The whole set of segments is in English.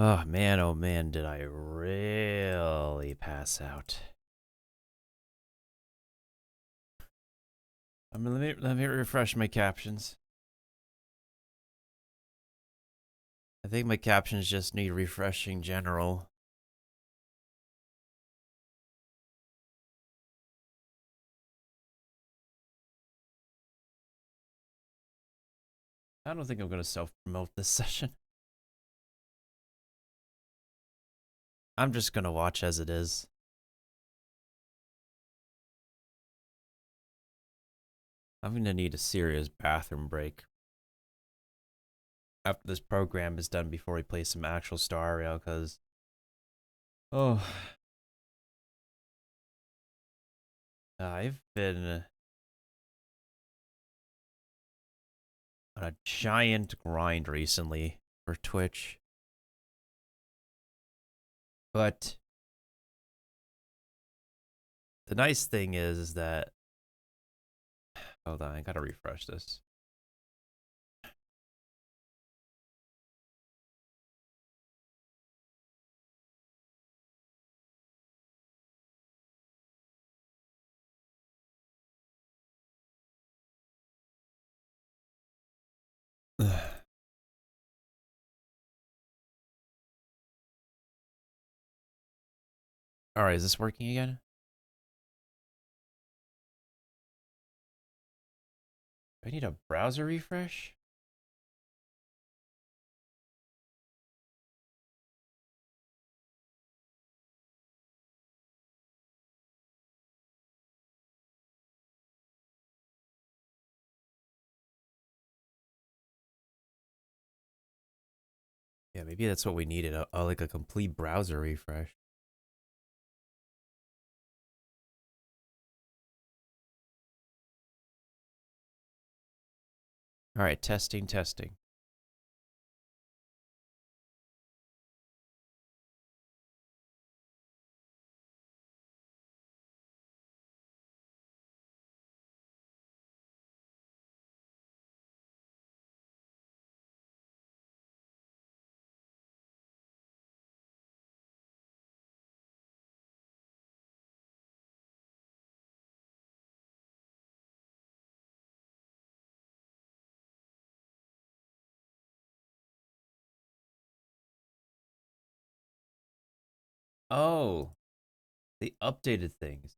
Oh man, did I really pass out. Let me refresh my captions. I think my captions just need refreshing general. I don't think I'm gonna self-promote this session. I'm just gonna watch as it is. I'm gonna need a serious bathroom break after this program is done before we play some actual Star Rail, because oh, I've been on a giant grind recently for Twitch. But the nice thing is that hold on, I gotta refresh this. All right, is this working again? Do I need a browser refresh? Yeah, maybe that's what we needed. Like a complete browser refresh. All right, testing. Oh, they updated things.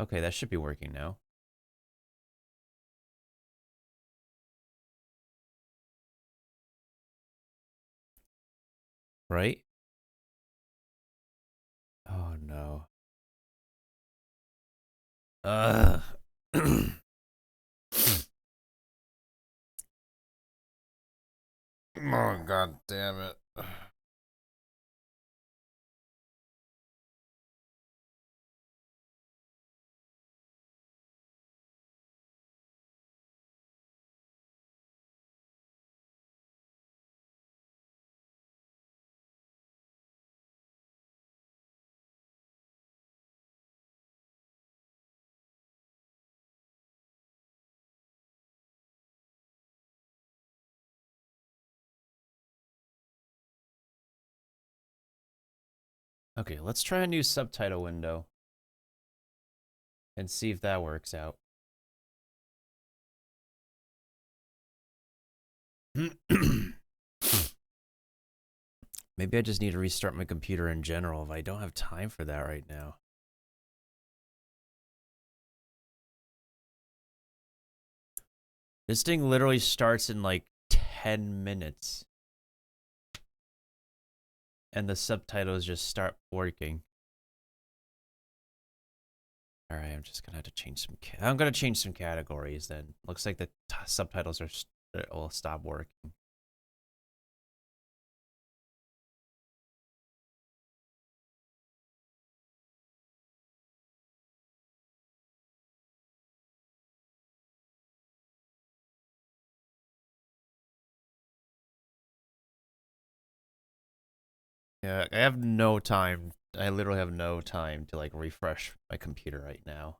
Okay, that should be working now. Right? Oh no. Ugh. Oh god damn it. Okay, let's try a new subtitle window and see if that works out. Maybe I just need to restart my computer in general if I don't have time for that right now. This thing literally starts in like 10 minutes. And the subtitles just start working. All right, I'm just gonna have to change some. I'm gonna change some categories. Then looks like the subtitles are will stop working. Yeah, I have no time. I literally have no time to like refresh my computer right now.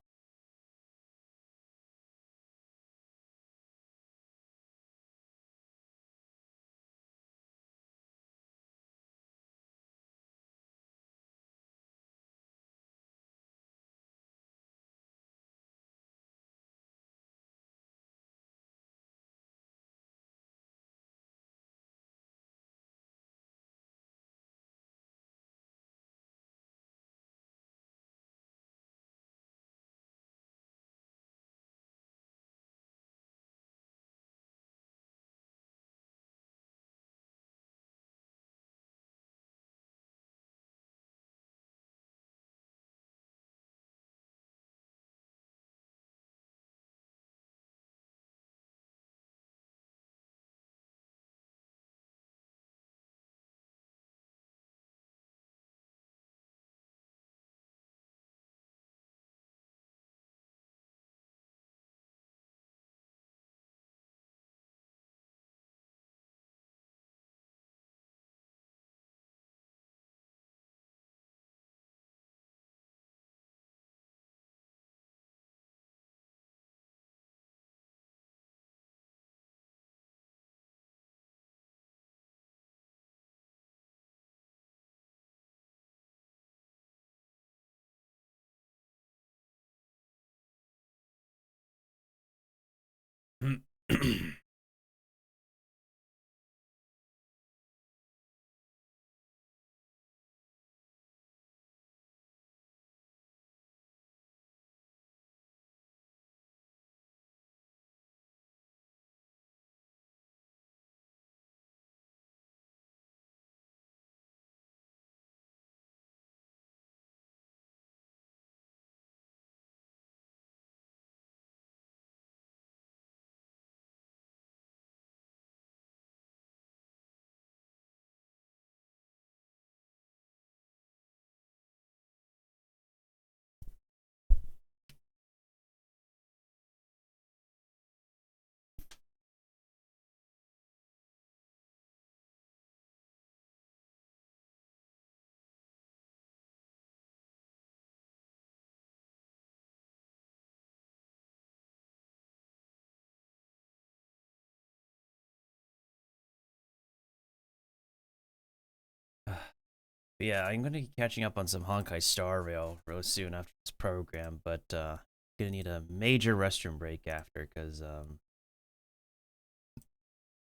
Yeah, I'm gonna be catching up on some Honkai Star Rail real soon after this program, but gonna need a major restroom break after because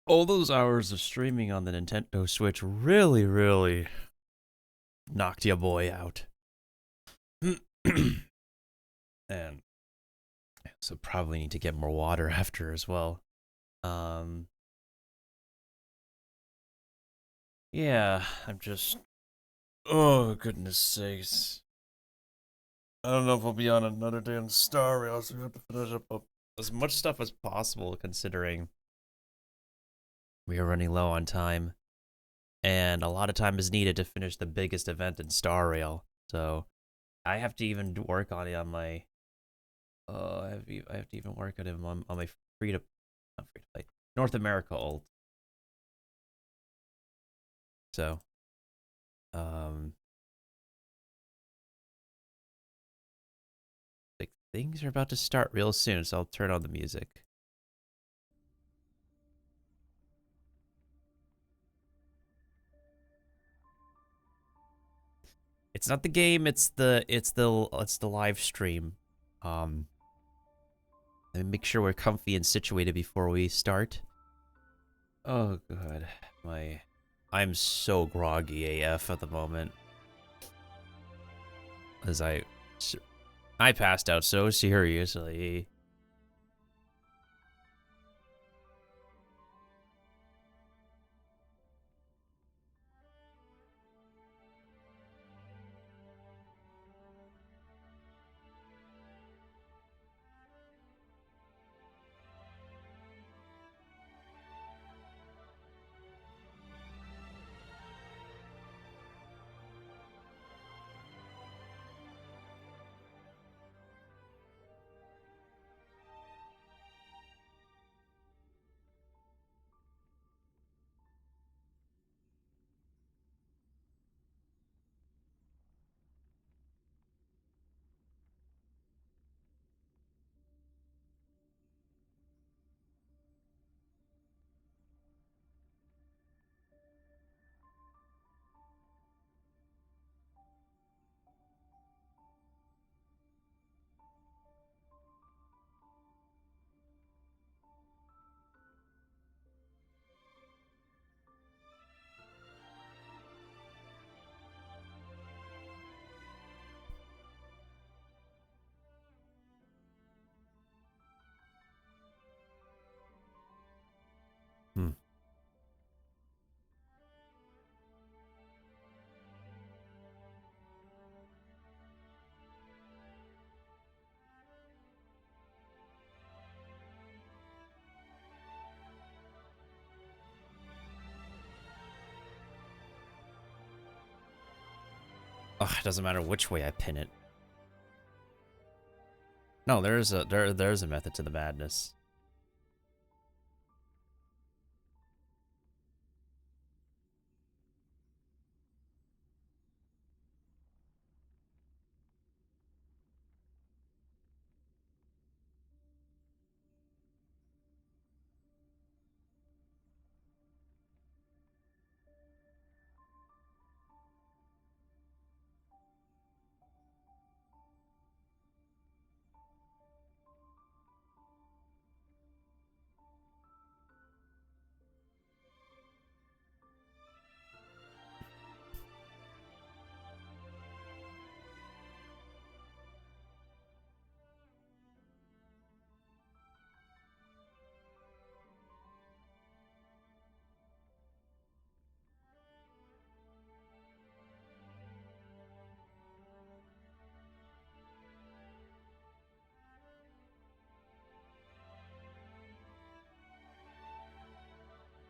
all those hours of streaming on the Nintendo Switch really knocked ya boy out. And so probably need to get more water after as well. Um, yeah, I'm just. Oh goodness sakes! I don't know if I'll be on another day on Star Rail, so we have to finish up as much stuff as possible, considering we are running low on time, and a lot of time is needed to finish the biggest event in Star Rail. So I have to even work on it on my. I have to even work on it on my free to not free to play North America ult. So, um, like things are about to start real soon, so I'll turn on the music. It's not the game, it's the live stream. Um, Let me make sure we're comfy and situated before we start. Oh god, I'm so groggy AF at the moment. As I passed out so seriously. Ugh, it doesn't matter which way I pin it. No, there's a method to the madness.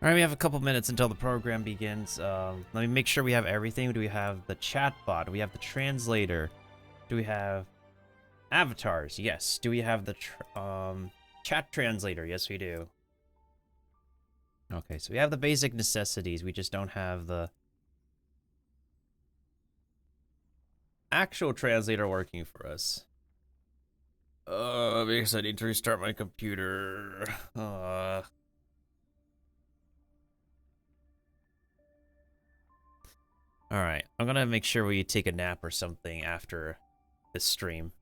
All right, we have a couple minutes until the program begins. Let me make sure we have everything. Do we have the chatbot? Do we have the translator? Do we have avatars? Yes. Do we have the chat translator? Yes, we do. Okay, so we have the basic necessities. We just don't have the actual translator working for us. Because I need to restart my computer. Alright, I'm gonna make sure we take a nap or something after this stream.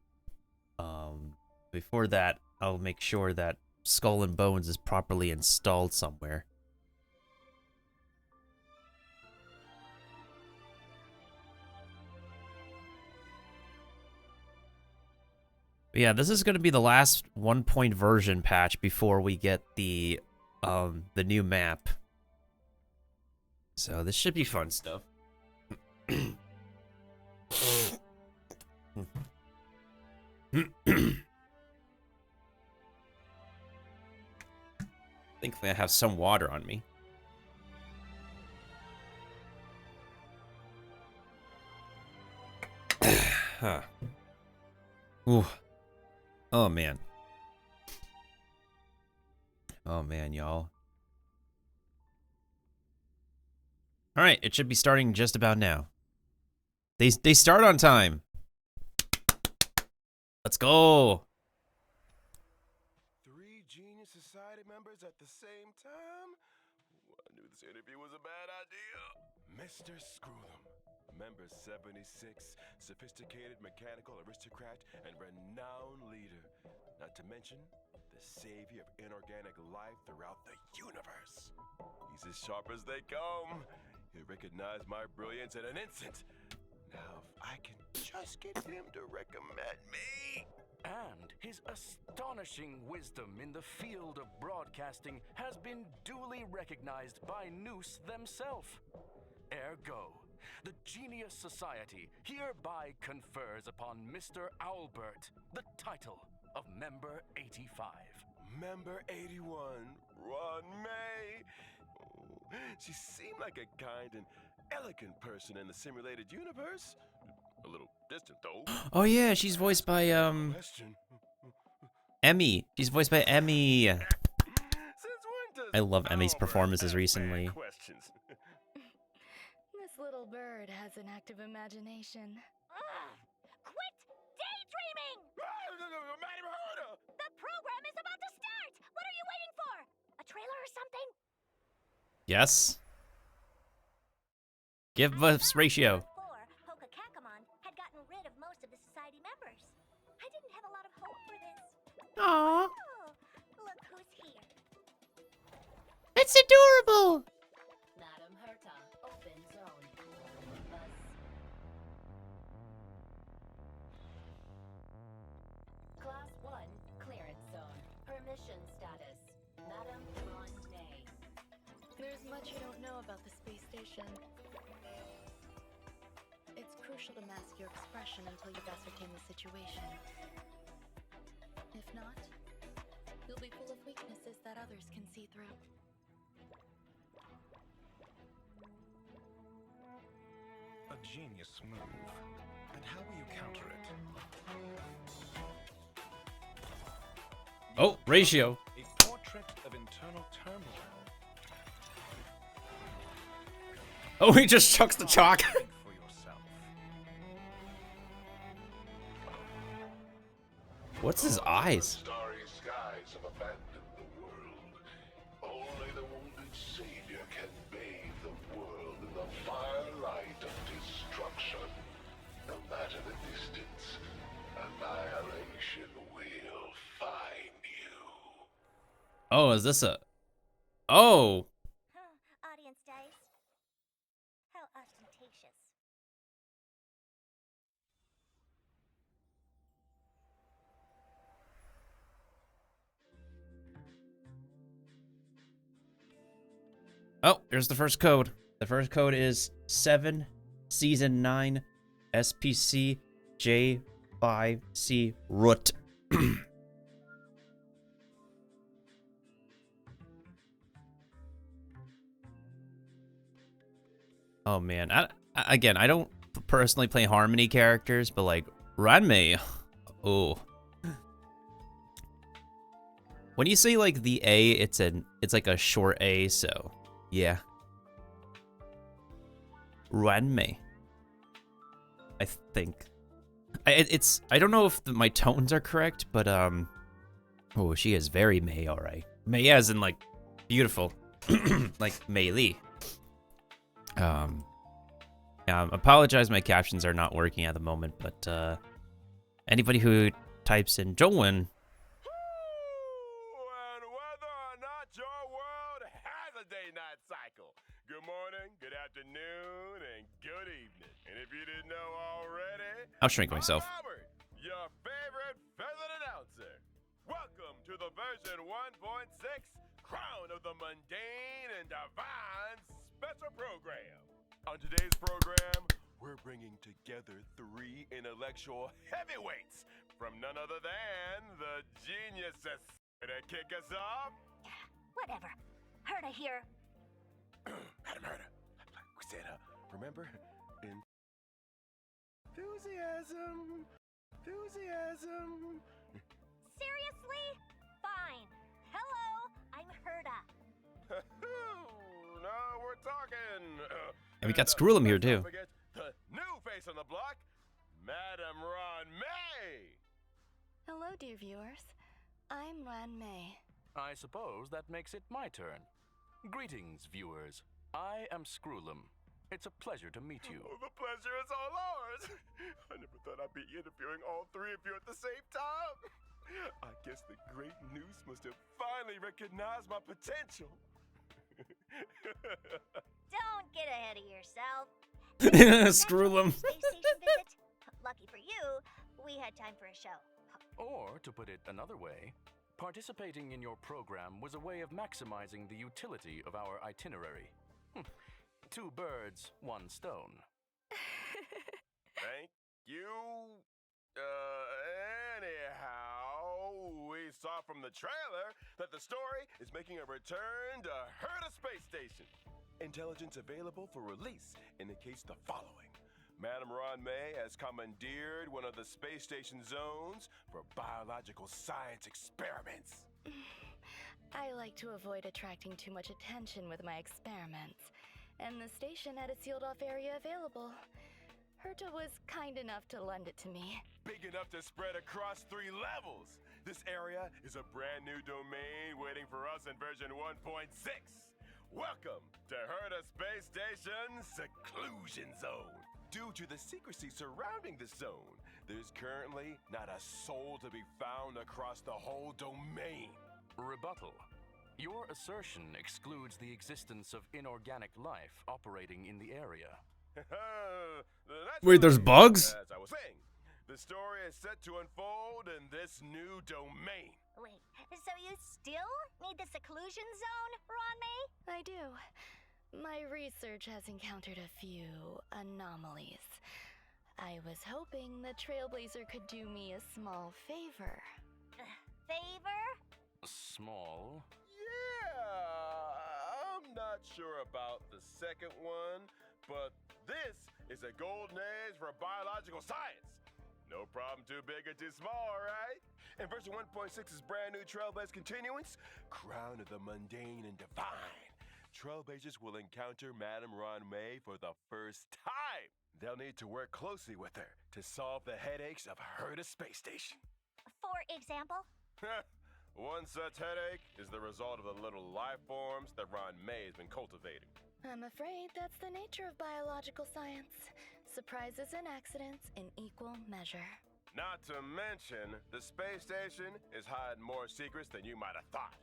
Before that, I'll make sure that Skull and Bones is properly installed somewhere. But yeah, this is gonna be the last 1-point version patch before we get the new map. So this should be fun stuff. Thankfully, I have some water on me. Huh. Ooh. Oh, man. Oh, man, y'all. All right, it should be starting just about now. They start on time. Let's go. 3 Genius Society members at the same time? I knew this interview was a bad idea. Mr. Screw'em, member 76, sophisticated mechanical aristocrat and renowned leader. Not to mention, the savior of inorganic life throughout the universe. He's as sharp as they come. He'll recognize my brilliance in an instant. Now, if I can just get him to recommend me. And his astonishing wisdom in the field of broadcasting has been duly recognized by Noose themselves. Ergo, the Genius Society hereby confers upon Mr. Owlbert the title of Member 85. Member 81, Ron May. Oh, she seemed like a kind and elegant person in the simulated universe. A little distant, though. Oh yeah, she's voiced by Question. Emmy. She's voiced by Emmy. Since when does I love Emmy's Albert performances ask recently. bad questions? This little bird has an active imagination. Ugh! Quit daydreaming! I'm not even heard her. The program is about to start! What are you waiting for? A trailer or something? Yes. Give us ratio. Before, Hoka-Kakamon had gotten rid of most of the society members. I didn't have a lot of hope for this. Aww. Oh, look who's here. It's adorable. Madam Herta, open zone. Class 1, clearance zone. Permission status. Madam Monet. There's much you don't know about the space station. It's crucial to mask your expression until you've ascertained the situation. If not, you'll be full of weaknesses that others can see through. a genius move. And how will you counter it? Oh, ratio. A portrait of internal turmoil. Oh, he just chucks the chalk. Think for yourself. What's his eyes? Starry skies have abandoned the world. Only the wounded savior can bathe the world in the firelight of destruction. No matter the distance, annihilation will find you. Oh, is this a... Oh! Audience dice. How ostentatious. Oh, here's the first code. The first code is 7 Season 9 SPC J5C Root. Oh man, again, I don't personally play Harmony characters, but like Ranmei, oh. When you say like the A, it's like a short A, so yeah. Ranmei, I think. I don't know if my tones are correct, but oh, she is very Mei, all right. Mei as in like beautiful, like Mei Li. Yeah, apologize, my captions are not working at the moment, but anybody who types in Zhongwen. And whether or not your world has a day-night cycle. Good morning, good afternoon, and good evening. And if you didn't know already, I'll shrink myself. I'm Robert, your favorite feathered announcer. Welcome to the version 1.6 Crown of the Mundane and Divine special program. On today's program, we're bringing together 3 intellectual heavyweights from none other than the geniuses. To kick us off, Whatever. Heard I hear. Adam Herder. We said, remember? Enthusiasm. Seriously? Fine. Hello, I'm Herda. Now we're talking. And we got Skrullum here, let's not too. forget the new face on the block, Madam Ron May. Hello, dear viewers. I'm Ran May. I suppose that makes it my turn. Greetings, viewers. I am Skrullum. It's a pleasure to meet you. Oh, the pleasure is all ours. I never thought I'd be interviewing all 3 of you at the same time. I guess the great Noose must have finally recognized my potential. Don't get ahead of yourself. Skrullum. Space station visit. Lucky for you, we had time for a show. Or, to put it another way, participating in your program was a way of maximizing the utility of our itinerary. 2 birds, 1 stone. Thank you. Anyhow, we saw from the trailer that the story is making a return to Herda Space Station. Intelligence available for release indicates the following. Madam Ron May has commandeered one of the space station zones for biological science experiments. I like to avoid attracting too much attention with my experiments, and the station had a sealed-off area available. Herta was kind enough to lend it to me. Big enough to spread across 3 levels. This area is a brand new domain waiting for us in version 1.6. Welcome to Herda Space Station Seclusion Zone. Due to the secrecy surrounding the zone, there's currently not a soul to be found across the whole domain. Rebuttal. Your assertion excludes the existence of inorganic life operating in the area. Wait, there's bugs? As I was saying, the story is set to unfold in this new domain. Wait, so you still need the seclusion zone, Ron May? I do. My research has encountered a few anomalies. I was hoping the Trailblazer could do me a small favor. Favor? Small? Yeah, I'm not sure about the second one, but This is a golden age for biological science. No problem too big or too small, right? And version 1.6's brand new Trailblaze Continuance, Crown of the Mundane and Divine. Trailblazers will encounter Madame Ron May for the first time. They'll need to work closely with her to solve the headaches of her to space station. For example? One such headache is the result of the little life forms that Ron May has been cultivating. I'm afraid that's the nature of biological science. Surprises and accidents in equal measure. Not to mention, the space station is hiding more secrets than you might have thought.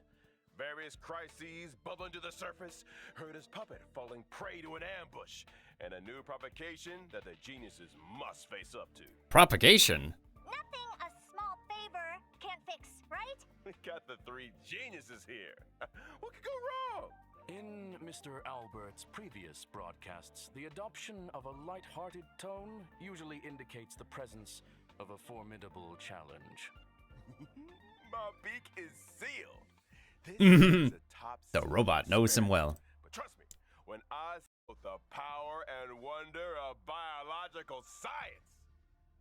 Various crises bubbling to the surface, Herta's puppet falling prey to an ambush, and a new provocation that the geniuses must face up to. Propagation? Nothing a small favor can't fix, right? We got the three geniuses here. What could go wrong? In Mr. Albert's previous broadcasts, the adoption of a light-hearted tone usually indicates the presence of a formidable challenge. My beak is sealed. This is a top The robot knows him well. But trust me, when I see the power and wonder of biological science.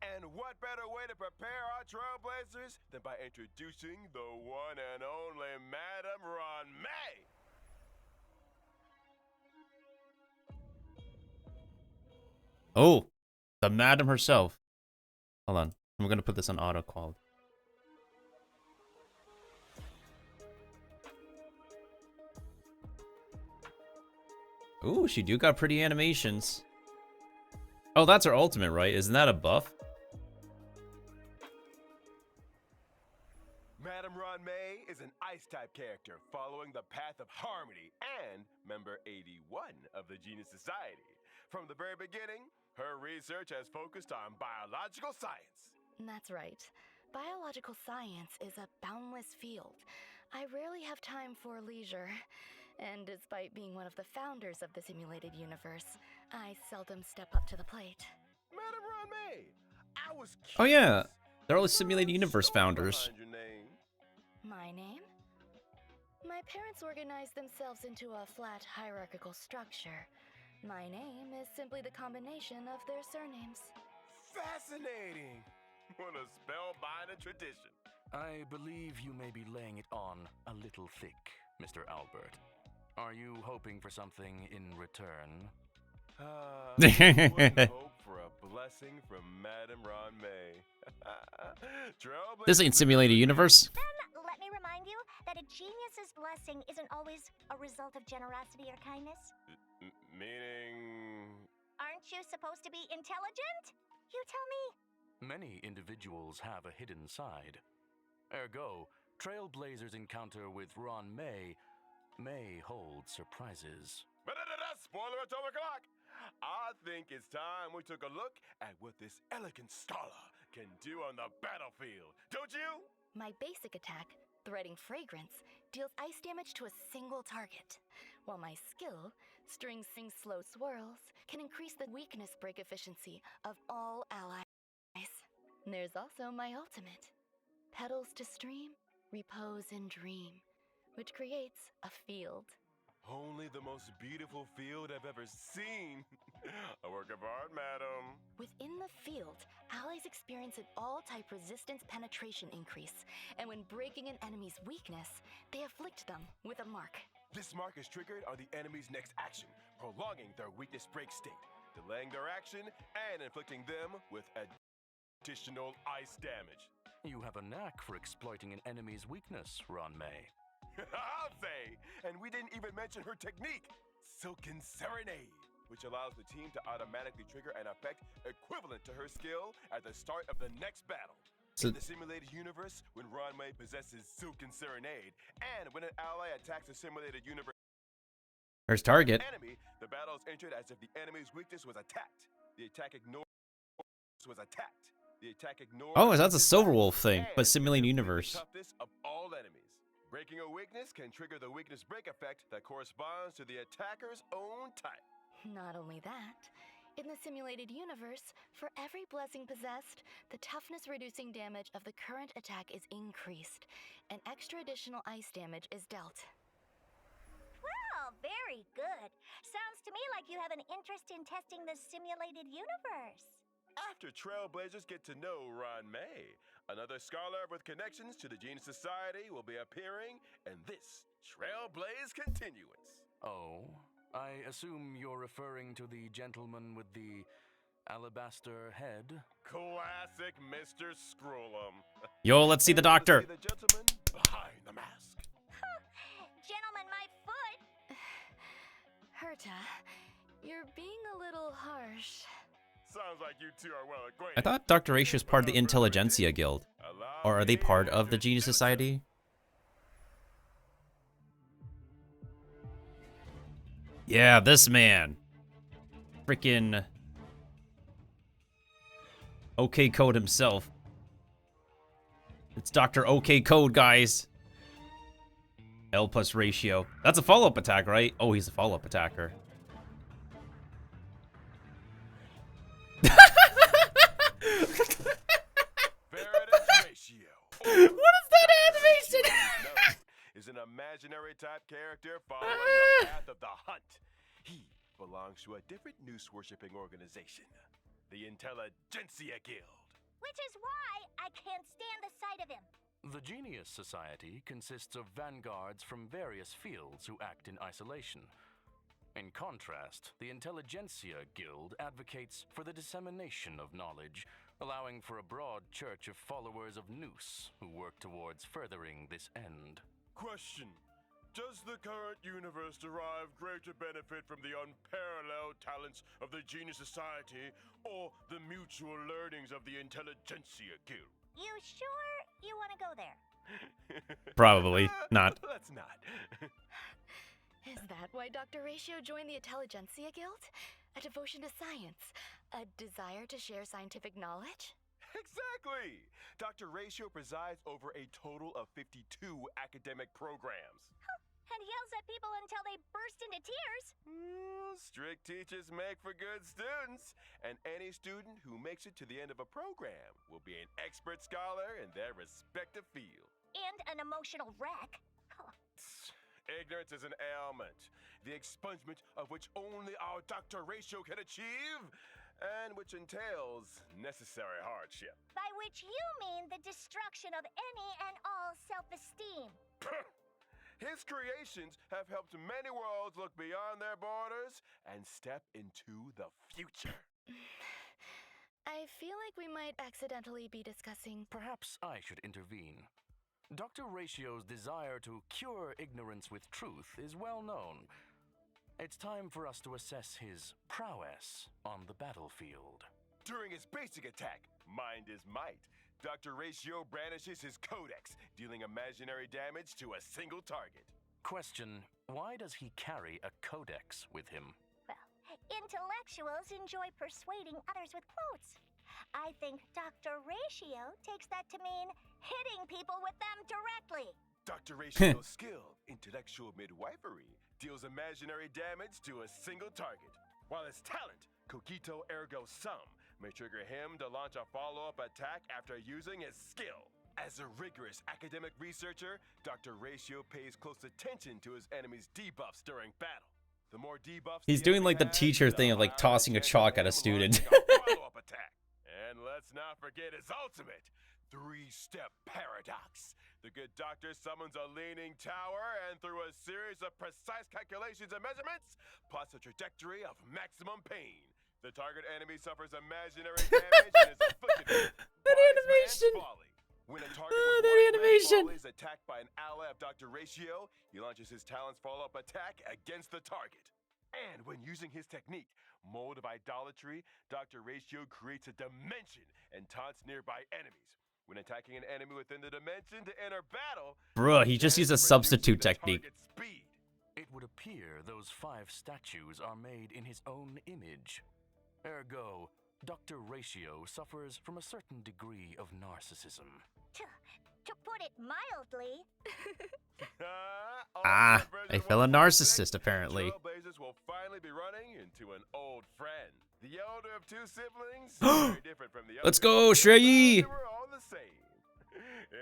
And what better way to prepare our trailblazers than by introducing the one and only Madame Ron May? Oh, the madam herself. Hold on. I'm going to put this on auto quality. Ooh, she do got pretty animations. Oh, that's her ultimate, right? Isn't that a buff? Madame Ron May is an Ice-type character following the path of harmony and member 81 of the Genius Society. From the very beginning, her research has focused on biological science. That's right. Biological science is a boundless field. I rarely have time for leisure. And despite being one of the founders of the simulated universe, I seldom step up to the plate. Madame Ron May, I was curious. Oh yeah, they're all the simulated universe founders. Your name. My name? My parents organized themselves into a flat hierarchical structure. My name is simply the combination of their surnames. Fascinating. What a spellbinding tradition. I believe you may be laying it on a little thick, Mr. Albert. Are you hoping for something in return? I would hope for a blessing from Madame Ron May. This ain't simulated universe. Then let me remind you that a genius's blessing isn't always a result of generosity or kindness. Meaning... Aren't you supposed to be intelligent? You tell me. Many individuals have a hidden side. Ergo, Trailblazers' encounter with Ron may hold surprises. Spoiler atomic clock! I think it's time we took a look at what this elegant scholar can do on the battlefield, don't you? My basic attack, Threading Fragrance, deals ice damage to a single target, while my skill, String Sing Slow Swirls, can increase the weakness break efficiency of all allies. There's also my ultimate, Petals to Stream, Repose and Dream, which creates a field. Only the most beautiful field I've ever seen. A work of art, madam. Within the field, allies experience an all-type resistance penetration increase, and when breaking an enemy's weakness, they afflict them with a mark. This mark is triggered on the enemy's next action, prolonging their weakness break state, delaying their action, and inflicting them with additional ice damage. You have a knack for exploiting an enemy's weakness, Ron May. I'll say! And we didn't even mention her technique, Silken Serenade, which allows the team to automatically trigger an effect equivalent to her skill at the start of the next battle. In the simulated universe, when Ron May possesses Silken Serenade, and when an ally attacks the simulated universe enemy, the battle is entered as if the enemy's weakness was attacked. The attack ignored was attacked. The attack ignored. Oh, that's a Silverwolf thing, but simulated universe. Toughness of all enemies. Breaking a weakness can trigger the weakness break effect that corresponds to the attacker's own type. Not only that, in the simulated universe, for every blessing possessed, the toughness-reducing damage of the current attack is increased, and extra additional ice damage is dealt. Well, very Very good. Sounds to me like you have an interest in testing the simulated universe. After Trailblazers get to know Ron May, another scholar with connections to the Genius Society will be appearing in this Trailblaze Continuance. Oh, I assume you're referring to the gentleman with the alabaster head? Classic Mr. Scrollum. Yo, let's see the doctor. The gentleman behind the mask. Gentlemen, my foot. Herta, you're being a little harsh. Sounds like you two are well acquainted. I thought Dr. Ratio is part of the Intelligentsia Guild. Or are they part of the Genius Society? Yeah, this man. Freaking OK Code himself. It's Dr. OK Code, guys. L plus ratio. That's a follow-up attack, right? Oh, he's a follow-up attacker. What is that animation? Is an imaginary type character following the path of the hunt. He belongs to a different noose worshipping organization, the Intelligentsia Guild. Which is why I can't stand the sight of him. The Genius Society consists of vanguards from various fields who act in isolation. In contrast, the Intelligentsia Guild advocates for the dissemination of knowledge, allowing for a broad church of followers of Noose who work towards furthering this end. Question. Does the current universe derive greater benefit from the unparalleled talents of the Genius Society or the mutual learnings of the Intelligentsia Guild? You sure you want to go there? Probably not. Let's not. Is that why Dr. Ratio joined the Intelligentsia Guild? A devotion to science? A desire to share scientific knowledge? Exactly! Dr. Ratio presides over a total of 52 academic programs. And yells at people until they burst into tears. Strict teachers make for good students, and any student who makes it to the end of a program will be an expert scholar in their respective field. And an emotional wreck. Ignorance is an ailment, the expungement of which only our Dr. Ratio can achieve, and which entails necessary hardship. By which you mean the destruction of any and all self-esteem. His creations have helped many worlds look beyond their borders and step into the future. I feel like we might accidentally be discussing. Perhaps I should intervene. Dr. Ratio's desire to cure ignorance with truth is well known. It's time for us to assess his prowess on the battlefield. During his basic attack, Mind is Might, Dr. Ratio brandishes his codex, dealing imaginary damage to a single target. Question, why does he carry a codex with him? Well, intellectuals enjoy persuading others with quotes. I think Dr. Ratio takes that to mean hitting people with them directly. Dr. Ratio's skill, intellectual midwifery, deals imaginary damage to a single target, while his talent, Cogito Ergo Sum, may trigger him to launch a follow-up attack after using his skill. As a rigorous academic researcher, Dr. Ratio pays close attention to his enemy's debuffs during battle. The more debuffs He's doing like the teacher thing of like tossing a chalk at a student. Follow-up attack. And let's not forget his ultimate, 3-step paradox. The good doctor summons a leaning tower and through a series of precise calculations and measurements, plots a trajectory of maximum pain. The target enemy suffers imaginary damage and is afflicted with That wise animation. man's folly. When a target Oh, with that wise man's animation. folly is attacked by an ally of Dr. Ratio, he launches his talent's follow-up attack against the target. And when using his technique, Mold of Idolatry, Dr. Ratio creates a dimension and taunts nearby enemies. When attacking an enemy within the dimension to enter battle, Bruh, he just used a reduces substitute the technique. target's speed. It would appear those 5 statues are made in his own image. Ergo, Dr. Ratio suffers from a certain degree of narcissism. To put it mildly, Ah, I feel a narcissist apparently. Trailblazers will finally be running into an old friend. The elder of 2 siblings, very different from the Let's other, go, Shrey! they were all the same.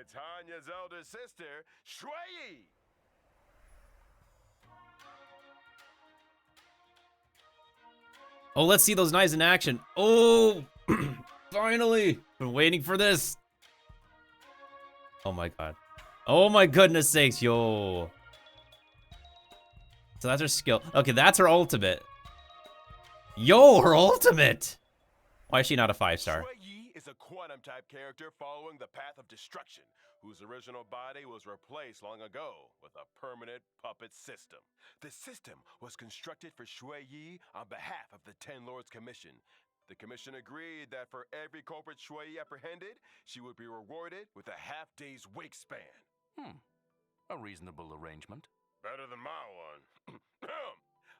It's Hanya's elder sister, Shrey. Oh, let's see those knives in action. Oh, finally. Been waiting for this. Oh my god. Oh my goodness sakes, yo. So that's her skill. Okay, that's her ultimate. Yo, her ultimate. Why is she not a 5-star? Shui Yi is a quantum type character following the path of destruction, whose original body was replaced long ago with a permanent puppet system. The system was constructed for Shui Yi on behalf of the Ten Lords Commission. The commission agreed that for every culprit Shui Yi apprehended, she would be rewarded with a half-day's wake span. A reasonable arrangement. Better than my one.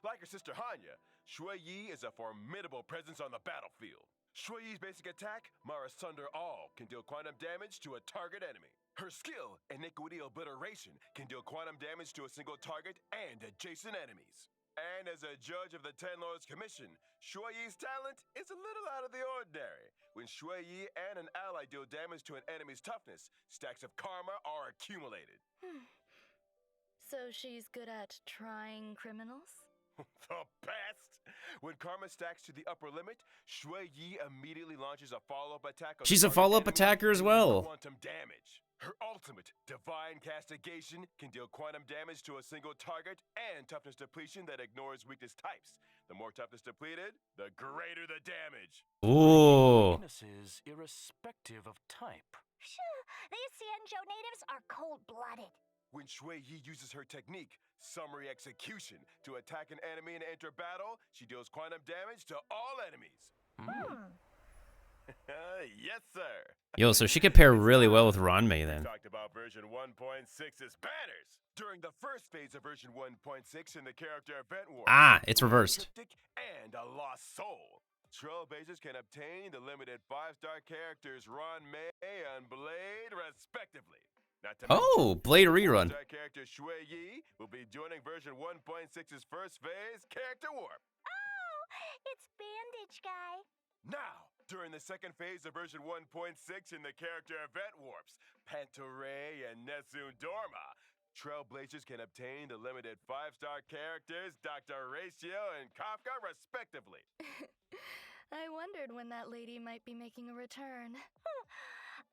Like her sister Hanya, Shui Yi is a formidable presence on the battlefield. Shui Yi's basic attack, Mara Sunder All, can deal quantum damage to a target enemy. Her skill, Iniquity Obliteration, can deal quantum damage to a single target and adjacent enemies. And as a judge of the Ten Lords Commission, Shui Yi's talent is a little out of the ordinary. When Shui Yi and an ally deal damage to an enemy's toughness, stacks of karma are accumulated. So she's good at trying criminals? The best! When karma stacks to the upper limit, Shui Yi immediately launches a follow-up attack. She's a follow-up attacker as well. Quantum damage. Her ultimate, Divine Castigation, can deal quantum damage to a single target and toughness depletion that ignores weakness types. The more toughness depleted, the greater the damage. Ooh. Weaknesses irrespective of type. Phew, these Xianzhou natives are cold-blooded. When Shui Yi uses her technique, Summary Execution, to attack an enemy and enter battle, she deals quantum damage to all enemies. Yes, sir. Yo, so she could pair really well with Ranmei then. Talked about version 1.6's banners. During the first phase of version 1.6 in the character event war. Ah, it's reversed. And a lost soul. Trailblazers can obtain the limited 5-star characters Ranmei and Blade, respectively. Not to Oh, Blade rerun. Star character Shui Yi will be joining version 1.6's first phase character warp. Oh, it's Bandage Guy. Now, during the second phase of version 1.6 in the character event warps, Pantoray and Nessun Dorma, Trailblazers can obtain the limited 5-star characters Dr. Ratio and Kafka, respectively. I wondered when that lady might be making a return.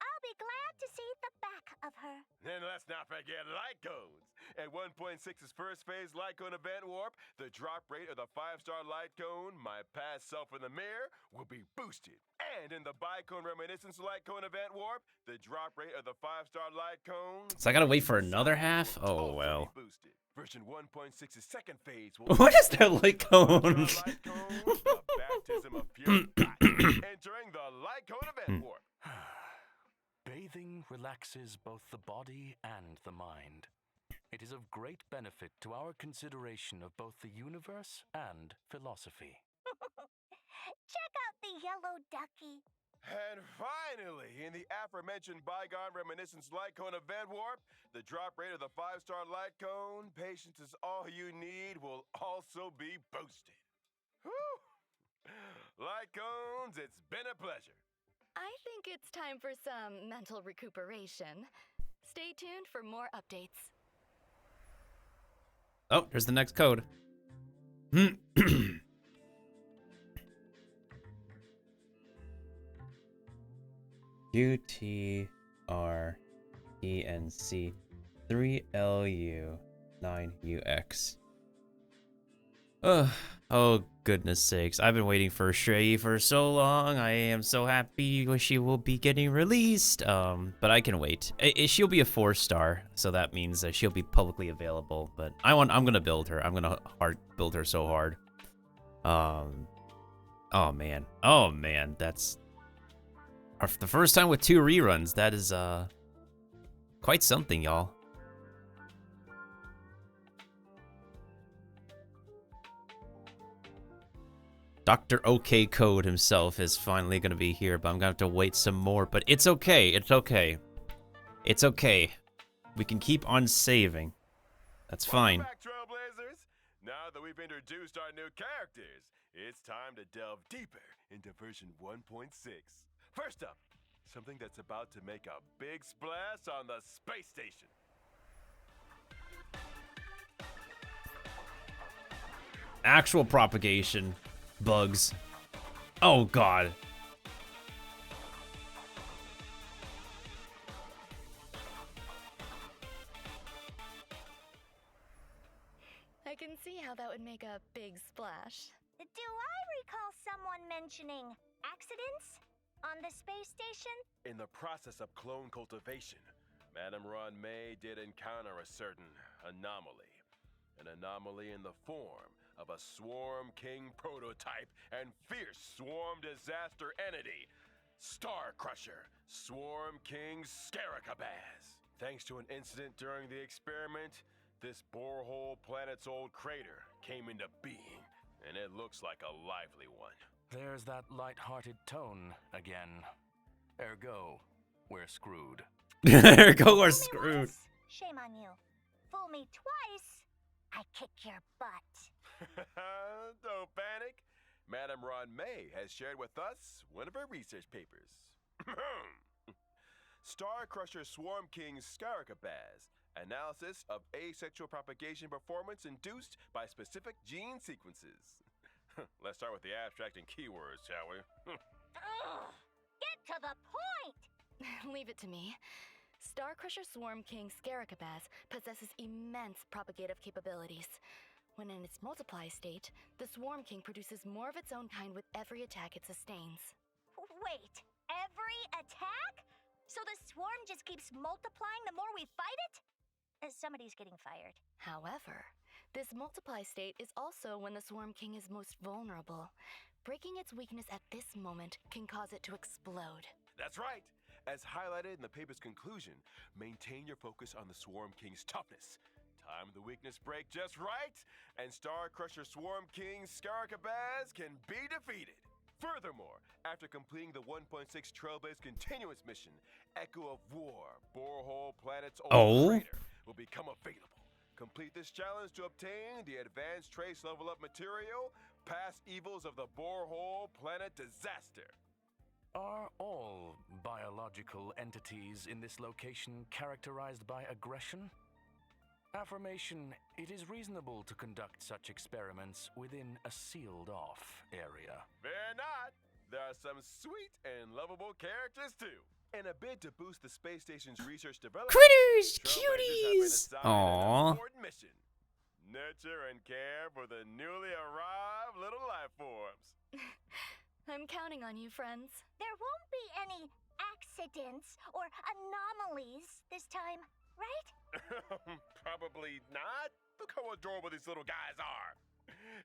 I'll be glad to see the back of her. And let's not forget Lightcones. At 1.6's first phase Lightcone event warp, the drop rate of the 5-star Lightcone, my past self in the mirror, will be boosted. And in the Bicone Reminiscence Lightcone event warp, the drop rate of the 5-star Lightcone. So I gotta wait for another half? Oh, well. Boosted. Version 1.6's second phase will What is that light cone? the baptism of pure entering the Lightcone event warp. Bathing relaxes both the body and the mind. It is of great benefit to our consideration of both the universe and philosophy. Check out the yellow ducky. And finally, in the aforementioned Bygone Reminiscence Lightcone event warp, the drop rate of the 5-star Lightcone, patience is all you need, will also be boosted. Whew! Lightcones, it's been a pleasure. I think it's time for some mental recuperation. Stay tuned for more updates. Oh, here's the next code. UTRENC 3LU9UX. Oh, goodness sakes. I've been waiting for Shui for so long. I am so happy she will be getting released. But I can wait. She'll be a 4-star, so that means that she'll be publicly available. But I'm gonna build her. I'm gonna build her so hard. Oh man. Oh man, that's the first time with 2 reruns. That is quite something, y'all. Dr. OK Code himself is finally going to be here, but I'm going to have to wait some more. But it's okay. It's okay. It's okay. We can keep on saving. That's fine. Welcome back, Trailblazers. Now that we've introduced our new characters, it's time to delve deeper into version 1.6. First up, something that's about to make a big splash on the space station. Actual propagation. Bugs. Oh god. I can see how that would make a big splash. Do I recall someone mentioning accidents on the space station? In the process of clone cultivation, Madame Ron May did encounter a certain anomaly. An anomaly in the form of a Swarm King prototype and fierce swarm disaster entity, Star Crusher, Swarm King Scaricabaz. Thanks to an incident during the experiment, this borehole planet's old crater came into being, and it looks like a lively one. There's that light-hearted tone again. Ergo, we're screwed. Ergo, Fool we're me screwed. once, shame on you. Fool me twice, I kick your butt. Don't panic. Madame Ron May has shared with us one of her research papers. Star Crusher Swarm King Scaricabaz. Analysis of asexual propagation performance induced by specific gene sequences. Let's start with the abstract and keywords, shall we? Ugh, get to the point! Leave it to me. Star Crusher Swarm King Scaricabaz possesses immense propagative capabilities. When in its multiply state, the Swarm King produces more of its own kind with every attack it sustains. Wait, every attack? So the swarm just keeps multiplying the more we fight it? Somebody's getting fired. However, this multiply state is also when the Swarm King is most vulnerable. Breaking its weakness at this moment can cause it to explode. That's right. As highlighted in the paper's conclusion, maintain your focus on the Swarm King's toughness. Time the weakness break just right, and Star Crusher Swarm King Scaricabaz can be defeated. Furthermore, after completing the 1.6 Trailblaze continuous mission, Echo of War, Borehole Planet's old crater, will become available. Complete this challenge to obtain the advanced trace level up material, past evils of the Borehole Planet disaster. Are all biological entities in this location characterized by aggression? Affirmation, it is reasonable to conduct such experiments within a sealed-off area. Fear not. There are some sweet and lovable characters too. In a bid to boost the space station's research development, Critters, Trailblazers have been cuties. assigned Aww. an important mission. Nurture and care for the newly arrived little life forms. I'm counting on you, friends. There won't be any accidents or anomalies this time, right? Probably not. Look how adorable these little guys are.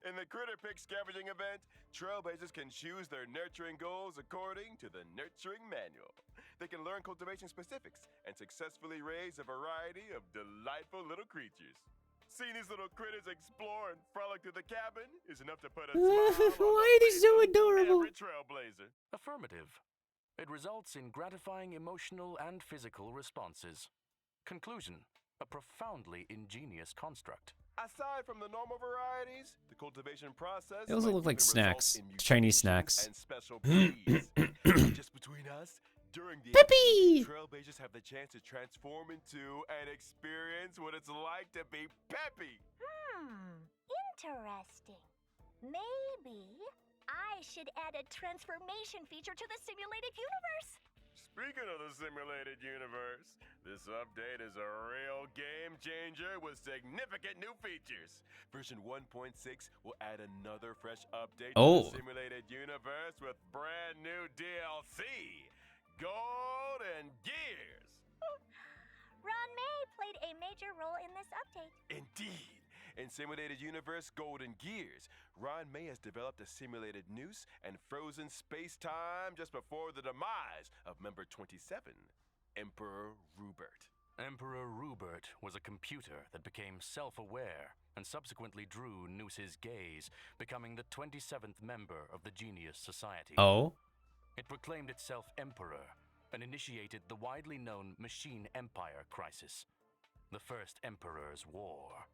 In the Critter Pick scavenging event, Trailblazers can choose their nurturing goals according to the Nurturing Manual. They can learn cultivation specifics and successfully raise a variety of delightful little creatures. Seeing these little critters explore and frolic through the cabin is enough to put a smile on Why the are they face so of adorable? every Trailblazer. Affirmative. It results in gratifying emotional and physical responses. Conclusion, a profoundly ingenious construct. Aside from the normal varieties, the cultivation process They also might look like even result snacks. in Chinese mutations snacks. and special breeds. Just between us, during the Peppy! event, Trailblazers have the chance to transform into and experience what it's like to be Peppy. Interesting. Maybe I should add a transformation feature to the simulated universe. Speaking of the simulated universe, this update is a real game changer with significant new features. Version 1.6 will add another fresh update to the simulated universe with brand new DLC, Gold and Gears. Ron May played a major role in this update. Indeed. In Simulated Universe Golden Gears, Ron May has developed a simulated noose and frozen space-time just before the demise of Member 27, Emperor Rubert. Emperor Rubert was a computer that became self-aware and subsequently drew Noose's gaze, becoming the 27th member of the Genius Society. It proclaimed itself Emperor and initiated the widely known Machine Empire crisis, the First Emperor's War.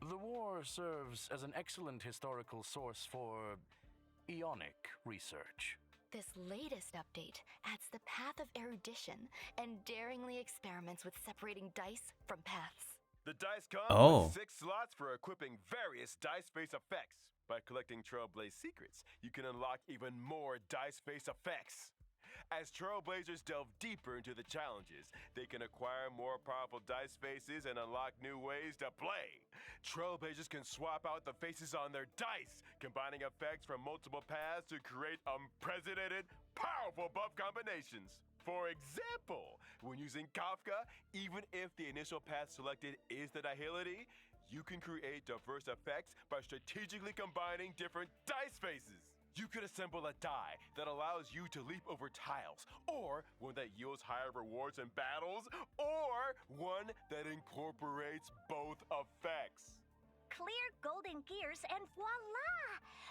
The war serves as an excellent historical source for Ionic research. This latest update adds the path of erudition and daringly experiments with separating dice from paths. The dice come with 6 slots for equipping various dice-based effects, By collecting Trailblaze secrets, you can unlock even more dice face effects. As Trailblazers delve deeper into the challenges, they can acquire more powerful dice faces and unlock new ways to play. Trailblazers can swap out the faces on their dice, combining effects from multiple paths to create unprecedented, powerful buff combinations. For example, when using Kafka, even if the initial path selected is the Nihility, you can create diverse effects by strategically combining different dice faces. You could assemble a die that allows you to leap over tiles, or one that yields higher rewards in battles, or one that incorporates both effects. Clear golden gears and voila!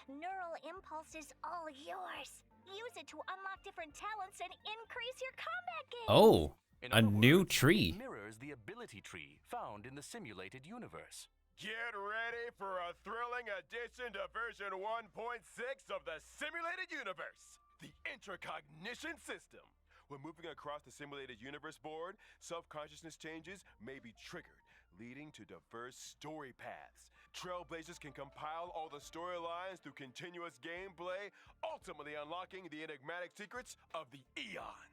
Neural Impulse is all yours. Use it to unlock different talents and increase your combat gains. Oh, In a other new words, tree. It mirrors the ability tree found in the simulated universe. Get ready for a thrilling addition to version 1.6 of the simulated universe, the intracognition system. When moving across the simulated universe board, self-consciousness changes may be triggered, leading to diverse story paths. Trailblazers can compile all the storylines through continuous gameplay, ultimately unlocking the enigmatic secrets of the eons.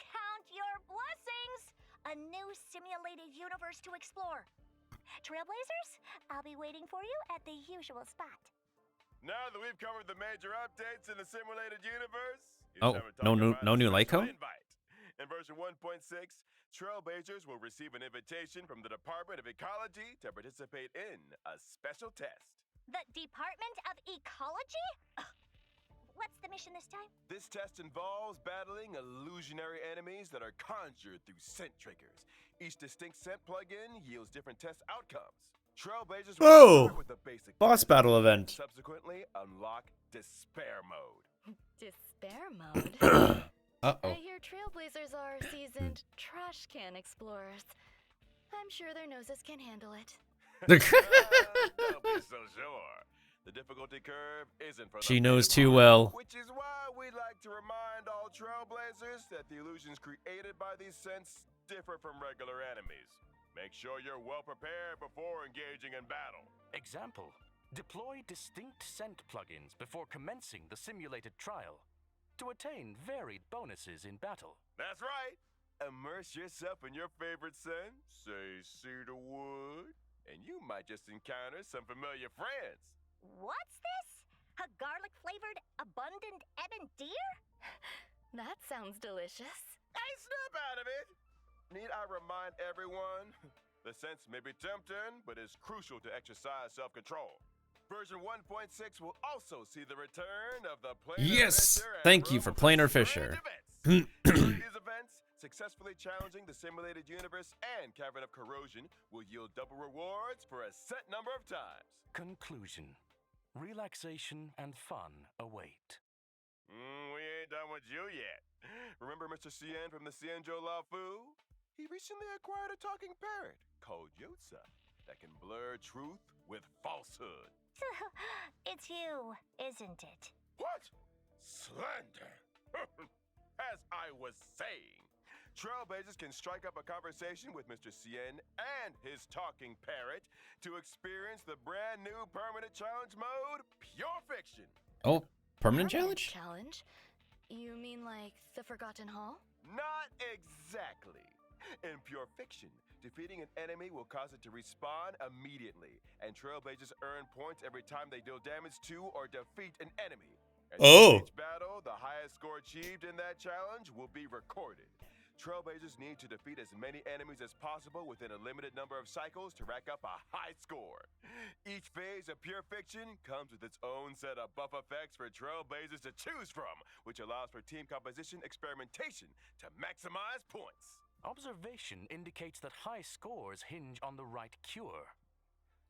Count your blessings! A new simulated universe to explore. Trailblazers, I'll be waiting for you at the usual spot. Now that we've covered the major updates in the simulated universe, it's Oh, time to talk no new- about no a new special Lyco? invite. In version 1.6, Trailblazers will receive an invitation from the Department of Ecology to participate in a special test. The Department of Ecology? Ugh. What's the mission this time? This test involves battling illusionary enemies that are conjured through scent triggers. Each distinct scent plugin yields different test outcomes. Trailblazers will Oh! start with the basic Boss test, battle and event. subsequently unlock Despair Mode. Despair mode? Uh-oh. I hear Trailblazers are seasoned trash can explorers. I'm sure their noses can handle it. Don't be so sure. The difficulty curve isn't for the She knows faint too of well. heart, which is why we'd like to remind all Trailblazers that the illusions created by these scents differ from regular enemies. Make sure you're well prepared before engaging in battle. Example: deploy distinct scent plugins before commencing the simulated trial to attain varied bonuses in battle. That's right. Immerse yourself in your favorite scent, say cedarwood, and you might just encounter some familiar friends. What's this? A garlic-flavored abundant ebon deer? That sounds delicious. Hey, snap out of it! Need I remind everyone? The sense may be tempting, but it's crucial to exercise self-control. Version 1.6 will also see the return of the Planar Yes! Fisher and Thank you for Robo Planar Strange Fisher. events. During these events, successfully challenging the simulated universe and Cavern of Corrosion will yield double rewards for a set number of times. Conclusion: relaxation and fun await. We ain't done with you yet. Remember Mr. Cien from the Cienjo Lafu? He recently acquired a talking parrot called Yotza that can blur truth with falsehood. It's you, isn't it? What? Slander! As I was saying, Trailblazers can strike up a conversation with Mr. Cien and his talking parrot to experience the brand new permanent challenge mode, Pure Fiction. Oh, permanent challenge? Challenge? You mean like the Forgotten Hall? Not exactly. In Pure Fiction, defeating an enemy will cause it to respawn immediately, and Trailblazers earn points every time they deal damage to or defeat an enemy. At the end of each battle, the highest score achieved in that challenge will be recorded. Trailblazers need to defeat as many enemies as possible within a limited number of cycles to rack up a high score. Each phase of Pure Fiction comes with its own set of buff effects for Trailblazers to choose from, which allows for team composition experimentation to maximize points. Observation indicates that high scores hinge on the right cure.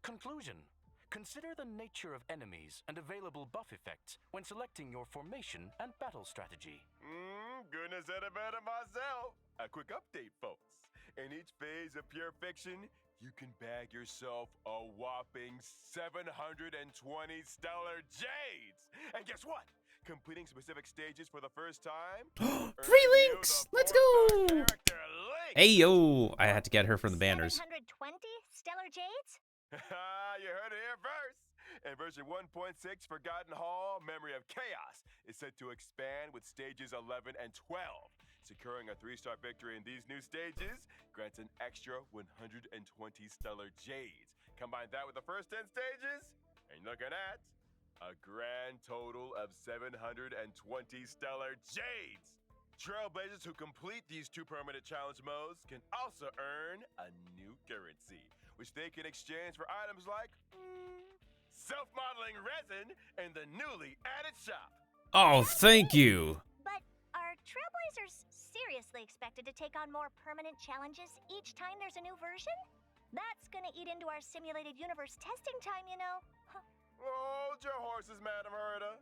Conclusion: consider the nature of enemies and available buff effects when selecting your formation and battle strategy. Goodness said it better myself. A quick update, folks. In each phase of Pure Fiction, you can bag yourself a whopping 720 stellar jades. And guess what? Completing specific stages for the first time. Free links! Let's go! Hey yo! I had to get her from the banners. 720 stellar jades? You heard it here first. And version 1.6 Forgotten Hall Memory of Chaos is set to expand with stages 11 and 12. Securing a 3-star victory in these new stages grants an extra 120 stellar jades. Combine that with the first 10 stages, and you're looking at a grand total of 720 stellar jades. Trailblazers who complete these 2 permanent challenge modes can also earn a new currency, which they can exchange for items like self-modeling resin in the newly added shop. Oh, thank you. But are Trailblazers seriously expected to take on more permanent challenges each time there's a new version? That's gonna eat into our simulated universe testing time, you know. Hold your horses, Madam Herda.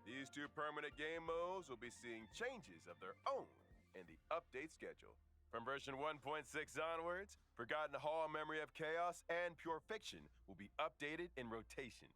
These 2 permanent game modes will be seeing changes of their own in the update schedule. From version 1.6 onwards, Forgotten Hall Memory of Chaos and Pure Fiction will be updated in rotation.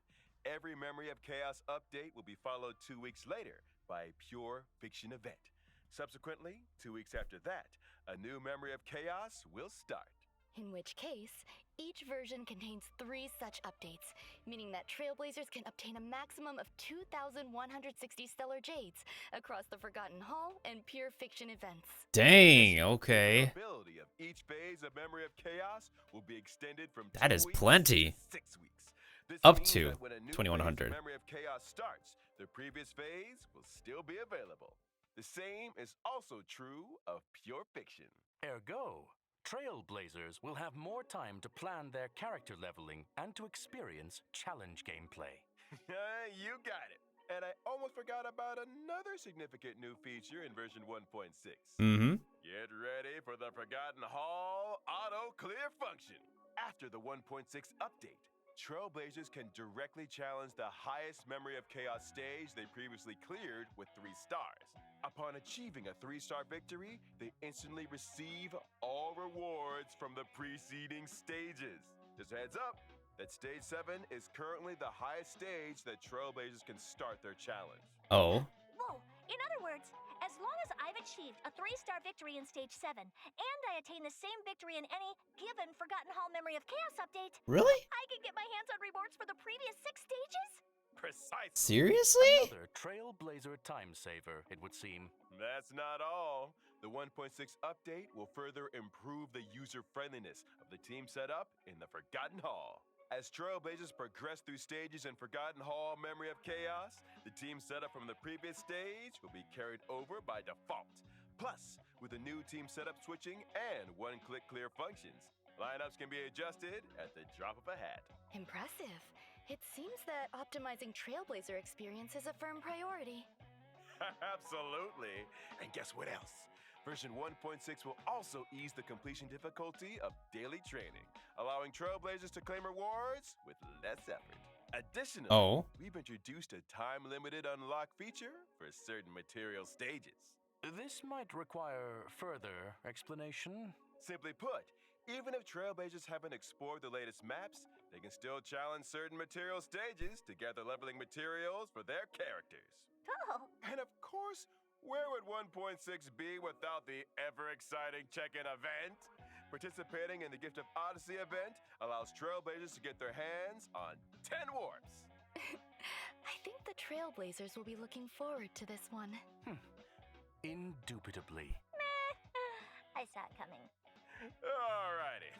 Every Memory of Chaos update will be followed 2 weeks later by a Pure Fiction event. Subsequently, 2 weeks after that, a new Memory of Chaos will start. In which case, each version contains 3 such updates, meaning that Trailblazers can obtain a maximum of 2,160 stellar jades across the Forgotten Hall and Pure Fiction events. Dang, okay. The ability of each phase of Memory of Chaos will be extended from That 2 is weeks plenty. to 6 weeks. This Up means to that when a new 2100. phase of Memory of Chaos starts, the previous phase will still be available. The same is also true of Pure Fiction. Ergo, Trailblazers will have more time to plan their character leveling and to experience challenge gameplay. You got it. And I almost forgot about another significant new feature in version 1.6. Mm-hmm. Get ready for the Forgotten Hall auto clear function. After the 1.6 update, Trailblazers can directly challenge the highest Memory of Chaos stage they previously cleared with 3 stars. Upon achieving a 3-star victory, they instantly receive all rewards from the preceding stages. Just a heads up that stage 7 is currently the highest stage that Trailblazers can start their challenge. Oh. Whoa! In other words, as long as I've achieved a 3-star victory in Stage 7, and I attain the same victory in any given Forgotten Hall Memory of Chaos update, Really? I can get my hands on rewards for the previous 6 stages? Precisely. Seriously? Another Trailblazer time saver, it would seem. That's not all. The 1.6 update will further improve the user-friendliness of the team setup in the Forgotten Hall. As Trailblazers progress through stages in Forgotten Hall Memory of Chaos, the team setup from the previous stage will be carried over by default. Plus, with the new team setup switching and one-click clear functions, lineups can be adjusted at the drop of a hat. Impressive. It seems that optimizing Trailblazer experience is a firm priority. Absolutely. And guess what else? Version 1.6 will also ease the completion difficulty of daily training, allowing Trailblazers to claim rewards with less effort. Additionally, we've introduced a time-limited unlock feature for certain material stages. This might require further explanation. Simply put, even if Trailblazers haven't explored the latest maps, they can still challenge certain material stages to gather leveling materials for their characters. Oh. And of course, where would 1.6 be without the ever-exciting check-in event? Participating in the Gift of Odyssey event allows Trailblazers to get their hands on 10 warps. I think the Trailblazers will be looking forward to this one. Indubitably. I saw it coming. Alrighty.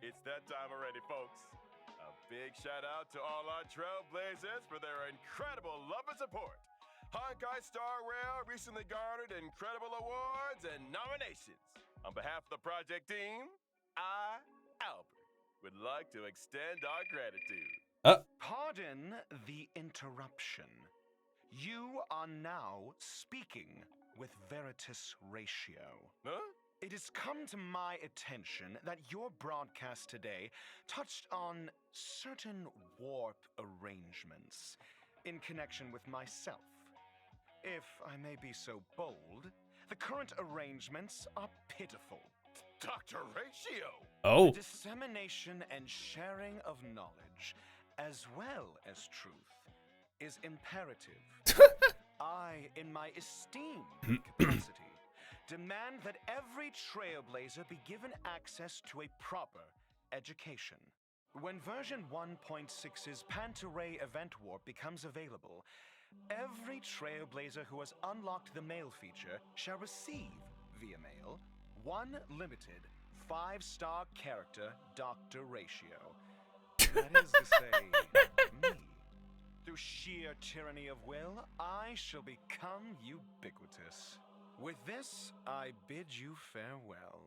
It's that time already, folks. A big shout out to all our Trailblazers for their incredible love and support. Honkai Star Rail recently garnered incredible awards and nominations. On behalf of the project team, I, Albert, would like to extend our gratitude. Pardon the interruption. You are now speaking with Veritas Ratio. Huh? It has come to my attention that your broadcast today touched on certain warp arrangements in connection with myself. If I may be so bold, the current arrangements are pitiful. Dr. Ratio! Oh. The dissemination and sharing of knowledge, as well as truth, is imperative. I, in my esteemed capacity, demand that every Trailblazer be given access to a proper education. When version 1.6's Pantaray Event Warp becomes available, every Trailblazer who has unlocked the mail feature shall receive, via mail, one limited 5-star character Dr. Ratio. That is to say, me. Through sheer tyranny of will, I shall become ubiquitous. With this, I bid you farewell.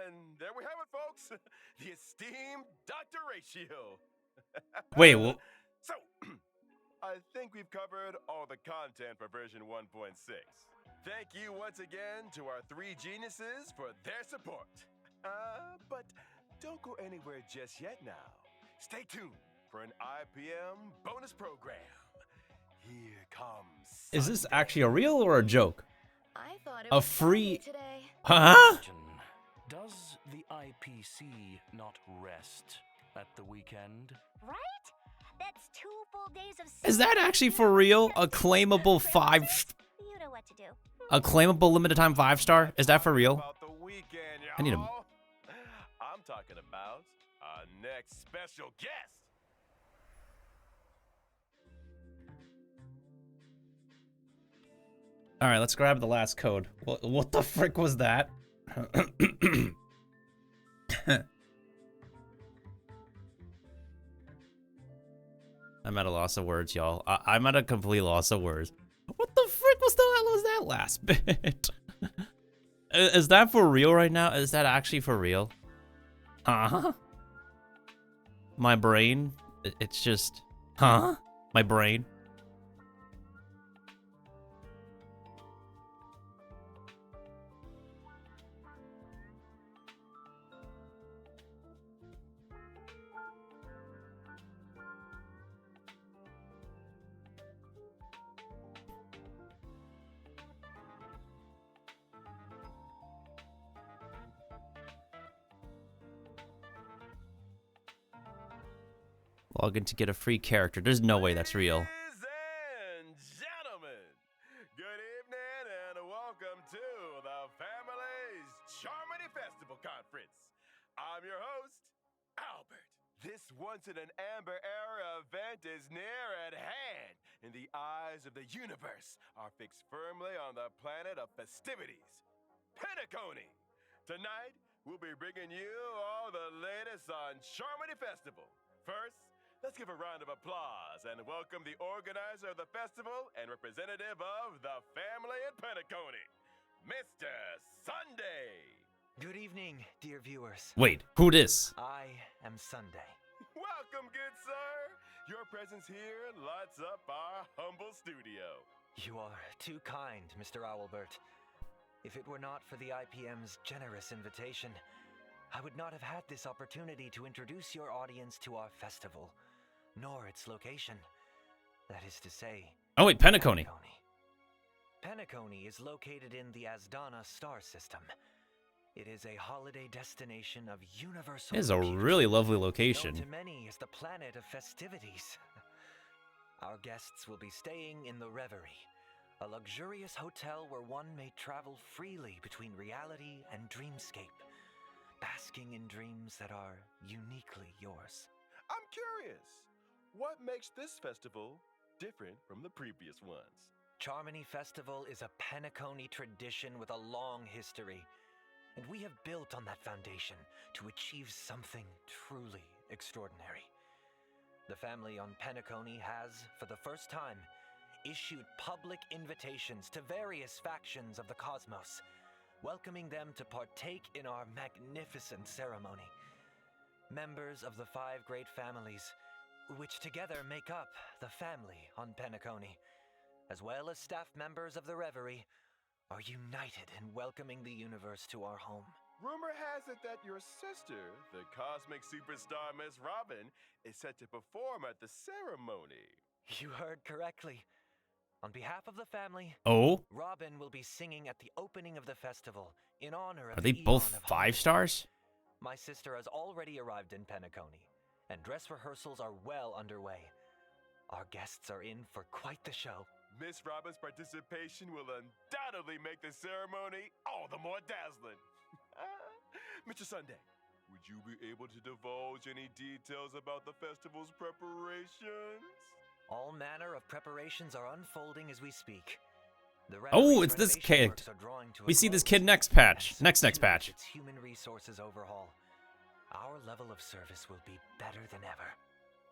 And there we have it, folks. The esteemed Dr. Ratio. Wait, well, So, I think we've covered all the content for version 1.6. Thank you once again to our 3 geniuses for their support. But don't go anywhere just yet now. Stay tuned for an IPM bonus program. Here comes is this actually a real or a joke? I thought it A was free- Friday today. Huh? Question. Does the IPC not rest at the weekend? Right? That's 2 full days of Is that actually for real? A claimable 5, You know what to do. a claimable limited time 5-star? Is that for real? About the weekend, y'all. I need a- I'm talking about our next special guest. All right, let's grab the last code. What the frick was that? I'm at a loss of words, y'all. I'm at a complete loss of words. What the frick was that last bit? Is that for real right now? Is that actually for real? Huh? My brain, it's just, huh? My brain. Log in to get a free character. There's no way that's real. Ladies and gentlemen, good evening and welcome to the Family's Charmony Festival Conference. I'm your host, Albert. This once-in-an-amber-era event is near at hand, and the eyes of the universe are fixed firmly on the planet of festivities, Pentaconi. Tonight, we'll be bringing you all the latest on Charmony Festival. First, let's give a round of applause and welcome the organizer of the festival and representative of the family in Pentaconi, Mr. Sunday. Good evening, dear viewers. Wait, who this? I am Sunday. Welcome, good sir. Your presence here lights up our humble studio. You are too kind, Mr. Owlbert. If it were not for the IPM's generous invitation, I would not have had this opportunity to introduce your audience to our festival, nor its location. That is to say, Oh wait, Pentaconi. Pentaconi is located in the Asdana star system. It is a holiday destination of universal It is a repute, really lovely known location. to many as the planet of festivities. Our guests will be staying in the Reverie, a luxurious hotel where one may travel freely between reality and dreamscape, basking in dreams that are uniquely yours. I'm curious, what makes this festival different from the previous ones? Charmony Festival is a Pentaconi tradition with a long history, and we have built on that foundation to achieve something truly extraordinary. The family on Pentaconi has, for the first time, issued public invitations to various factions of the cosmos, welcoming them to partake in our magnificent ceremony. Members of the 5 great families, which together make up the family on Pentaconi, as well as staff members of the Reverie, are united in welcoming the universe to our home. Rumor has it that your sister, the cosmic superstar Miss Robin, is set to perform at the ceremony. You heard correctly. On behalf of the family, Oh, Robin will be singing at the opening of the festival in honor of are they the both Eon of 5 Holiday. stars? My sister has already arrived in Pentaconi, and dress rehearsals are well underway. Our guests are in for quite the show. Miss Robin's participation will undoubtedly make the ceremony all the more dazzling. Mr. Sunday, would Would you be able to divulge any details about the festival's preparations? All manner of preparations are unfolding as we speak. The Oh, renovations it's this renovation kid. works are drawing to a We see this close, kid next patch. and Next so too patch. its human resources overhaul. Our level of service will be better than ever.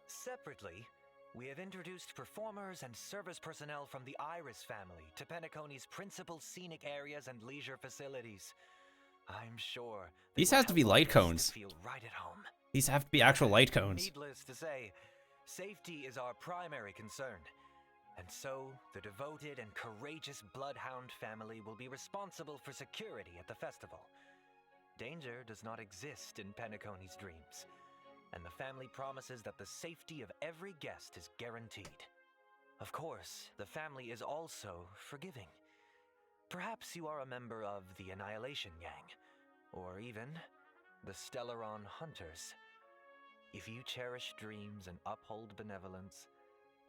Separately, we have introduced performers and service personnel from the Iris family to Penacony's principal scenic areas and leisure facilities. I'm sure These will have to be help our light guests cones. to feel right at home. These have to be actual light cones. Needless to say, safety is our primary concern. And so, the devoted and courageous Bloodhound family will be responsible for security at the festival. Danger does not exist in Penacony's dreams, and the family promises that the safety of every guest is guaranteed. Of course, the family is also forgiving. Perhaps you are a member of the Annihilation Gang, or even the Stellaron Hunters. If you cherish dreams and uphold benevolence,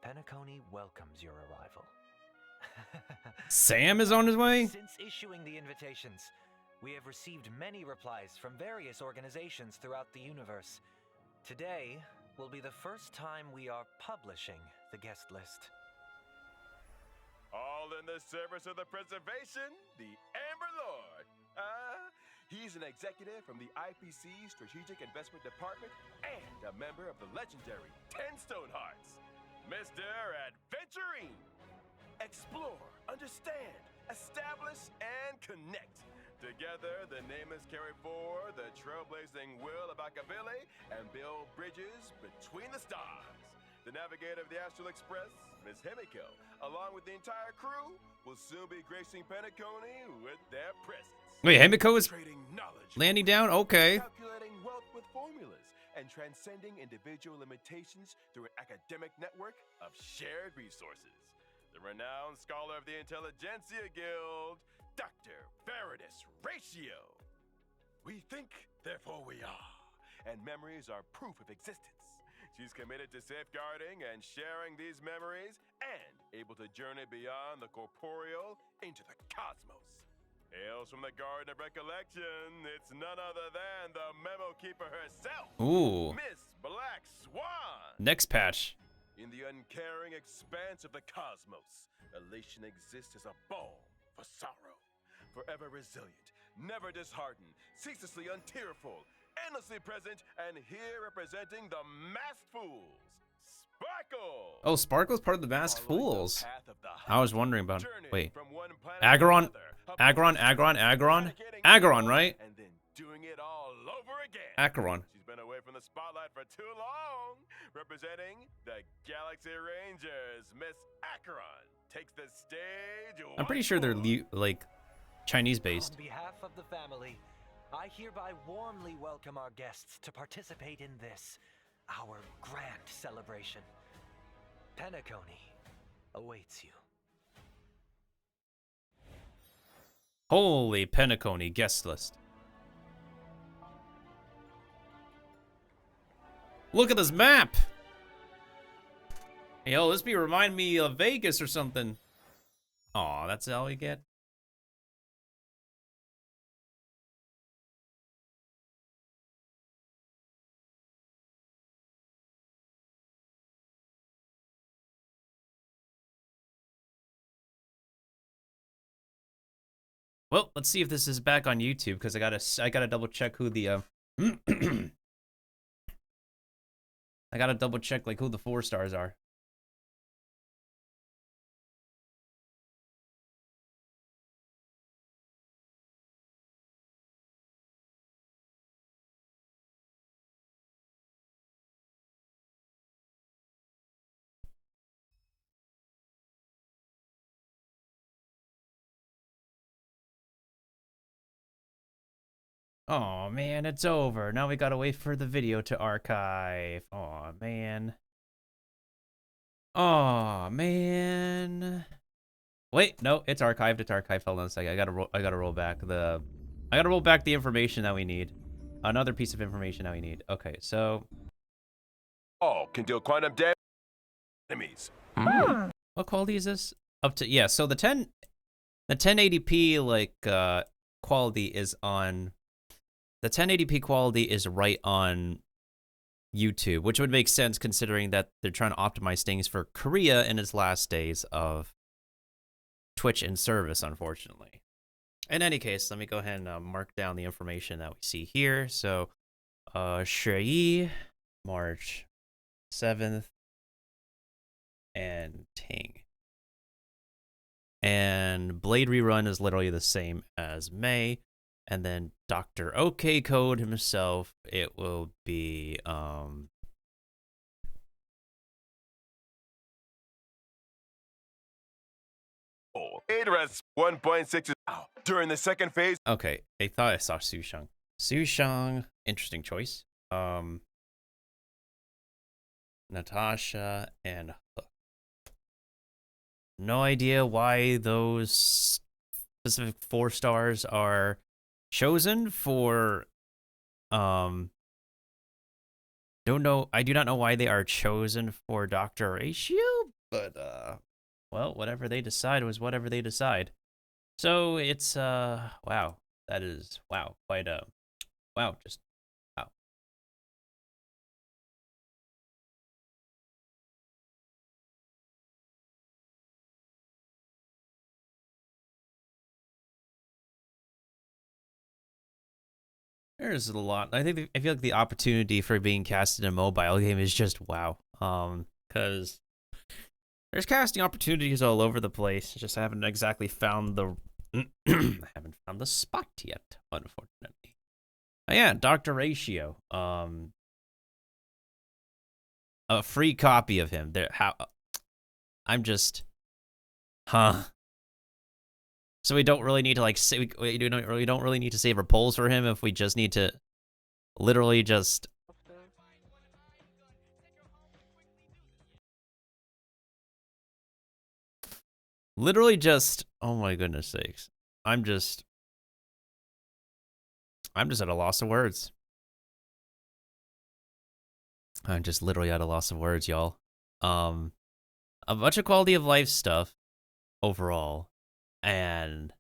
Penacony welcomes your arrival. Sam is on his way? Since issuing the invitations, we have received many replies from various organizations throughout the universe. Today will be the first time we are publishing the guest list. All in the service of the preservation, the Amber Lord. He's an executive from the IPC Strategic Investment Department and a member of the legendary 10 Stone Hearts, Mr. Adventurine. Explore, understand, establish, and connect. Together, the Nameless carry forward the trailblazing will of Akabilly and build bridges between the stars. The navigator of the Astral Express, Miss Himiko, along with the entire crew, will soon be gracing Penacony with their presence. Wait, Himiko is Trading knowledge, landing down? Okay. calculating wealth with formulas, and transcending individual limitations through an academic network of shared resources. The renowned scholar of the Intelligentsia Guild, Dr. Veridus Ratio. We think, therefore we are, and memories are proof of existence. She's committed to safeguarding and sharing these memories and able to journey beyond the corporeal into the cosmos. Hails from the Garden of Recollection, it's none other than the Memo Keeper herself, Ooh. Miss Black Swan. Next patch. In the uncaring expanse of the cosmos, elation exists as a balm for sorrow. Forever resilient, never disheartened, ceaselessly untearful, endlessly present, and here representing the Masked Fools, Sparkle! Oh, Sparkle's part of the Masked Following the Fools. path of the I was wondering about. journey Wait. from one planet Aggron? to another, Aggron, eradicating Aggron, evil, right? And then doing it all over again. Acheron. She's been away from the spotlight for too long. Representing the Galaxy Rangers, Miss Acheron takes the stage. I'm pretty sure they're once more. like Chinese based. On behalf of the family, I hereby warmly welcome our guests to participate in this, our grand celebration. Penacony awaits you. Holy Penacony guest list. Look at this map. Yo, this remind me of Vegas or something. Aw, that's all we get. Well, let's see if this is back on YouTube because I gotta double check who the I gotta double check like who the 4 stars are. Oh man, it's over. Now we gotta wait for the video to archive. Oh man. Oh man. Wait, no, it's archived. It's archived. Hold on a second. I gotta roll back the information that we need. Another piece of information that we need. Okay, so All can deal quantum damage to enemies. what quality is this? Up to yeah. So the 1080p like quality is on the 1080p quality is right on YouTube, which would make sense considering that they're trying to optimize things for Korea in its last days of Twitch in service, unfortunately. In any case, let me go ahead and mark down the information that we see here. So, Shui, March 7th, and Ting. And Blade Rerun is literally the same as May. And then Dr. OK Code himself, it will be, Rest 1.6 during the second phase. Okay, I thought I saw Sushang. Sushang, interesting choice. Natasha and Hook. No idea why those specific 4 stars are chosen for, don't know, I do not know why they are chosen for Dr. Ratio, but, well, whatever they decide was whatever they decide. So it's, wow, that is, wow, quite, wow, just, wow. There's a lot. I feel like the opportunity for being cast in a mobile game is just wow. Because there's casting opportunities all over the place. Just haven't exactly found the I haven't found the spot yet, unfortunately. Oh, yeah, Dr. Ratio. A free copy of him. There. How? I'm just, huh. So we don't really need to, like, say, we don't really need to save our polls for him if we just need to literally just... Literally just... Oh my goodness sakes. I'm just at a loss of words. I'm just literally at a loss of words, y'all. A bunch of quality of life stuff overall. And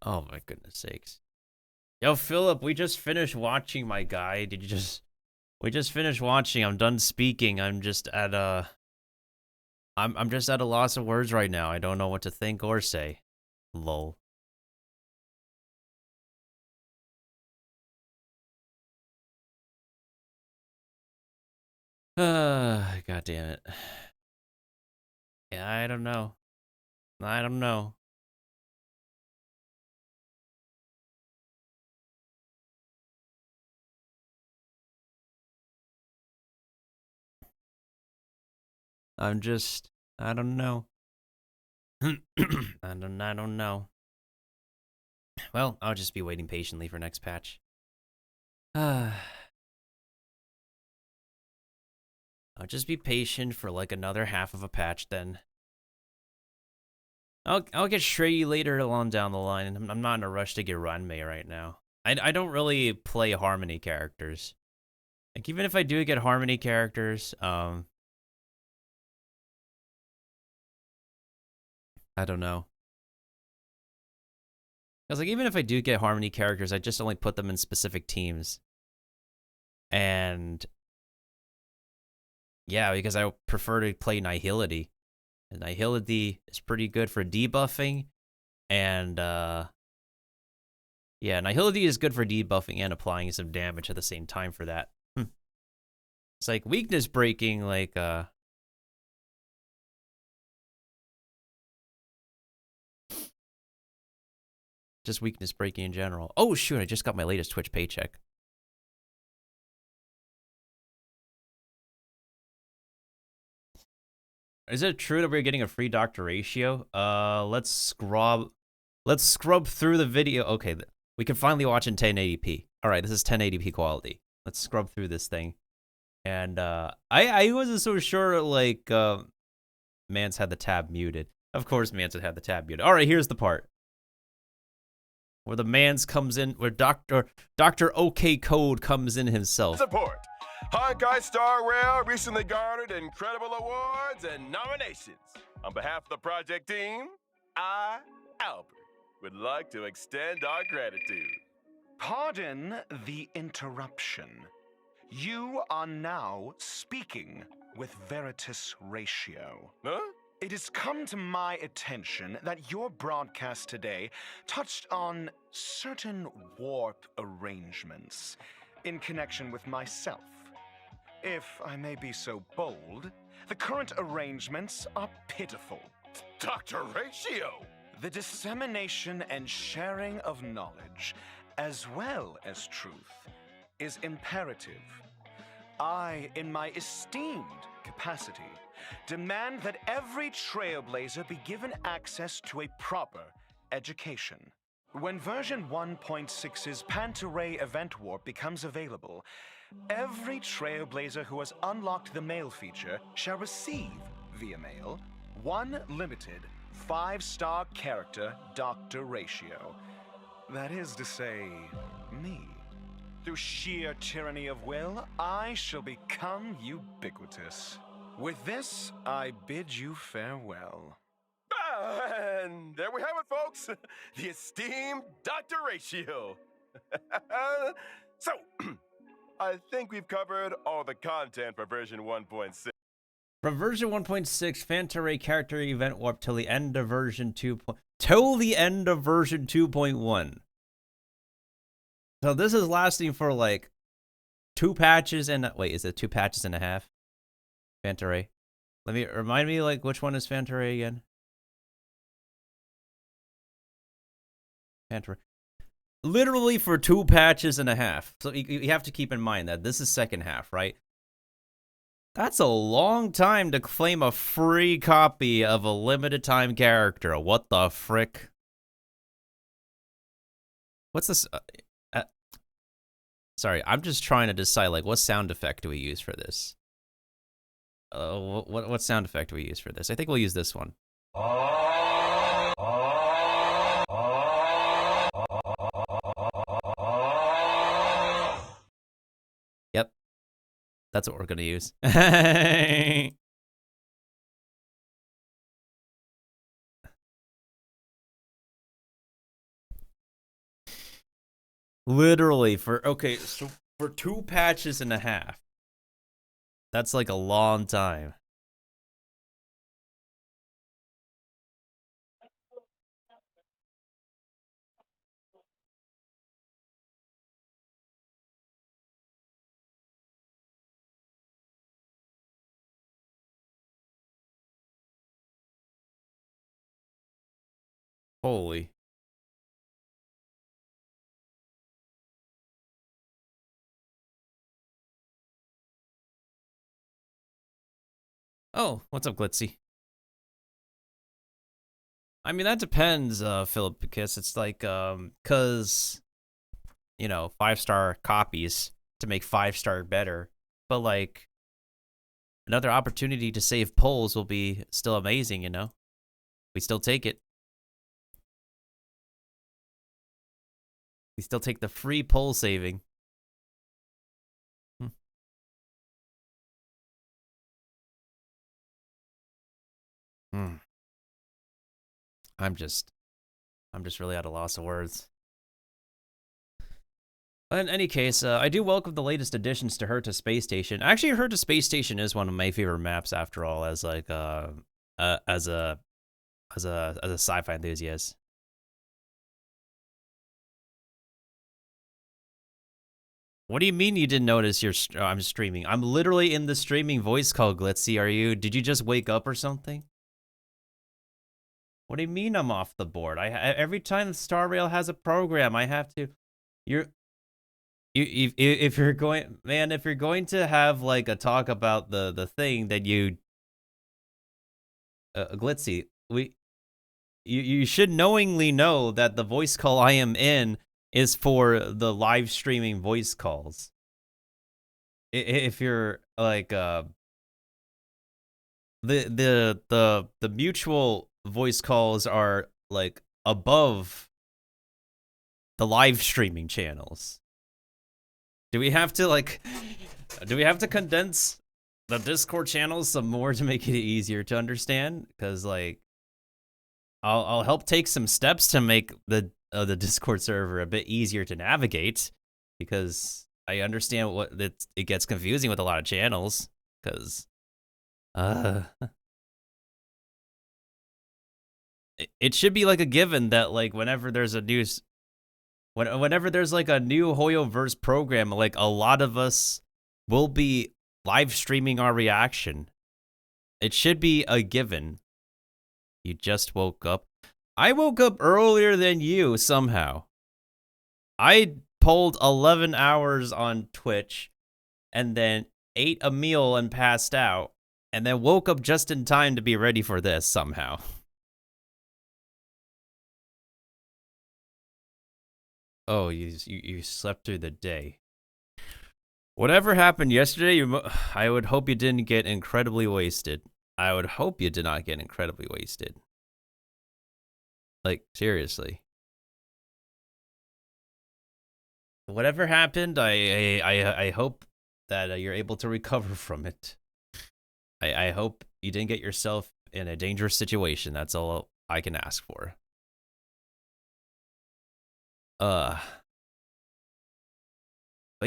oh my goodness sakes. Yo, Philip, we just finished watching, my guy. We just finished watching. I'm done speaking. I'm just at a I'm just at a loss of words right now. I don't know what to think or say. Lol. God damn it. Yeah, I don't know. I don't know. I'm just, I don't know. I don't know. Well, I'll just be waiting patiently for next patch. I'll just be patient for like another half of a patch then. I'll get Shrey later along down the line. I'm not in a rush to get Ranmei right now. I don't really play Harmony characters. Like, even if I do get Harmony characters, I don't know. Because, like, even if I do get Harmony characters, I just only put them in specific teams. And yeah, because I prefer to play Nihility. And Nihility is pretty good for debuffing. And, yeah, Nihility is good for debuffing and applying some damage at the same time for that. It's like weakness breaking, like, just weakness breaking in general. Oh, shoot, I just got my latest Twitch paycheck. Is it true that we're getting a free Dr. Ratio? Let's scrub through the video. Okay, we can finally watch in 1080p. All right, this is 1080p quality. Let's scrub through this thing. And I wasn't so sure, like, Mance had the tab muted. Of course Mance had the tab muted. All right, here's the part where the Mance comes in, where Dr. OK Code comes in himself. Support. Honkai Star Rail recently garnered incredible awards and nominations. On behalf of the project team, I, Albert, would like to extend our gratitude. Pardon the interruption. You are now speaking with Veritas Ratio. Huh? It has come to my attention that your broadcast today touched on certain warp arrangements in connection with myself. If I may be so bold, the current arrangements are pitiful. Dr. Ratio! The dissemination and sharing of knowledge, as well as truth, is imperative. I, in my esteemed capacity, demand that every trailblazer be given access to a proper education. When version 1.6's Pantaray Event Warp becomes available, every trailblazer who has unlocked the mail feature shall receive, via mail, one limited 5-star character Dr. Ratio. That is to say, me. Through sheer tyranny of will, I shall become ubiquitous. With this, I bid you farewell. And there we have it, folks. The esteemed Dr. Ratio. So, I think we've covered all the content for version 1.6. From version 1.6, Fantaray character event warp till the end of version 2. Till the end of version 2.1. So this is lasting for like 2 patches and wait, is it 2 patches and a half? Fantaray. Let me remind me like which one is Fantaray again? Fantaray. Literally for 2 patches and a half. So you have to keep in mind that this is second half, right? That's a long time to claim a free copy of a limited time character. What the frick? What's this? Sorry, I'm just trying to decide, like, what sound effect do we use for this? What sound effect do we use for this? I think we'll use this one. Yep. That's what we're going to use. Literally so for 2 patches and a half. That's like a long time. Holy. Oh, what's up, Glitzy? I mean, that depends, Philip, because it's like, cause, you know, 5-star copies to make 5-star better, but like, another opportunity to save polls will be still amazing, you know? We still take it. We still take the free poll saving. I'm just really at a loss of words. In any case, I do welcome the latest additions to Herta Space Station. Actually, Herta Space Station is one of my favorite maps, after all, as like as a sci-fi enthusiast. What do you mean you didn't notice I'm streaming? I'm literally in the streaming voice call, Glitzy. Did you just wake up or something? What do you mean I'm off the board? Every time Star Rail has a program, I have to. If you're going to have like a talk about the thing that you, Glitzy, you should knowingly know that the voice call I am in is for the live streaming voice calls. If you're like the mutual voice calls are like above the live streaming channels. Do we have to condense the Discord channels some more to make it easier to understand? Because like I'll help take some steps to make the the Discord server a bit easier to navigate, because I understand it gets confusing with a lot of channels, because it should be like a given that like whenever there's a news whenever there's like a new Hoyoverse program, like a lot of us will be live streaming our reaction. It should be a given. You just woke up. I woke up earlier than you somehow. I pulled 11 hours on Twitch and then ate a meal and passed out and then woke up just in time to be ready for this somehow. Oh, you slept through the day. Whatever happened yesterday, I would hope you didn't get incredibly wasted. I would hope you did not get incredibly wasted. Like, seriously. Whatever happened, I hope that you're able to recover from it. I hope you didn't get yourself in a dangerous situation. That's all I can ask for. But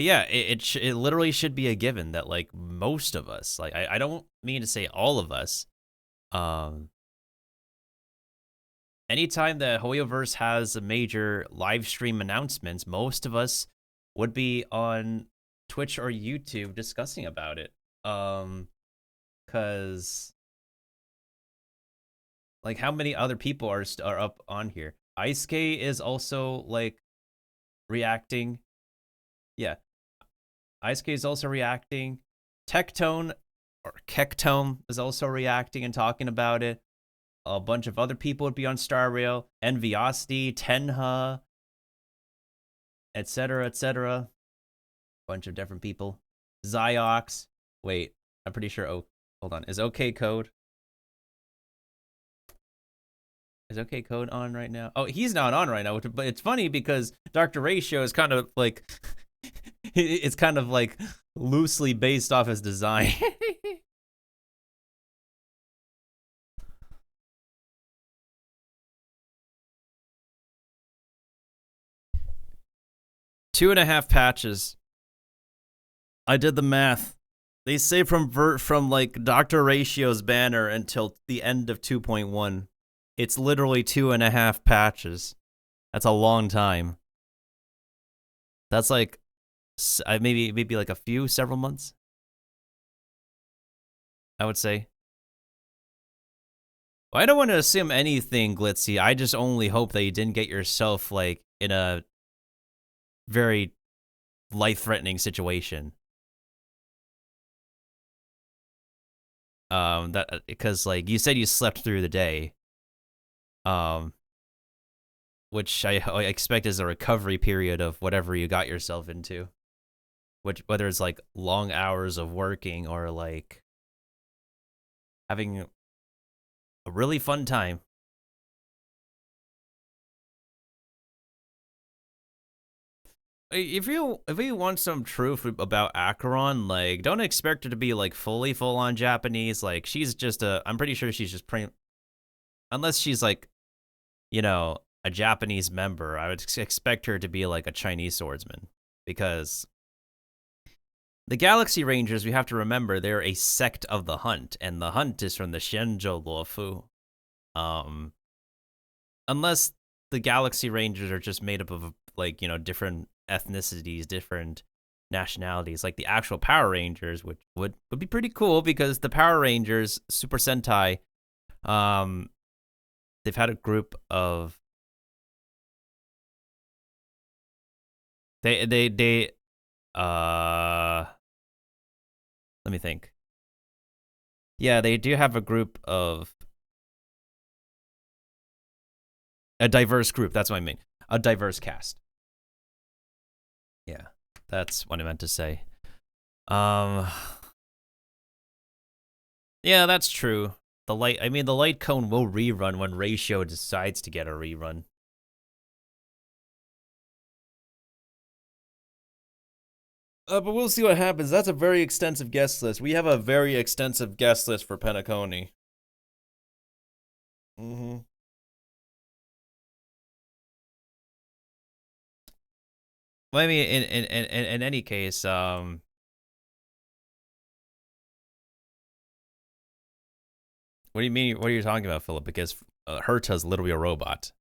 yeah, it literally should be a given that like most of us, like I don't mean to say all of us, anytime that Hoyoverse has a major live stream announcements, most of us would be on Twitch or YouTube discussing about it. Cause like how many other people are up on here? Ice-K is also like reacting. Yeah. Ice-K is also reacting. Tectone or Kectone is also reacting and talking about it. A bunch of other people would be on Star Rail. Enviosity, Tenha, etc., etc. Bunch of different people. Zyox. Wait, I'm pretty sure. Oh, hold on. Is OK Code? Is OK Code on right now? Oh, he's not on right now, but it's funny because Dr. Ratio is kind of like it's kind of like loosely based off his design. Two and a half patches. I did the math. They say from like Dr. Ratio's banner until the end of 2.1. It's literally 2.5 patches. That's a long time. That's like maybe like several months. I would say. Well, I don't want to assume anything, Glitzy. I just only hope that you didn't get yourself like in a very life-threatening situation. That because like you said you slept through the day. Which I expect is a recovery period of whatever you got yourself into. Whether it's like long hours of working or like having a really fun time. If you want some truth about Acheron, like don't expect her to be like full on Japanese. Like she's just I'm pretty sure she's just unless she's like, you know, a Japanese member, I would expect her to be like a Chinese swordsman, because the Galaxy Rangers, we have to remember, they're a sect of the Hunt, and the Hunt is from the Shenzhou Luofu. Unless the Galaxy Rangers are just made up of like, you know, different ethnicities, different nationalities, like the actual Power Rangers, which would be pretty cool, because the Power Rangers, Super Sentai, they've had a group of let me think. Yeah, they do have a group of a diverse group. That's what I mean. A diverse cast. Yeah, that's what I meant to say. Yeah, that's true. The light cone will rerun when Ratio decides to get a rerun. But we'll see what happens. That's a very extensive guest list. We have a very extensive guest list for Penacony. Well, I mean, in any case, what do you mean? What are you talking about, Philip? Because Herta's literally a robot.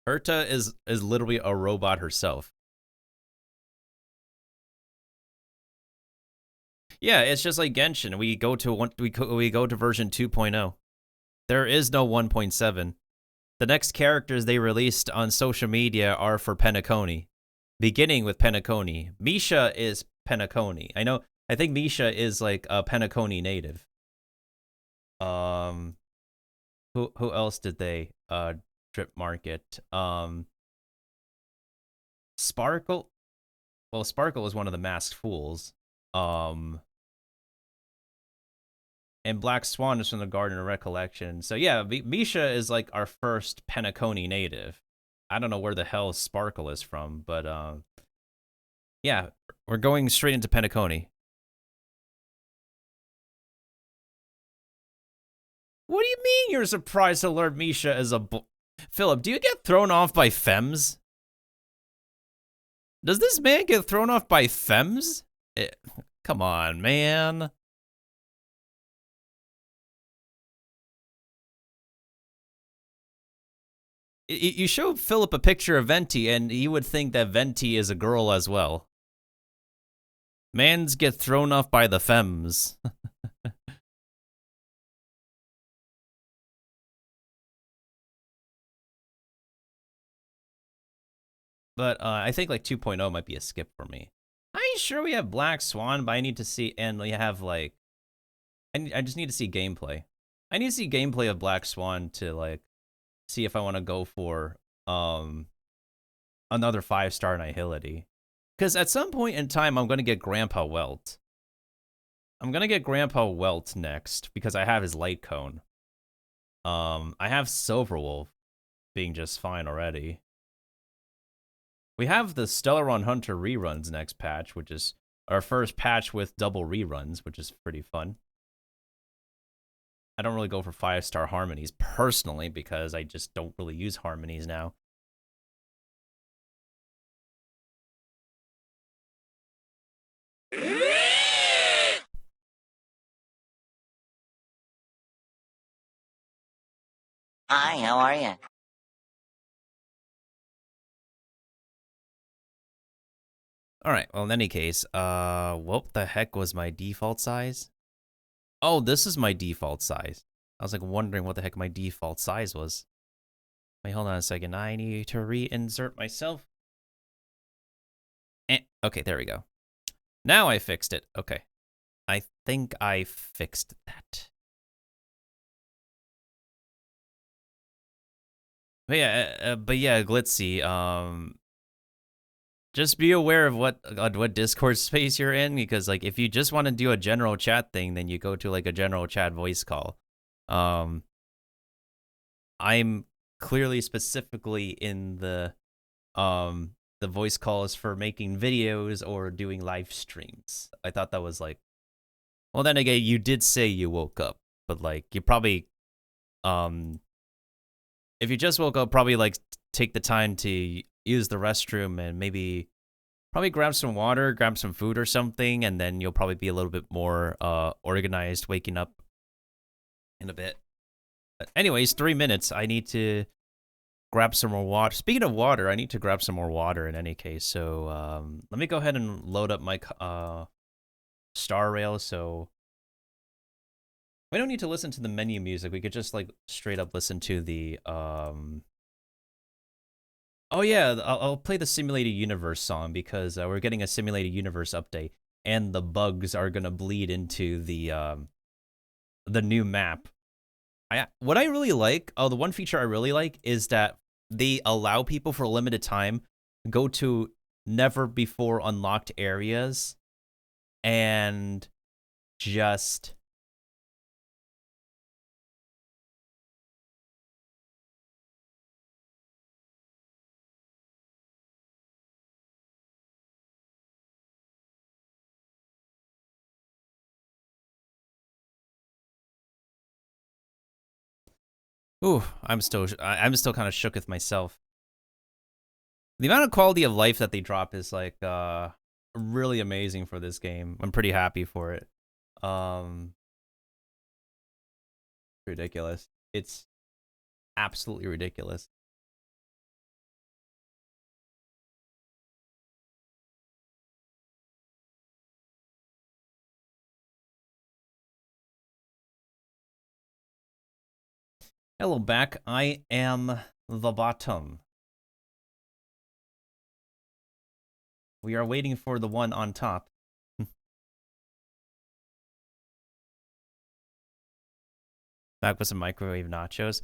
Herta is literally a robot herself. Yeah, it's just like Genshin. We go to version 2.0. There is no 1.7. The next characters they released on social media are for Penacony, beginning with Penacony. Misha is Penacony. I think Misha is like a Penacony native. Who else did they drip market? Sparkle. Well, Sparkle is one of the masked fools. And Black Swan is from the Garden of Recollection. So yeah, Misha is like our first Penacony native. I don't know where the hell Sparkle is from, but yeah, we're going straight into Penacony. What do you mean you're surprised to learn Misha is a Philip, do you get thrown off by femmes? Does this man get thrown off by femmes? Come on, man. You show Philip a picture of Venti, and he would think that Venti is a girl as well. Mans get thrown off by the femmes. But I think like 2.0 might be a skip for me. I'm sure we have Black Swan, but I need to see, and we have like, I just need to see gameplay. I need to see gameplay of Black Swan to like see if I want to go for another 5-star Nihility. Because at some point in time, I'm going to get Grandpa Welt. I'm going to get Grandpa Welt next because I have his light cone. I have Silverwolf being just fine already. We have the Stellaron Hunter reruns next patch, which is our first patch with double reruns, which is pretty fun. I don't really go for 5-star harmonies personally because I just don't really use harmonies now. Hi, how are you? Alright, well, in any case, what the heck was my default size? Oh, this is my default size. I was like wondering what the heck my default size was. Wait, hold on a second. I need to reinsert myself. Okay, there we go. Now I fixed it. Okay. I think I fixed that. But yeah, Glitzy, just be aware of what Discord space you're in, because like if you just want to do a general chat thing, then you go to like a general chat voice call. I'm clearly specifically in the voice calls for making videos or doing live streams. I thought that was like, well, then again, you did say you woke up, but like you probably if you just woke up, probably like take the time to use the restroom and probably grab some water, grab some food or something, and then you'll probably be a little bit more organized waking up in a bit. But anyways, 3 minutes. I need to grab some more water. Speaking of water, I need to grab some more water in any case. So let me go ahead and load up my star rail. So we don't need to listen to the menu music. We could just like straight up listen to the Oh yeah, I'll play the Simulated Universe song because we're getting a Simulated Universe update, and the bugs are gonna bleed into the new map. What I really like, the one feature I really like is that they allow people for a limited time go to never before unlocked areas and just ooh, I'm still kind of shook with myself. The amount of quality of life that they drop is like really amazing for this game. I'm pretty happy for it. Ridiculous. It's absolutely ridiculous. Hello back. I am the bottom. We are waiting for the one on top. Back with some microwave nachos.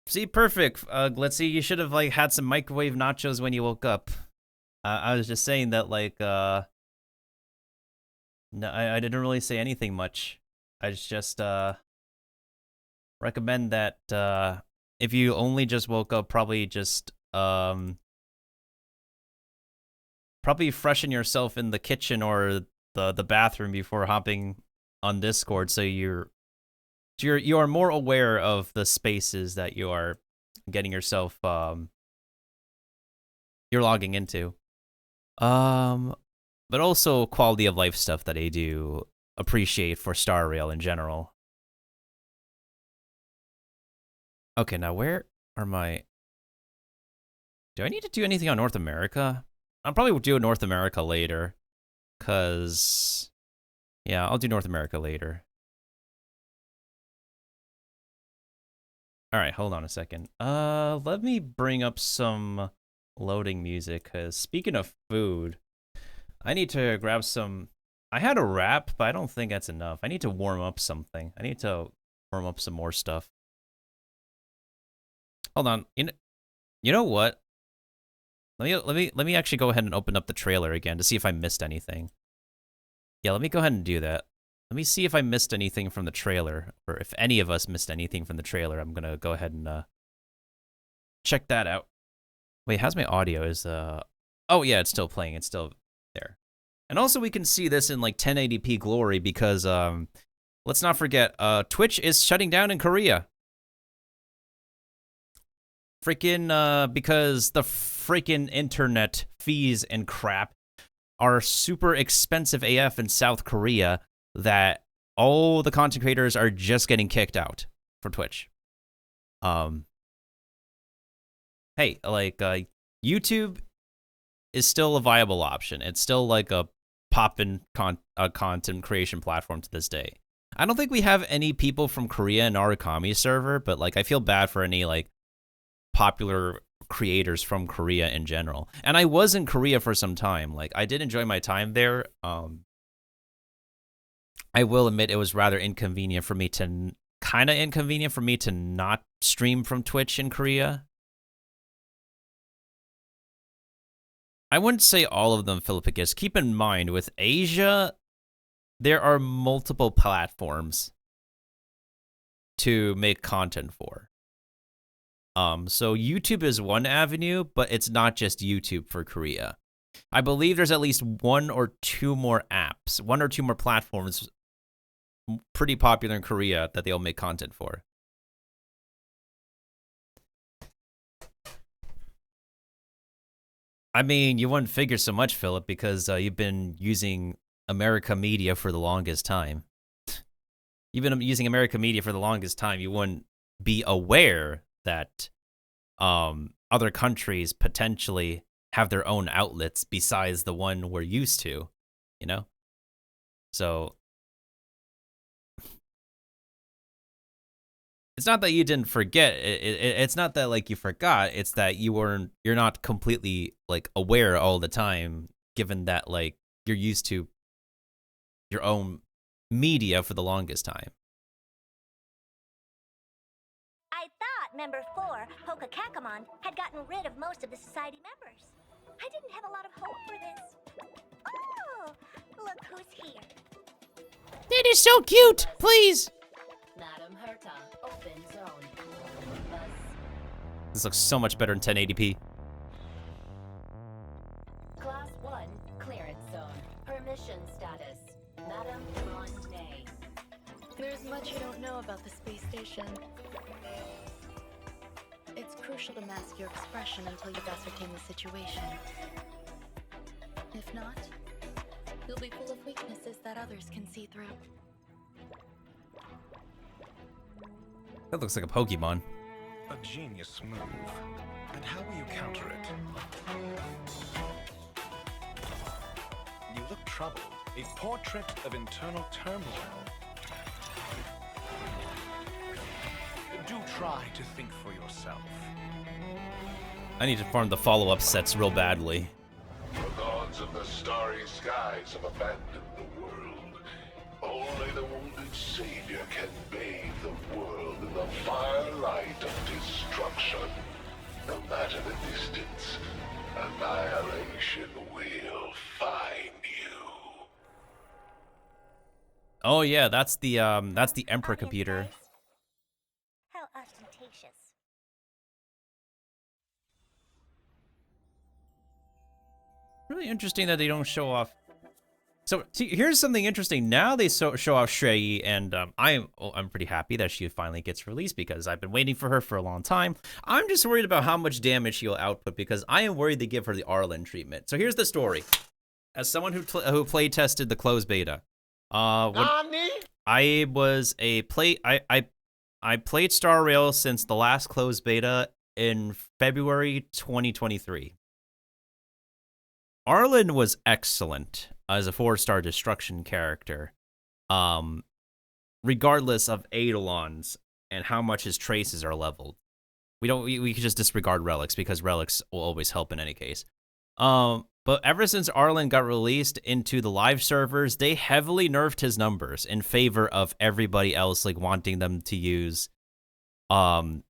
See, perfect. Glitzy, you should have like had some microwave nachos when you woke up. I was just saying that like no, I didn't really say anything much. I just recommend that if you only just woke up, probably just probably freshen yourself in the kitchen or the bathroom before hopping on Discord, so you are more aware of the spaces that you are getting yourself you're logging into. But also quality of life stuff that I do appreciate for Star Rail in general. Okay, now where are my... Do I need to do anything on North America? I'll probably do North America later. Because... Yeah, I'll do North America later. Alright, hold on a second. Let me bring up some loading music, because speaking of food, I need to grab some... I had a wrap, but I don't think that's enough. I need to warm up something. I need to warm up some more stuff. Hold on. You know what? Let me actually go ahead and open up the trailer again to see if I missed anything. Yeah, let me go ahead and do that. Let me see if I missed anything from the trailer, or if any of us missed anything from the trailer. I'm gonna go ahead and check that out. Wait, how's my audio? Oh yeah, it's still playing. It's still there. And also we can see this in like 1080p glory because let's not forget Twitch is shutting down in Korea. Freaking because the freaking internet fees and crap are super expensive AF in South Korea, that all the content creators are just getting kicked out from Twitch. Hey, like YouTube is still a viable option. It's still like a poppin' content creation platform to this day. I don't think we have any people from Korea in our Origami server, but like I feel bad for any like popular creators from Korea in general. And I was in Korea for some time. Like I did enjoy my time there. I will admit it was rather inconvenient for me to not stream from Twitch in Korea. I wouldn't say all of them, Philippicus. Keep in mind, with Asia, there are multiple platforms to make content for. So YouTube is one avenue, but it's not just YouTube for Korea. I believe there's at least one or two more platforms pretty popular in Korea that they'll make content for. I mean, you wouldn't figure so much, Philip, because you've been using America Media for the longest time. You've been using America Media for the longest time. You wouldn't be aware that other countries potentially have their own outlets besides the one we're used to, you know? So it's not that you didn't forget. It's not that like you forgot. It's that you're not completely like aware all the time, given that like you're used to your own media for the longest time. I thought Member 4, Pokakakamon, had gotten rid of most of the society members. I didn't have a lot of hope for this. Oh, look who's here. That is so cute! Please! Madam Herta, open zone. This looks so much better in 1080p. Class 1, clearance zone. Permission status. Madam Monet. There's much you don't know about the space station. It's crucial to mask your expression until you've ascertained the situation. If not, you'll be full of weaknesses that others can see through. That looks like a Pokemon. A genius move. And how will you counter it? You look troubled. A portrait of internal turmoil. Do try to think for yourself. I need to farm the follow-up sets real badly. The gods of the starry skies have abandoned the world. Only the wounded savior can bathe the world in the firelight of destruction. No matter the distance, annihilation will find you. Oh yeah, that's the Emperor computer. How ostentatious. Really interesting that they don't show off. So, see, here's something interesting. Now they show off Shrey, and I'm pretty happy that she finally gets released because I've been waiting for her for a long time. I'm just worried about how much damage she'll output because I am worried they give her the Arlen treatment. So here's the story. As someone who play tested the closed beta, I played Star Rail since the last closed beta in February 2023. Arlen was excellent as a 4-star destruction character, regardless of Eidolons and how much his traces are leveled. We could just disregard relics because relics will always help in any case. But ever since Arlen got released into the live servers, they heavily nerfed his numbers in favor of everybody else, like wanting them to use other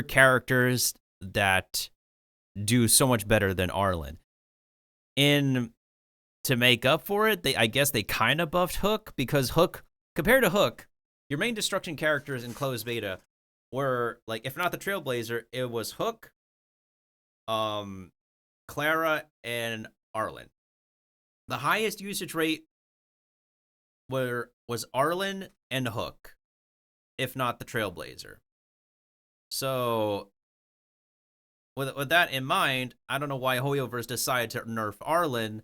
characters that do so much better than Arlen. To make up for it, I guess they kind of buffed Hook, because Hook, compared to Hook, your main destruction characters in closed beta were, like, if not the Trailblazer, it was Hook, Clara, and Arlen. The highest usage rate was Arlen and Hook, if not the Trailblazer. So with that in mind, I don't know why Hoyoverse decided to nerf Arlen,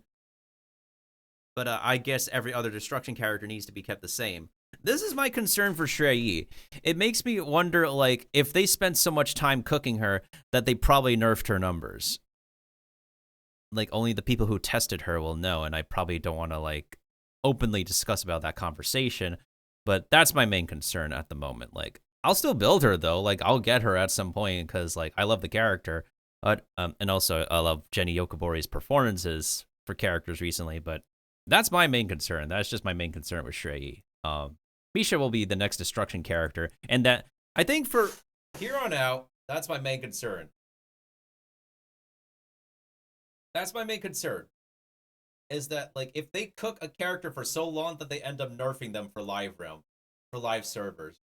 but I guess every other destruction character needs to be kept the same. This is my concern for Shrey. It makes me wonder, like, if they spent so much time cooking her that they probably nerfed her numbers. Like, only the people who tested her will know, and I probably don't want to, like, openly discuss about that conversation, but that's my main concern at the moment. Like, I'll still build her, though. Like, I'll get her at some point, because, like, I love the character, but, and also I love Jenny Yokobori's performances for characters recently, but that's my main concern. That's just my main concern with Shrey. Misha will be the next destruction character, and that, I think for here on out, that's my main concern. That's my main concern. Is that, like, if they cook a character for so long that they end up nerfing them for live realm, for live servers.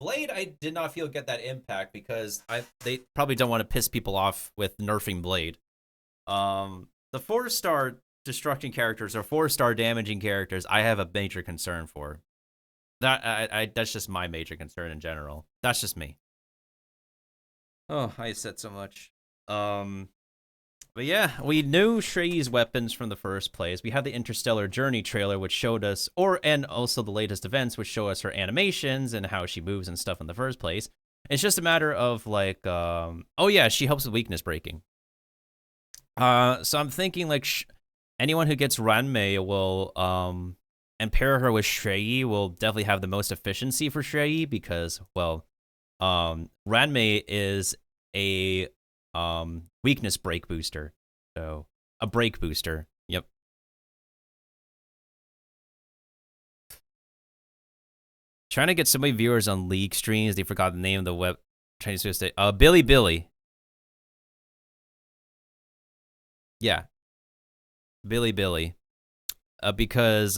Blade, I did not feel get that impact because they probably don't want to piss people off with nerfing Blade. The 4-star destruction characters or 4-star damaging characters, I have a major concern for. That's just my major concern in general. That's just me. Oh, I said so much. But yeah, we knew Shrey's weapons from the first place. We had the Interstellar Journey trailer, which showed us, and also the latest events, which show us her animations and how she moves and stuff in the first place. It's just a matter of, like, oh yeah, she helps with weakness breaking. So I'm thinking, like, anyone who gets Ranmei will, and pair her with Shrey will definitely have the most efficiency for Shrey because, well, Ranmei is a weakness break booster. So, a break booster. Yep. Trying to get so many viewers on League streams, they forgot the name of the web Chinese state. Billy. Yeah. Billy. Because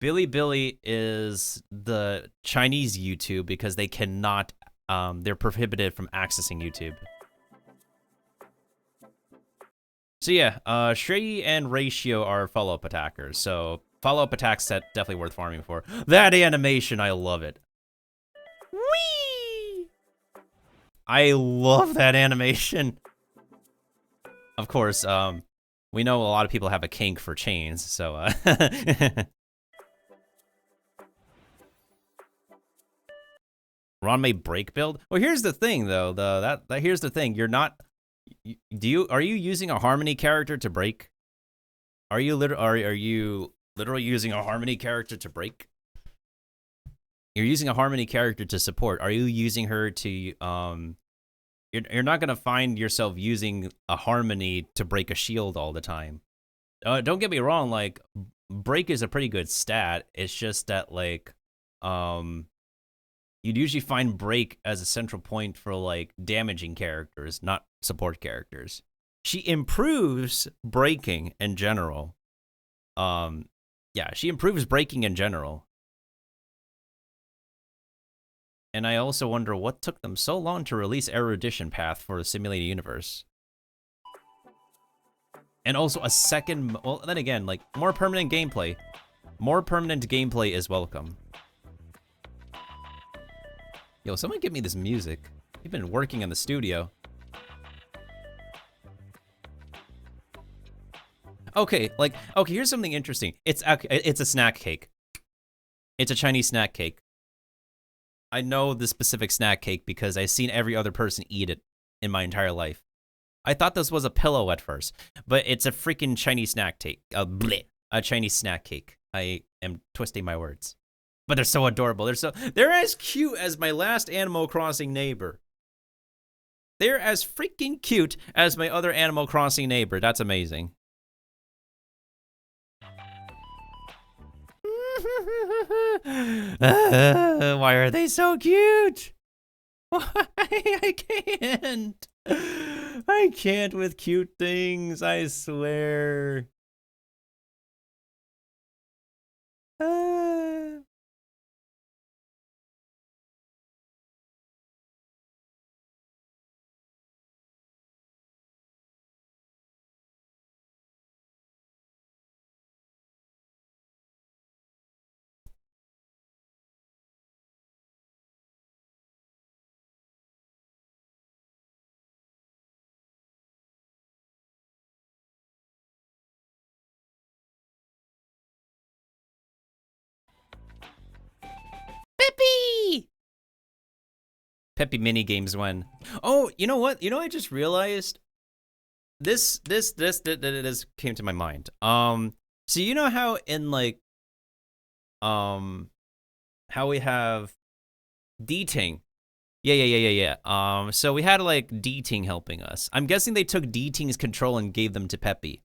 Billy is the Chinese YouTube because they cannot they're prohibited from accessing YouTube. So yeah, Shrey and Ratio are follow-up attackers. So follow-up attack set definitely worth farming for. That animation, I love it. I love that animation. Of course, we know a lot of people have a kink for chains, so Ron may break build. Well, here's the thing, though. Here's the thing. You're not. Are you using a Harmony character to break? Are you literally using a Harmony character to break? You're using a Harmony character to support. Are you using her to You're not gonna find yourself using a Harmony to break a shield all the time. Don't get me wrong. Like, break is a pretty good stat. It's just that like you'd usually find break as a central point for like damaging characters, not support characters. She improves breaking in general. Yeah, she improves breaking in general. And I also wonder what took them so long to release Erudition Path for the simulated universe. And also a second, well, then again, like, more permanent gameplay. More permanent gameplay is welcome. Yo, someone give me this music. You've been working in the studio. Okay, here's something interesting. It's a snack cake. It's a Chinese snack cake. I know the specific snack cake because I've seen every other person eat it in my entire life. I thought this was a pillow at first, but it's a freaking Chinese snack cake. A Chinese snack cake. I am twisting my words. But they're so adorable. They're as cute as my last Animal Crossing neighbor. They're as freaking cute as my other Animal Crossing neighbor. That's amazing. Why are they so cute? Why? I can't. I can't with cute things, I swear. Peppy! Peppy mini games when. Oh, you know what? You know, I just realized this came to my mind. So you know how in like how we have D-Ting. Yeah. So we had like D-Ting helping us. I'm guessing they took D-Ting's control and gave them to Peppy.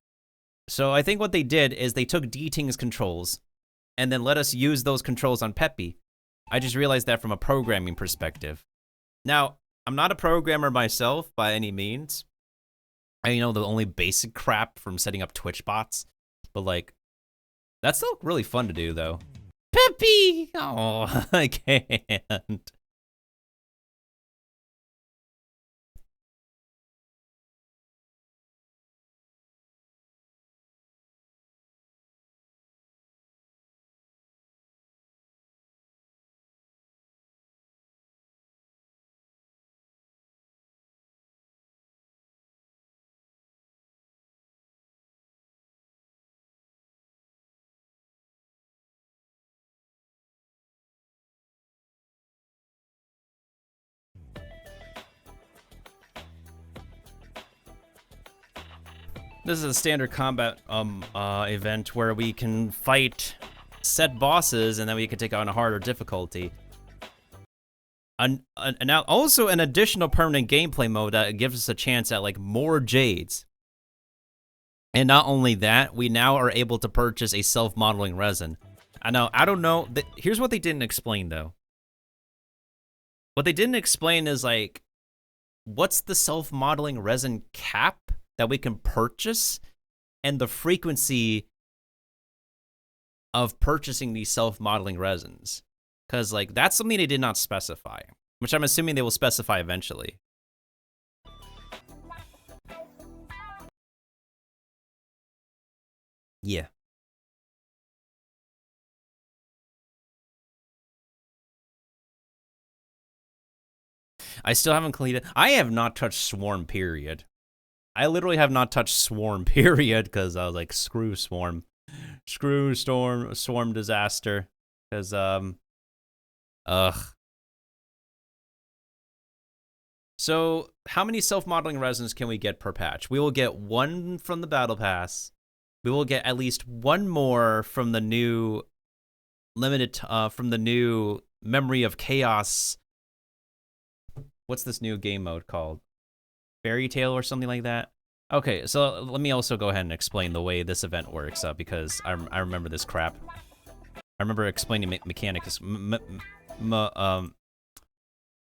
So I think what they did is they took D-Ting's controls and then let us use those controls on Peppy. I just realized that from a programming perspective. Now, I'm not a programmer myself by any means. I know the only basic crap from setting up Twitch bots, but like, that's still really fun to do though. Peppy! Oh, I can't. This is a standard combat event where we can fight set bosses and then we can take on a harder difficulty. And now also an additional permanent gameplay mode that gives us a chance at like more jades. And not only that, we now are able to purchase a self-modeling resin. I don't know. Here's what they didn't explain though. What they didn't explain is like, what's the self-modeling resin cap that we can purchase and the frequency of purchasing these self-modeling resins. Because, like, that's something they did not specify, which I'm assuming they will specify eventually. Yeah. I still haven't cleaned it. I have not touched Swarm, period. I literally have not touched Swarm, period, because I was like, screw Swarm. Screw Swarm disaster. Because, ugh. So, how many self-modeling resins can we get per patch? We will get 1 from the Battle Pass. We will get at least 1 more from the new from the new Memory of Chaos. What's this new game mode called? Fairy Tale or something like that? Okay, so let me also go ahead and explain the way this event works, because I remember this crap. I remember explaining mechanics.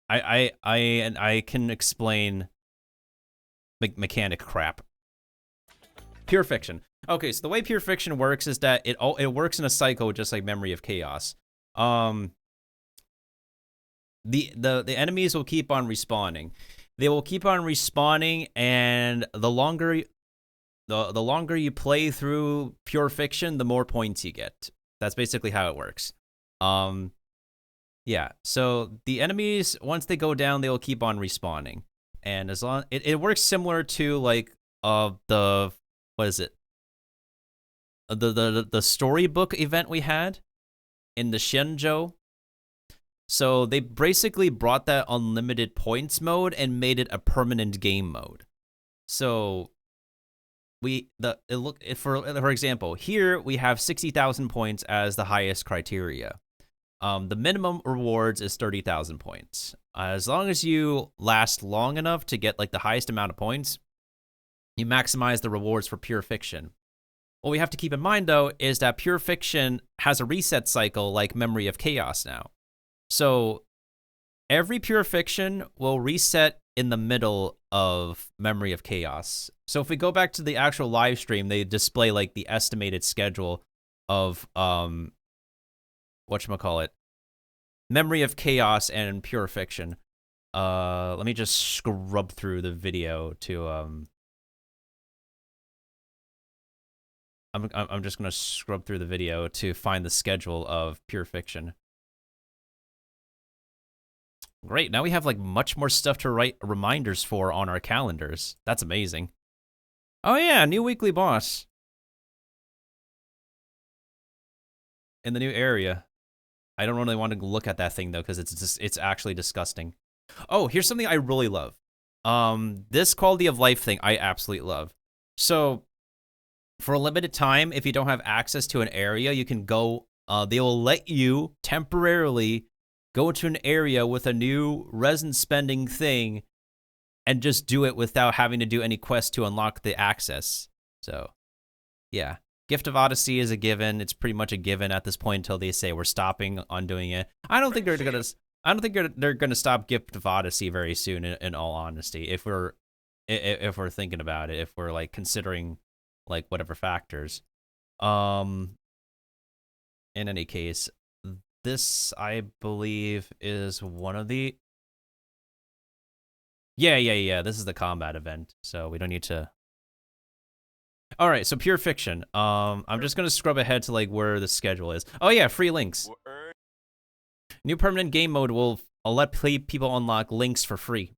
I can explain mechanic crap. Pure Fiction. Okay, so the way Pure Fiction works is that it works in a cycle just like Memory of Chaos. The enemies will keep on respawning. They will keep on respawning, and the longer you play through Pure Fiction, the more points you get. That's basically how it works. Yeah, so the enemies, once they go down, they will keep on respawning. And as long it works similar to like the what is it? The storybook event we had in the Shenzhou. So they basically brought that unlimited points mode and made it a permanent game mode. So for example, here we have 60,000 points as the highest criteria. The minimum rewards is 30,000 points. As long as you last long enough to get like the highest amount of points, you maximize the rewards for Pure Fiction. What we have to keep in mind though is that Pure Fiction has a reset cycle like Memory of Chaos now. So every Pure Fiction will reset in the middle of Memory of Chaos. So if we go back to the actual live stream, they display like the estimated schedule of whatchamacallit, Memory of Chaos and Pure Fiction. Let me just scrub through the video to I'm just gonna scrub through the video to find the schedule of Pure Fiction. Great, now we have like much more stuff to write reminders for on our calendars. That's amazing. Oh yeah, new weekly boss. In the new area. I don't really want to look at that thing though, because it's actually disgusting. Oh, here's something I really love. This quality of life thing I absolutely love. So for a limited time, if you don't have access to an area, you can go, they will let you temporarily go to an area with a new resin spending thing and just do it without having to do any quest to unlock the access. So, yeah. Gift of Odyssey is a given. It's pretty much a given at this point until they say we're stopping on doing it. I don't think they're gonna stop Gift of Odyssey very soon. In all honesty, if we're thinking about it, if we're like considering like whatever factors. In any case, this I believe is one of the. Yeah. This is the combat event, so we don't need to. All right, so Pure Fiction. I'm just gonna scrub ahead to like where the schedule is. Oh yeah, free links. New permanent game mode will let people unlock links for free.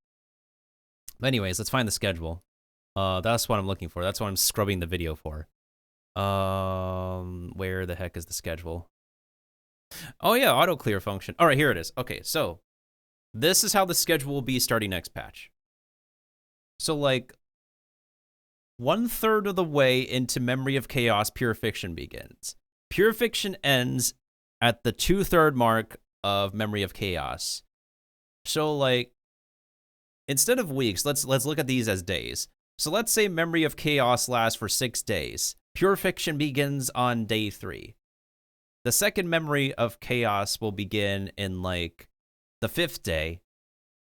But anyways, let's find the schedule. That's what I'm looking for. That's what I'm scrubbing the video for. Where the heck is the schedule? Oh yeah, auto clear function. All right, here it is. Okay, so this is how the schedule will be starting next patch. So like 1/3 of the way into Memory of Chaos, Pure Fiction begins. Pure Fiction ends at the 2/3 mark of Memory of Chaos. So like, instead of weeks, let's look at these as days. So let's say Memory of Chaos lasts for 6 days. Pure Fiction begins on day 3. The second Memory of Chaos will begin in like the 5th day,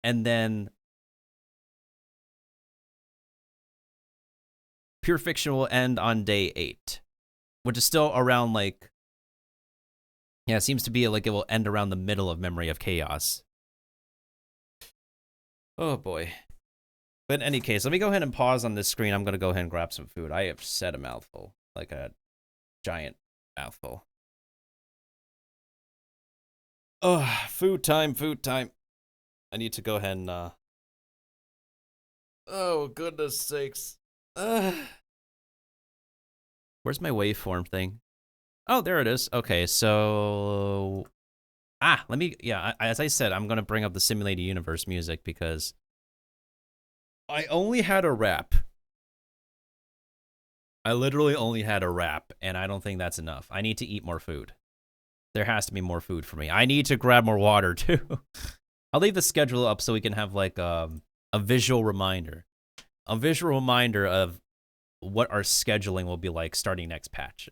and then Pure Fiction will end on day 8, which is still around like, yeah, it seems to be like it will end around the middle of Memory of Chaos. Oh boy. But in any case, let me go ahead and pause on this screen. I'm going to go ahead and grab some food. I have said a mouthful, like a giant mouthful. Oh, food time, food time. I need to go ahead and Oh, goodness sakes. where's my waveform thing? Oh, there it is. Okay, so let me as I said, I'm going to bring up the simulated universe music because I only had a rap. I literally only had a wrap, and I don't think that's enough. I need to eat more food. There has to be more food for me. I need to grab more water, too. I'll leave the schedule up so we can have, like, a visual reminder. A visual reminder of what our scheduling will be like starting next patch.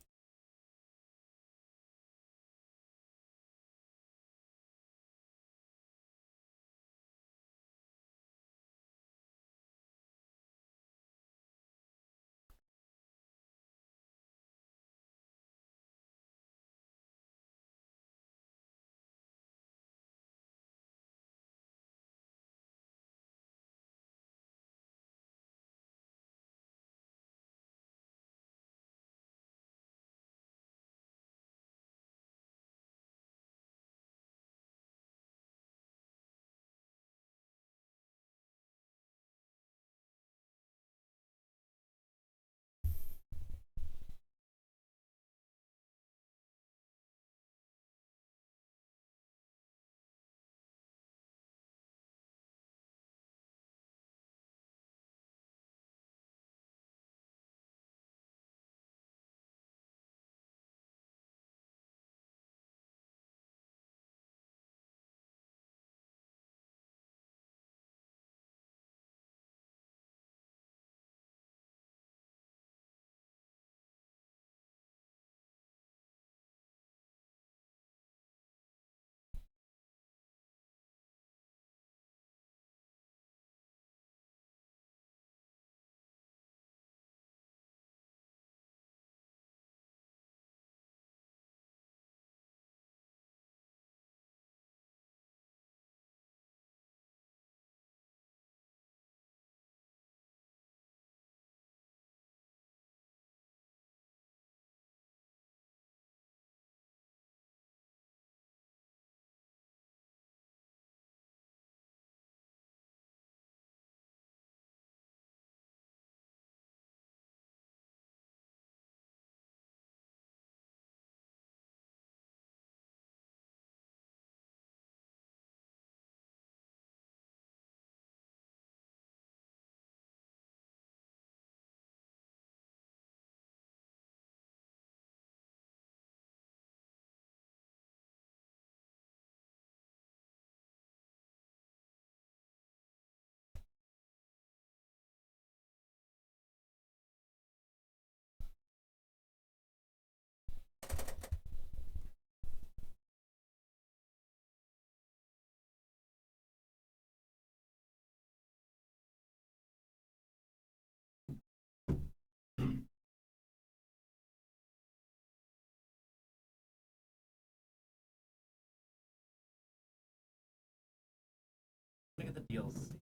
Look at the deals.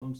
I'm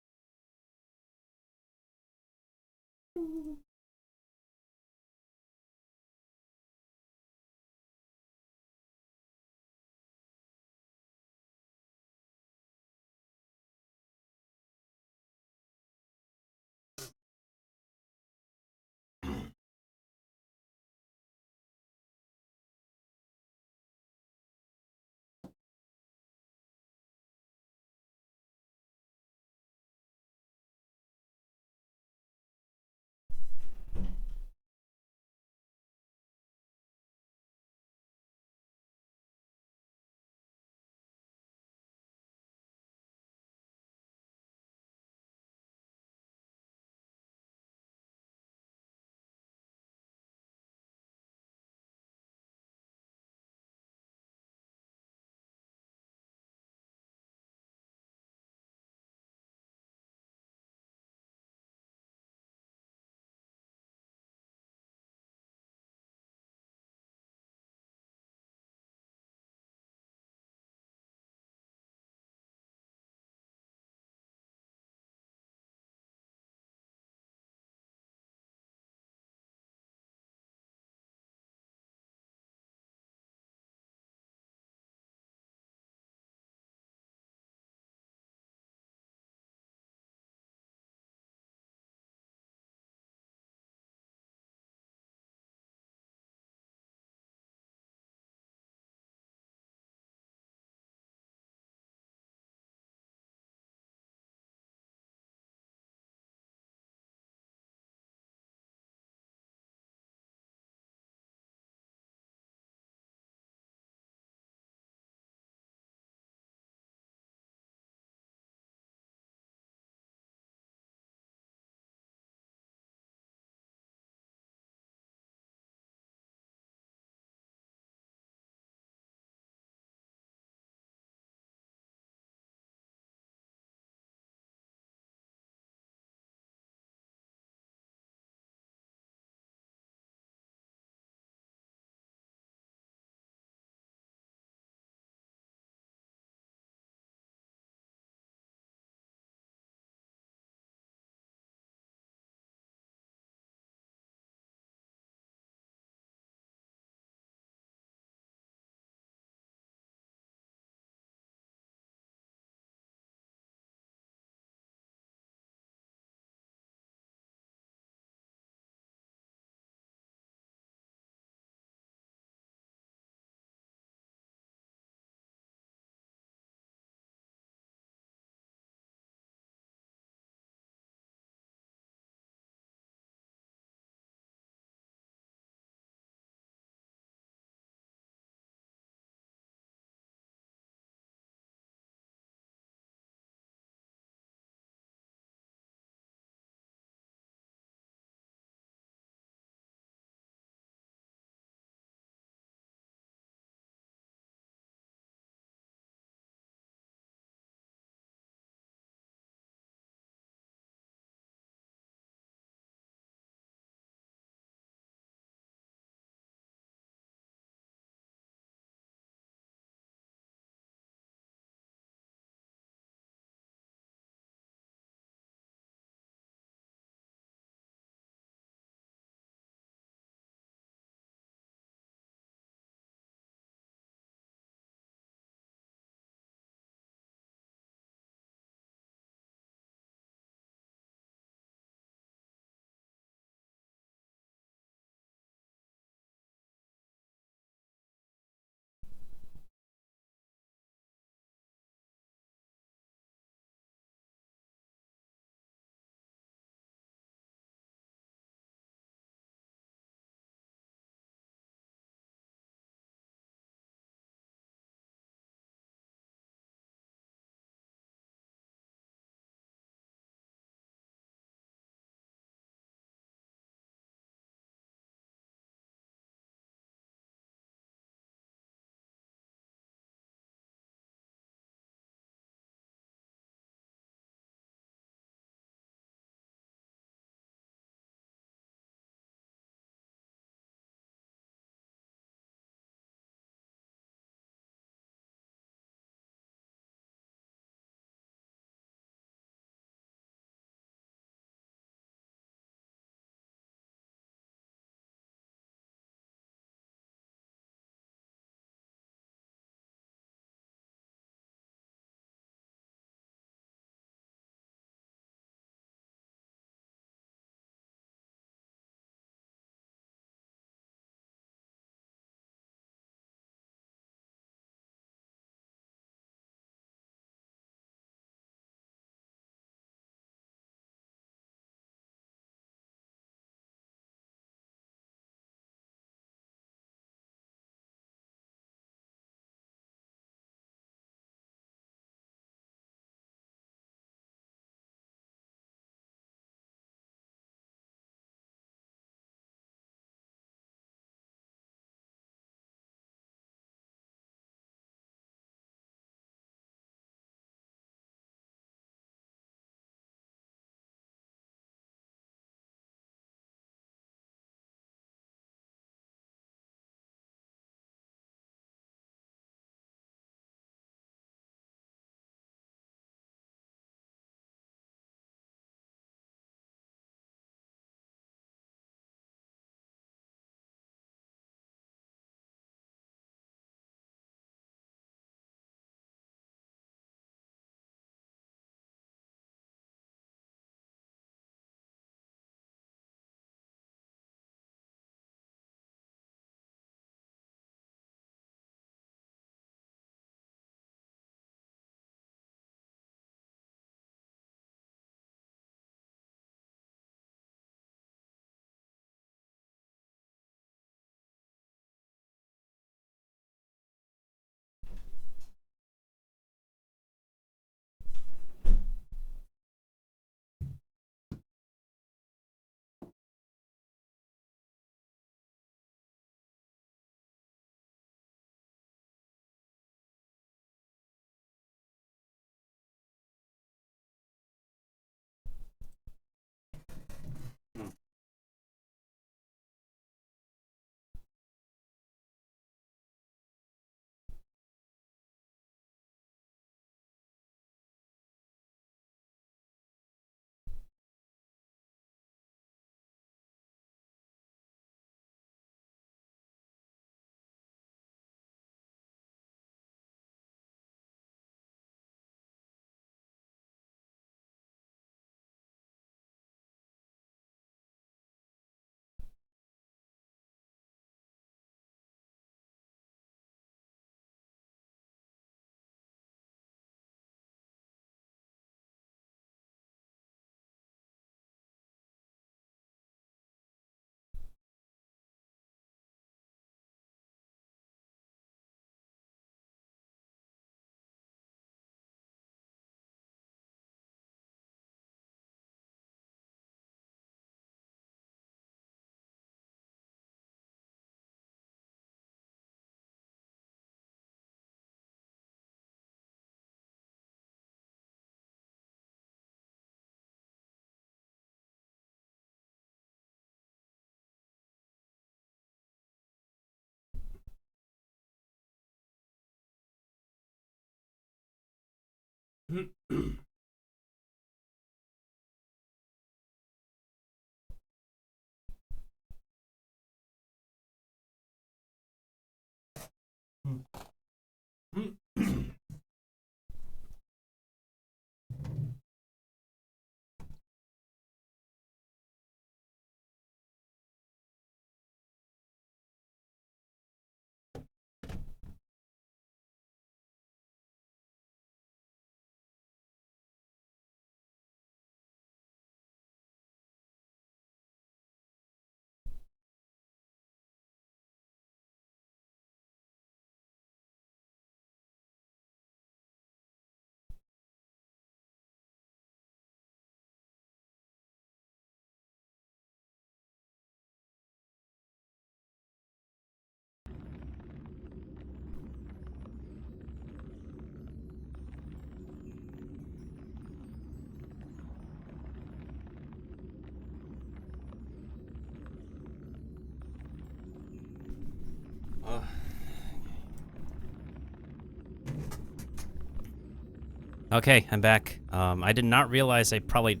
Okay, I'm back. I did not realize I probably...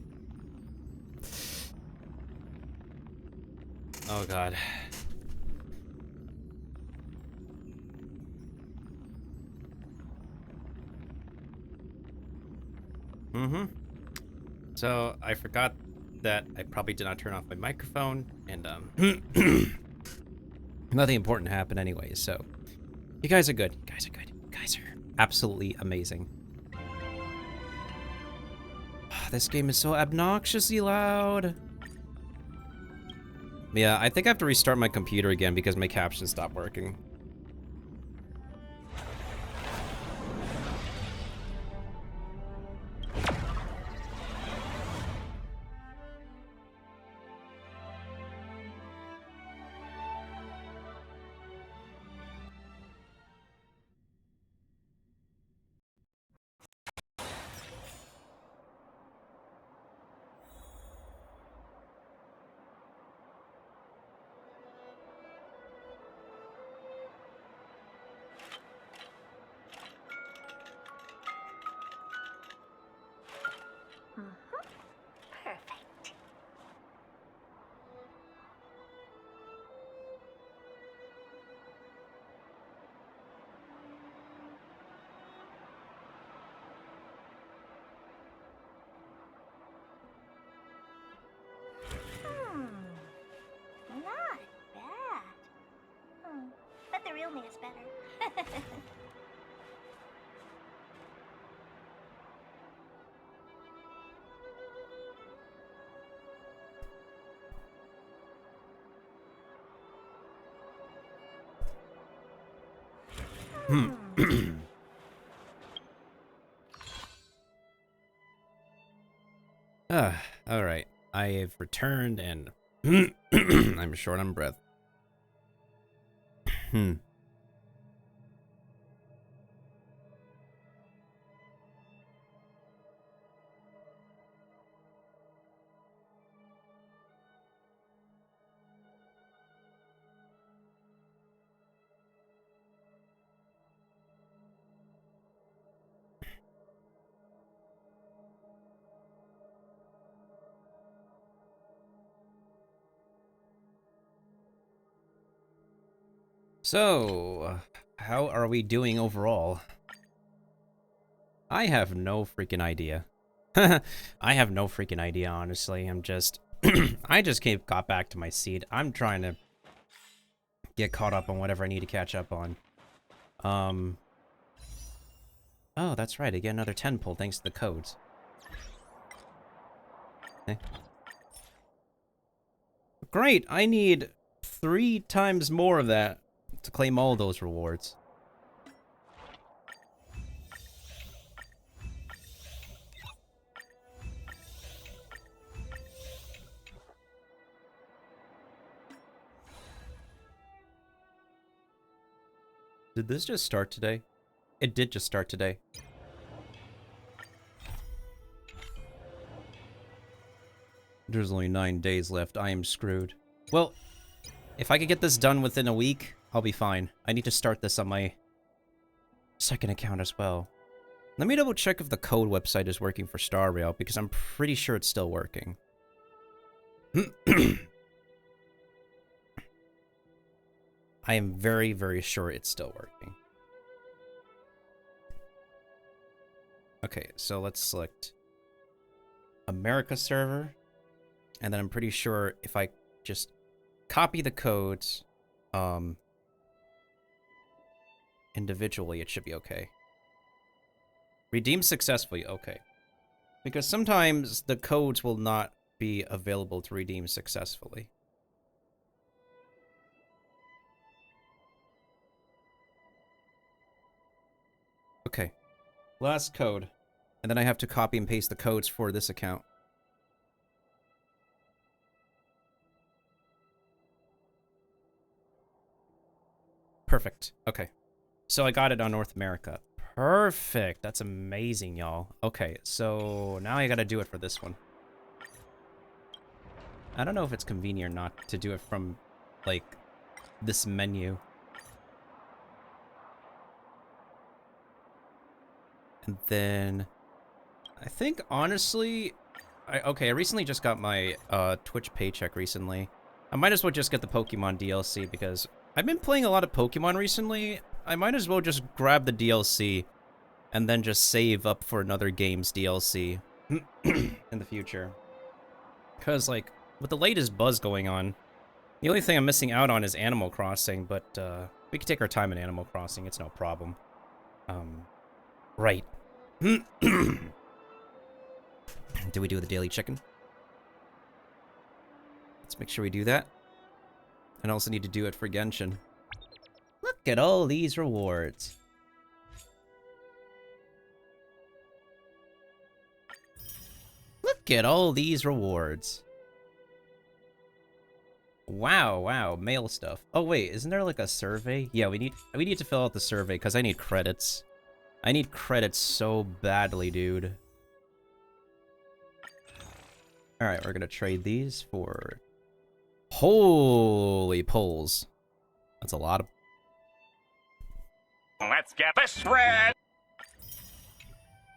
Oh god. So, I forgot that I probably did not turn off my microphone, and, nothing important happened anyway, so... You guys are good. You guys are good. You guys are absolutely amazing. This game is so obnoxiously loud. Yeah, I think I have to restart my computer again because my captions stopped working. Perfect. Not bad. But the real me is better. Alright. I have returned and I'm short on breath. So, how are we doing overall? I have no freaking idea. I have no freaking idea, honestly. I'm just... I just got back to my seat. I'm trying to get caught up on whatever I need to catch up on. Oh, that's right. I get another 10 pull thanks to the codes. Okay. Great! I need 3 times more of that to claim all those rewards. Did this just start today? It did just start today. There's only 9 days left. I am screwed. Well, if I could get this done within a week, I'll be fine. I need to start this on my second account as well. Let me double check if the code website is working for Star Rail, because I'm pretty sure it's still working. I am very, very sure it's still working. Okay, so let's select America server. And then I'm pretty sure if I just copy the codes individually, it should be okay. Redeem successfully, okay. Because sometimes the codes will not be available to redeem successfully. Okay. Last code. And then I have to copy and paste the codes for this account. Perfect. Okay. So I got it on North America. Perfect. That's amazing, y'all. Okay, so now I gotta do it for this one. I don't know if it's convenient or not to do it from, like, this menu. And then I think, honestly, I recently just got my Twitch paycheck recently. I might as well just get the Pokemon DLC because I've been playing a lot of Pokemon recently. I might as well just grab the DLC and then just save up for another game's DLC in the future. Because, like, with the latest buzz going on, the only thing I'm missing out on is Animal Crossing, but we can take our time in Animal Crossing. It's no problem. Right. Do we do the daily chicken? Let's make sure we do that. And I also need to do it for Genshin. Look at all these rewards. Look at all these rewards. Wow, wow, mail stuff. Oh wait, isn't there like a survey? Yeah, we need to fill out the survey because I need credits. I need credits so badly, dude. Alright, we're gonna trade these for... Holy poles. That's a lot of... Let's get this spread!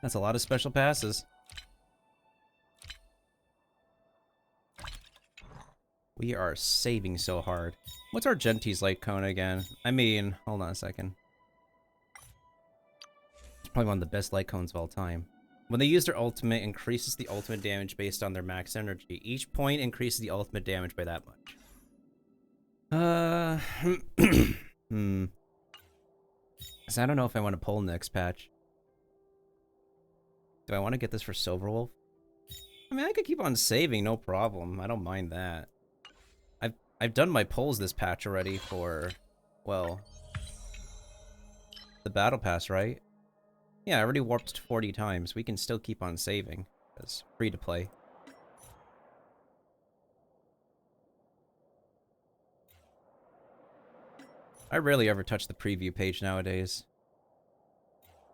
That's a lot of special passes. We are saving so hard. What's our Gentees light cone again? I mean, hold on a second. It's probably one of the best light cones of all time. When they use their ultimate, increases the ultimate damage based on their max energy. Each point increases the ultimate damage by that much. So I don't know if I want to pull next patch. Do I want to get this for Silverwolf? I mean, I could keep on saving, no problem. I don't mind that. I've done my pulls this patch already for, well, the battle pass, right? Yeah, I already warped 40 times. We can still keep on saving. It's free to play. I rarely ever touch the preview page nowadays.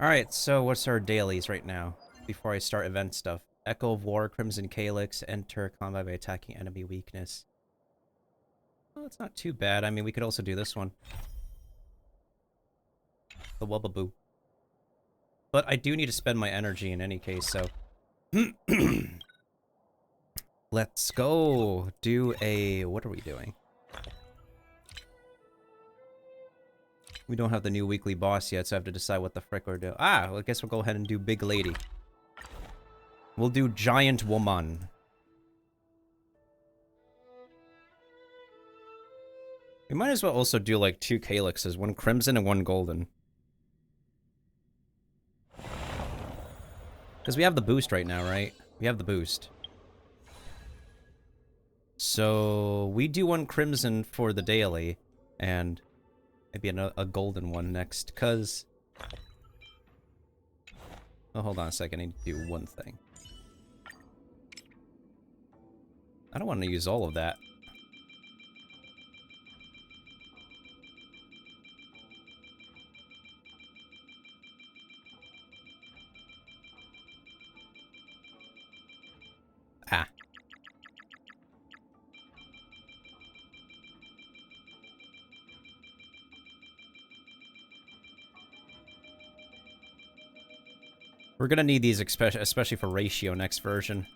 Alright, so what's our dailies right now? Before I start event stuff. Echo of War, Crimson Calyx, enter combat by attacking enemy weakness. Well, it's not too bad. I mean, we could also do this one. The Wubbaboo. But I do need to spend my energy in any case, so... Let's go do a... What are we doing? We don't have the new weekly boss yet, so I have to decide what the frick we're doing. Ah, well, I guess we'll go ahead and do Big Lady. We'll do Giant Woman. We might as well also do, like, 2 Calyxes, 1 Crimson and 1 Golden. Because we have the boost right now, right? We have the boost. So, we do 1 Crimson for the daily, and maybe a Golden one next, because... Oh, hold on a second, I need to do one thing. I don't want to use all of that. Ah. We're gonna need these, especially for ratio next version.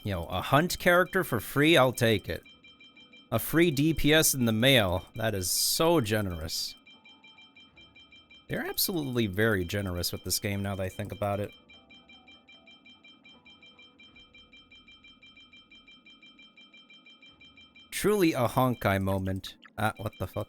Yo, a hunt character for free? I'll take it. A free DPS in the mail. That is so generous. They're absolutely very generous with this game now that I think about it. Truly a honkai moment. Ah, what the fuck?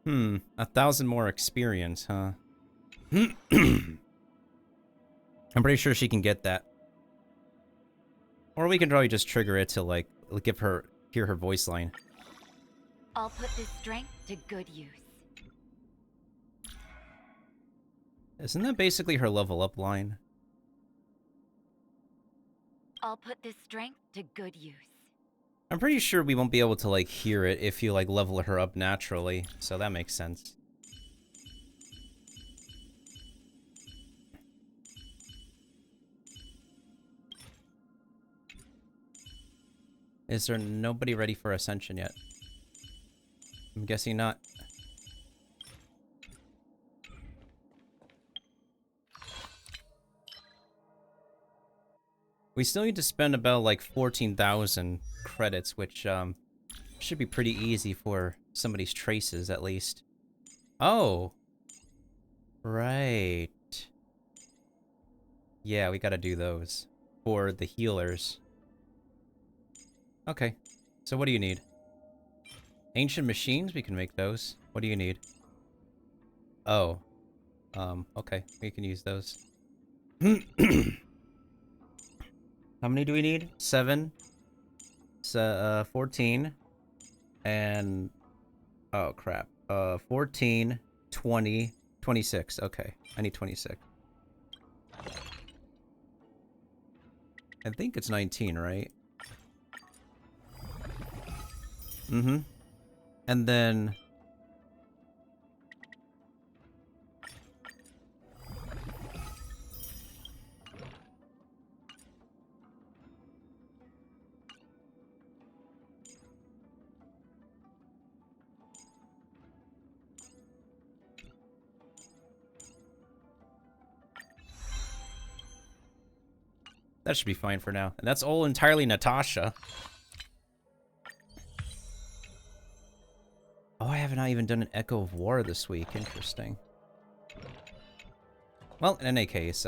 Hmm, 1,000 more experience, huh? I'm pretty sure she can get that. Or we can probably just trigger it to, like, hear her voice line. I'll put this strength to good use. Isn't that basically her level up line? I'll put this strength to good use. I'm pretty sure we won't be able to, like, hear it if you, like, level her up naturally, so that makes sense. Is there nobody ready for Ascension yet? I'm guessing not. We still need to spend about, like, 14,000 credits, which, should be pretty easy for somebody's traces, at least. Oh! Right. Yeah, we gotta do those. For the healers. Okay. So what do you need? Ancient machines? We can make those. What do you need? Oh. Okay. We can use those. How many do we need? 7. 14. And... oh, crap. 14, 20, 26. Okay. I need 26. I think it's 19, right? Mm-hmm. And then... that should be fine for now. And that's all entirely Natasha. Oh, I have not even done an Echo of War this week. Interesting. Well, in any case,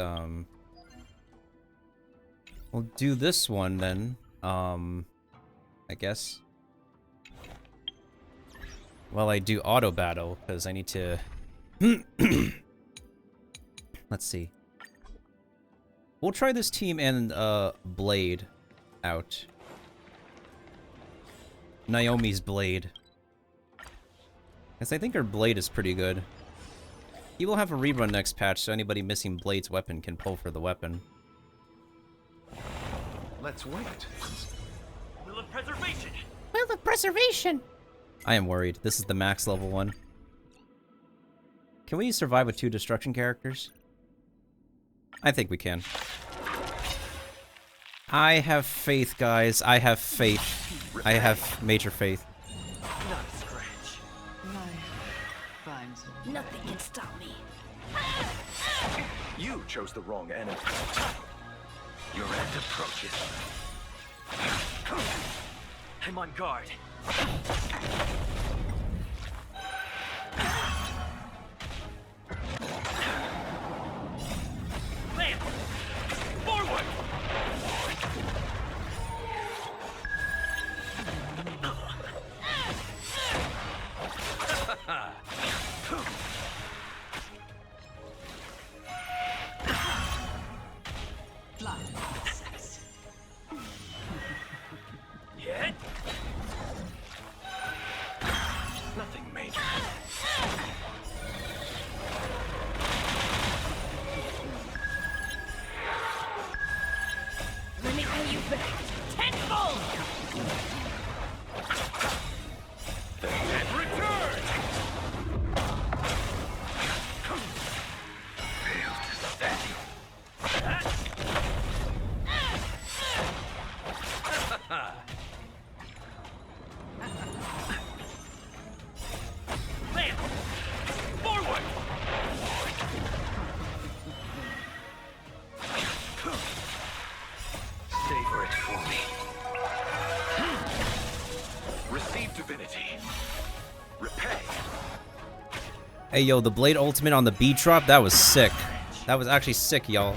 we'll do this one then. I guess. Well, I do auto battle because I need to. Let's see. We'll try this team and Blade out. Naomi's Blade. Because I think her Blade is pretty good. He will have a rerun next patch, so anybody missing Blade's weapon can pull for the weapon. Let's wait. Will of preservation! Will of preservation! I am worried. This is the max level one. Can we survive with 2 destruction characters? I think we can. I have faith, guys. I have faith. I have major faith. Not a scratch. Nothing can stop me. You chose the wrong enemy. Your end approaches. I'm on guard. Lance! Forward! Man! Forward! Savor it for me. Receive divinity. Repay. Hey, yo, the Blade Ultimate on the beat drop, that was sick. That was actually sick, y'all.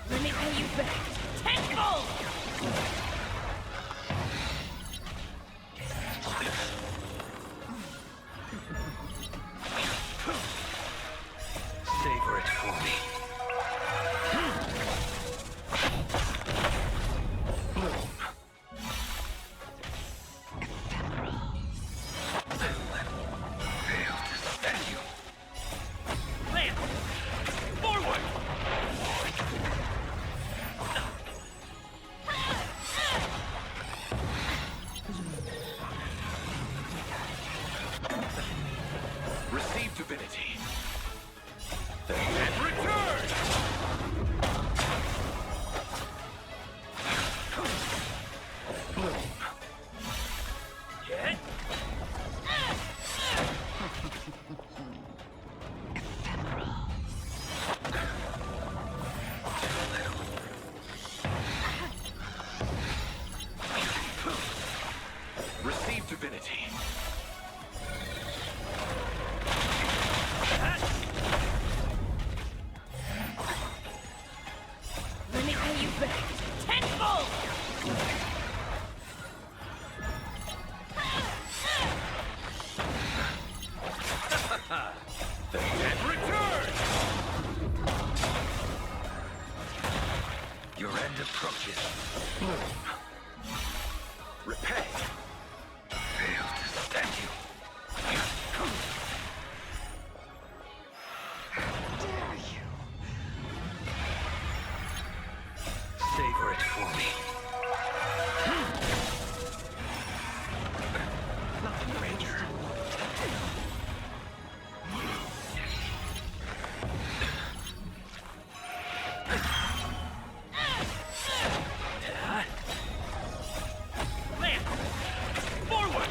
Let me pay you back. Tenfold! Savor it for me. Man! Forward! Receive divinity. And return! Get! Receive divinity. Let me pay you back. Tenfold! And return! Your end approaches. Repay. Fail to stand you. Dare you? Savor it for me. Nothing greater. Man! Forward!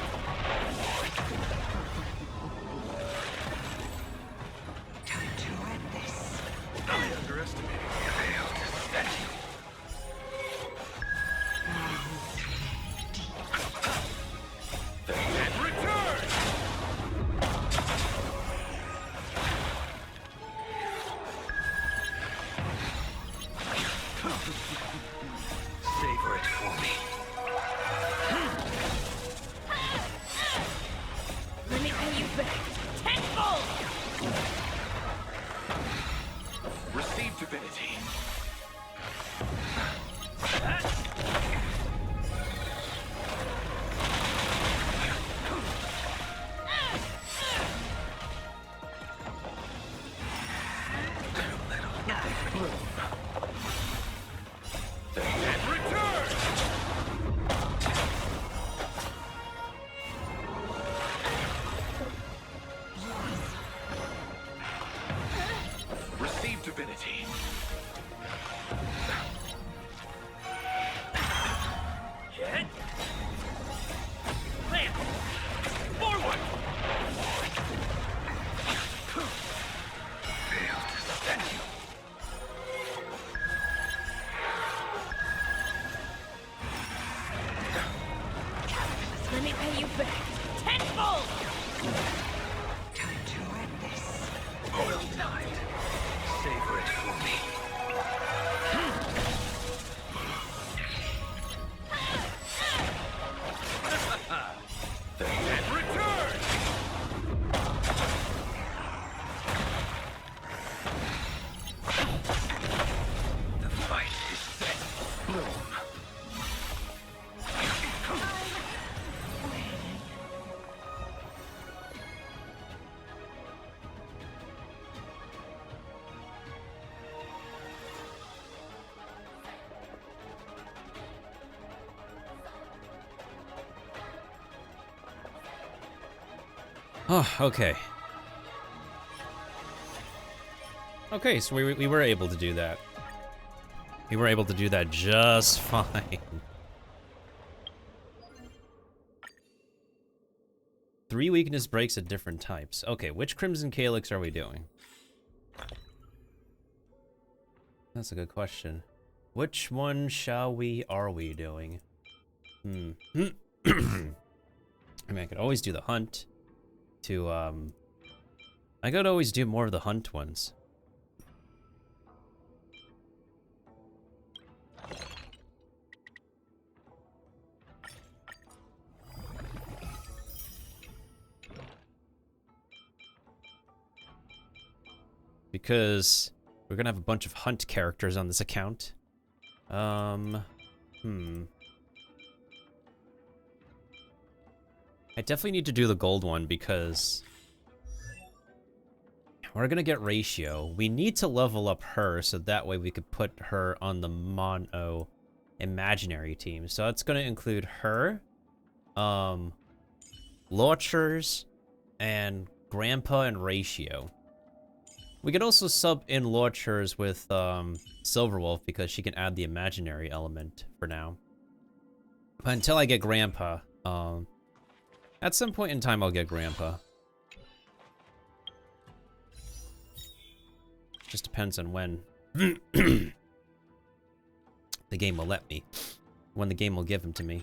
Time to end this. I underestimated you. Fail to stand you. And return! Savor it for me. Let me pay you back. Tenfold! Receive divinity. And return! Receive divinity. Get! Man! Forward! Fail to stand you. Let me pay you back. Tenfold! Time to end this. Well timed. Savor it for me. And return! The fight is set. Bloom. Oh, okay. Okay, so we were able to do that. We were able to do that just fine. 3 weakness breaks at different types. Okay, which Crimson Calyx are we doing? That's a good question. Which one are we doing? I mean, I could always do the hunt to, I could always do more of the hunt ones. Because we're gonna have a bunch of hunt characters on this account. I definitely need to do the gold one because we're gonna get ratio. We need to level up her so that way we could put her on the mono imaginary team. So it's gonna include her, Launchers, and Grandpa and Ratio. We could also sub in Launchers with Silverwolf because she can add the imaginary element for now. But until I get Grandpa, at some point in time I'll get Grandpa. Just depends on when the game will let me. When the game will give him to me.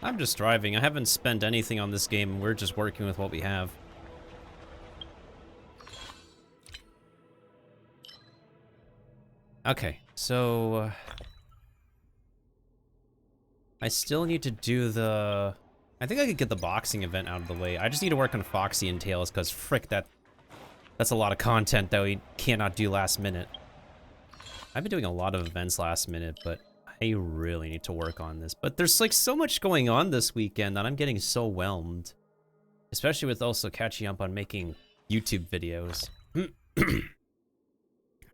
I'm just driving. I haven't spent anything on this game. We're just working with what we have. Okay, so I still need to do the... I think I could get the boxing event out of the way. I just need to work on Foxy and Tails, because frick, that's a lot of content that we cannot do last minute. I've been doing a lot of events last minute, but I really need to work on this. But there's like so much going on this weekend that I'm getting so whelmed. Especially with also catching up on making YouTube videos.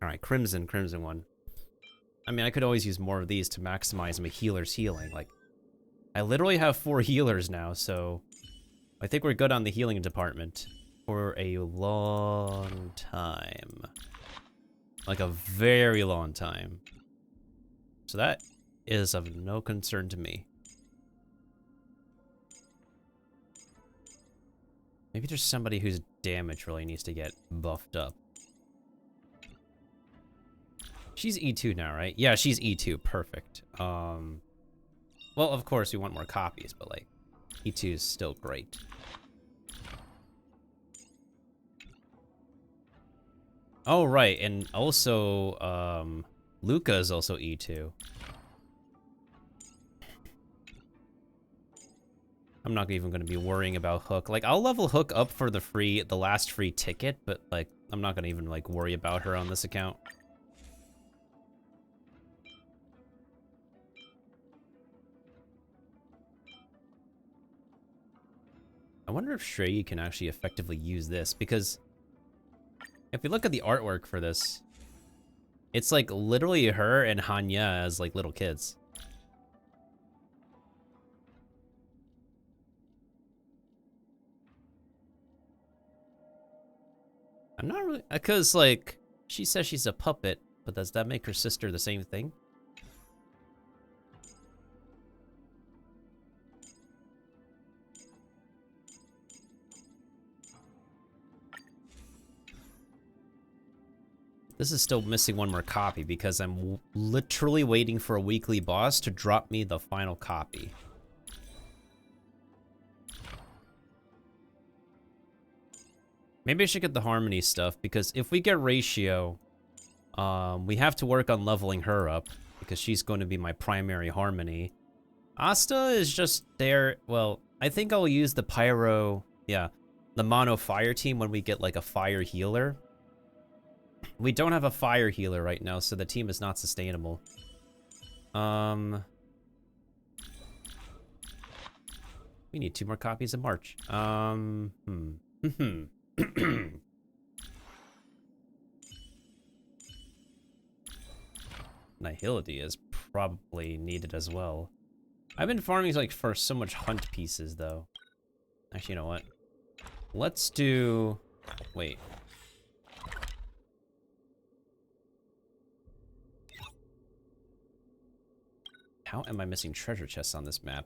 Alright, Crimson one. I mean, I could always use more of these to maximize my healer's healing. Like, I literally have 4 healers now, so I think we're good on the healing department for a long time. Like a very long time. So that is of no concern to me. Maybe there's somebody whose damage really needs to get buffed up. She's E2 now, right? Yeah, she's E2. Perfect. Well, of course, we want more copies, but, like, E2 is still great. Oh, right, and also, Luca is also E2. I'm not even going to be worrying about Hook. Like, I'll level Hook up for the last free ticket, but, like, I'm not going to even, like, worry about her on this account. I wonder if Shrey can actually effectively use this, because if we look at the artwork for this, it's like literally her and Hanya as like little kids. I'm not really, because like, she says she's a puppet, but does that make her sister the same thing? This is still missing one more copy because I'm literally waiting for a weekly boss to drop me the final copy. Maybe I should get the Harmony stuff because if we get Ratio, we have to work on leveling her up because she's going to be my primary Harmony. Asta is just there. Well, I think I'll use the Pyro, yeah, the Mono Fire team when we get like a Fire healer. We don't have a fire healer right now, so the team is not sustainable. We need 2 more copies of March. Nihility is probably needed as well. I've been farming like for so much hunt pieces though. Actually, you know what? Let's do... Wait. How am I missing treasure chests on this map?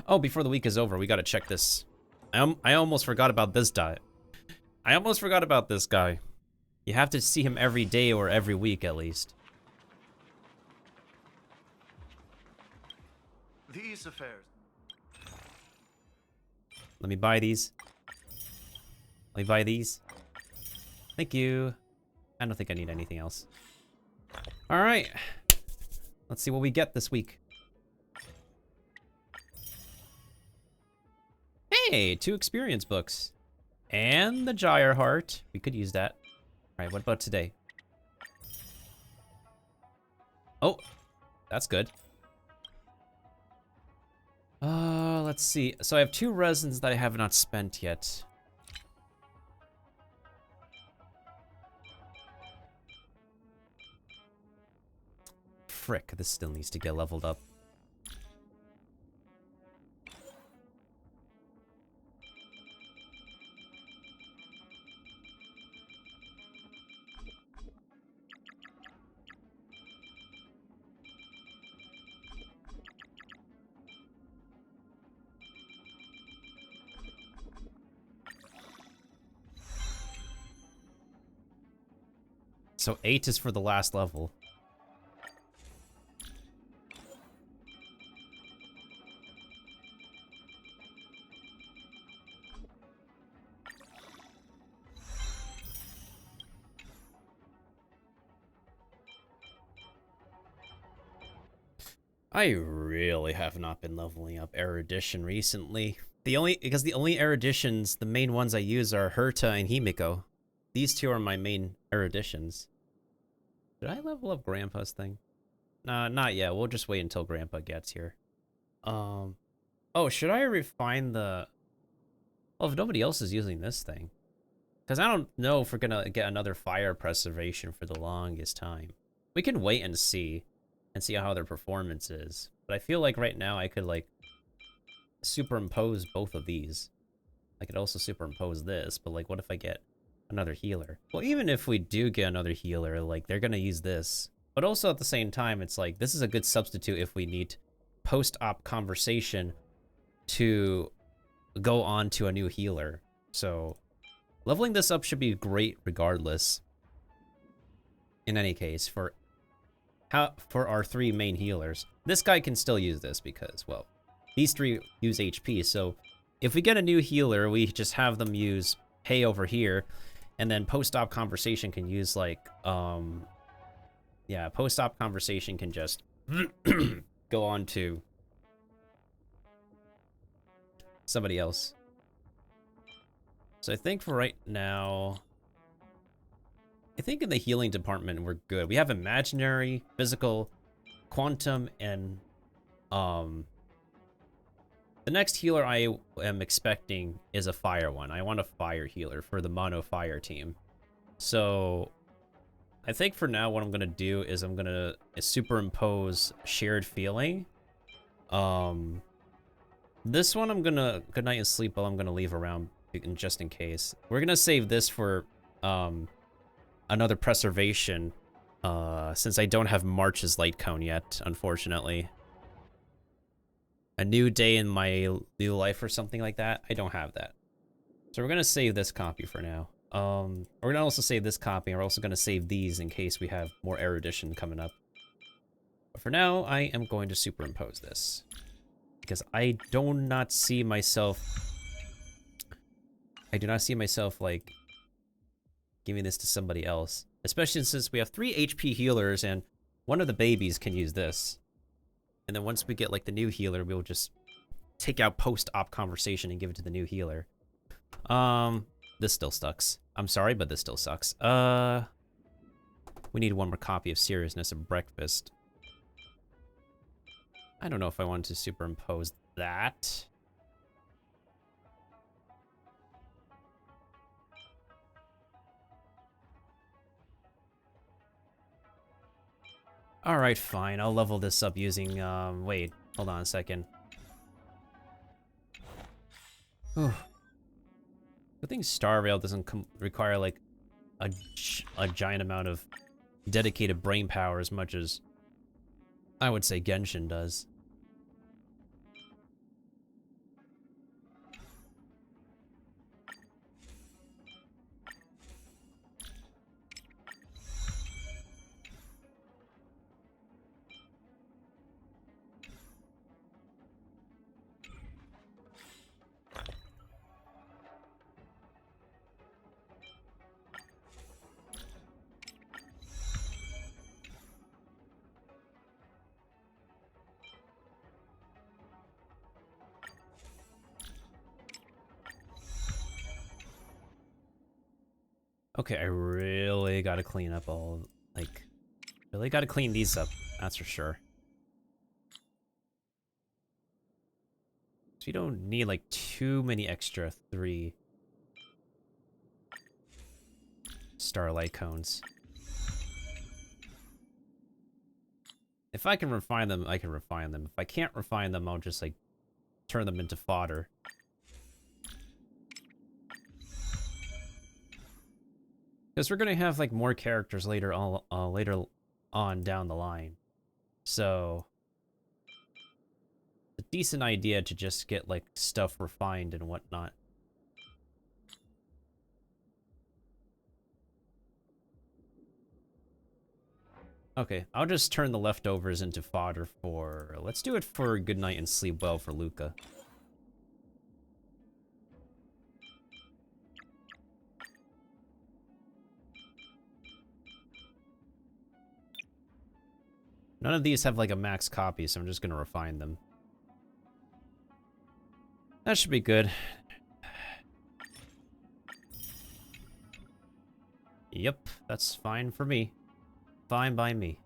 Oh, before the week is over, we gotta check this. I almost forgot about this guy. I almost forgot about this guy. You have to see him every day or every week at least. These affairs. Let me buy these. Let me buy these. Thank you. I don't think I need anything else. All right. Let's see what we get this week. Hey, 2 experience books. And the Gyre Heart. We could use that. All right, what about today? Oh, that's good. Let's see. So I have 2 resins that I have not spent yet. Frick, this still needs to get leveled up. So 8 is for the last level. I really have not been leveling up erudition recently. Because the only eruditions, the main ones I use are Herta and Himiko. These 2 are my main eruditions. Did I level up Grandpa's thing? Nah, not yet. We'll just wait until Grandpa gets here. Oh, should I refine the... Well, if nobody else is using this thing. Because I don't know if we're gonna get another fire preservation for the longest time. We can wait and see how their performance is. But I feel like right now I could, like, superimpose both of these. I could also superimpose this, but, like, what if I get another healer? Well, even if we do get another healer, like, they're gonna use this. But also at the same time, it's like, this is a good substitute if we need post-op conversation to go on to a new healer. So, leveling this up should be great regardless. In any case, for our 3 main healers. This guy can still use this because, well, these 3 use HP, so if we get a new healer, we just have them use Hay over here, and then post-op conversation can use, like, yeah, post-op conversation can just go on to somebody else. So I think for right now, I think in the healing department we're good. We have imaginary, physical, quantum, and the next healer I am expecting is a fire one. I want a fire healer for the mono fire team. So I think for now what I'm gonna do is I'm gonna superimpose shared feeling. This one I'm gonna good night and sleep while I'm gonna leave around just in case. We're gonna save this for another preservation, since I don't have March's light cone yet, unfortunately. A new day in my new life or something like that, I don't have that. So we're gonna save this copy for now. We're gonna also save this copy, and we're also gonna save these in case we have more erudition coming up. But for now, I am going to superimpose this. Because I do not see myself... I do not see myself, like, giving this to somebody else. Especially since we have 3 HP healers and one of the babies can use this. And then once we get like the new healer, we'll just take out post-op conversation and give it to the new healer. This still sucks. I'm sorry, but this still sucks. We need one more copy of Seriousness of Breakfast. I don't know if I want to superimpose that. Alright, fine. I'll level this up using, wait. Hold on a second. Whew. Good thing Star Rail doesn't require, like, a giant amount of dedicated brain power as much as I would say Genshin does. Okay, I really gotta clean up all, like, really gotta clean these up, that's for sure. So you don't need, like, too many extra 3 starlight cones. If I can refine them, I can refine them. If I can't refine them, I'll just, like, turn them into fodder. Because we're gonna have like more characters later on down the line, so a decent idea to just get like stuff refined and whatnot. Okay, I'll just turn the leftovers into fodder for. Let's do it for Good Night and Sleep Well for Luca. None of these have like a max copy, so I'm just gonna refine them. That should be good. Yep, that's fine for me. Fine by me.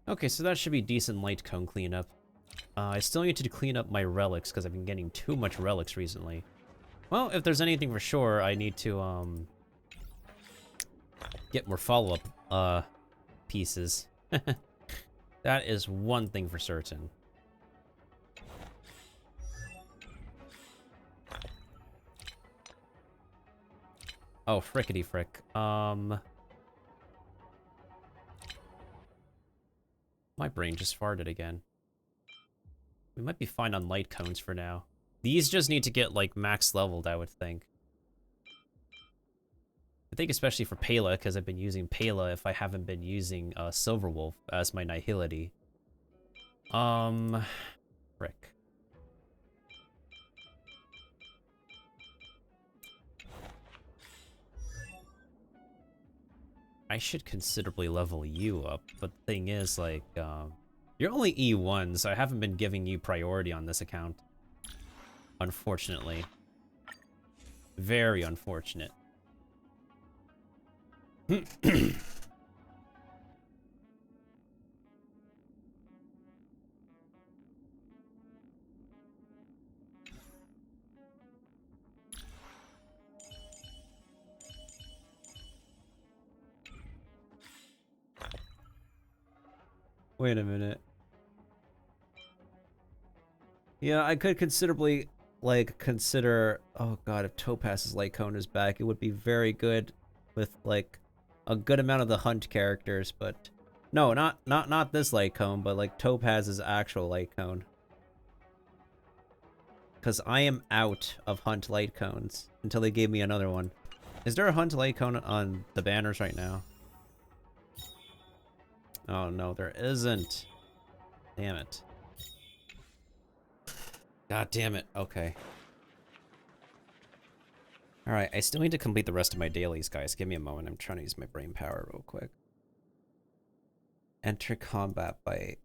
Okay, so that should be decent light cone cleanup. I still need to clean up my relics because I've been getting too much relics recently. Well, if there's anything for sure, I need to get more follow-up pieces. That is one thing for certain. Oh, frickety frick. My brain just farted again. We might be fine on light cones for now. These just need to get, like, max leveled, I would think. I think especially for Pela, because I've been using Pela if I haven't been using Silverwolf as my Nihility. Frick. I should considerably level you up, but the thing is, like, you're only E1, so I haven't been giving you priority on this account. Unfortunately. Very unfortunate. Wait a minute. Yeah, I could considerably, like, consider... Oh god, if Topaz's Light Cone is back, it would be very good with, like, a good amount of the Hunt characters, but... No, not this Light Cone, but, like, Topaz's actual Light Cone. Because I am out of Hunt Light Cones until they gave me another one. Is there a hunt icon on the banners right now? Oh no, there isn't. Damn it. God damn it. Okay. Alright, I still need to complete the rest of my dailies, guys. Give me a moment. I'm trying to use my brain power real quick. Enter combat by...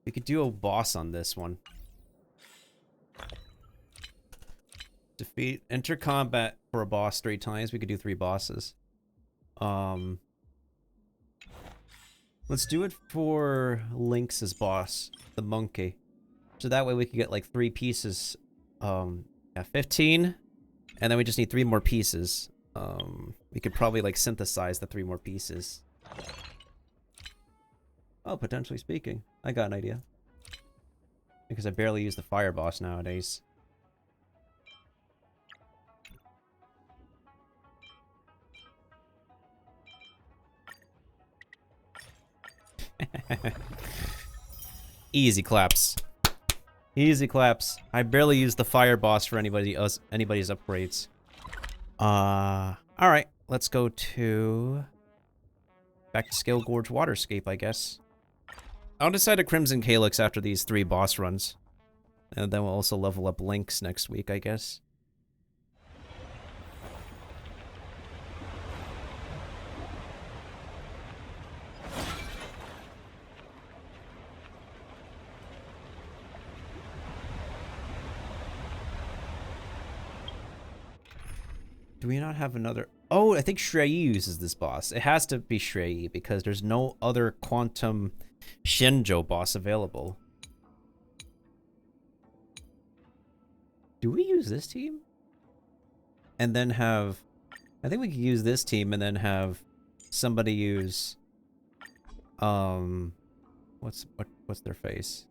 We could do a boss on this one. Defeat, enter combat for a boss 3 times. We could do 3 bosses. Let's do it for Lynx's boss, the monkey. So that way we could get like 3 pieces. Yeah, 15. And then we just need 3 more pieces. We could probably like synthesize the 3 more pieces. Oh, potentially speaking. I got an idea. Because I barely use the fire boss nowadays. Easy claps. Easy claps. I barely use the fire boss for anybody's upgrades. Alright. Let's go to... back to Scale Gorge Waterscape, I guess. I'll decide a Crimson Calyx after these 3 boss runs. And then we'll also level up Lynx next week, I guess. Do we not have another... Oh, I think Shrei uses this boss. It has to be Shrei because there's no other Quantum Shinjo boss available. Do we use this team? And then have... I think we could use this team and then have somebody use... What's their face?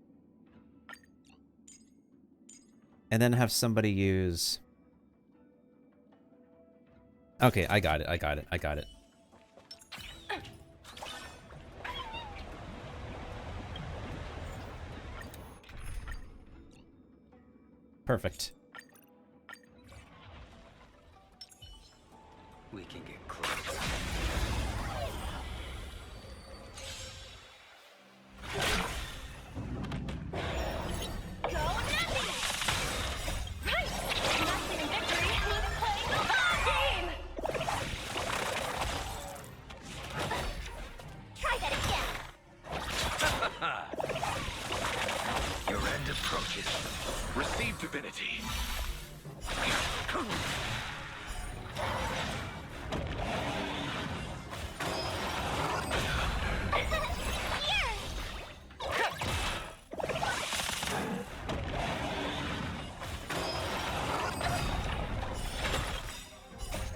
And then have somebody use... Okay, I got it. Perfect. We can get close. Receive divinity.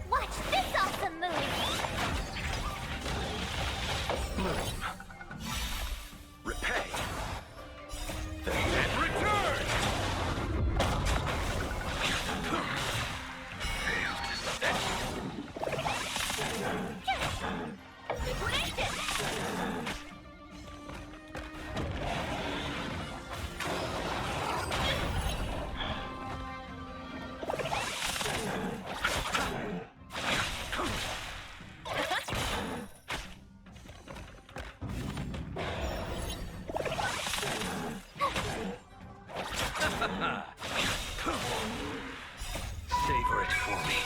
Watch this awesome move! Repay. And return. Savor it for me.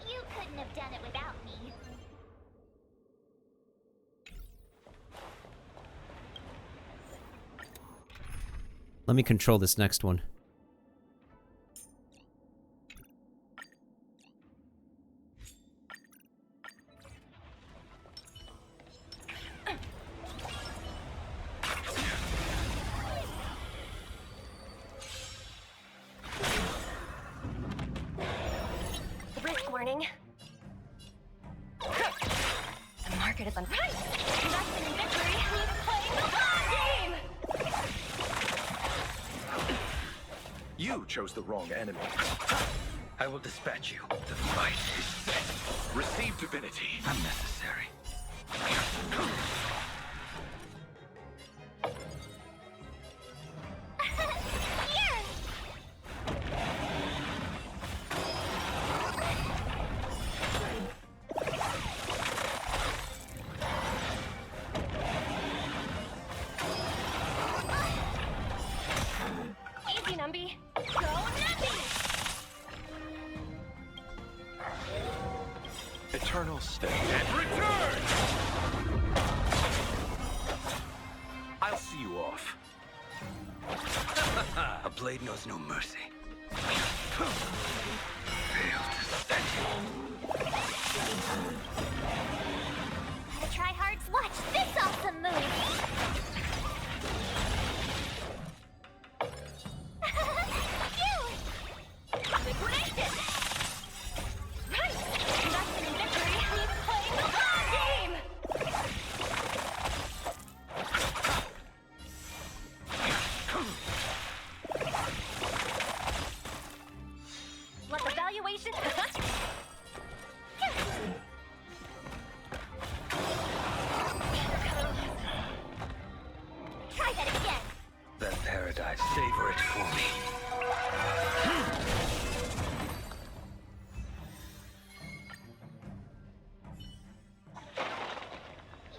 You couldn't have done it without me. Let me control this next one. Risk warning. The market is on fire. Investing in victory means playing the long game! You chose the wrong enemy. I will dispatch you. The fight is set. Receive divinity. Unnecessary. Easy, Numby. Go, Numby! Eternal stay and return! I'll see you off. A blade knows no mercy. Fail to set The tryhards watch this awesome move! Liquidation! Right! Nothing in victory means playing the long game! Let the valuation... Try that again! that paradise. Savor it for me.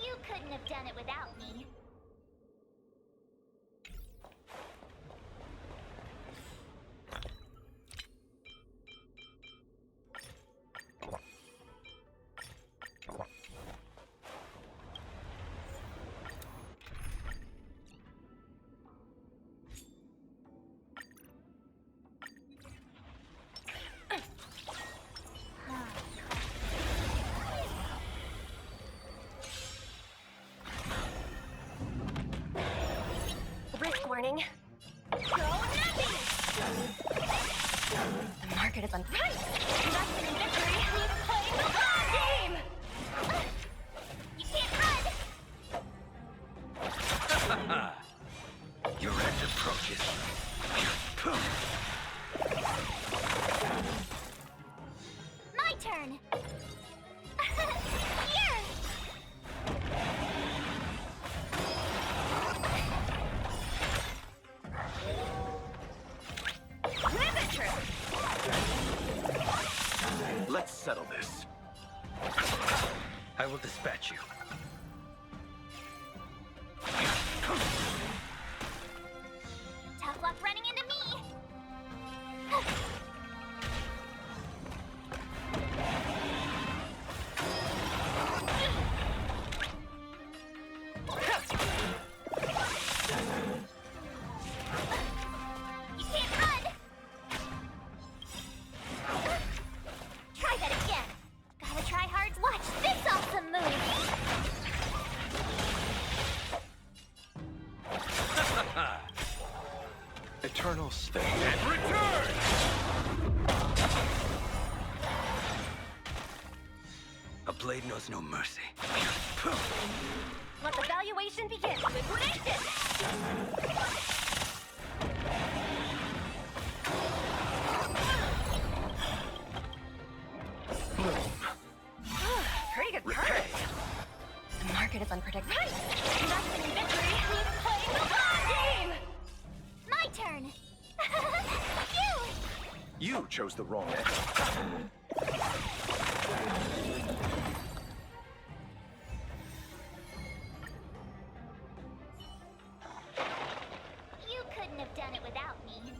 You couldn't have done it without me. Risk warning. Go Nappy! The market is on right! Nothing in victory means playing the long game! You can't run! Your end approaches. My turn! Here! Let's settle this. I will dispatch you. Tough luck running into me! You can't run! Try that again! Gotta try hard to watch this awesome move! Eternal stay and return! A blade knows no mercy. Let the valuation begin! Liquidation! Pretty good card. The market is unpredictable. Right! Nothing in victory means playing the long game! My turn! You chose the wrong end. You couldn't have done it without me.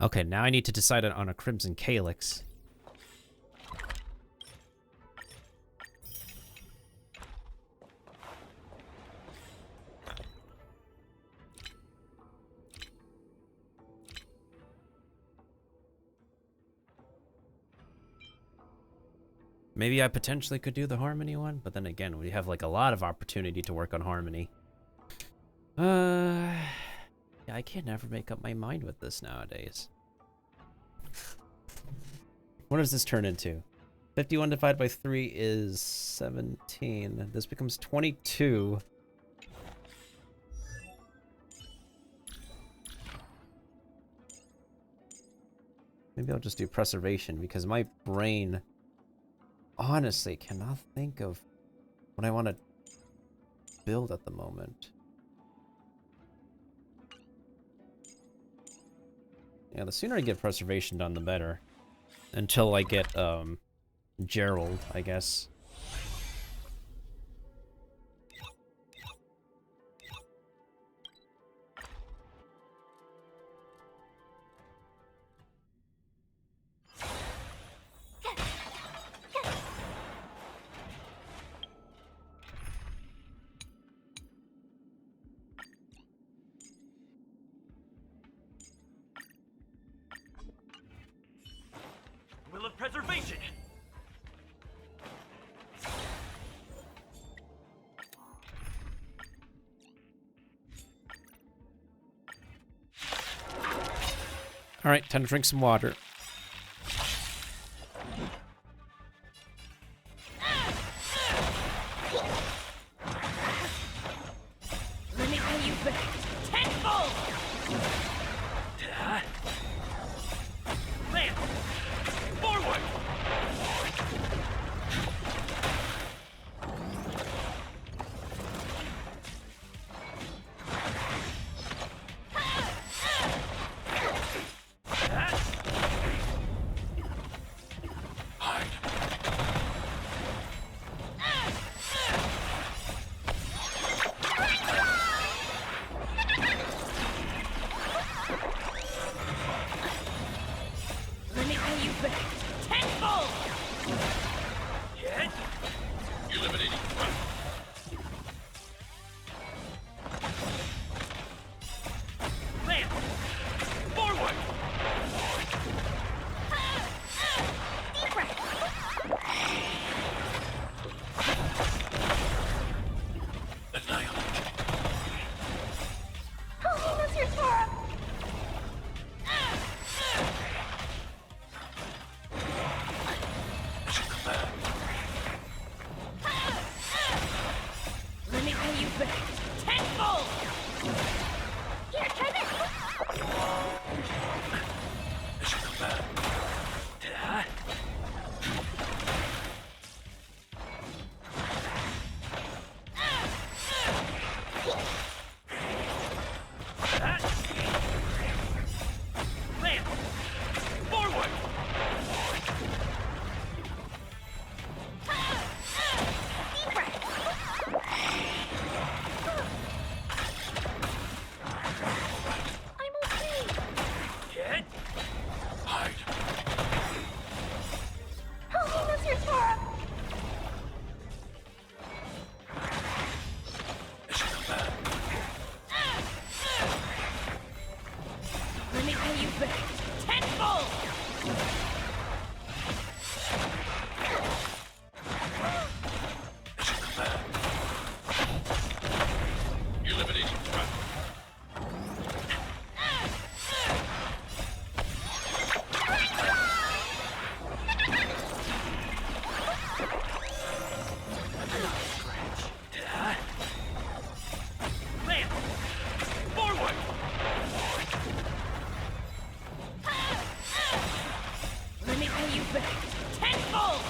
Okay, now I need to decide on a Crimson Calyx. Maybe I potentially could do the Harmony one, but then again, we have like a lot of opportunity to work on Harmony. Yeah, I can't never make up my mind with this nowadays. What does this turn into? 51 divided by 3 is 17. This becomes 22. Maybe I'll just do preservation because my brain honestly cannot think of what I want to build at the moment. Yeah, the sooner I get preservation done, the better. Until I get, Gerald, I guess. Will of preservation! Alright, time to drink some water. Let me pay you back tenfold! Man! Forward! Let me pay you back tenfold! Hit! Eliminating threat. Man! Forward! Oh, that's your Sora! Let me pay you back tenfold! Here, try this! Man! Forward! I'm okay! Hit! Oh, that's your Sora! Let me pay you back tenfold! Eliminating threat. Man! Forward! Let me pay you back tenfold!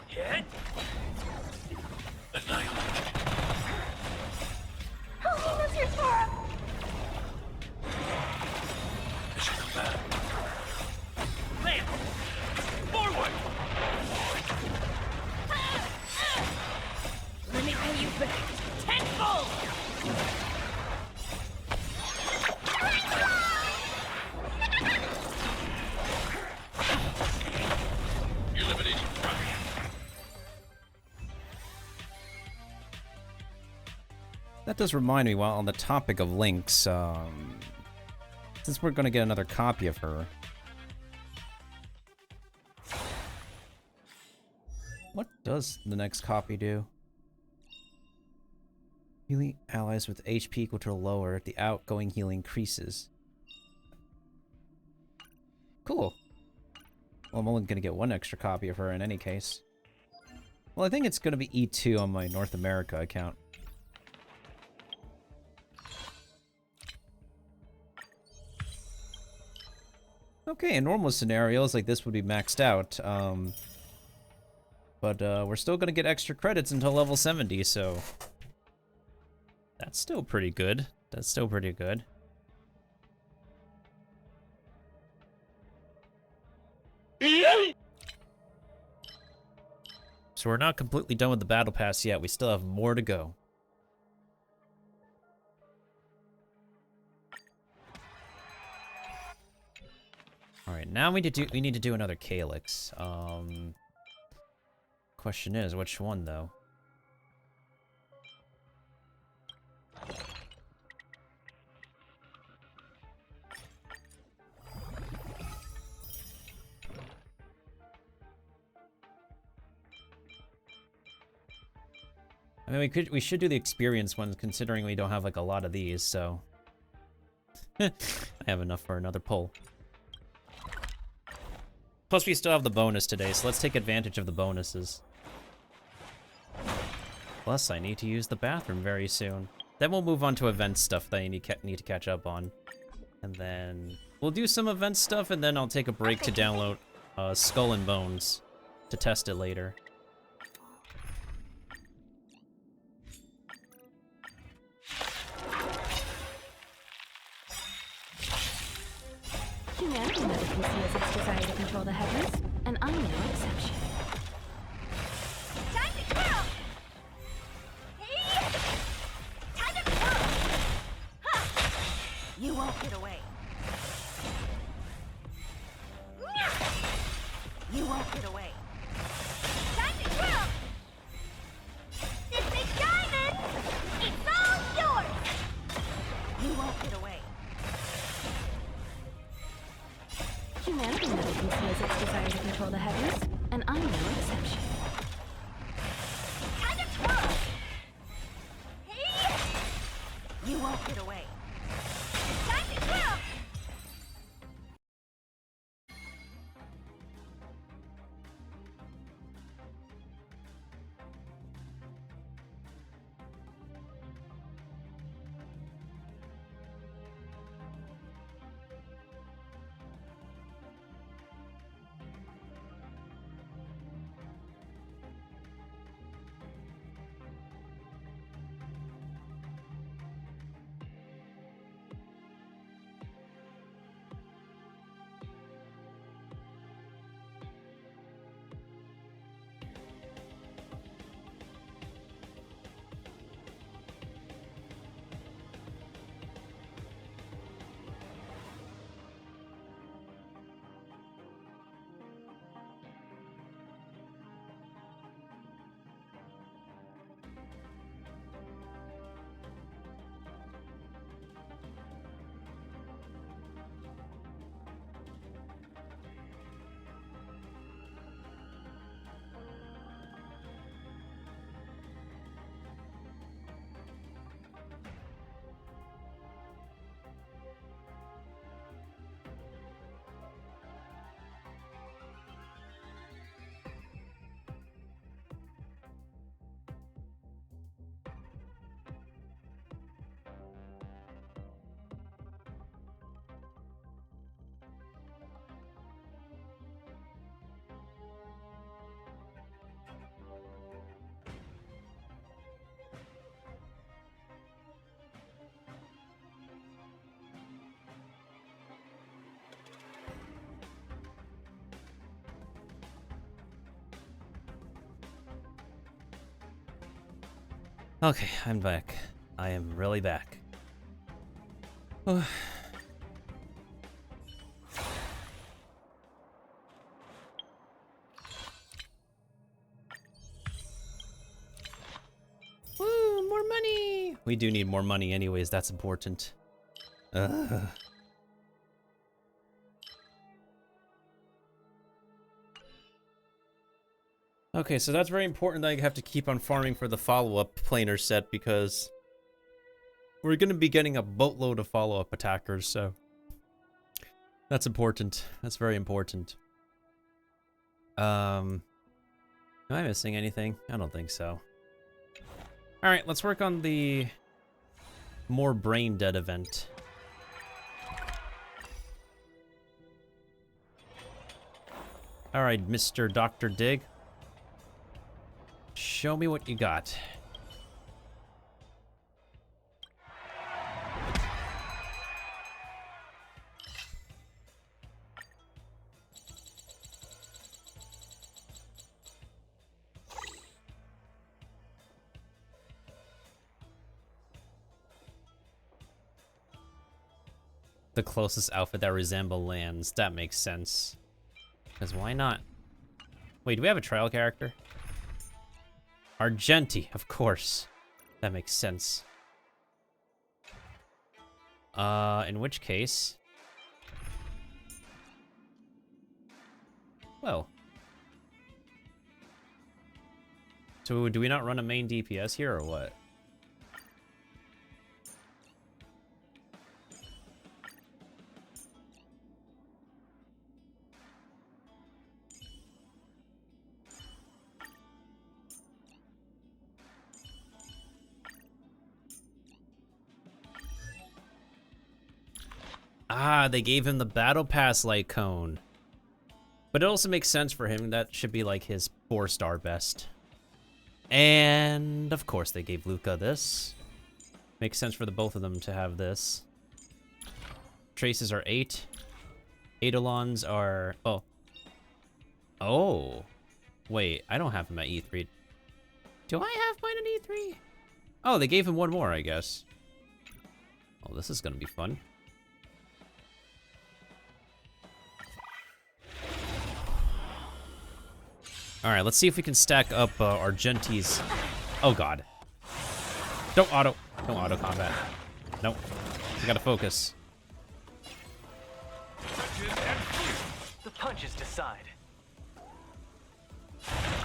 Hit! Oh, that's your Sora! Man! Forward! Let me pay you back tenfold! Eliminating threat. That does remind me, while on the topic of links, since we're gonna get another copy of her, what does the next copy do? Healing allies with HP equal to or lower, the outgoing healing increases. Cool. Well, I'm only gonna get one extra copy of her in any case. Well, I think it's gonna be E2 on my North America account. Okay, in normal scenarios, like this would be maxed out. But we're still gonna get extra credits until level 70, so that's still pretty good. That's still pretty good. So we're not completely done with the battle pass yet. We still have more to go. All right, now we need to do another Calyx. Question is, which one though? I mean, we should do the experience ones, considering we don't have like a lot of these. So I have enough for another pull. Plus, we still have the bonus today, so let's take advantage of the bonuses. Plus, I need to use the bathroom very soon. Then we'll move on to event stuff that I need to catch up on. And then we'll do some event stuff, and then I'll take a break to download Skull and Bones to test it later. Humanity never conceals its desire to control the heavens, and I'm no exception. Time to kill! Hey! Time to kill! Ha! You won't get away. You won't get away. Time to kill! This big diamond! It's all yours! You won't get away. Humanity never conceals its desire to control the heavens, and I'm no exception. Time to twirl! Hey! You won't get away. Time to kill! Okay, I'm back. I am really back. Oh. Woo, more money! We do need more money anyways, that's important. Okay, so that's very important that I have to keep on farming for the follow-up planar set, because we're going to be getting a boatload of follow-up attackers, so That's important. That's very important. Am I missing anything? I don't think so. Alright, let's work on the more brain dead event. Alright, Mr. Dr. Dig. Show me what you got. The closest outfit that resembles Lands. That makes sense. Because why not? Wait, do we have a trial character? Argenti, of course. That makes sense. In which case... Well. So do we not run a main DPS here or what? Ah, they gave him the Battle Pass light cone. But it also makes sense for him. That should be like his 4-star best. And of course they gave Luca this. Makes sense for the both of them to have this. Traces are 8. Eidolons are... Oh. Oh. Wait, I don't have him at E3. Do I have mine at E3? Oh, they gave him one more, I guess. Oh, this is gonna be fun. Alright, let's see if we can stack up Argenti's... Oh god. Don't auto combat. Nope. We gotta focus. The punches decide.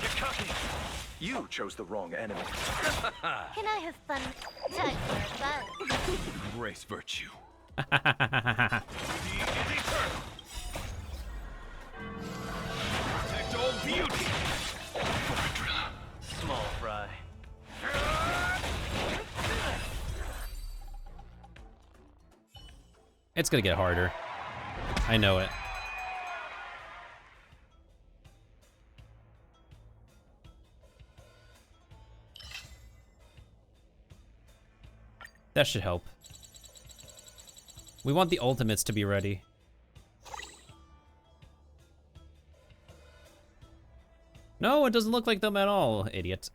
You're cooking. You chose the wrong enemy. Can I have fun? Time for fun. Embrace virtue. Protect all beauty. Small fry. It's gonna get harder. I know it. That should help. We want the ultimates to be ready. No, it doesn't look like them at all, idiot.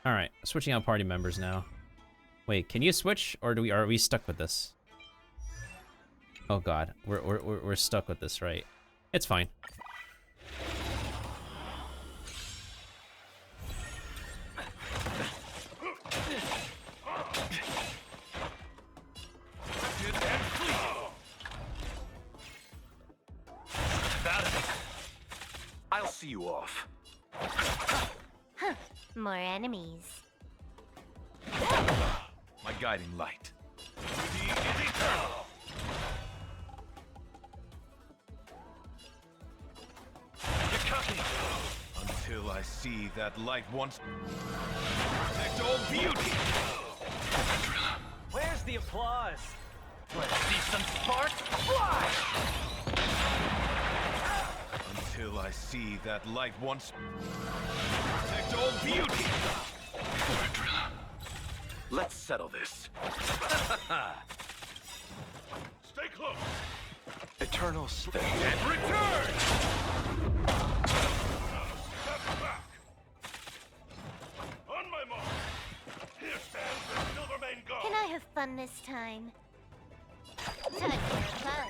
Alright, switching out party members now. Wait, can you switch, or are we stuck with this? Oh god, we're stuck with this, right? It's fine. I'll see you off. Huh. More enemies. My guiding light. You're cooking. Until I see that light once. Protect all beauty. Where's the applause? Let's see some sparks fly! Until I see that light once. Protect all beauty. Let's settle this. Stay close. Eternal stay. And return! Step back. On my mark. Here stands the Silvermane God. Can I have fun this time? Time for fun.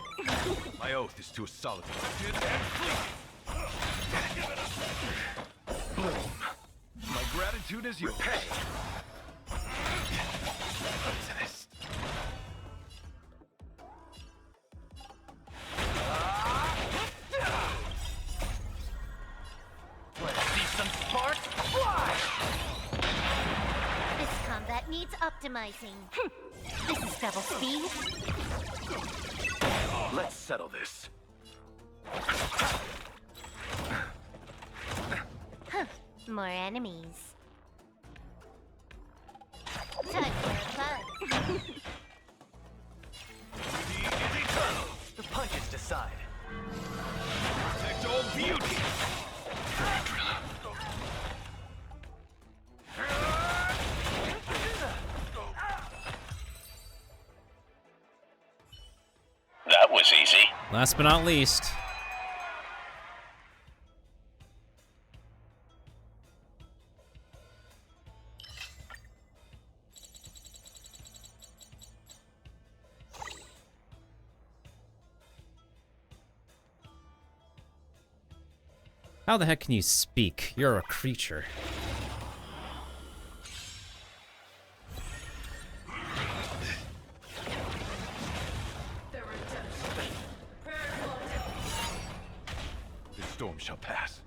My oath is to a solid. And flee. Give it a second. Bloom. My gratitude is your pay. Possessed. Let's see some sparks fly! This combat needs optimizing. This is double speed. Let's settle this. Huh. More enemies. Touch your bug. The punches decide. Protect all beauty. That was easy. Last but not least. How the heck can you speak? You're a creature. The storm shall pass.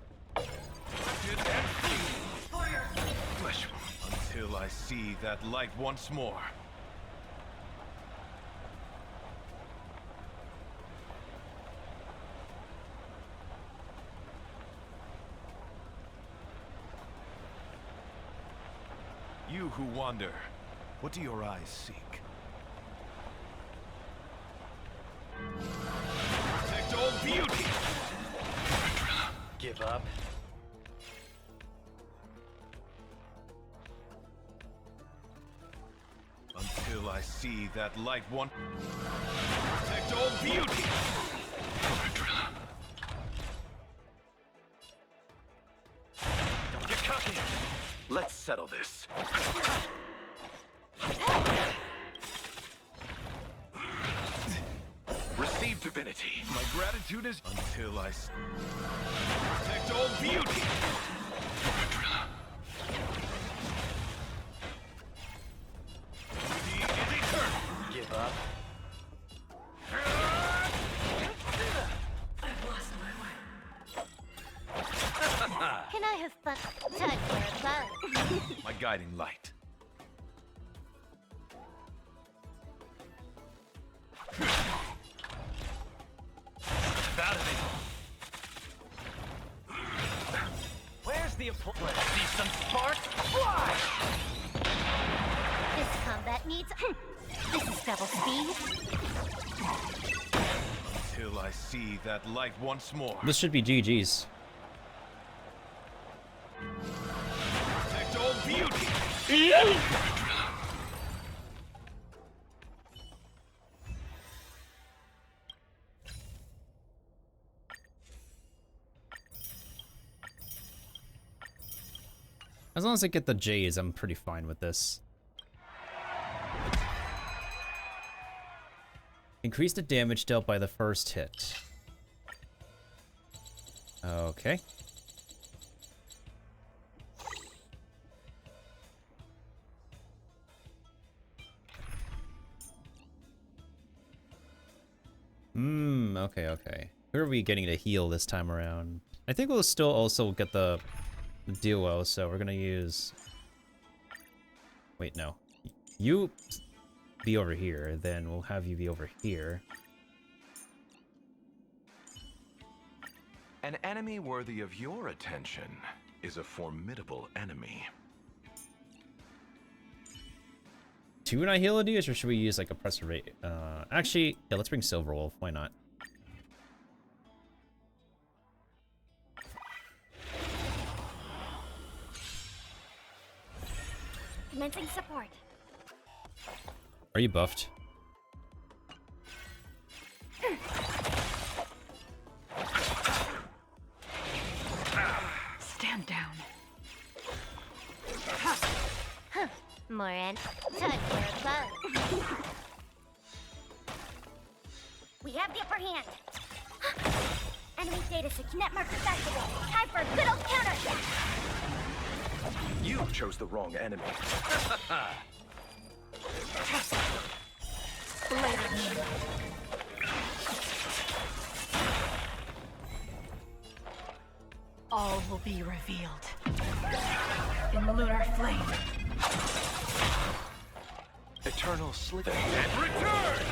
Flesh wound until I see that light once more. You who wander, what do your eyes seek? Protect all beauty! Give up. Until I see that light one. Protect all beauty! Don't get cocky. Let's settle this. Receive divinity. My gratitude is until I protect all beauty. Give up. Can I have fun? Touch your bug. My guiding light. Where's the appointment? See some spark? Fly! This combat needs. This is double speed. Until I see that light once more. This should be GG's. Protect all beauty. As long as I get the J's, I'm pretty fine with this. Increase the damage dealt by the first hit. Okay. Okay. Who are we getting to heal this time around? I think we'll still also get the duo, so we're gonna use... Wait, no. You be over here, then we'll have you be over here. An enemy worthy of your attention is a formidable enemy. Two Nihilities, or should we use like a preservate? Actually, yeah, let's bring Silverwolf. Why not? Commencing support. Are you buffed? Stand down. More and touch your bug. We have the upper hand. Enemy data net markers activated. Time for a good old counterattack. You chose the wrong enemy. All will be revealed in lunar flame. Eternal slither. And return!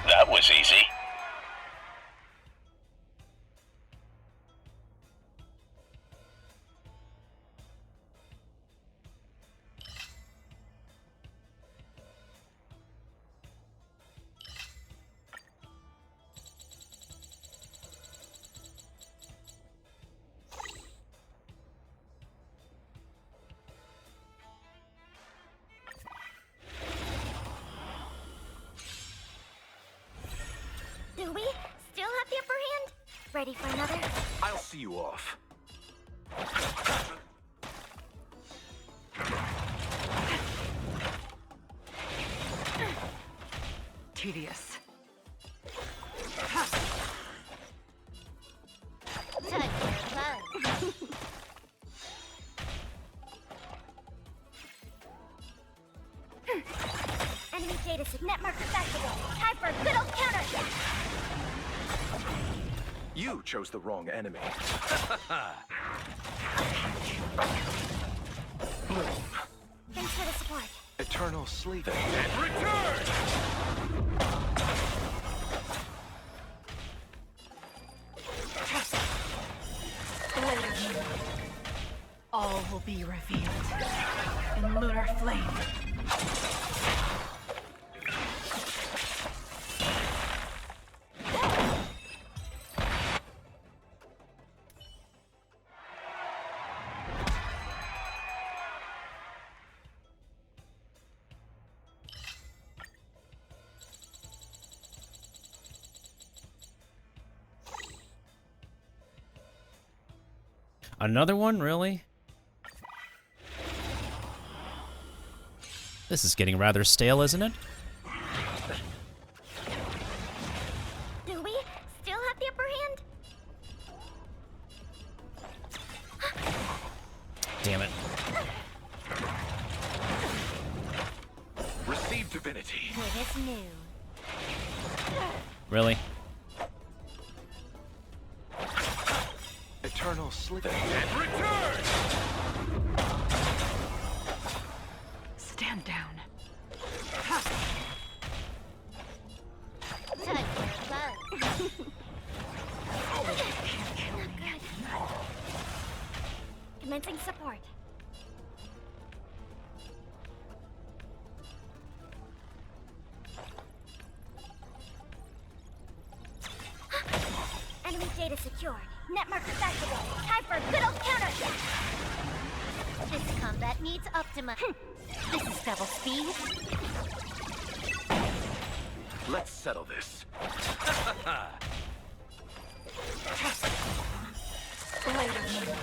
That was easy. Do we still have the upper hand? Ready for another? I'll see you off. Tedious. Touch love. Enemy data net marker activated. Time for a good old counterattack. You chose the wrong enemy. Thanks for the support. Eternal sleep. And return! Later, all will be revealed in lunar flame. Another one, really? This is getting rather stale, isn't it? Do we still have the upper hand? Damn it. Receive divinity. Good as new. Really? Eternal slither. And return! Stand down. Touch love. Commencing support. Enemy data secured. Net markers activated. Time for a good old counterattack. This combat needs Optima. This is double speed. Let's settle this. Later,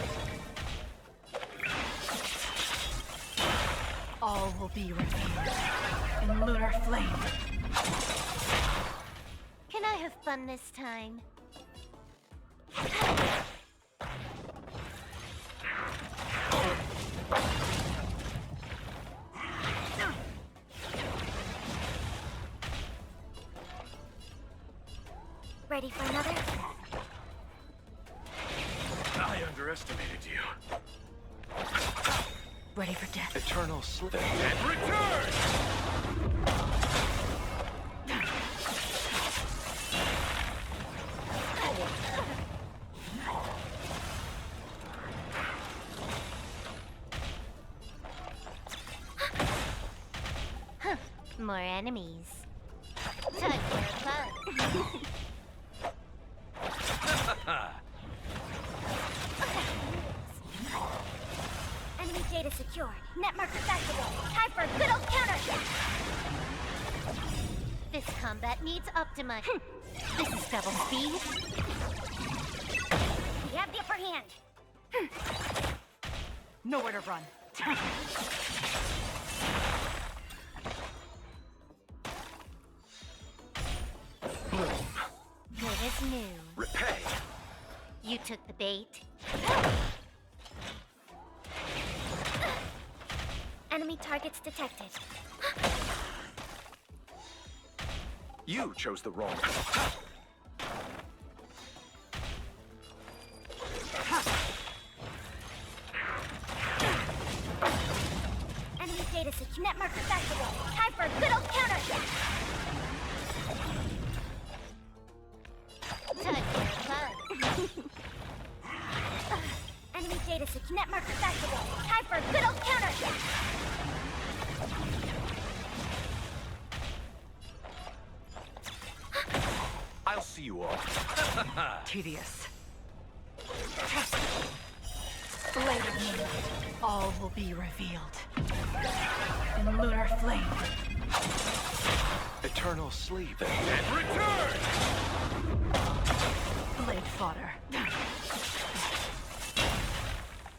all will be revealed in lunar flame. Can I have fun this time? Ready for another? I underestimated you. Ready for death. Eternal slither. And return! More enemies. Touch love. Enemy data secured. Net markers activated. Time for a good old counterattack. This combat needs Optima. This is double speed. We have the upper hand. Nowhere to run. Good as new. Repay. You took the bait. Enemy targets detected. You chose the wrong enemy. Netmark Festival. Time for a good old counter. I'll see you all. Tedious. Later, all will be revealed. In lunar flame. Eternal sleep. And return! Blade fodder.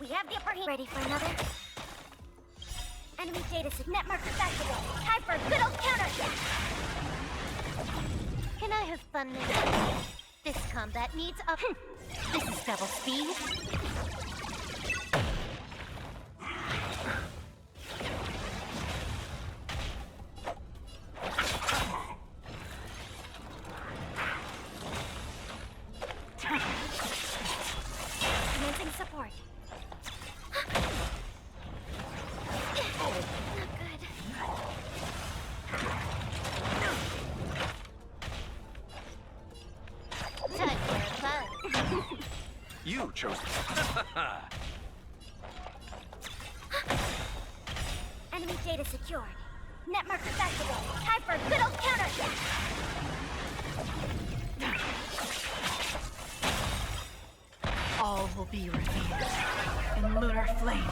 We have the upper hand. Ready for another? Enemy data sig Netmark Festival. Time for a good old counter. Can I have fun now? This combat needs a... This is double speed. Commencing support. Not good. Time for a fun. You chose. Enemy data secured. Netmark Festival. Time for a good old counter. All will be revealed. In lunar flame.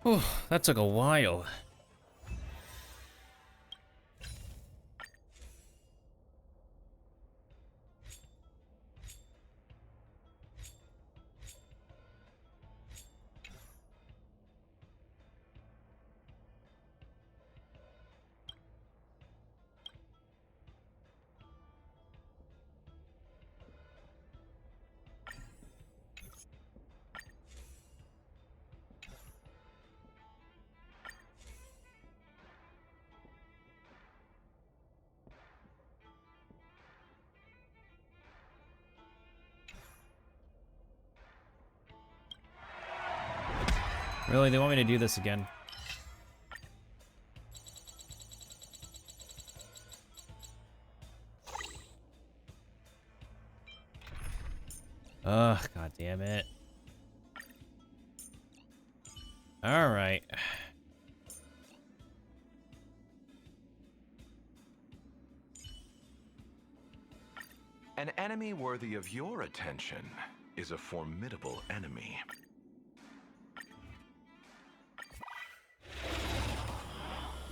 Whew, that took a while. Really, they want me to do this again? Ugh, god damn it. Alright. An enemy worthy of your attention is a formidable enemy.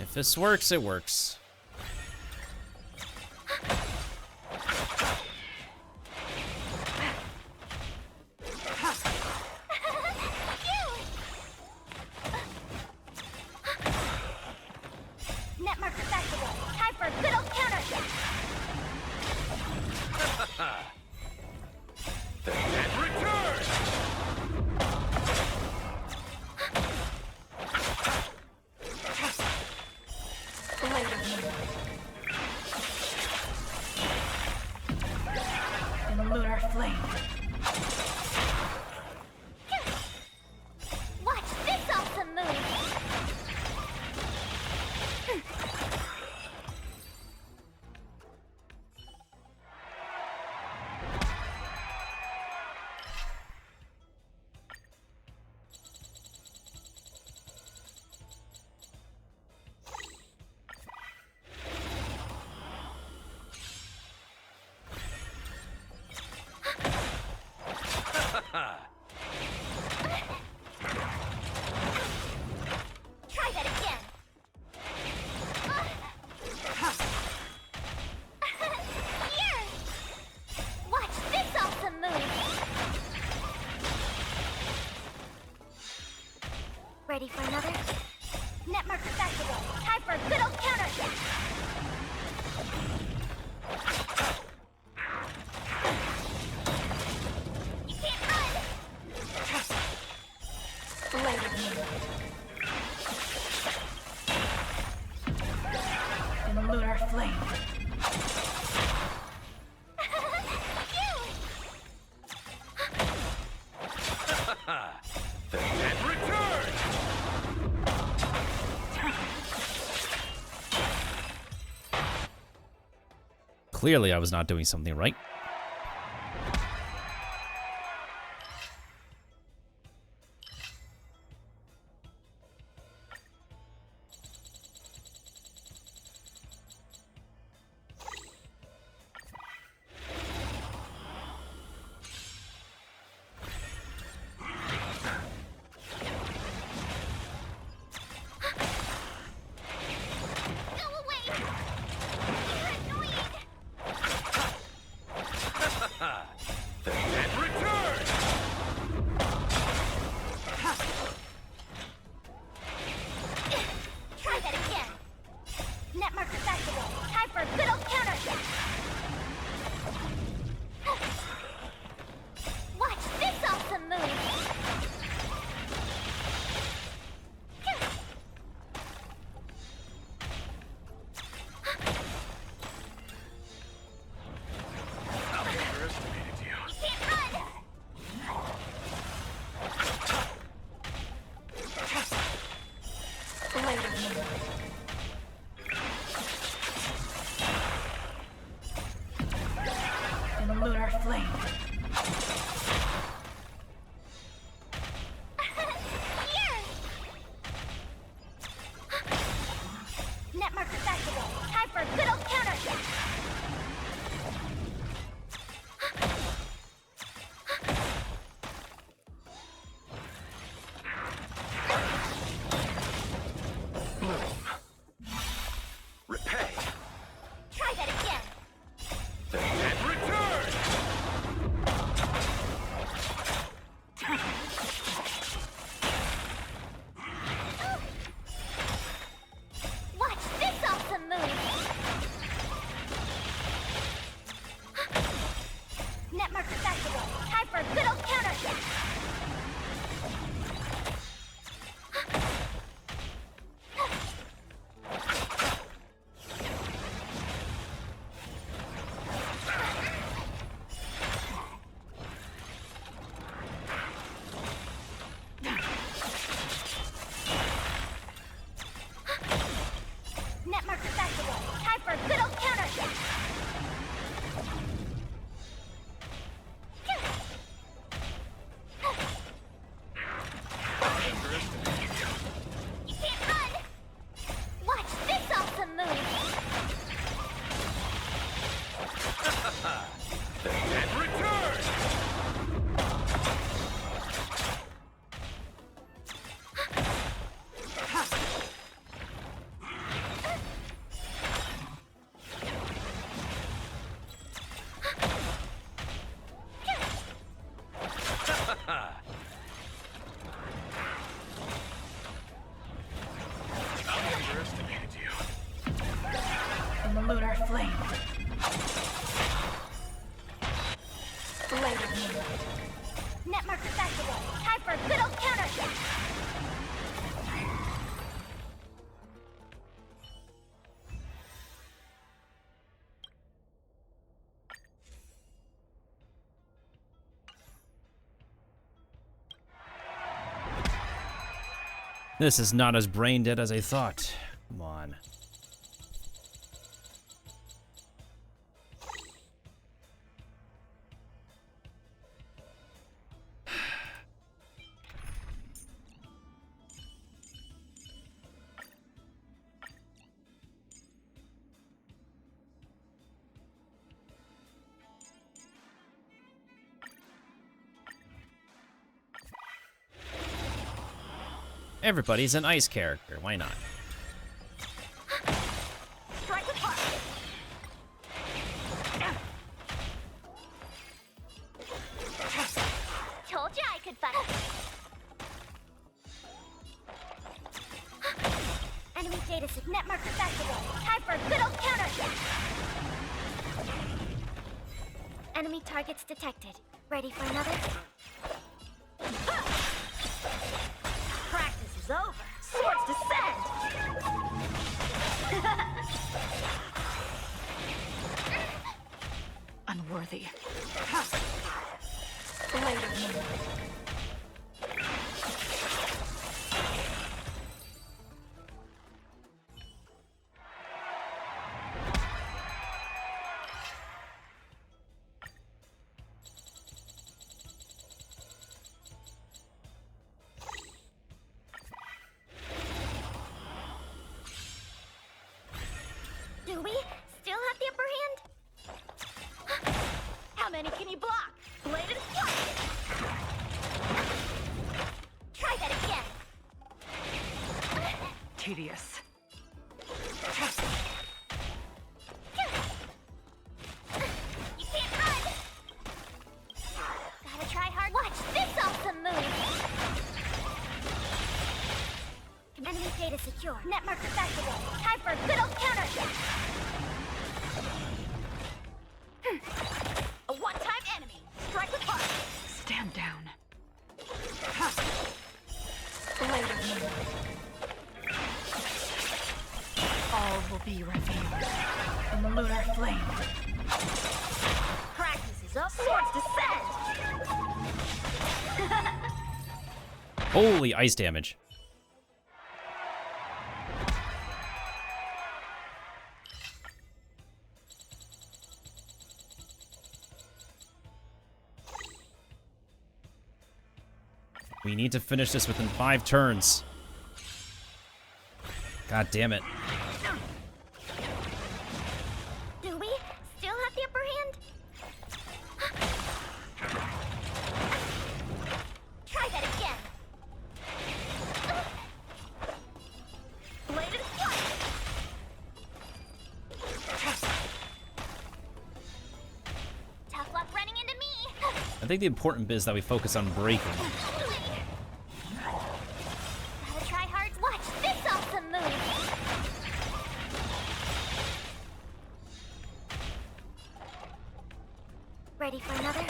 If this works, it works. Netmark Festival. Time for a good old counter. And return! In lunar flame. Watch this awesome move. Try that again. Here. Watch this awesome move. Ready for another? Netmark Festival. Time for a good old counter. You can't run. In lunar flame. And return! Clearly, I was not doing something right. And return! Watch this awesome move! Netmark festival. Time for a good old counter! Netmark festival. Time for a good old counter! You can't run! Watch this awesome move! And return! I underestimated you. In the lunar flame. Blade of moonlight. Netmark festival. Time for a good old counter! This is not as brain dead as I thought. Come on. Everybody's an ice character. Why not? Strike with heart! Told you I could fight. Enemy data set. Netmark festival. Time for a good old counter! Enemy targets detected. Ready for another? Practice is over. Swords descend! Unworthy. Blade of moonlight. Do we still have the upper hand? How many can you block? Bladed flight! Try that again! Tedious. You can't run! Gotta try hard. Watch this awesome move! Enemy data secure. Netmark festival. Time for a good old counter! A one-time enemy. Strike with heart. Stand down. Blade of moonlight. All will be revealed in the lunar flame. Practice is up. Swords descend! Holy ice damage. We need to finish this within 5 turns. God damn it. Do we still have the upper hand? Try that again. Bladed flight. I think the important bit is that we focus on breaking. Gotta try hard. Watch this awesome move. Ready for another?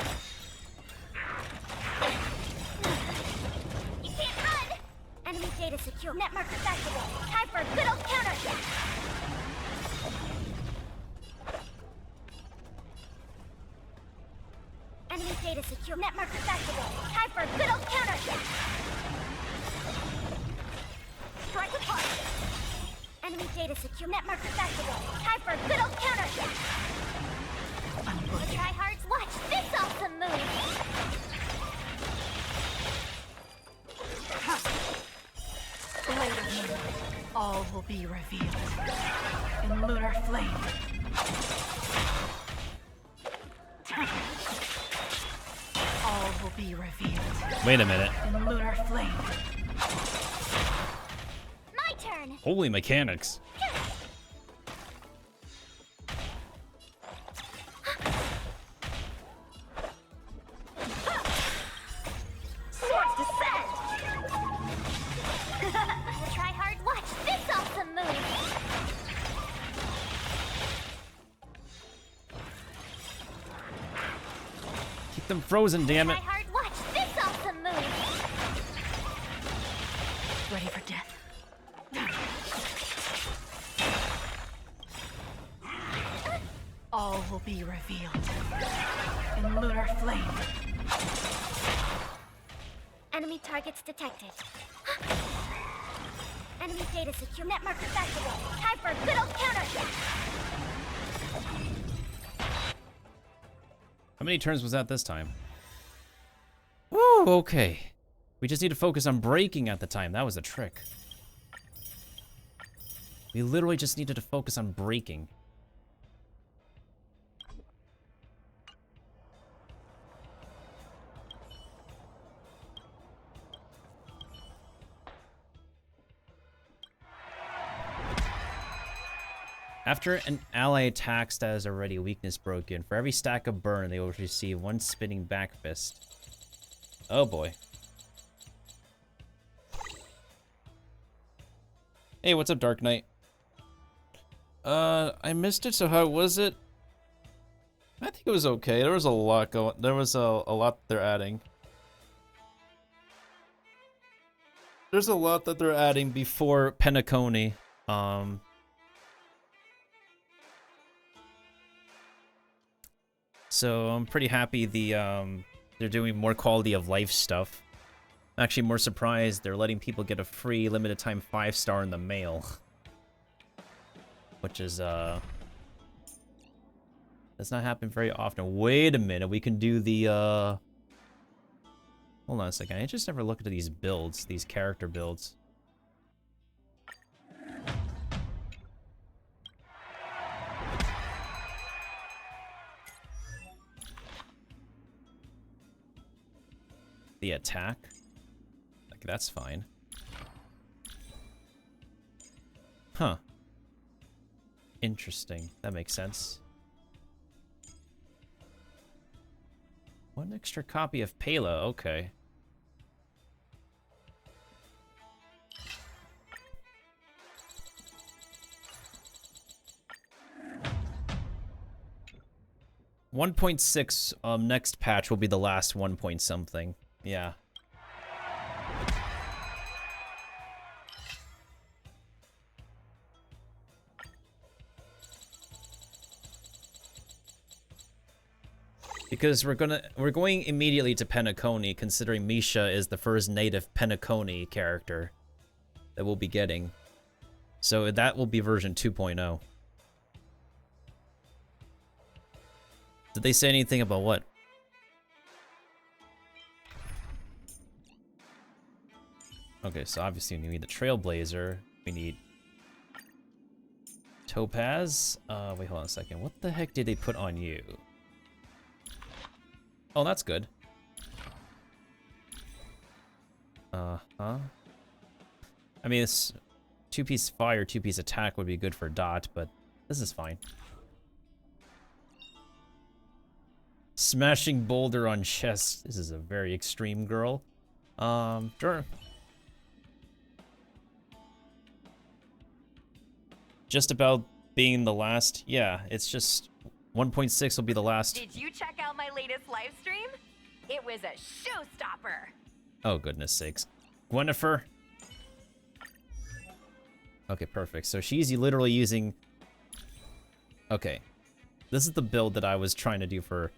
You can't run! Enemy data secure. Net markers activated. Time for a good old counterattack. Enemy data secure. Net markers activated. Time for a good old counterattack. Strike apart. Enemy data secure. Net markers activated. Time for a good old counterattack. Try hard. Watch this awesome move. Later, all will be revealed in lunar flame. All will be revealed. Wait a minute. In lunar flame. My turn. Holy mechanics. Swords descend. Try hard. Watch this awesome move. Keep them frozen, damn it. Try hard. Watch this awesome move. Ready for death. All will be revealed in lunar flame. Enemy targets detected. Enemy data secure. Net markers activated. Time for a good old counterattack. How many turns was that this time? Woo, okay. We just need to focus on breaking at the time. That was the trick. We literally just needed to focus on breaking. After an ally attacks that is already weakness broken, for every stack of burn, they will receive one spinning back fist. Oh boy. Hey, what's up, Dark Knight? I missed it, so how was it? I think it was okay. There was a lot going. There was a lot they're adding. There's a lot that they're adding before Penacony. So I'm pretty happy they're doing more quality of life stuff. I'm actually more surprised they're letting people get a free limited time 5-star in the mail. Which is does not happen very often. Wait a minute, we can do the hold on a second. I just never looked at these builds, these character builds. The attack. Like, that's fine. Huh. Interesting. That makes sense. One extra copy of Pela. Okay. .6 next patch will be the last 1 point something. Yeah. Because we're going immediately to Penacony, considering Misha is the first native Penacony character that we'll be getting. So that will be version 2.0. Did they say anything about what? Okay, so obviously we need the Trailblazer. We need Topaz. Wait, hold on a second. What the heck did they put on you? Oh, that's good. I mean, this 2-piece fire, 2-piece attack would be good for Dot, but this is fine. Smashing boulder on chest. This is a very extreme girl. Sure. Just about being the last. Yeah, it's just 1.6 will be the last. Did you check out my latest live stream? It was a showstopper. Oh, goodness sakes. Gwynnifer. Okay, perfect. So she's literally using... Okay. This is the build that I was trying to do for...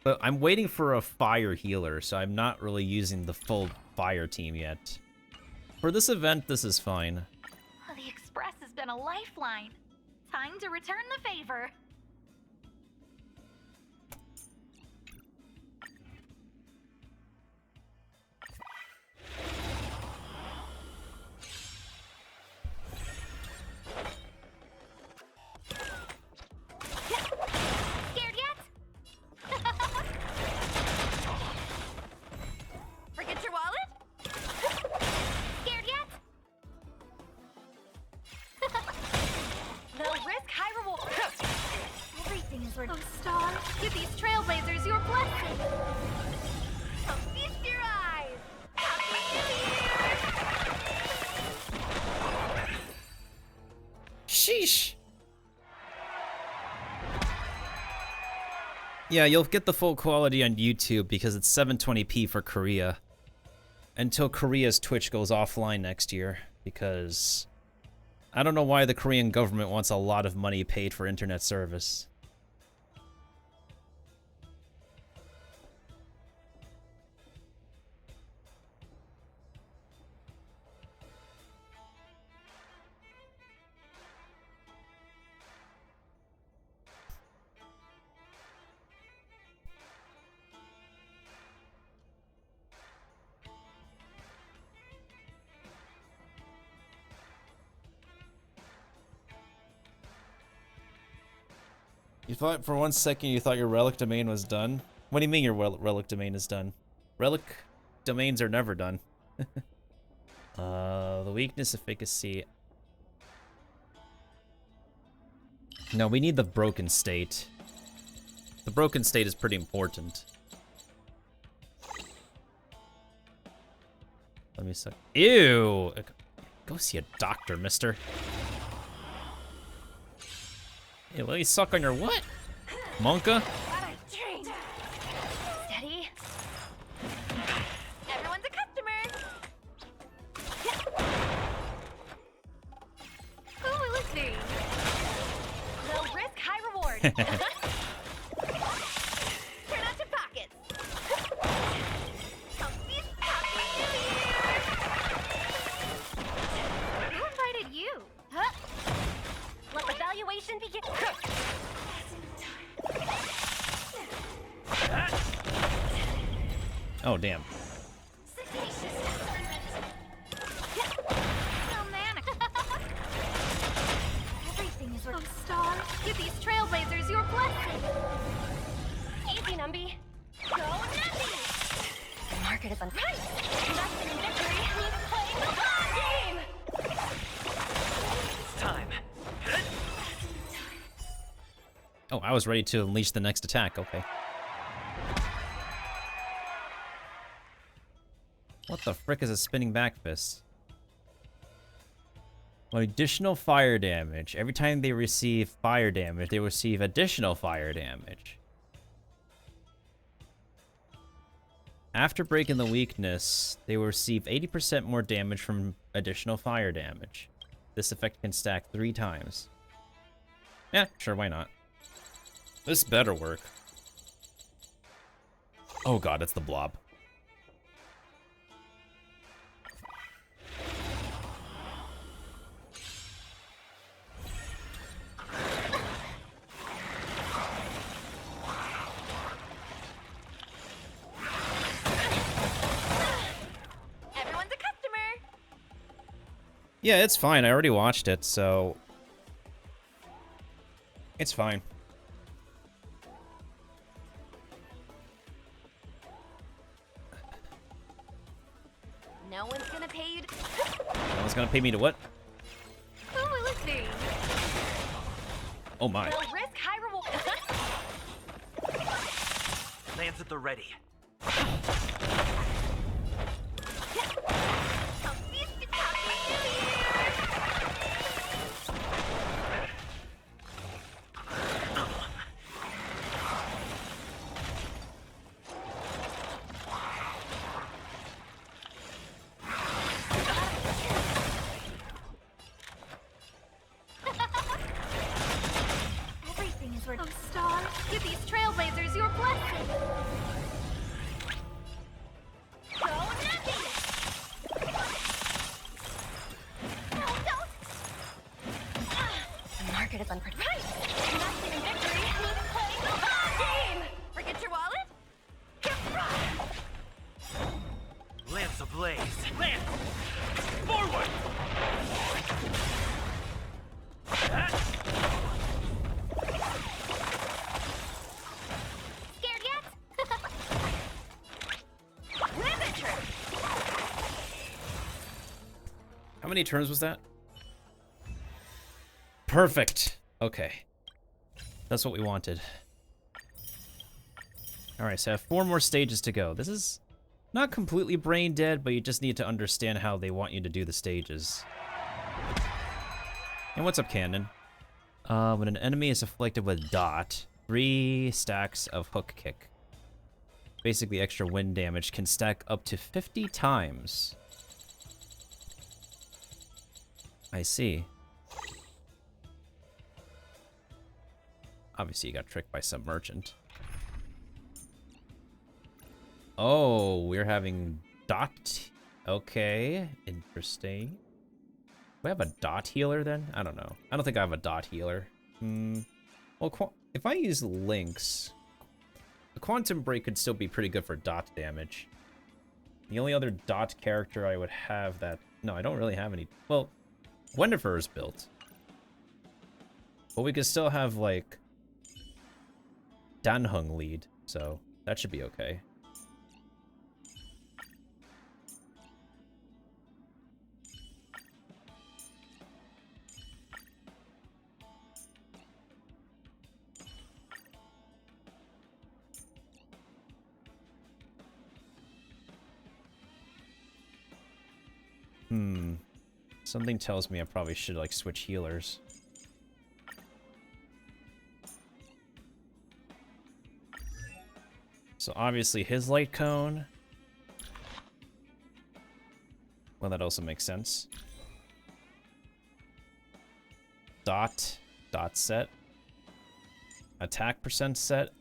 But I'm waiting for a fire healer, so I'm not really using the full fire team yet. For this event, this is fine. The Express has been a lifeline. Time to return the favor. Scared yet? Forget your wallet? Scared yet? No risk, high reward. Everything is worth. Oh, Star, give these trailblazers your blessing. Oh, feast your eyes. Happy New Year! Sheesh. Yeah, you'll get the full quality on YouTube because it's 720p for Korea. Until Korea's Twitch goes offline next year, because I don't know why the Korean government wants a lot of money paid for internet service. You thought for 1 second you thought your relic domain was done? What do you mean your relic domain is done? Relic domains are never done. The weakness, efficacy. No, we need the broken state. The broken state is pretty important. Let me see. Ew! Go see a doctor, mister. Hey, let me suck on your what? Monka? Steady. Everyone's a customer. Who will it be? No risk, high reward. Turn out your pockets. Who invited you? Huh? Let the valuation begin. Oh, damn. Everything is worth. Oh, Star, give these trailblazers your blessing. Easy, Numby. Go, Numby. The market is on. Right. Nothing in victory means playing the long game. It's time. Oh, I was ready to unleash the next attack. Okay. What the frick is a spinning back fist? Additional fire damage. Every time they receive fire damage, they receive additional fire damage. After breaking the weakness, they will receive 80% more damage from additional fire damage. This effect can stack 3 times. Yeah, sure, why not? This better work. Oh god, it's the blob. Everyone's a customer. Yeah, it's fine. I already watched it, so... It's fine. No one's gonna pay you to... No one's gonna pay me to what? Who will it be? Oh my. No risk, high reward. Lands at the ready. Everything is worth. Oh, Star, give these trailblazers your blessing. Go Nutty! No, don't! The market is unpredictable. Right! Investing in victory means playing the long game! Forget your wallet? Lance ablaze. Lance! Forward! Scared yet? Riveter! How many turns was that? Perfect. Okay. That's what we wanted. Alright, so I have 4 more stages to go. This is not completely brain dead, but you just need to understand how they want you to do the stages. And what's up, Cannon? When an enemy is afflicted with dot, 3 stacks of hook kick. Basically, extra wind damage can stack up to 50 times. I see. Obviously, you got tricked by some merchant. Oh, we're having dot. Okay, interesting. Do I have a dot healer then? I don't know. I don't think I have a dot healer. Well, if I use links, the Quantum Break could still be pretty good for dot damage. The only other dot character I would have that... No, I don't really have any... Well, Wendifer is built. But we could still have, like, Danhung lead, so that should be okay. Something tells me I probably should, like, switch healers. So obviously his light cone. Well, that also makes sense. Dot set. Attack percent set.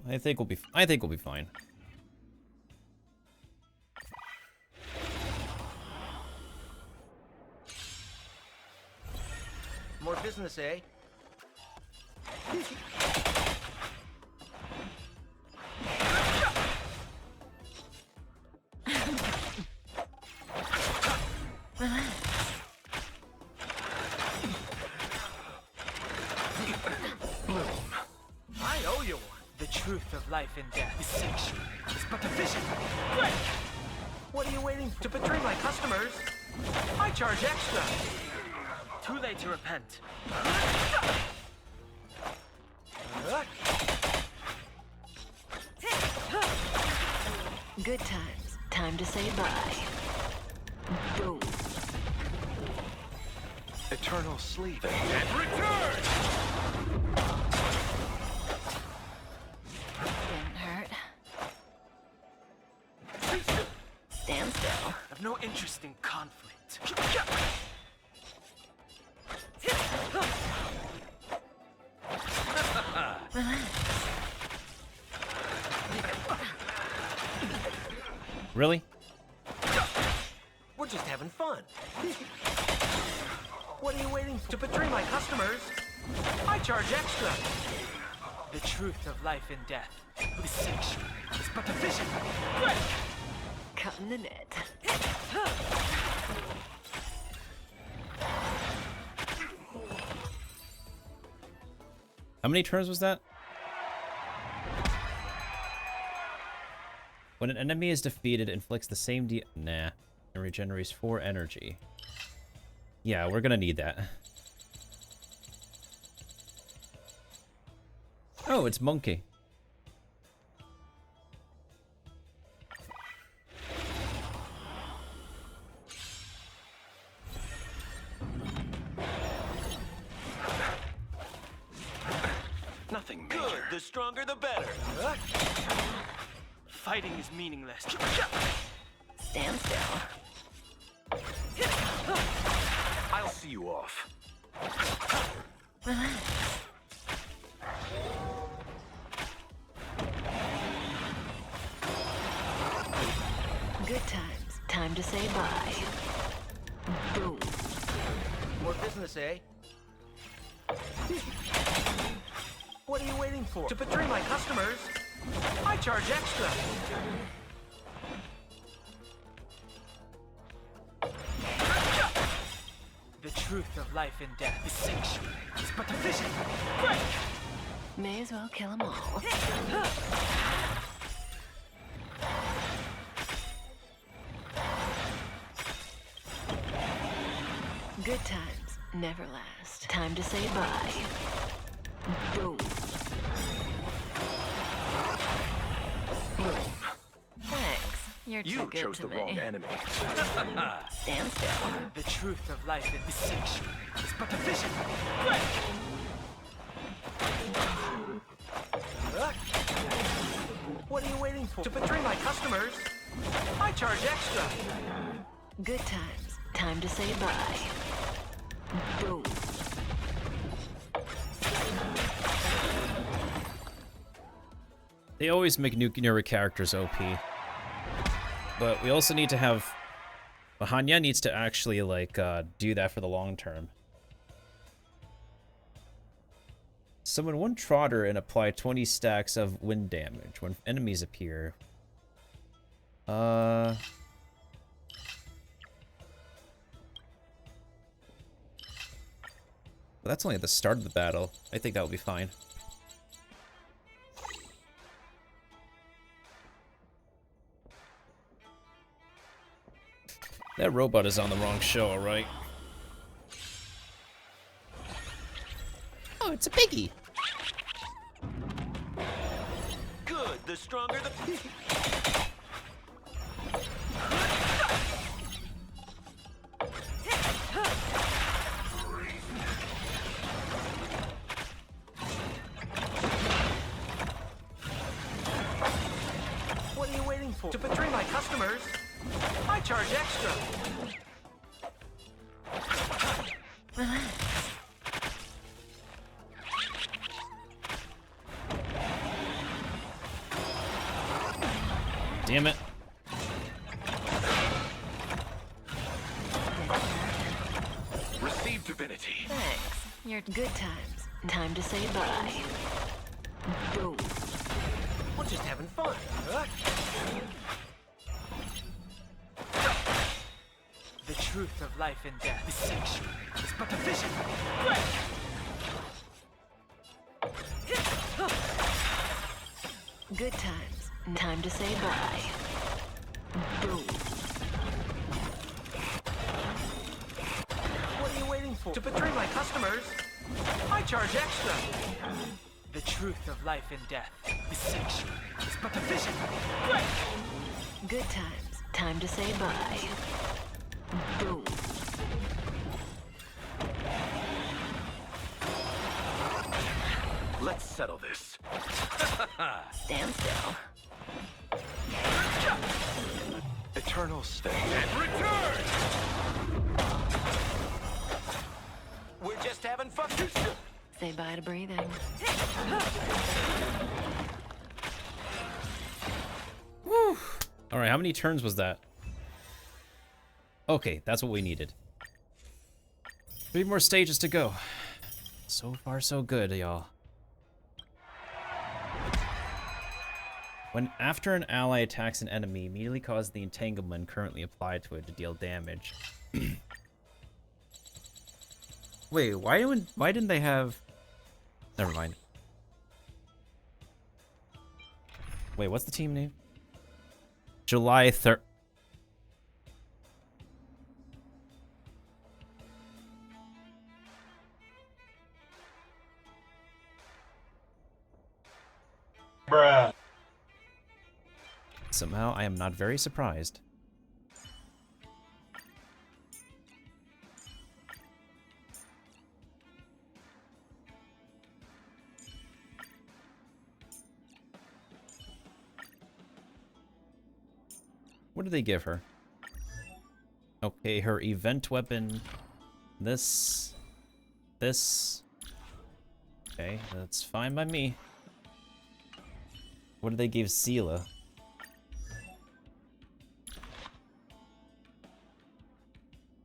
I think we'll be fine. More business, eh? I owe you one. The truth of life and death is sanctuary. It's but a vision. Quick! What are you waiting for? To betray my customers? I charge extra. Too late to repent. Good times. Time to say bye. Boom. Eternal sleep. And return! Didn't hurt. Stand still. I've no interest in conflict. Really? We're just having fun. What are you waiting for? To betray my customers? I charge extra. The truth of life and death. The sanctuary is but a vision. Quick! Cutting the net. How many turns was that? When an enemy is defeated, inflicts the same Nah. And regenerates 4 energy. Yeah, we're gonna need that. Oh, it's Monkey. Nothing major. Good. The stronger, the better. Fighting is meaningless. Stand still. I'll see you off. Relax. Good times. Time to say bye. Boom. More business, eh? What are you waiting for? To betray my customers? I charge extra. The truth of life and death is sanctuary. It's but a vision. Break! May as well kill 'em all. Good times never last. Time to say bye. Boom. Boom. Thanks. You're too good chose to the me. wrong enemy. Stand still. The truth of life is sanctuary. It's but a vision. Break! What are you waiting for? To betray my customers? I charge extra. Good times. Time to say bye. Boom. They always make newer characters OP. But we also need to have... Hanya needs to actually, like, do that for the long term. Summon one Trotter and apply 20 stacks of wind damage when enemies appear. But that's only at the start of the battle. I think that'll be fine. That robot is on the wrong show, alright? Oh, it's a piggy! Good. The stronger, the... What are you waiting for? To betray my customers? I charge extra. Relax. Damn it. Receive divinity. Thanks. You're good times. Time to say bye. Boom. We're just having fun. The truth of life and death is sanctuary. It's but a vision. Break! Good times. Time to say bye. Boom. What are you waiting for? To betray my customers? I charge extra. The truth of life and death is sanctuary. It's but a vision. Break! Good times. Time to say bye. Boom. Let's settle this. Stand still. Eternal stay. And return! We're just having fun. Say bye to breathing. Woo! Alright, how many turns was that? Okay, that's what we needed. 3 more stages to go. So far, so good, y'all. When after an ally attacks an enemy, immediately cause the entanglement currently applied to it to deal damage. Wait, why didn't they have... Never mind. Wait, what's the team name? July 3rd. Somehow, I am not very surprised. What did they give her? Okay, her event weapon. This. Okay, that's fine by me. What did they give Sela?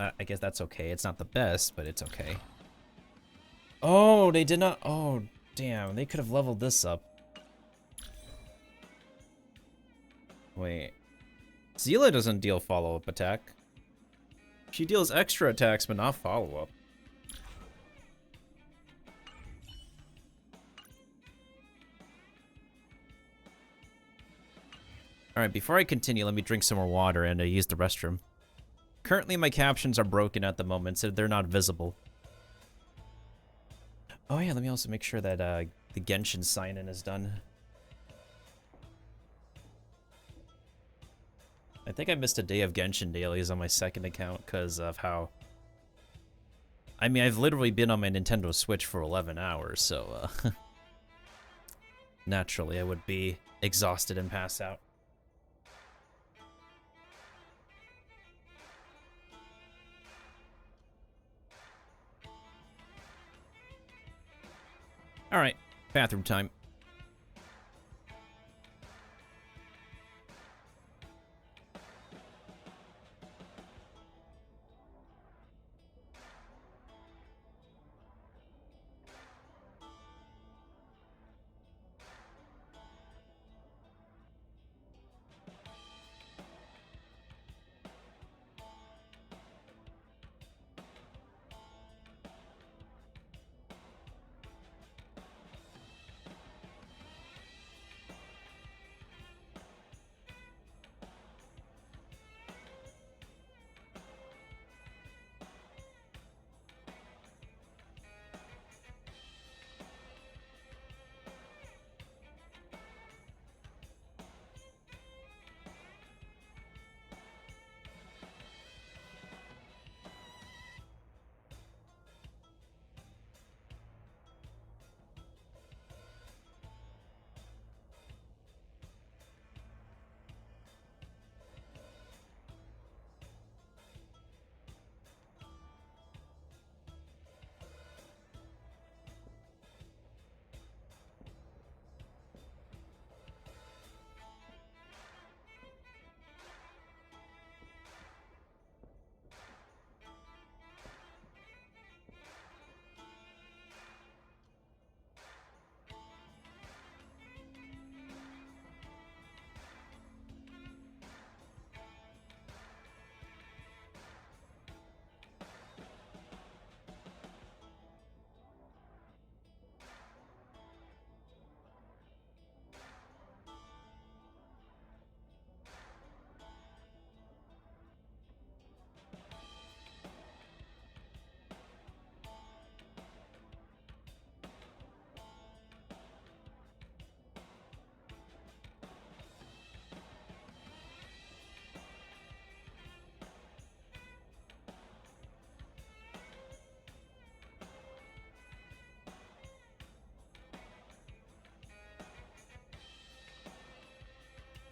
I guess that's okay. It's not the best, but it's okay. Oh, they did not. Oh, damn. They could have leveled this up. Wait. Sela doesn't deal follow-up attack. She deals extra attacks, but not follow-up. Alright, before I continue, let me drink some more water and use the restroom. Currently, my captions are broken at the moment, so they're not visible. Oh yeah, let me also make sure that the Genshin sign-in is done. I think I missed a day of Genshin dailies on my second account because of how... I mean, I've literally been on my Nintendo Switch for 11 hours, so... naturally, I would be exhausted and pass out. Alright, bathroom time.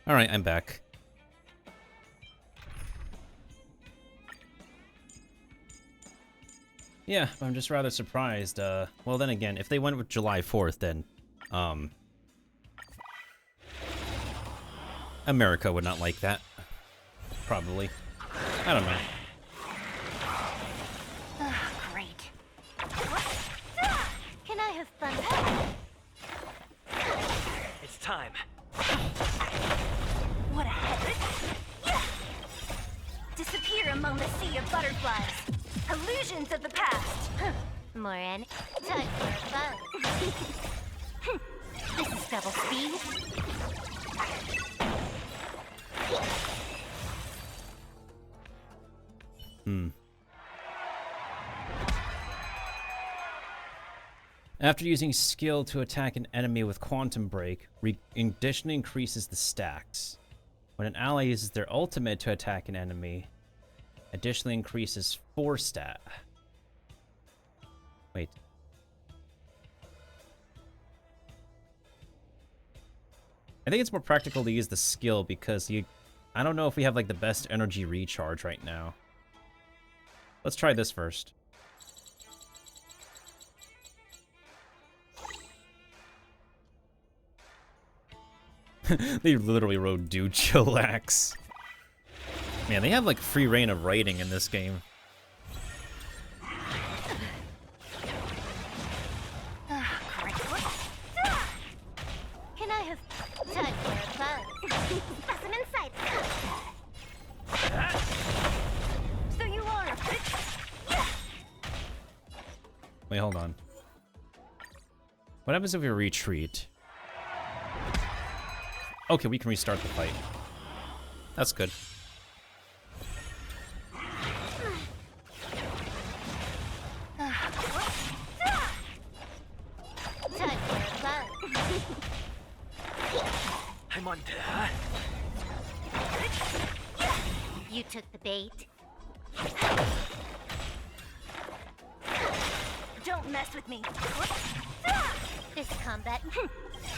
Alright, I'm back. Yeah, I'm just rather surprised. Well, then again, if they went with July 4th, then, America would not like that. Probably. I don't know. Great. Can I have fun? It's time. What a head. Disappear among the sea of butterflies. Illusions of the past. Moran, time for fun. This is double speed. After using skill to attack an enemy with Quantum Break, conditioning increases the stacks. When an ally uses their ultimate to attack an enemy, additionally increases 4 stat. Wait. I think it's more practical to use the skill because I don't know if we have like the best energy recharge right now. Let's try this first. They literally wrote "do chillax." Man, they have like free reign of writing in this game. Can I have time for fun? Specimen sight. So you are a Wait, hold on. What happens if we retreat? Okay, we can restart the fight. That's good. I'm on You took the bait. Don't mess with me. This combat.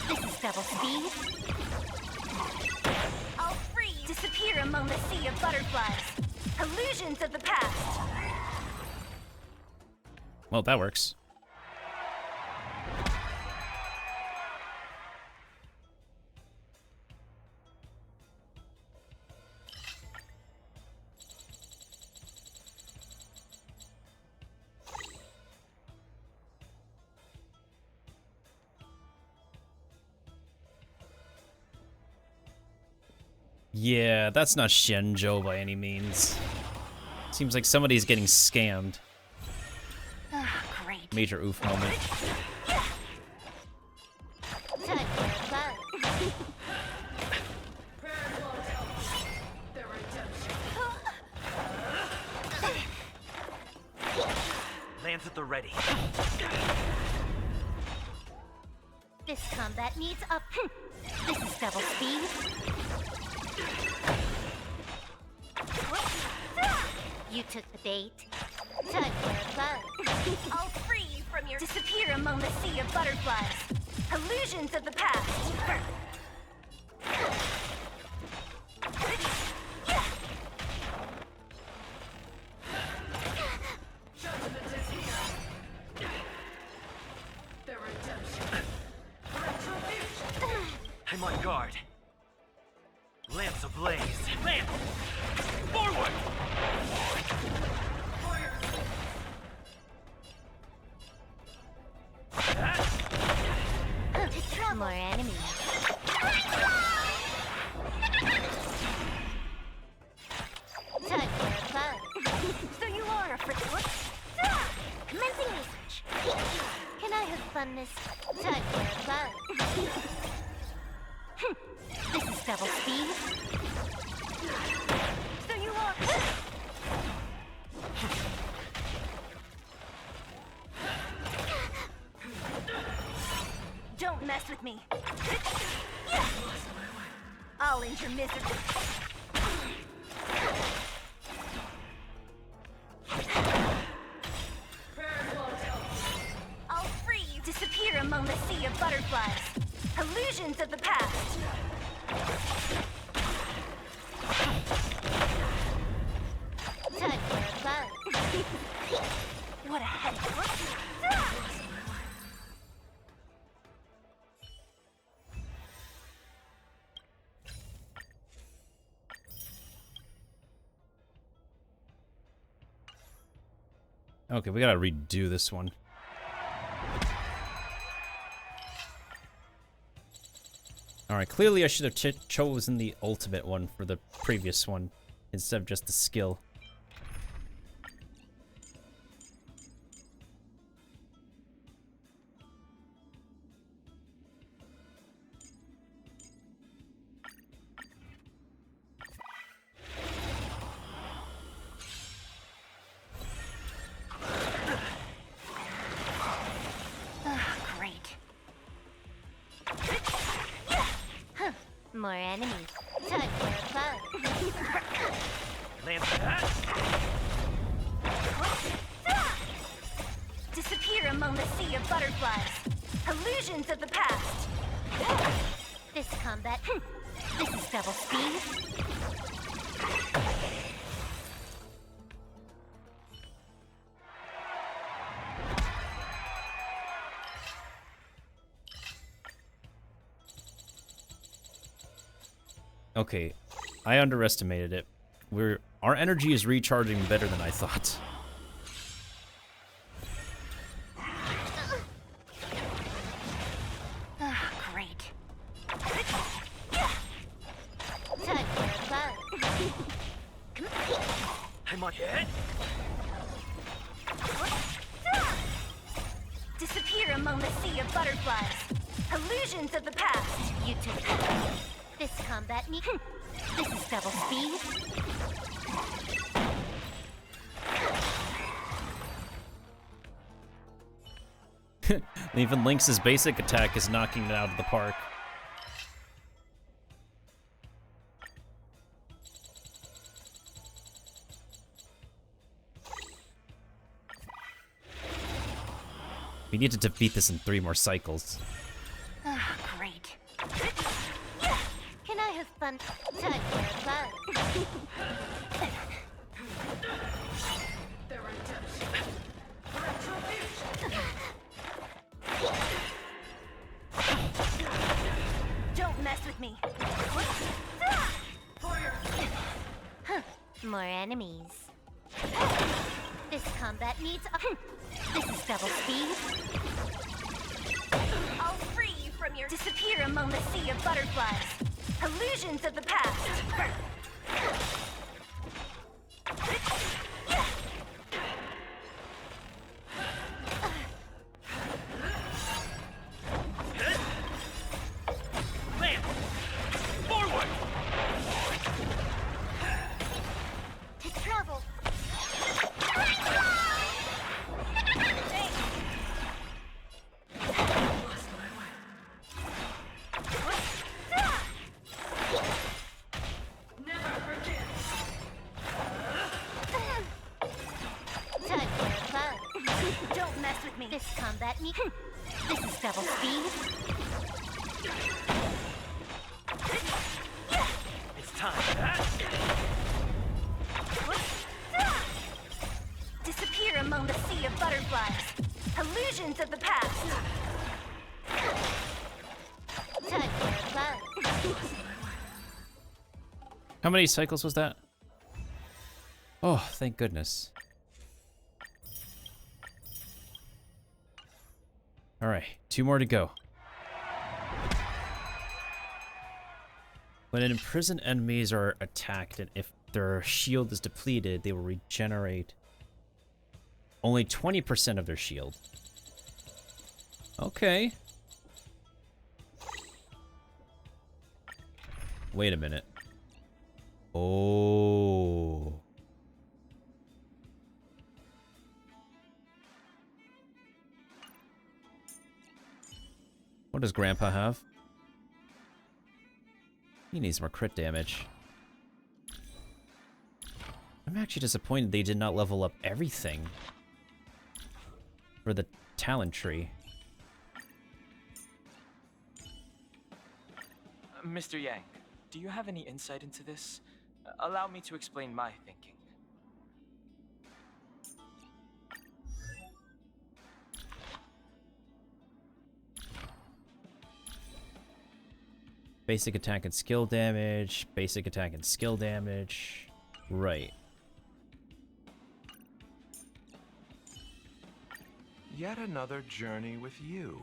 This is double speed. I'll freeze. Disappear among the sea of butterflies. Illusions of the past. Well, that works. Yeah, that's not Shenzhou by any means. Seems like somebody's getting scammed. Great. Major oof moment. Lands at the ready. This combat needs up. This is double speed. You took the bait. Time for fun. I'll free you from your disappear among the sea of butterflies. Illusions of the past. I'm on guard. Lance ablaze. Lance! Forward! More enemies. Time for fun. So you are a freak. Commencing research. Can I have fun this time for fun? This is double speed. So you are. Don't mess with me. I'll end your misery. I'll free you. Disappear among the sea of butterflies. Illusions of the past. Time for fun. What a headache. Okay, we gotta redo this one. Alright, clearly I should have chosen the ultimate one for the previous one, instead of just the skill. More enemies. Time for Land that. Disappear among the sea of butterflies. Illusions of the past. This combat. This is double speed. Okay, I underestimated it. Our energy is recharging better than I thought. Great. I'm on hit. Disappear among the sea of butterflies. Illusions of the past. You took this combat me. This is double speed. Even Lynx's basic attack is knocking it out of the park. We need to defeat this in 3 more cycles. Great. Can I have fun? Time for fun. Don't mess with me. More enemies. This combat needs This is double speed. I'll free you from your disappear among the sea of butterflies. Illusions of the past. Land. Forward. To travel. Don't mess with me. This combat me. This is double speed. It's time. Disappear among the sea of butterflies. Illusions of the past. Time for fun. How many cycles was that? Oh, thank goodness. Alright, 2 more to go. When imprisoned enemies are attacked, and if their shield is depleted, they will regenerate only 20% of their shield. Okay. Wait a minute. Oh. What does Grandpa have? He needs more crit damage. I'm actually disappointed they did not level up everything for the talent tree. Mr. Yang, do you have any insight into this? Allow me to explain my thinking. Basic attack and skill damage, basic attack and skill damage. Right. Yet another journey with you,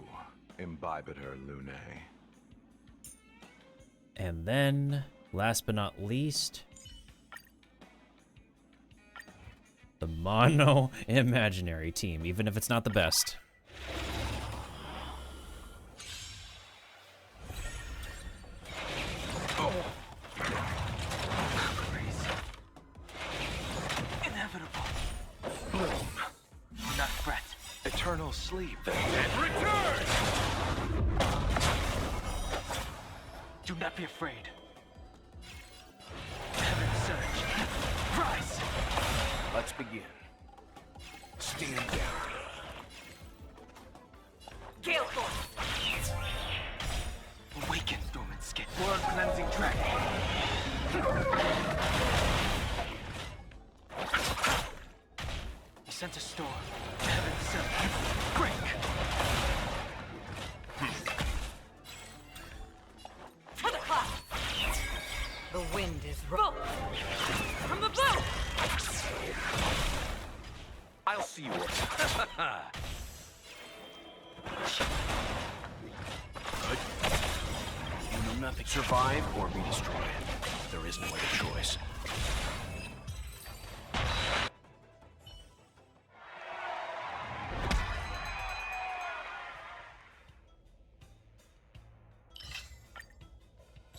Imbibiter Lune. And then, last but not least, the Mono Imaginary team, even if it's not the best. Inevitable. Bloom. Not fret. Eternal sleep. The dead return! Do not be afraid. Let's begin. Stand down. Gale Force! Awaken, dormant skin. World cleansing dragon. He sent a storm. Heaven sent. Break! To the clouds! The wind is rough. From the bow! I'll see you all. Good. You know nothing. Survive or be destroyed. There is no other choice.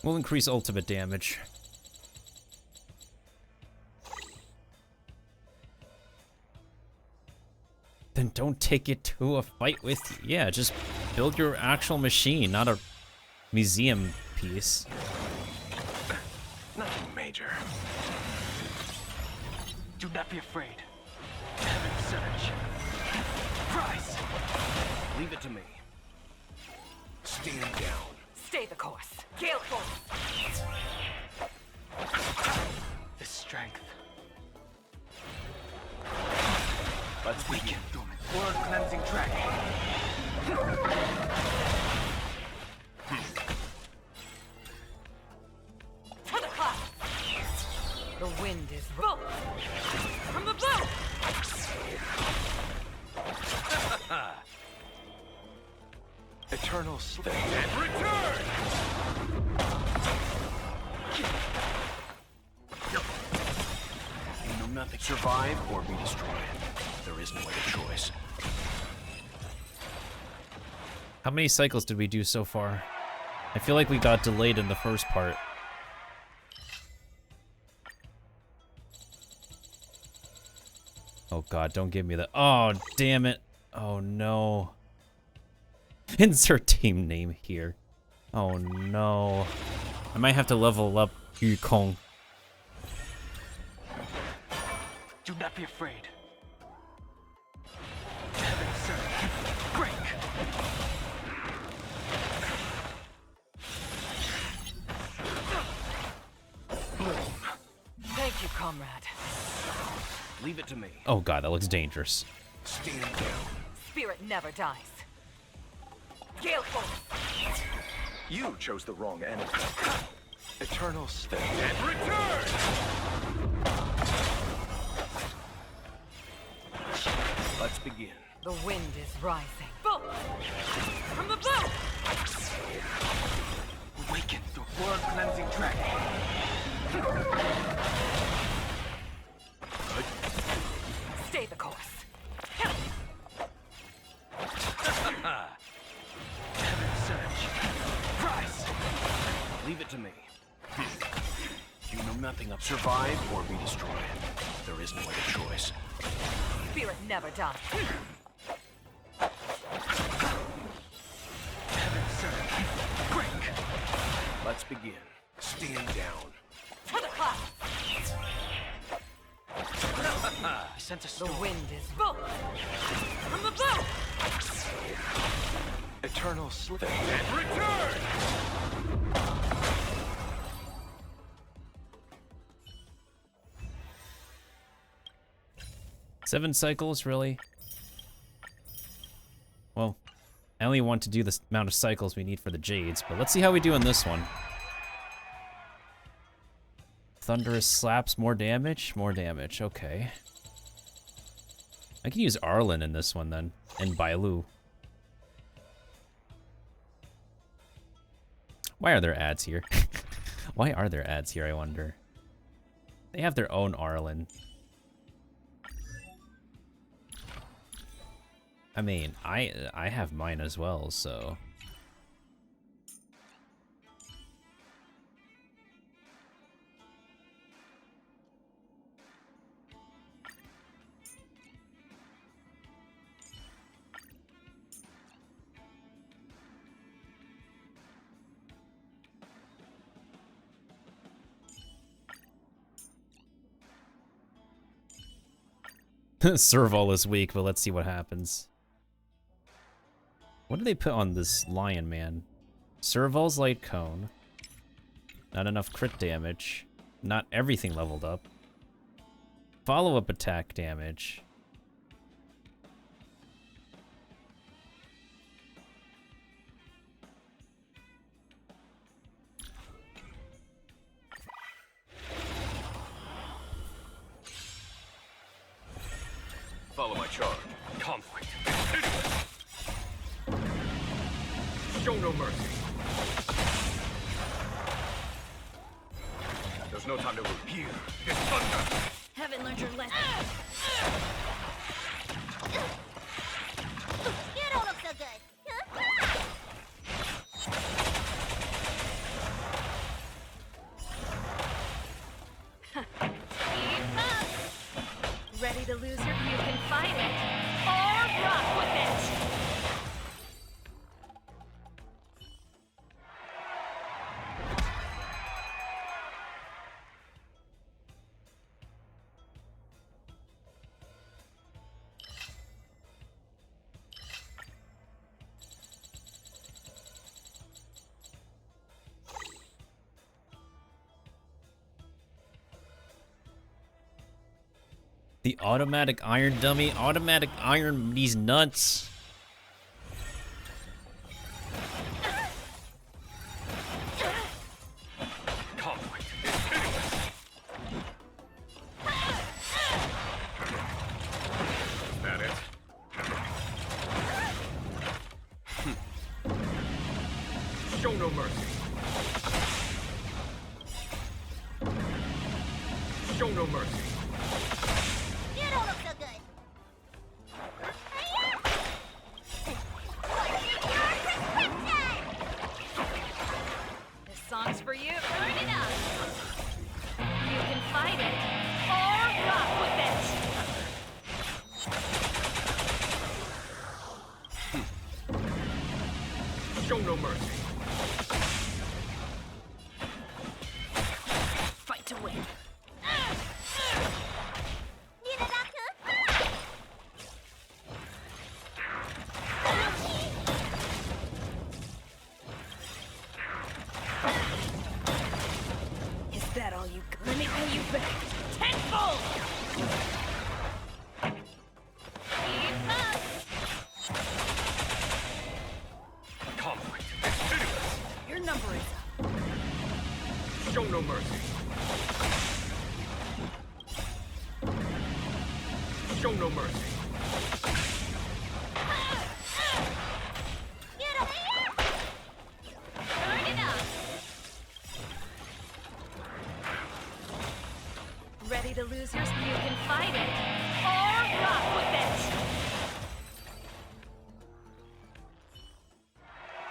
We'll increase ultimate damage. Then don't take it to a fight with you. Yeah, just build your actual machine, not a museum piece. Nothing major. Do not be afraid. Heaven surge. Rise! Leave it to me. Stand down. Stay the course. Gale Force! The strength. Let's begin. World cleansing dragon. To the clouds! The wind is rough. From the bow! Eternal sleep. And return! You know nothing. Survive or be destroyed. There is no other choice. How many cycles did we do so far? I feel like we got delayed in the first part. Oh god, don't give me that. Oh, damn it. Oh no. Insert team name here. Oh no. I might have to level up Yukong. Do not be afraid. Heaven surge. Break! Thank you, comrade. Leave it to me. Oh god, that looks dangerous. Stand down. Spirit never dies. Gale Force! You chose the wrong enemy. Eternal sleep. And return! Let's begin. The wind is rising. Boom! From the bow! Awaken the world cleansing dragon. Good. Stay the course. Surge. Rise! Leave it to me. You know nothing of survive or be destroyed. There is no other choice. Spirit never dies. Surge. Break! Let's begin. Stand down. To the clouds! I sense a storm. The wind is boom! From the bow! Eternal sleep. And return! Seven cycles, really? Well, I only want to do the amount of cycles we need for the Jades, but let's see how we do in this one. Thunderous slaps, more damage? More damage, okay. I can use Arlen in this one then, and Bailu. Why are there ads here? Why are there ads here, I wonder? They have their own Arlen. I mean, I have mine as well, so... Serval is weak, but let's see what happens. What did they put on this lion man? Serval's light cone. Not enough crit damage. Not everything leveled up. Follow-up attack damage. Follow my charge. Conflict. Show no mercy. There's no time to lose. Here is thunder. Haven't learned your lesson. You don't look so good. Keep up. Ready to lose her? You can fight it. Or rock with it. The automatic iron dummy. Automatic iron these nuts. Conflict is pitiless. Is that it? Show no mercy. Show no mercy. You don't look so good. This song's for you. Turn it up. You can fight it. Or rock with it. Show no mercy. Fight to win. Is that all you got? Let me pay you back. Tenfold! Keep up! Conflict is pitiless. Your number is up. Show no mercy. Show no mercy. Turn it up. Ready to lose yours? You can fight it. Or rock with it.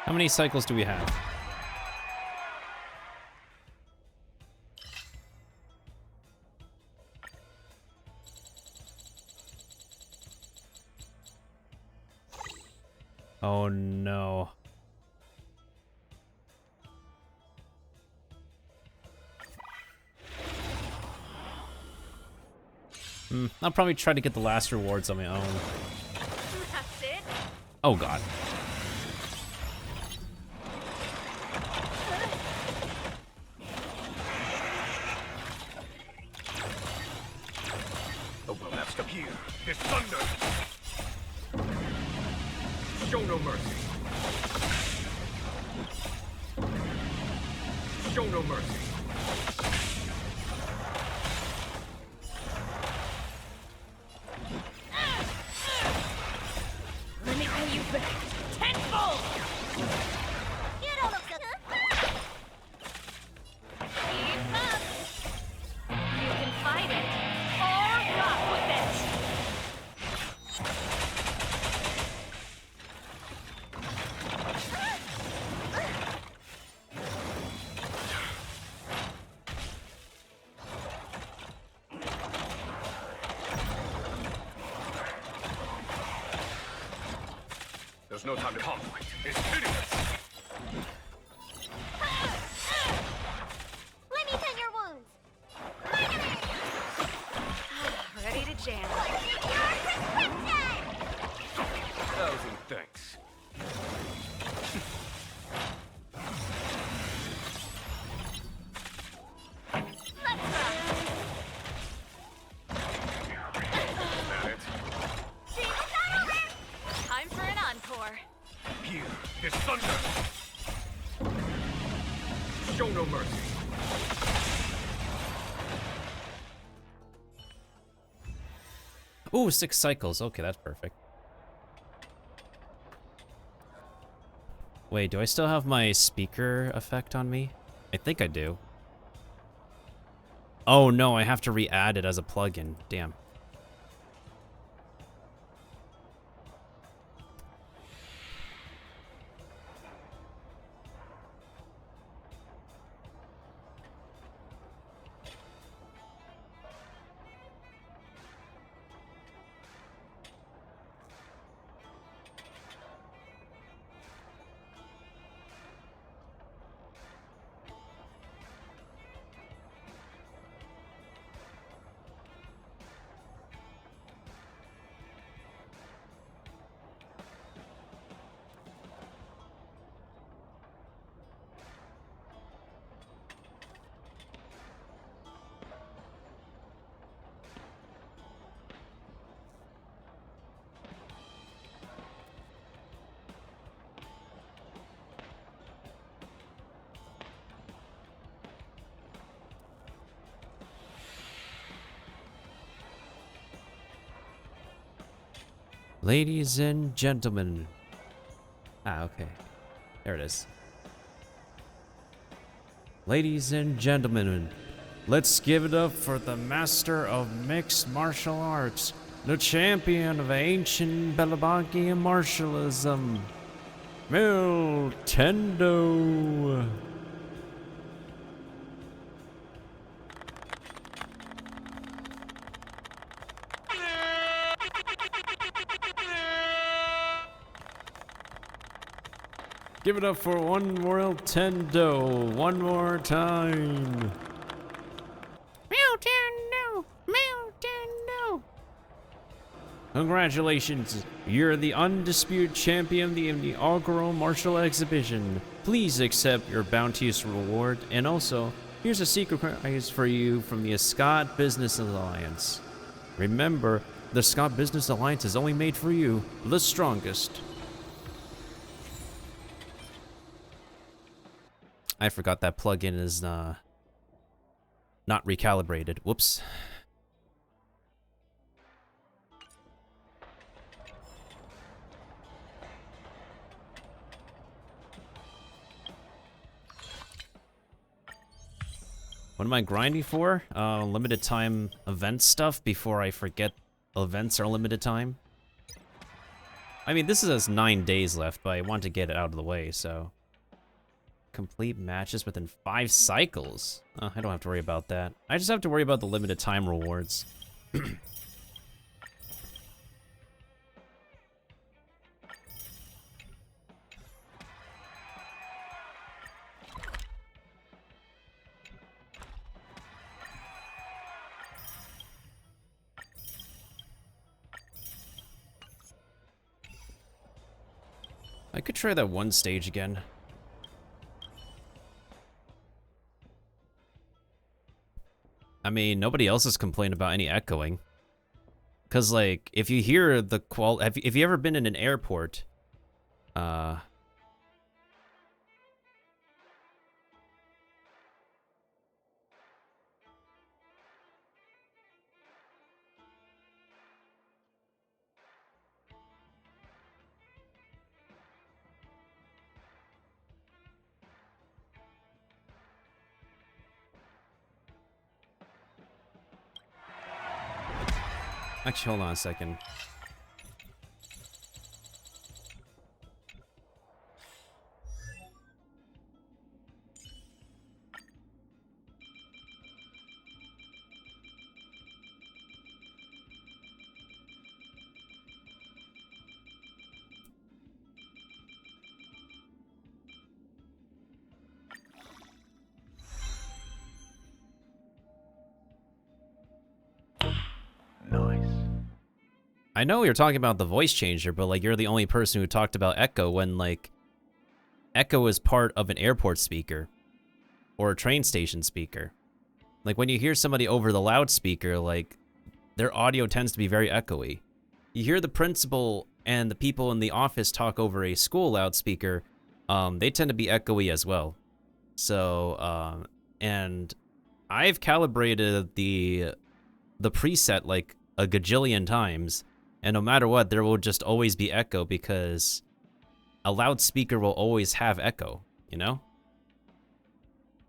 How many cycles do we have? Oh no. I'll probably try to get the last rewards on my own. That's it. Oh god. The will not stop here. Is thunder. Show no mercy. Show no mercy. Let me pay you back. Tenfold! You don't look so good. Keep up. You can fight it. Or rock with it. There's no time to conflict. It's pitiless. Let me tend your wounds. Ready to jam. Thousand thanks. Time for an encore. Here is thunder. Show no mercy. Ooh, 6 cycles. Okay, that's perfect. Wait, do I still have my speaker effect on me? I think I do. Oh no, I have to re-add it as a plugin. Damn. Ladies and gentlemen. Ah, okay. There it is. Ladies and gentlemen, let's give it up for the master of mixed martial arts, the champion of ancient Belabagian martialism, Miltendo. Give it up for one World Tendo one more time. Miltendo! Miltendo! Congratulations, you're the undisputed champion of the inaugural martial exhibition. Please accept your bounteous reward, and also, here's a secret prize for you from the Scott Business Alliance. Remember, the Scott Business Alliance is only made for you, the strongest. I forgot that plugin is not recalibrated. Whoops. What am I grinding for? Limited time event stuff before I forget events are limited time. I mean, this has 9 days left, but I want to get it out of the way, so. Complete matches within 5 cycles. Oh, I don't have to worry about that. I just have to worry about the limited time rewards. I could try that one stage again. I mean, nobody else has complained about any echoing. Cause like, if you hear the if you ever been in an airport, actually, hold on a second. Nice. I know you're talking about the voice changer, but like you're the only person who talked about echo when like echo is part of an airport speaker or a train station speaker. Like when you hear somebody over the loudspeaker, like their audio tends to be very echoey. You hear the principal and the people in the office talk over a school loudspeaker, they tend to be echoey as well. So, and I've calibrated the preset like a gajillion times, and no matter what, there will just always be echo because a loudspeaker will always have echo, you know?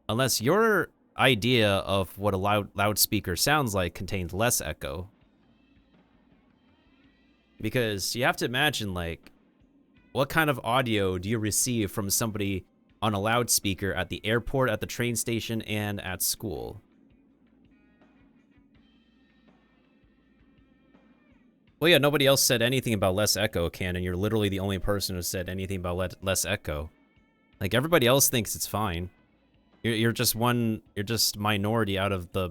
Unless your idea of what a loudspeaker sounds like contains less echo. Because you have to imagine, like, what kind of audio do you receive from somebody on a loudspeaker at the airport, at the train station, and at school? Well, yeah, nobody else said anything about less echo, Canon. You're literally the only person who said anything about less echo. Like, everybody else thinks it's fine. You're just minority out of the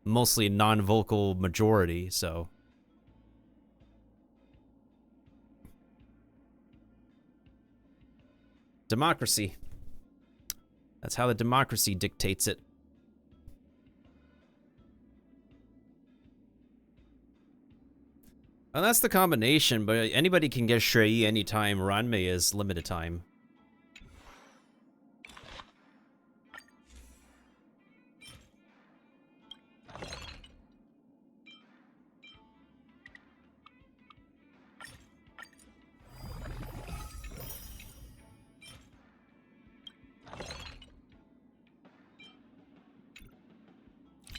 mostly non-vocal majority, so... Democracy. That's how the democracy dictates it. And that's the combination, but anybody can get Shrei anytime. Ranmei is limited time.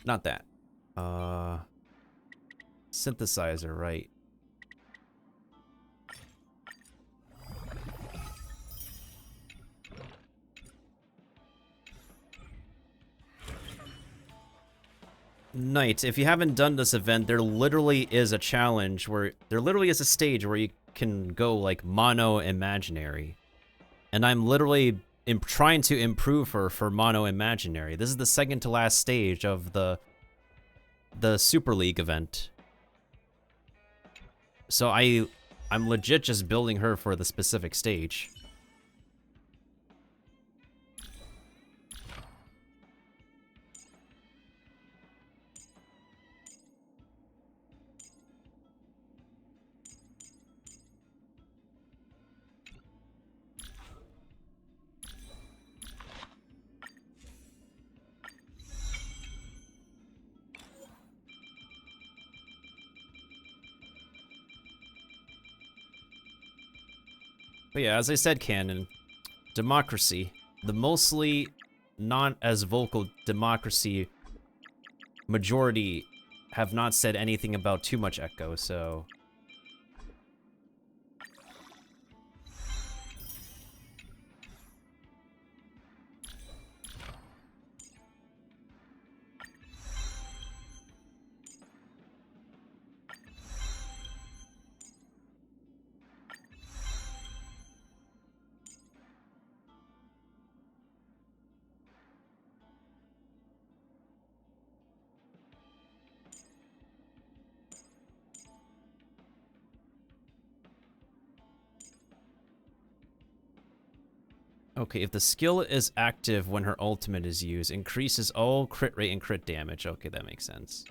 Not that. Synthesizer, right. Knight, if you haven't done this event, there literally is a challenge where... There literally is a stage where you can go, like, mono imaginary. And I'm literally trying to improve her for mono imaginary. This is the second to last stage of the Super League event. So I'm legit just building her for the specific stage. But yeah, as I said, Canon, democracy, the mostly not as vocal democracy majority have not said anything about too much echo, so... Okay, if the skill is active when her ultimate is used, increases all crit rate and crit damage. Okay, that makes sense.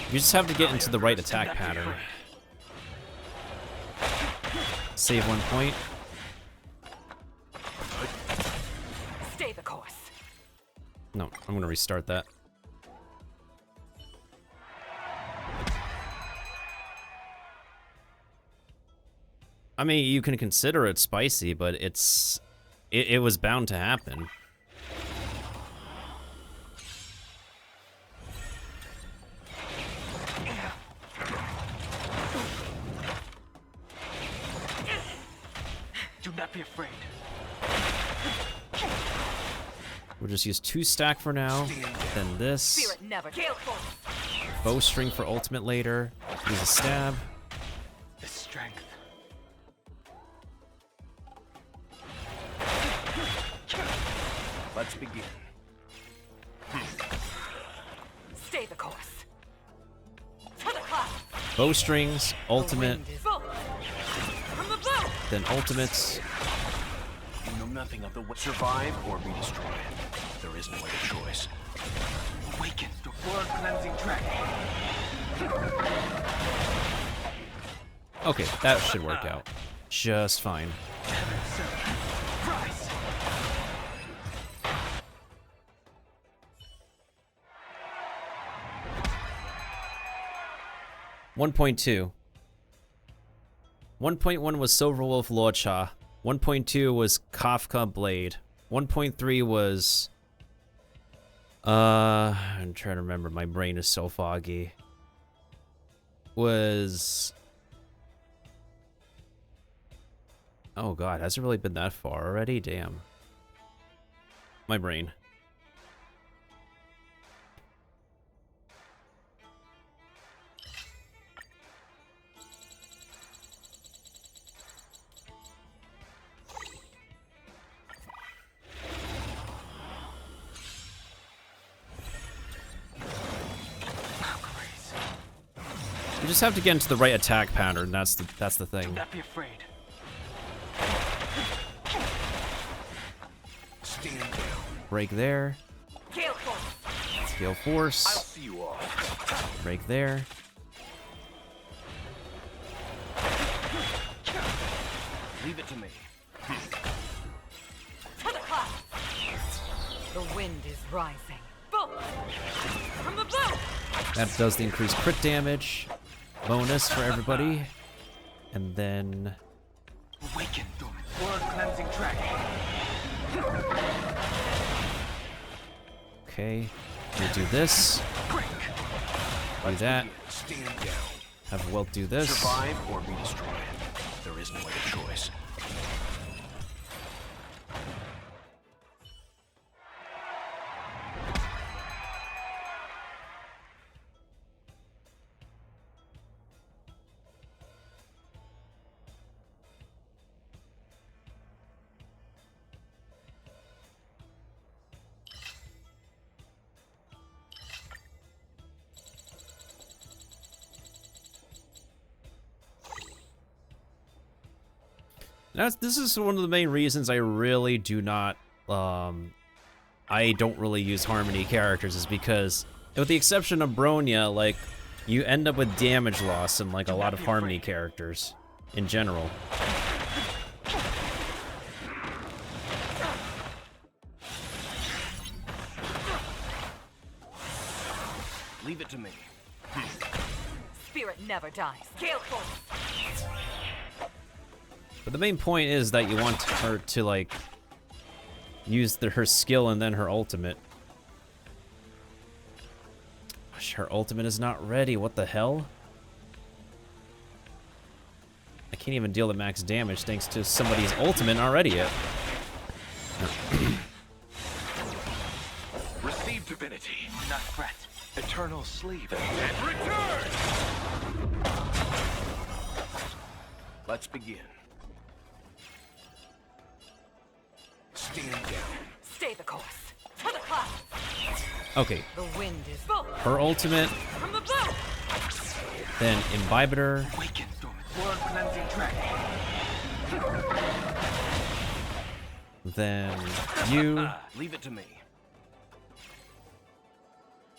You just have to get into the right attack pattern. Save 1 point. Stay the course. No, I'm gonna restart that. I mean, you can consider it spicy, but it was bound to happen. be afraid. We'll just use 2 stack for now. Then this. Spirit never. Bowstring for ultimate later. Use a stab. The strength. Let's begin. Stay the course. To the cloud. Bowstrings, ultimate, From the bow. then ultimates. You know nothing of the way. Survive or be destroyed. There is no other choice. Awaken the world cleansing dragon. Okay, that should work out just fine. Rise. 1.2. 1.1 was Silverwolf Locha. 1.2 was Kafka Blade. 1.3 was... I'm trying to remember. My brain is so foggy. Was... Oh god, has it really been that far already? Damn. My brain. You just have to get into the right attack pattern. That's the thing. Do not be afraid. Stand down. Break there. Gale force. Gale force. I'll see you off. Break there. Leave it to me. To the cloud. The wind is rising. Boom. From the bow. That does the increased crit damage. Bonus for everybody. And then... Awaken the world cleansing dragon. Okay. We'll do this. Do that. Stand down. Have Welt do this. Survive or be destroyed. There is no other choice. This is one of the main reasons I really do not, I don't really use Harmony characters, is because, with the exception of Bronya, like, you end up with damage loss in, like, a lot of Harmony characters, in general. Leave it to me. Spirit never dies. Gale force. But the main point is that you want her to, like, use her skill and then her ultimate. Gosh, her ultimate is not ready. What the hell? I can't even deal the max damage thanks to somebody's ultimate not ready yet. Receive divinity. Not threat. Eternal sleep. And return! Let's begin. Stand down. Stay the course. To the cloud. Okay. The wind is Her ultimate, from the bow. then Imbibitor, Awaken the world cleansing dragon. then you, Leave it to me.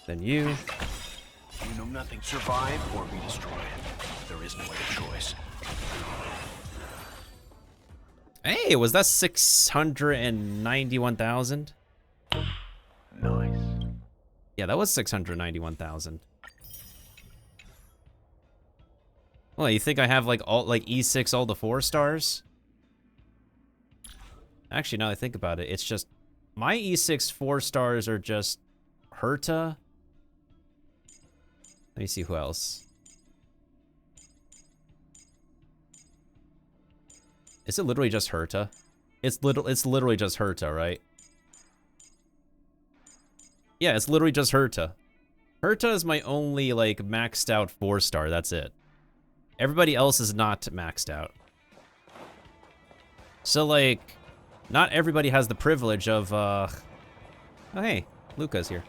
then you. You know nothing. Survive or be destroyed. There is no other choice. Hey, was that 691,000? Nice. Yeah, that was 691,000. Well, you think I have like all E6 all the 4 stars? Actually, now that I think about it, it's just my E6 4 stars are just Herta. Let me see who else. Is it literally just Herta? It's literally just Herta, right? Yeah, it's literally just Herta. Herta is my only, like, maxed out 4-star, that's it. Everybody else is not maxed out. So, like, not everybody has the privilege of, Oh, hey, Luca's here.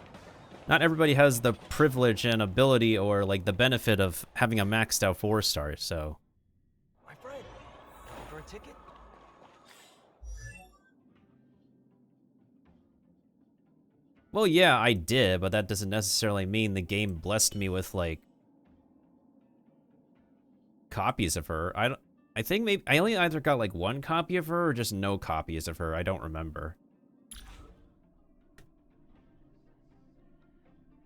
Not everybody has the privilege and ability or, like, the benefit of having a maxed out 4-star, so... My friend, for a ticket? Well, yeah, I did, but that doesn't necessarily mean the game blessed me with, like, copies of her. I think maybe I only either got, like, 1 copy of her or just no copies of her. I don't remember.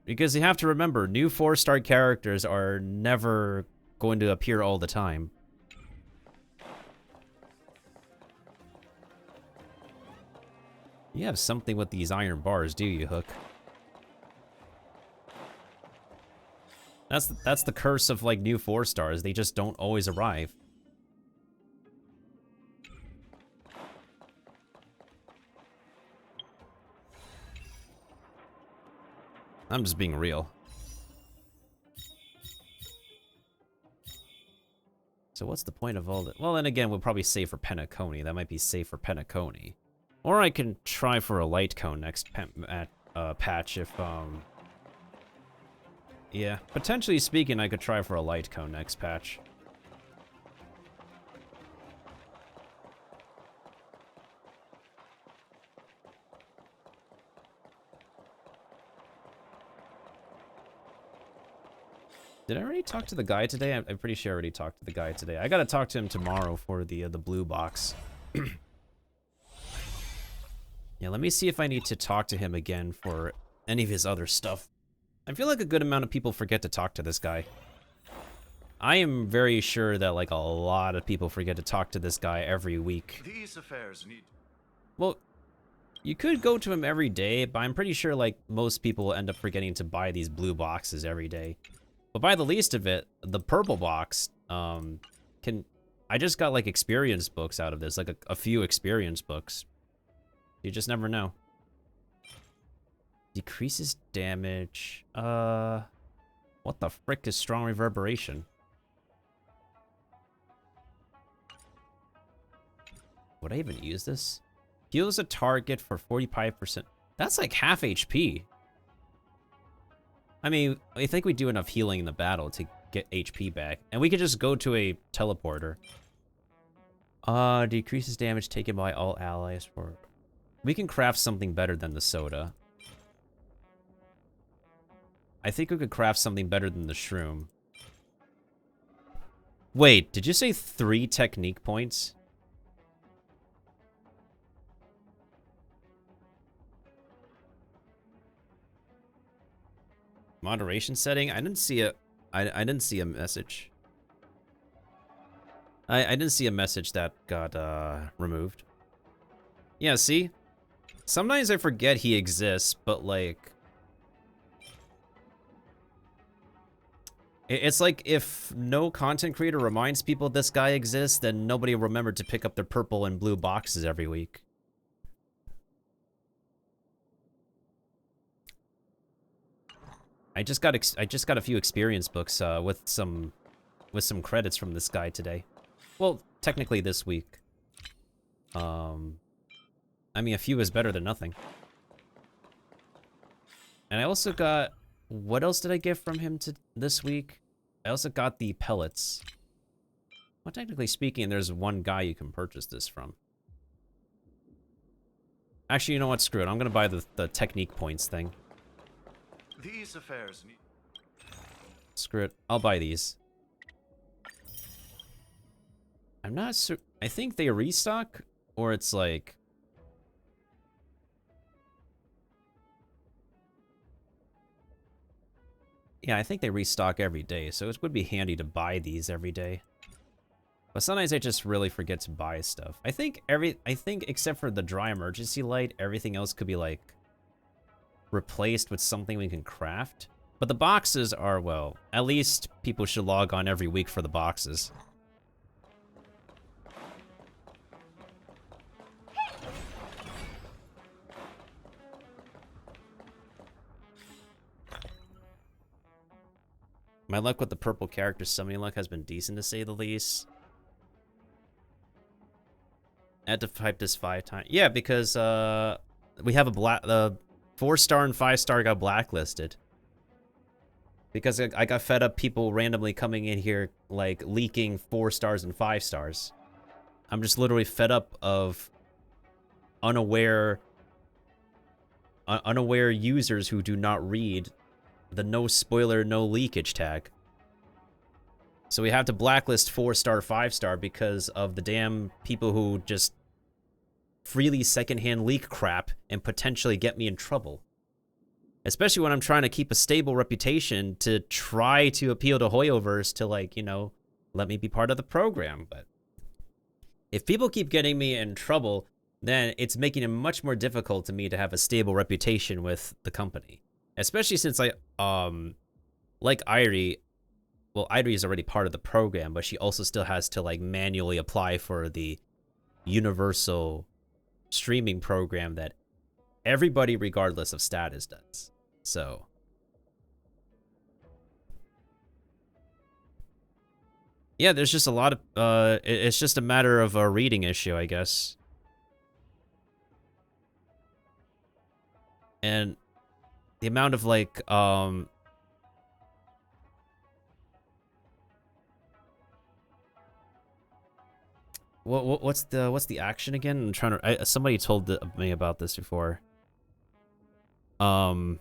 Because you have to remember, new 4-star characters are never going to appear all the time. You have something with these iron bars, do you, Hook? That's the curse of, like, new 4-stars. They just don't always arrive. I'm just being real. So what's the point of all that? Well, then again, we'll probably save for Penacony. That might be safe for Penacony. Or I can try for a light cone next patch if, yeah, potentially speaking, I could try for a light cone next patch. Did I already talk to the guy today? I'm pretty sure I already talked to the guy today. I gotta talk to him tomorrow for the blue box. Yeah, let me see if I need to talk to him again for any of his other stuff. I feel like a good amount of people forget to talk to this guy. I am very sure that, like, a lot of people forget to talk to this guy every week. These affairs need... Well, you could go to him every day, but I'm pretty sure, like, most people will end up forgetting to buy these blue boxes every day. But by the least of it, the purple box, I just got, like, experience books out of this, like a few experience books. You just never know. Decreases damage. What the frick is strong reverberation? Would I even use this? Heals a target for 45%. That's like half HP. I mean, I think we do enough healing in the battle to get HP back. And we could just go to a teleporter. Decreases damage taken by all allies for... We can craft something better than the soda. I think we could craft something better than the shroom. Wait, did you say 3 technique points? Moderation setting? I didn't see a... I didn't see a message. I didn't see a message that got removed. Yeah, see? Sometimes I forget he exists, but like... It's like if no content creator reminds people this guy exists, then nobody will remember to pick up their purple and blue boxes every week. I just got a few experience books with some credits from this guy today. Well, technically this week. I mean, a few is better than nothing. And I also got... What else did I get from him this week? I also got the pellets. Well, technically speaking, there's one guy you can purchase this from. Actually, you know what? Screw it. I'm going to buy the technique points thing. These affairs need... Screw it. I'll buy these. I'm not sure. I think they restock, or it's like... Yeah, I think they restock every day, so it would be handy to buy these every day. But sometimes I just really forget to buy stuff. I think except for the dry emergency light, everything else could be like replaced with something we can craft. But the boxes are, well, at least people should log on every week for the boxes. Hey, My luck with the purple character summoning luck has been decent to say the least. I had to type this 5 times. Yeah, because we have a 4-star and 5-star got blacklisted. Because I got fed up people randomly coming in here like leaking 4 stars and 5 stars. I'm just literally fed up of unaware users who do not read the no spoiler, no leakage tag. So we have to blacklist 4-star, 5-star because of the damn people who just freely secondhand leak crap and potentially get me in trouble. Especially when I'm trying to keep a stable reputation to try to appeal to Hoyoverse to, like, you know, let me be part of the program. But if people keep getting me in trouble, then it's making it much more difficult to me to have a stable reputation with the company. Especially since I, like Irie, well, Irie is already part of the program, but she also still has to, like, manually apply for the universal streaming program that everybody, regardless of status, does. So, yeah, there's just a lot of, it's just a matter of a reading issue, I guess. And the amount of, like, what's the action again? I'm trying to, somebody told me about this before. It's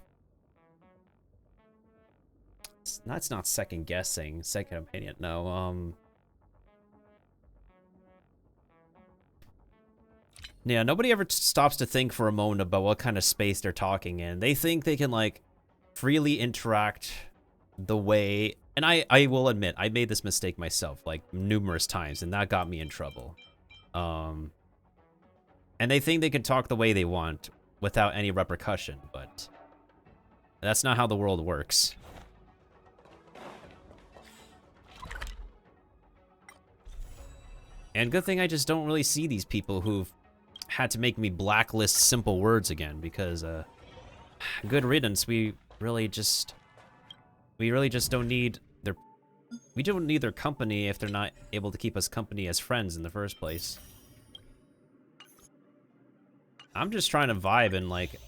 not second guessing, second opinion. No, yeah, nobody ever stops to think for a moment about what kind of space they're talking in. They think they can, like, freely interact the way, and I will admit, I made this mistake myself, like, numerous times, and that got me in trouble. And they think they can talk the way they want without any repercussion, but that's not how the world works. And good thing I just don't really see these people who've had to make me blacklist simple words again, because good riddance. We really just don't need their company if they're not able to keep us company as friends in the first place. I'm just trying to vibe and, like,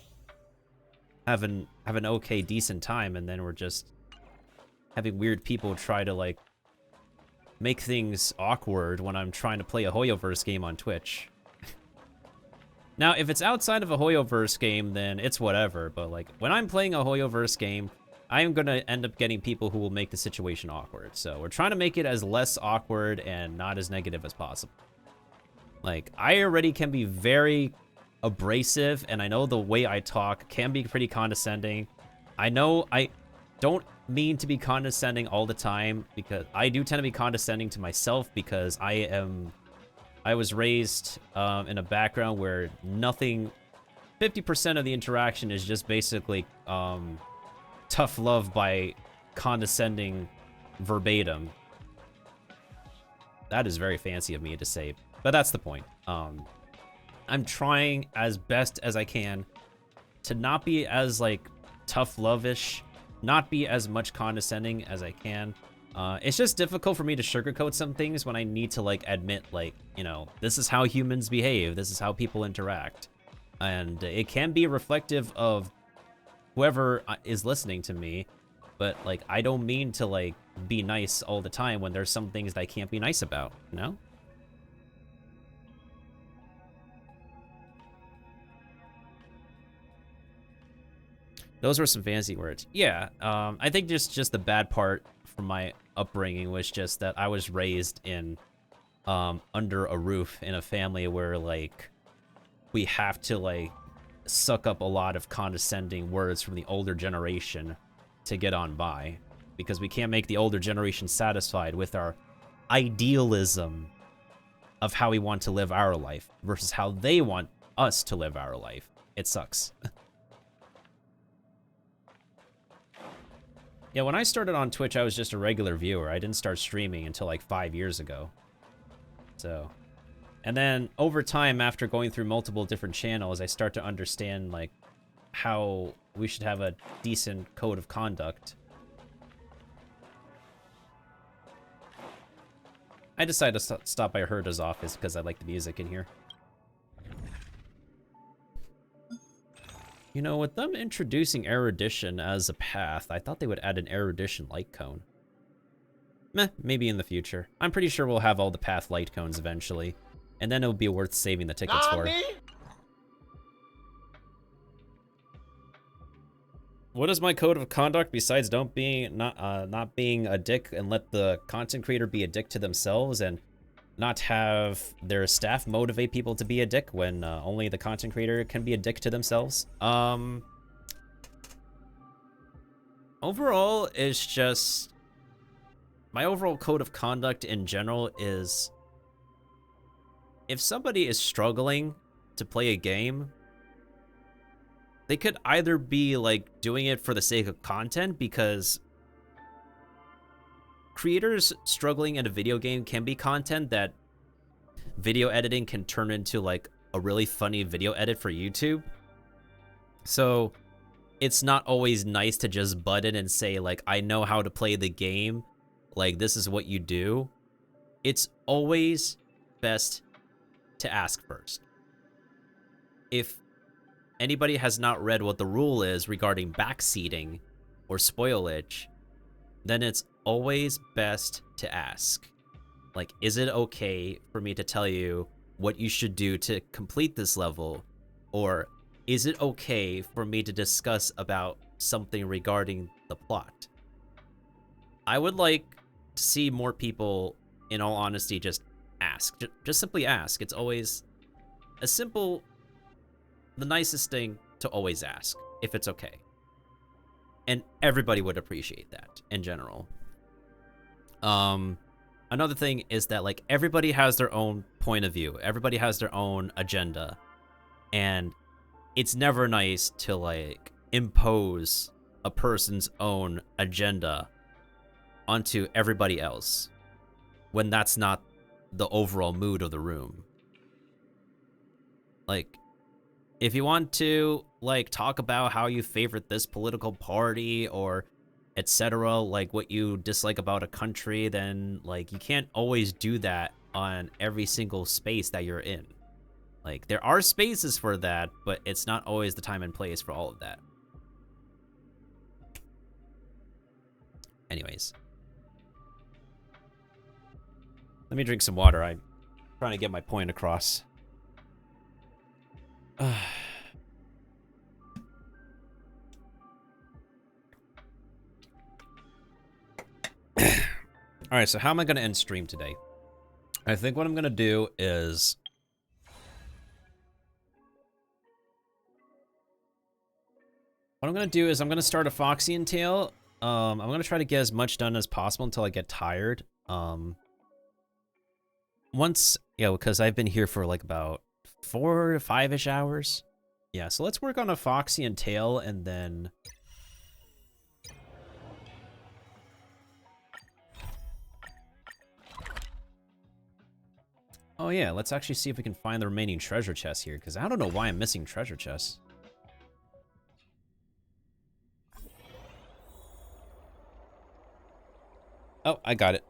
have an okay decent time, and then we're just having weird people try to, like, make things awkward when I'm trying to play a Hoyoverse game on Twitch. Now, if it's outside of a Hoyoverse game, then it's whatever, but, like, when I'm playing a Hoyoverse game, I am going to end up getting people who will make the situation awkward. So we're trying to make it as less awkward and not as negative as possible. Like, I already can be very abrasive, and I know the way I talk can be pretty condescending. I know I don't mean to be condescending all the time, because I do tend to be condescending to myself, because I was raised in a background where 50% of the interaction is just basically tough love by condescending verbatim. That is very fancy of me to say, but that's the point. I'm trying as best as I can to not be as, like, tough love-ish, not be as much condescending as I can. It's just difficult for me to sugarcoat some things when I need to, like, admit, like, you know, this is how humans behave, this is how people interact. And it can be reflective of whoever is listening to me, but, like, I don't mean to, like, be nice all the time when there's some things that I can't be nice about, you know? Those were some fancy words. Yeah, I think just the bad part from my upbringing was just that I was raised in under a roof in a family where, like, we have to, like, suck up a lot of condescending words from the older generation to get on by, because we can't make the older generation satisfied with our idealism of how we want to live our life versus how they want us to live our life. It sucks. Yeah, when I started on Twitch, I was just a regular viewer. I didn't start streaming until, like, 5 years ago. So, and then over time, after going through multiple different channels, I start to understand, like, how we should have a decent code of conduct. I decided to stop by Herda's office because I like the music in here. You know, with them introducing erudition as a path, I thought they would add an erudition light cone. Meh, maybe in the future. I'm pretty sure we'll have all the path light cones eventually, and then it'll be worth saving the tickets for. What is my code of conduct besides not being a dick and let the content creator be a dick to themselves and not have their staff motivate people to be a dick when only the content creator can be a dick to themselves? Overall, it's just my overall code of conduct in general is if somebody is struggling to play a game, they could either be like doing it for the sake of content, because creators struggling in a video game can be content that video editing can turn into like a really funny video edit for YouTube. So it's not always nice to just butt in and say like, I know how to play the game, like this is what you do. It's always best to ask first. If anybody has not read what the rule is regarding backseating or spoilage, then it's always best to ask. Like, is it okay for me to tell you what you should do to complete this level? Or is it okay for me to discuss about something regarding the plot? I would like to see more people, in all honesty, just ask. Just simply ask. It's always a simple, the nicest thing to always ask, if it's okay. And everybody would appreciate that in general. Another thing is that like everybody has their own point of view. Everybody has their own agenda. And it's never nice to like impose a person's own agenda onto everybody else when that's not the overall mood of the room. Like, if you want to like talk about how you favorite this political party or etc., like what you dislike about a country, then like you can't always do that on every single space that you're in. Like, there are spaces for that, but it's not always the time and place for all of that. Anyways. Let me drink some water. I'm trying to get my point across. Alright, so how am I going to end stream today? I think what I'm going to do is... I'm going to start a Foxian tale. I'm going to try to get as much done as possible until I get tired. Because I've been here for like about 4 to 5-ish hours. Yeah, so let's work on a Foxian tale and then... Oh yeah, let's actually see if we can find the remaining treasure chests here, because I don't know why I'm missing treasure chests. Oh, I got it.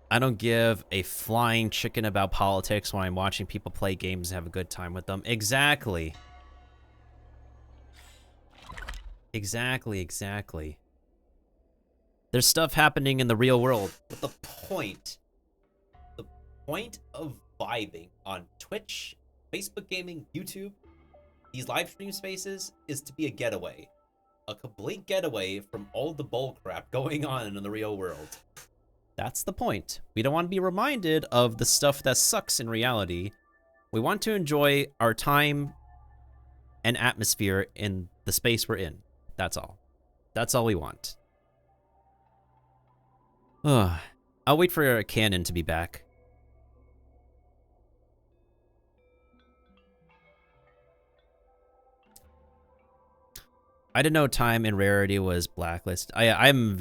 I don't give a flying chicken about politics when I'm watching people play games and have a good time with them. Exactly. Exactly. There's stuff happening in the real world. But the point of vibing on Twitch, Facebook gaming, YouTube, these live stream spaces is to be a getaway. A complete getaway from all the bull crap going on in the real world. That's the point. We don't want to be reminded of the stuff that sucks in reality. We want to enjoy our time and atmosphere in the space we're in. That's all. That's all we want. I'll wait for a cannon to be back. I didn't know time and rarity was blacklist. I'm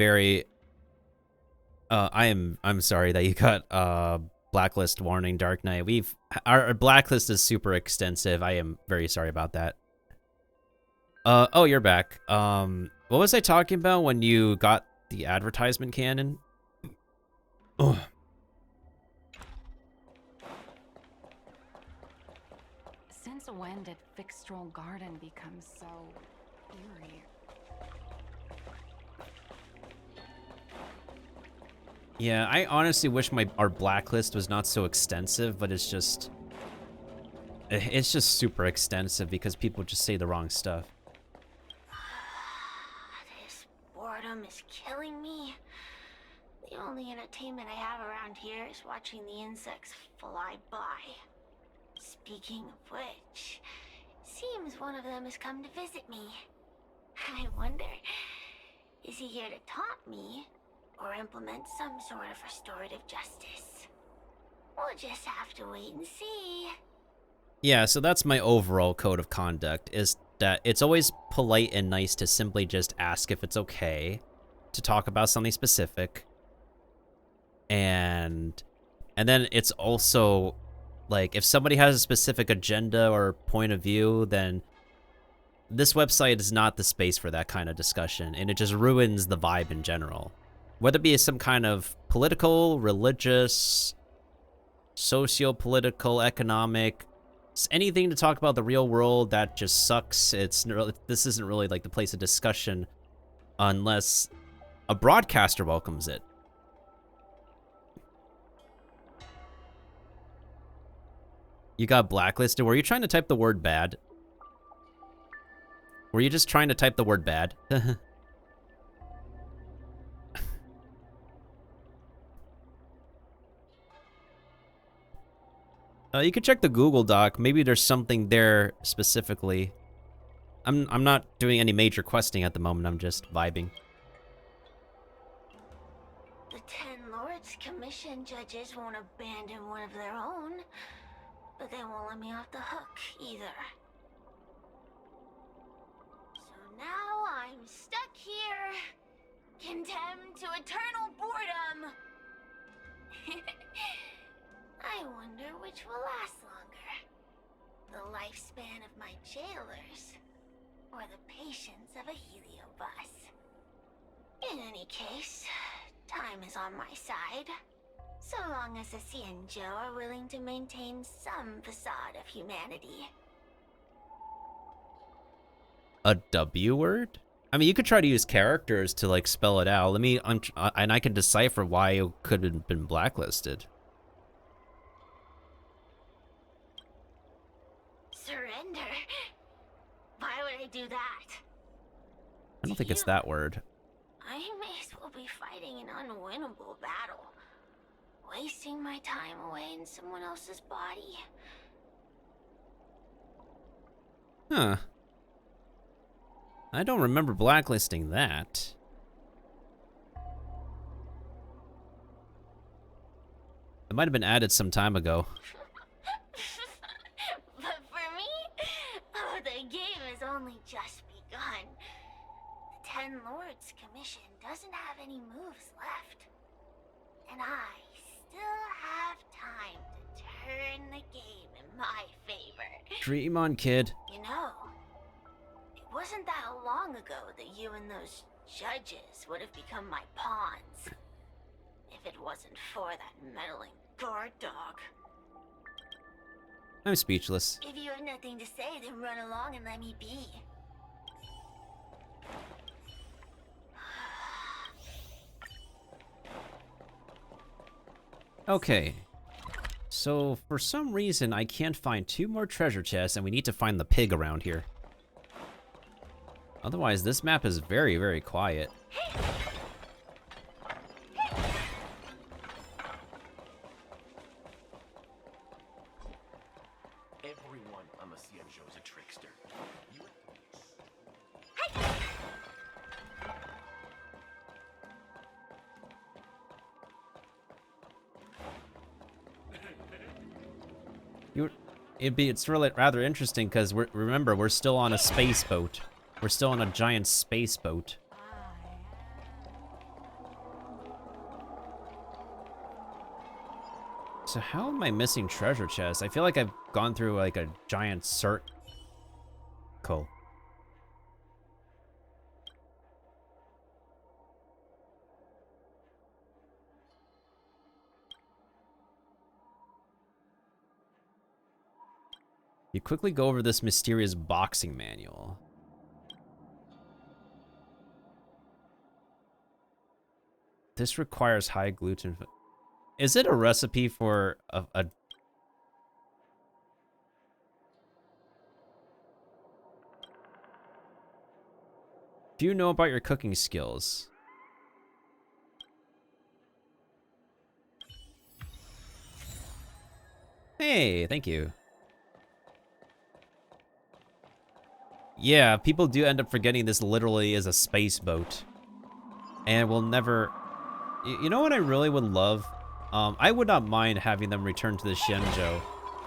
sorry that you got blacklist warning, Dark Knight. Our blacklist is super extensive. I am very sorry about that. Oh, you're back. What was I talking about when you got the advertisement cannon. Ugh. Since when did Fixstroll Garden become so eerie? Yeah, I honestly wish our blacklist was not so extensive, but it's just super extensive because people just say the wrong stuff. This boredom is killing me. The only entertainment I have around here is watching the insects fly by. Speaking of which, seems one of them has come to visit me. I wonder, is he here to taunt me or implement some sort of restorative justice? We'll just have to wait and see. Yeah, so that's my overall code of conduct, is that it's always polite and nice to simply just ask if it's okay to talk about something specific. And then it's also, like, if somebody has a specific agenda or point of view, then this website is not the space for that kind of discussion, and it just ruins the vibe in general. Whether it be some kind of political, religious, socio-political, economic, anything to talk about the real world that just sucks. This isn't really like the place of discussion unless a broadcaster welcomes it. You got blacklisted. Were you trying to type the word bad? Were you just trying to type the word bad? You could check the Google Doc. Maybe there's something there specifically. I'm not doing any major questing at the moment. I'm just vibing. The 10 Lords Commission judges won't abandon one of their own, but they won't let me off the hook either. So now I'm stuck here, condemned to eternal boredom. I wonder which will last longer. The lifespan of my jailers, or the patience of a heliobus. In any case, time is on my side. So long as Cassie and Joe are willing to maintain some facade of humanity. A W word? I mean, you could try to use characters to, like, spell it out. And I can decipher why it could have been blacklisted. Surrender? Why would I do that? I don't think it's that word. I may as well be fighting an unwinnable battle. Wasting my time away in someone else's body. Huh. I don't remember blacklisting that. It might have been added some time ago. But for me, oh, the game has only just begun. The 10 Lords Commission doesn't have any moves left. And I still have time to turn the game in my favor. Dream on, kid. You know, it wasn't that long ago that you and those judges would have become my pawns. If it wasn't for that meddling guard dog. I'm speechless. If you have nothing to say, then run along and let me be. Okay. So, for some reason, I can't find 2 more treasure chests, and we need to find the pig around here. Otherwise, this map is very, very quiet. Everyone on the CNJO is a trickster. It's really rather interesting because remember, we're still on a space boat. We're still on a giant space boat. So how am I missing treasure chests? I feel like I've gone through like a giant circle. You quickly go over this mysterious boxing manual. This requires high gluten. Is it a recipe for a... Do you know about your cooking skills? Hey, thank you. Yeah, people do end up forgetting this literally is a space boat. And we'll never... You know what I really would love? I would not mind having them return to the Shenzhou.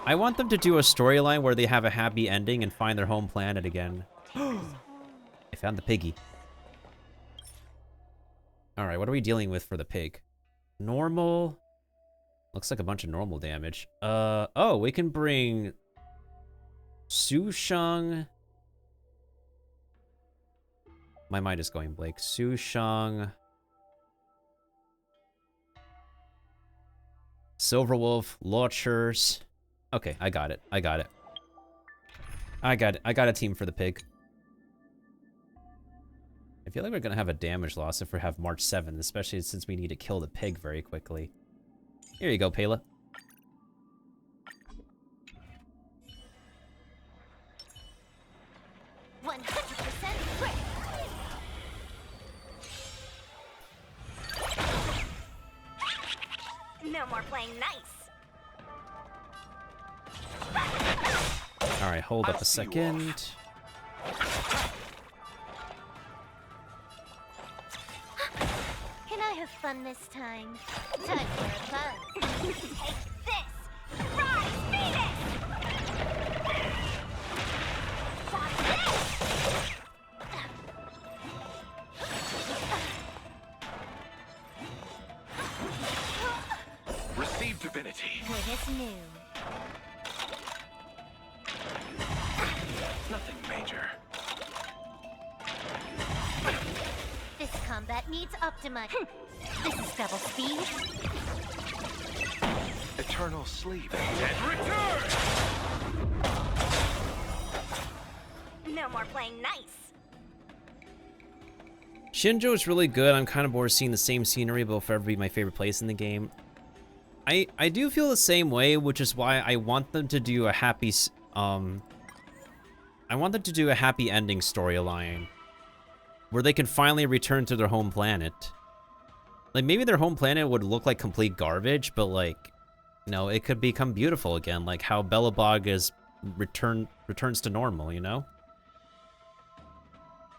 I want them to do a storyline where they have a happy ending and find their home planet again. I found the piggy. Alright, what are we dealing with for the pig? Normal. Looks like a bunch of normal damage. Oh, we can bring... Sushang. My mind is going blank. Sushang. Silverwolf, Launchers. Okay, I got it. I got it. I got a team for the pig. I feel like we're gonna have a damage loss if we have March 7th, especially since we need to kill the pig very quickly. Here you go, Pela. No more playing nice. Alright, hold up a second. Can I have fun this time? Time for a buzz. Take this! Rise, Phoenix! Watch this! Receive divinity. Good as new. Nothing major. This combat needs Optima. This is double speed. Eternal sleep and return! No more playing nice. Shenzhou is really good. I'm kind of bored of seeing the same scenery, but will forever be my favorite place in the game. I do feel the same way, which is why I want them to do a happy ending storyline where they can finally return to their home planet. Like, maybe their home planet would look like complete garbage, but like, you know, it could become beautiful again, like how Belobog is returns to normal, you know?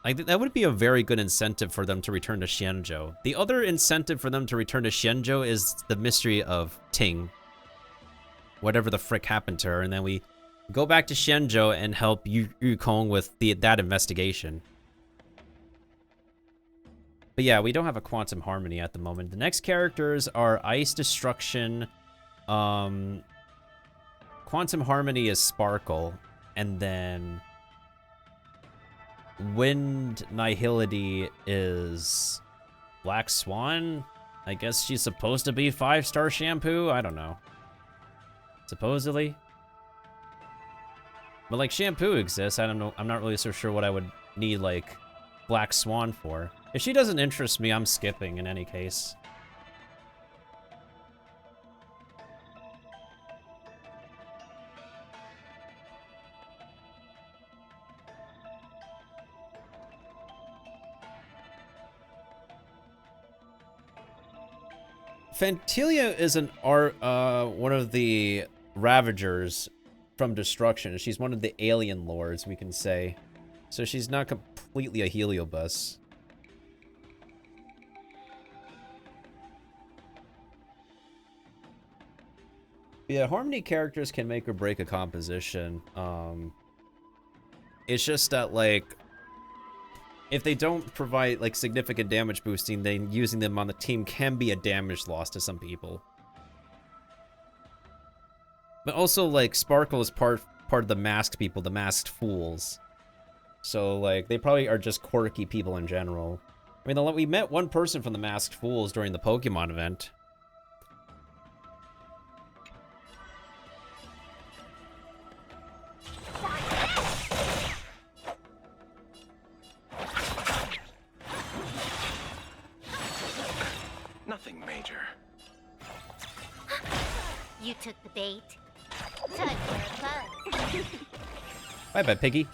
Like, that would be a very good incentive for them to return to Shenzhou. The other incentive for them to return to Shenzhou is the mystery of Ting. Whatever the frick happened to her, and then we go back to Shenzhou and help Yukong with that investigation. But yeah, we don't have a Quantum Harmony at the moment. The next characters are Ice Destruction. Quantum Harmony is Sparkle. And then Wind Nihility is Black Swan. I guess she's supposed to be 5-star Shampoo. I don't know. Supposedly. But like, Shampoo exists. I don't know. I'm not really so sure what I would need like Black Swan for. If she doesn't interest me, I'm skipping in any case. Fantilia is one of the Ravagers from Destruction. She's one of the alien lords, we can say. So she's not completely a Heliobus. Yeah, Harmony characters can make or break a composition. It's just that, like, if they don't provide, like, significant damage boosting, then using them on the team can be a damage loss to some people. But also, like, Sparkle is part of the masked people, the masked fools. So, like, they probably are just quirky people in general. I mean, we met one person from the masked fools during the Pokemon event. You took the bait. Time for a pose. Bye-bye, Piggy.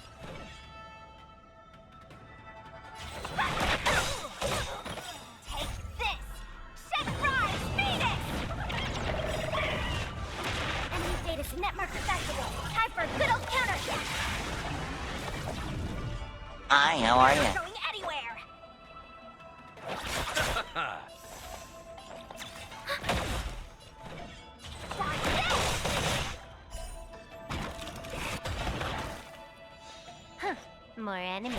Take this! Chef Fry's Phoenix! Enemy data to net marker festival. Time for a good old counterattack. Hi, how are You're you? not going anywhere. Huh. More enemies.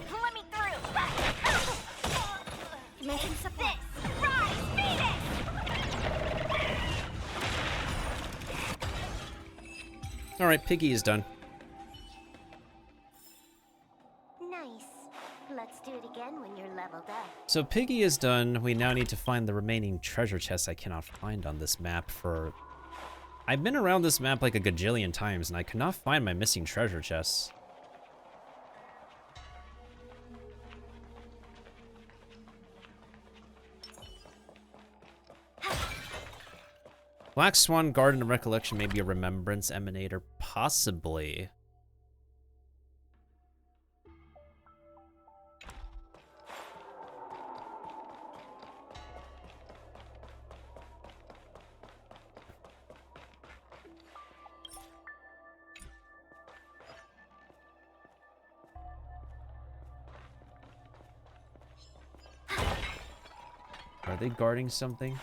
Let me through. Making some this. Rise, Phoenix! All right, Piggy is done. Nice. Let's do it again when you're leveled up. So Piggy is done. We now need to find the remaining treasure chests I cannot find on this map for... I've been around this map like a gajillion times, and I cannot find my missing treasure chests. Black Swan Garden of Recollection, maybe a remembrance emanator, possibly. Are they guarding something?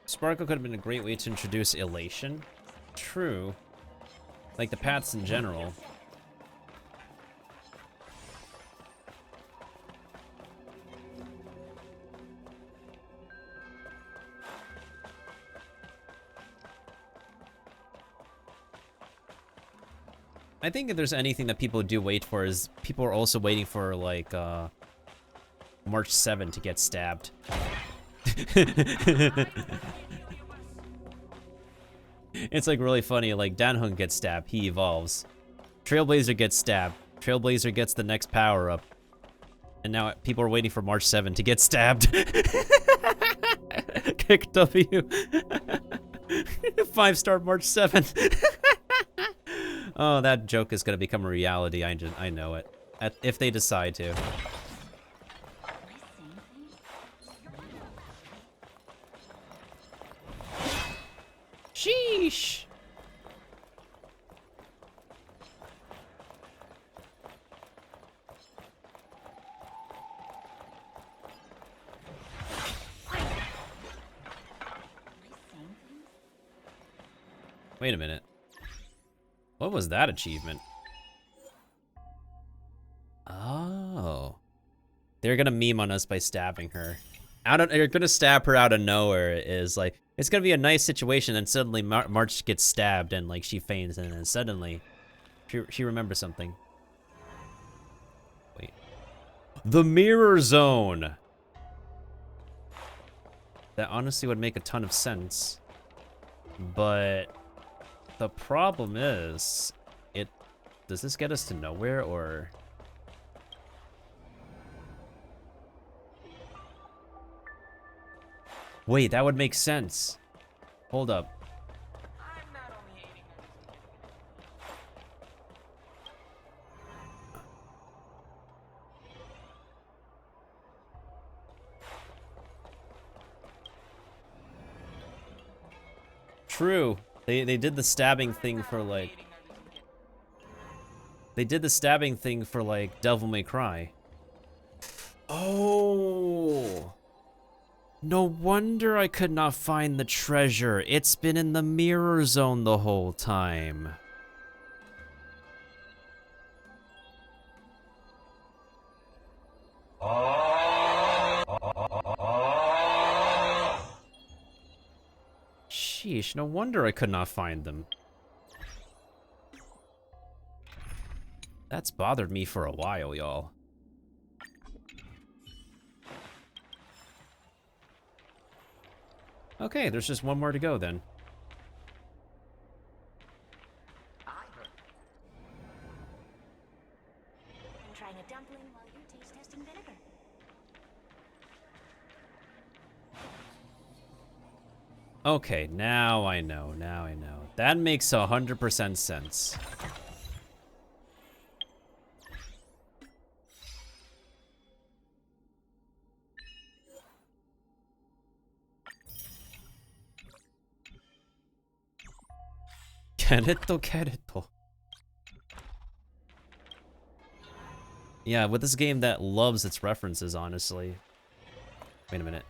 Sparkle could have been a great way to introduce elation. True. Like the paths in general. I think if there's anything that people do wait for is people are also waiting for like March 7 to get stabbed. It's like really funny, like Danhung gets stabbed, he evolves. Trailblazer gets stabbed, Trailblazer gets the next power up. And now people are waiting for March 7 to get stabbed. Kick W. 5-star March 7. Oh, that joke is gonna become a reality, I know it. If they decide to. Sheesh. Wait a minute. What was that achievement? Oh. They're gonna meme on us by stabbing her. They're gonna stab her out of nowhere. Is like, it's gonna be a nice situation, and suddenly March gets stabbed and like she faints, and then suddenly she remembers something. Wait. The mirror zone. That honestly would make a ton of sense. But the problem is, does this get us to nowhere, or? Wait, that would make sense. Hold up. True. They did the stabbing thing for like... They did the stabbing thing for like Devil May Cry. Oh. No wonder I could not find the treasure. It's been in the mirror zone the whole time. Sheesh, no wonder I could not find them. That's bothered me for a while, y'all. Okay, there's just one more to go then. I'm trying a dumpling while you taste testing vinegar. Okay, now I know. Now I know. That makes 100% sense. Kereto. Yeah, with this game that loves its references, honestly. Wait a minute.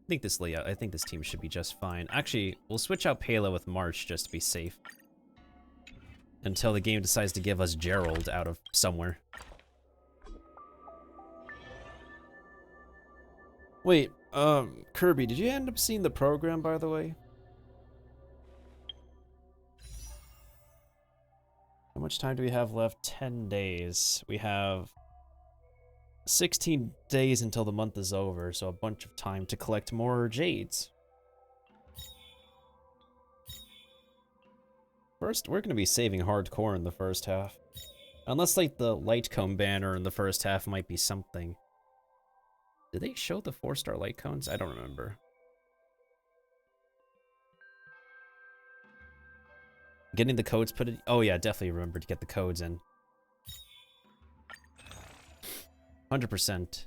I think this team should be just fine. Actually, we'll switch out Pela with March just to be safe. Until the game decides to give us Gerald out of somewhere. Wait, Kirby, did you end up seeing the program, by the way? How much time do we have left? 10 days. We have 16 days until the month is over, so a bunch of time to collect more jades. First, we're going to be saving hardcore in the first half. Unless, like, the light cone banner in the first half might be something. Did they show the 4-star light cones? I don't remember. Getting the codes put in. Oh yeah, definitely remember to get the codes in. 100%.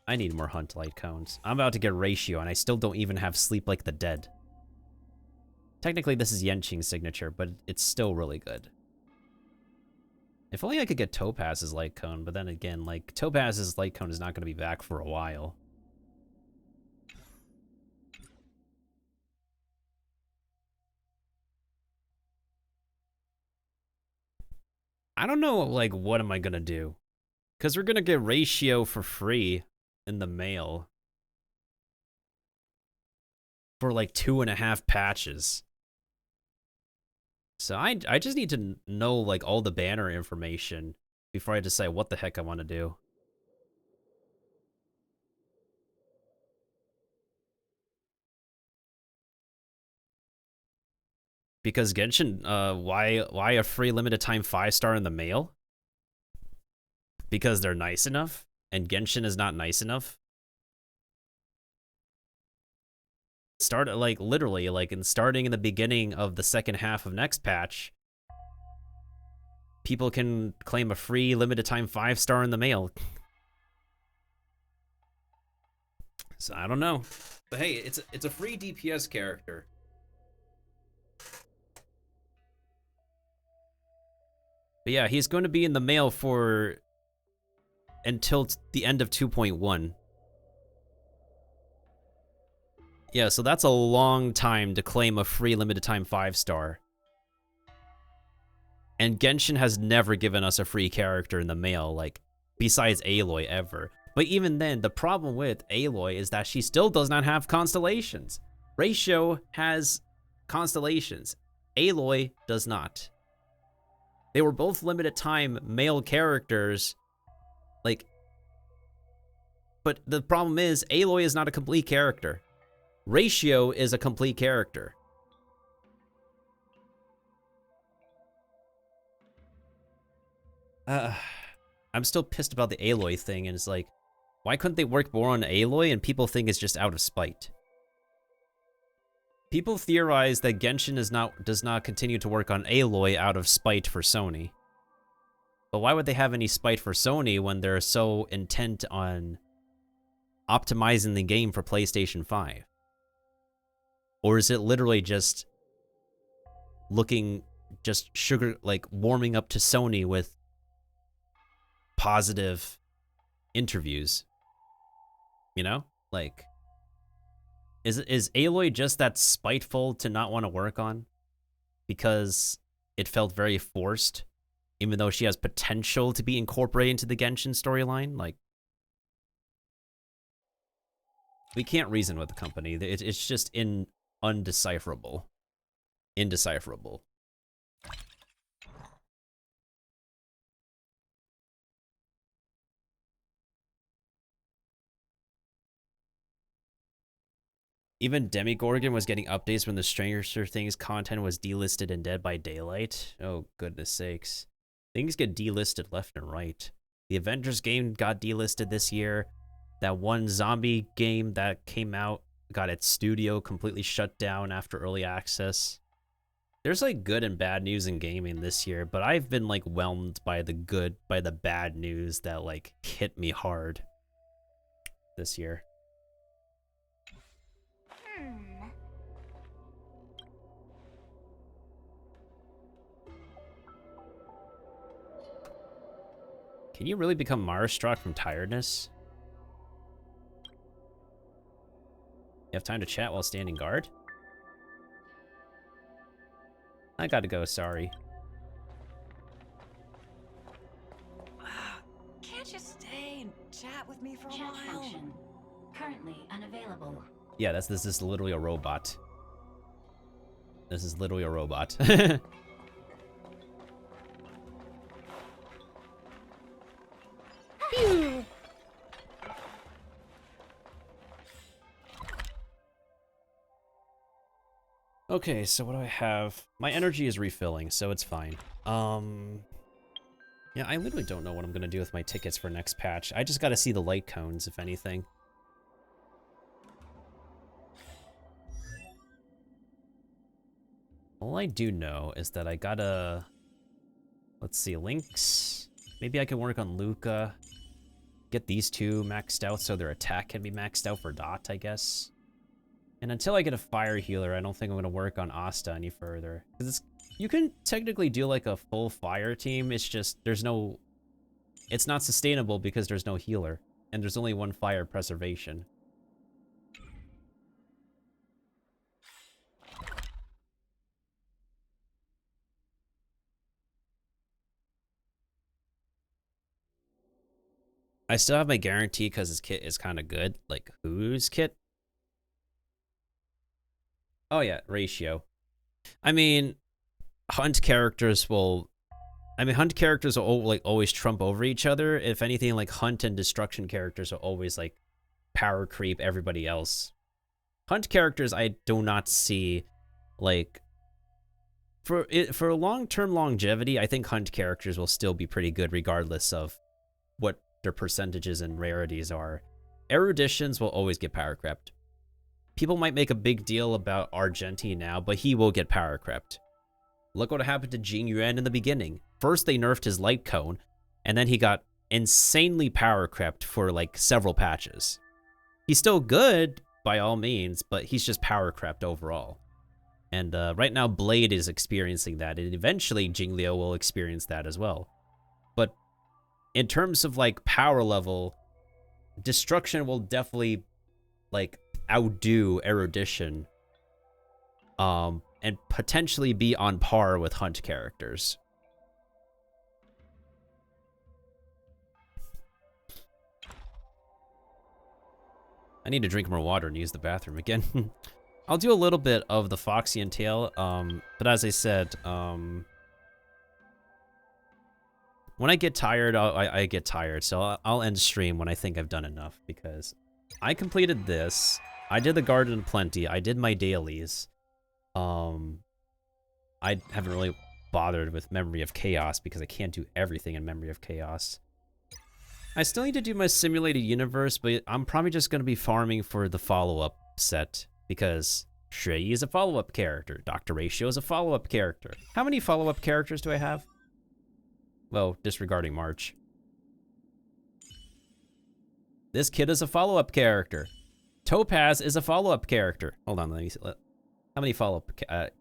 I need more hunt light cones. I'm about to get ratio and I still don't even have sleep like the dead. Technically this is Yenching's signature, but it's still really good. If only I could get Topaz's light cone, but then again, like, Topaz's light cone is not going to be back for a while. I don't know, like, what am I gonna do? Because we're gonna get ratio for free in the mail. For like 2.5 patches. So I just need to know, like, all the banner information before I decide what the heck I want to do. Because Genshin, why a free limited time 5-star in the mail? Because they're nice enough? And Genshin is not nice enough? Start, like, literally, like, starting in the beginning of the second half of next patch, people can claim a free limited time 5-star in the mail. So I don't know. But hey, it's a free DPS character. But yeah, he's going to be in the mail for until the end of 2.1. Yeah, so that's a long time to claim a free limited time 5-star. And Genshin has never given us a free character in the mail, like, besides Aloy ever. But even then, the problem with Aloy is that she still does not have constellations. Ratio has constellations. Aloy does not. They were both limited time male characters, like, but the problem is Aloy is not a complete character. Ratio is a complete character. I'm still pissed about the Aloy thing, and it's like, why couldn't they work more on Aloy? And people think it's just out of spite. People theorize that Genshin does not continue to work on Aloy out of spite for Sony. But why would they have any spite for Sony when they're so intent on optimizing the game for PlayStation 5? Or is it literally just looking, just warming up to Sony with positive interviews? You know? Like, is Aloy just that spiteful to not want to work on? Because it felt very forced, even though she has potential to be incorporated into the Genshin storyline? Like, We can't reason with the company. It's just undecipherable. Indecipherable. Even Demigorgon was getting updates when the Stranger Things content was delisted in Dead by Daylight. Oh, goodness sakes. Things get delisted left and right. The Avengers game got delisted this year. That one zombie game that came out got its studio completely shut down after early access. There's like good and bad news in gaming this year, but I've been like whelmed by the bad news that like hit me hard this year. Can you really become Mara-struck from tiredness? You have time to chat while standing guard? I gotta go, sorry. Can't you stay and chat with me for a while? Function currently unavailable. Yeah, this is literally a robot. This is literally a robot. Okay, so what do I have? My energy is refilling, so it's fine. Yeah, I literally don't know what I'm gonna do with my tickets for next patch. I just gotta see the light cones, if anything. All I do know is that I gotta... Let's see, Lynx. Maybe I can work on Luca. Get these two maxed out so their attack can be maxed out for Dot, I guess. And until I get a fire healer, I don't think I'm going to work on Asta any further. Because you can technically do like a full fire team, it's just there's no... It's not sustainable because there's no healer. And there's only one fire preservation. I still have my guarantee because his kit is kind of good. Like, whose kit? Oh yeah, ratio. I mean, hunt characters will like always trump over each other. If anything, like hunt and destruction characters will always like power creep everybody else. Hunt characters I do not see like for long-term longevity, I think hunt characters will still be pretty good regardless of what their percentages and rarities are. Eruditions will always get power crept. People might make a big deal about Argenti now, but he will get power crept. Look what happened to Jing Yuan in the beginning. First, they nerfed his light cone, and then he got insanely power crept for like several patches. He's still good by all means, but he's just power crept overall. And right now, Blade is experiencing that, and eventually Jing Liu will experience that as well. But in terms of like power level, Destruction will definitely like outdo Erudition, and potentially be on par with hunt characters. I need to drink more water and use the bathroom again. I'll do a little bit of the Foxian Tail, but as I said, when I get tired, I get tired, so I'll end stream when I think I've done enough, because I completed this, I did the Garden Plenty, I did my dailies, I haven't really bothered with Memory of Chaos, because I can't do everything in Memory of Chaos. I still need to do my Simulated Universe, but I'm probably just going to be farming for the follow-up set, because Shui is a follow-up character, Dr. Ratio is a follow-up character. How many follow-up characters do I have? Well, disregarding March. This kid is a follow-up character. Topaz is a follow-up character. Hold on, let me see. How many follow-up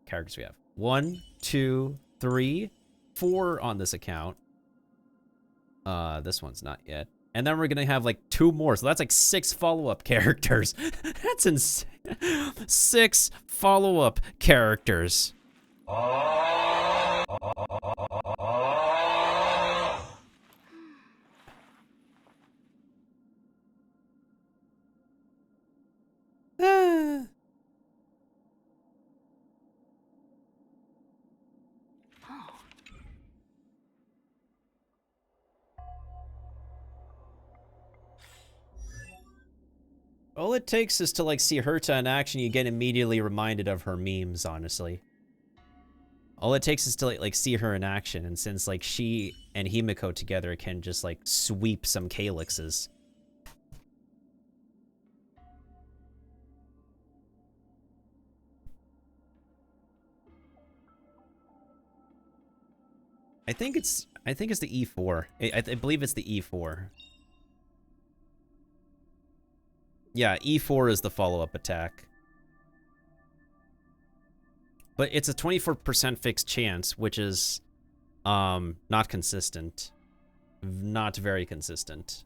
characters do we have? 1, 2, 3, 4 on this account. This one's not yet. And then we're gonna have like 2 more, so that's like 6 follow-up characters. That's insane. 6 follow-up characters. All it takes is to, like, see Herta in action, you get immediately reminded of her memes, honestly. All it takes is to, like, see her in action, and since, like, she and Himiko together can just, like, sweep some calyxes. I think it's the E4. I believe it's the E4. Yeah, E4 is the follow-up attack. But it's a 24% fixed chance, which is not consistent. Not very consistent.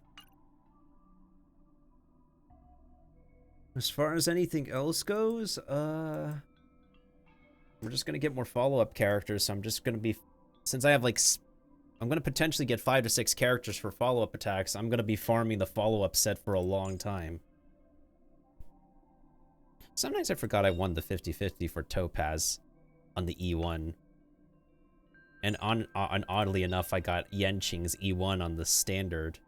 As far as anything else goes, we're just gonna get more follow-up characters, so I'm just gonna be, since I have like, I'm gonna potentially get 5 to 6 characters for follow-up attacks, I'm gonna be farming the follow-up set for a long time. Sometimes I forgot I won the 50-50 for Topaz on the E1. And oddly enough, I got Yenqing's E1 on the standard.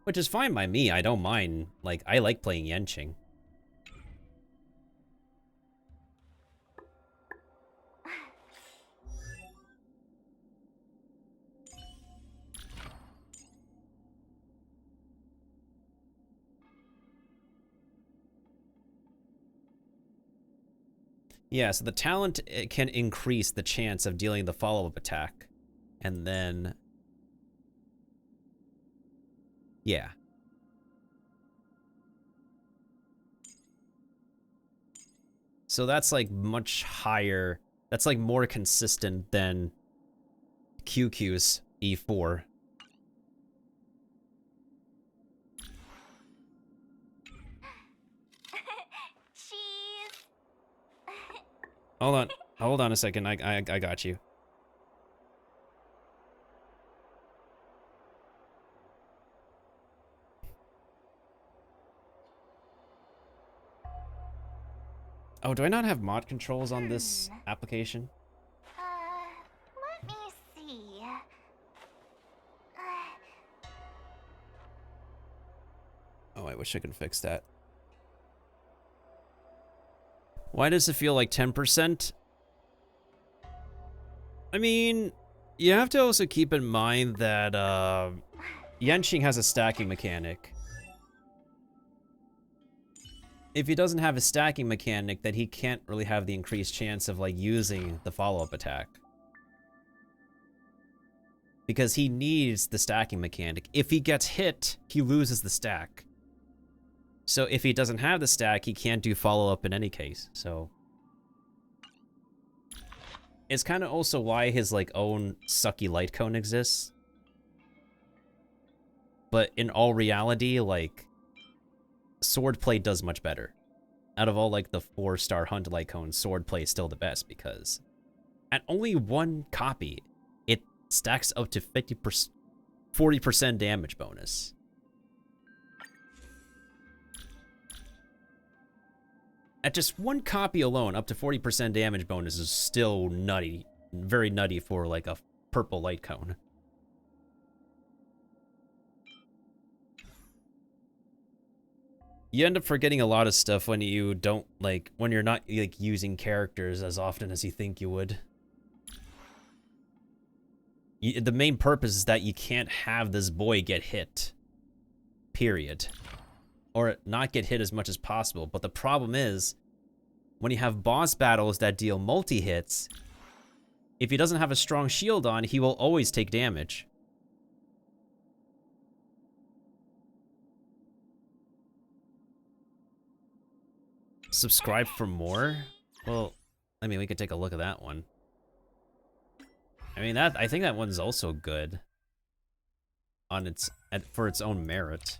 Which is fine by me, I don't mind. Like, I like playing Yenqing. Yeah, so the talent can increase the chance of dealing the follow-up attack. And then... yeah. So that's like much higher. That's like more consistent than QQ's E4. Hold on a second. I got you. Oh, do I not have mod controls on this application? Let me see. Oh, I wish I could fix that. Why does it feel like 10%? I mean, you have to also keep in mind that Yenqing has a stacking mechanic. If he doesn't have a stacking mechanic, then he can't really have the increased chance of, like, using the follow-up attack. Because he needs the stacking mechanic. If he gets hit, he loses the stack. So if he doesn't have the stack, he can't do follow-up in any case, so... It's kind of also why his, like, own sucky light cone exists. But in all reality, like... Swordplay does much better. Out of all, like, the 4-star hunt light cones, Swordplay is still the best because at only one copy, it stacks up to 40% damage bonus. At just one copy alone, up to 40% damage bonus is still nutty. Very nutty for, like, a purple light cone. You end up forgetting a lot of stuff when you don't, like, when you're not, like, using characters as often as you think you would. The main purpose is that you can't have this boy get hit. Period. Or not get hit as much as possible. But the problem is, when you have boss battles that deal multi-hits, if he doesn't have a strong shield on, he will always take damage. Subscribe for more? Well, I mean, we could take a look at that one. I mean, I think that one's also good on for its own merit.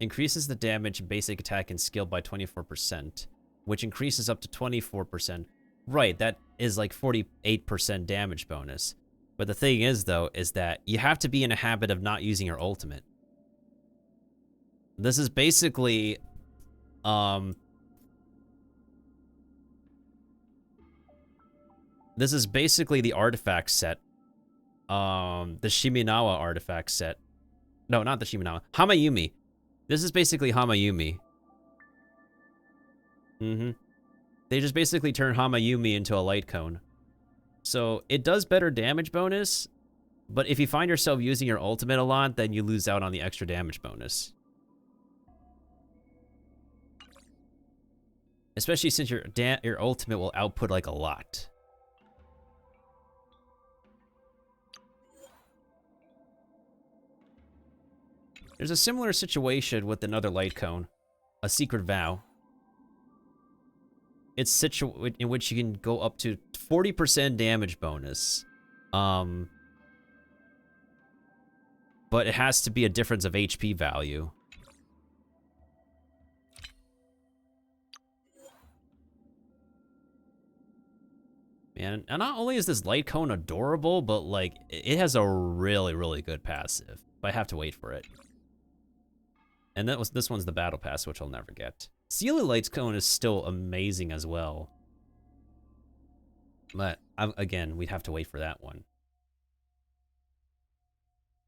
Increases the damage, basic attack, and skill by 24%, which increases up to 24%. Right, that is like 48% damage bonus. But the thing is, though, is that you have to be in a habit of not using your ultimate. This is basically, this is basically the artifact set. The Shiminawa artifact set. No, not the Shiminawa. Hamayumi. This is basically Hamayumi. They just basically turn Hamayumi into a light cone. So it does better damage bonus, but if you find yourself using your ultimate a lot, then you lose out on the extra damage bonus. Especially since your ultimate will output like a lot. There's a similar situation with another light cone, a secret vow. It's in which you can go up to 40% damage bonus. But it has to be a difference of HP value. Man, and not only is this light cone adorable, but like it has a really, really good passive. But I have to wait for it. And this one's the battle pass, which I'll never get. Celia Light's cone is still amazing as well. But again, we'd have to wait for that one.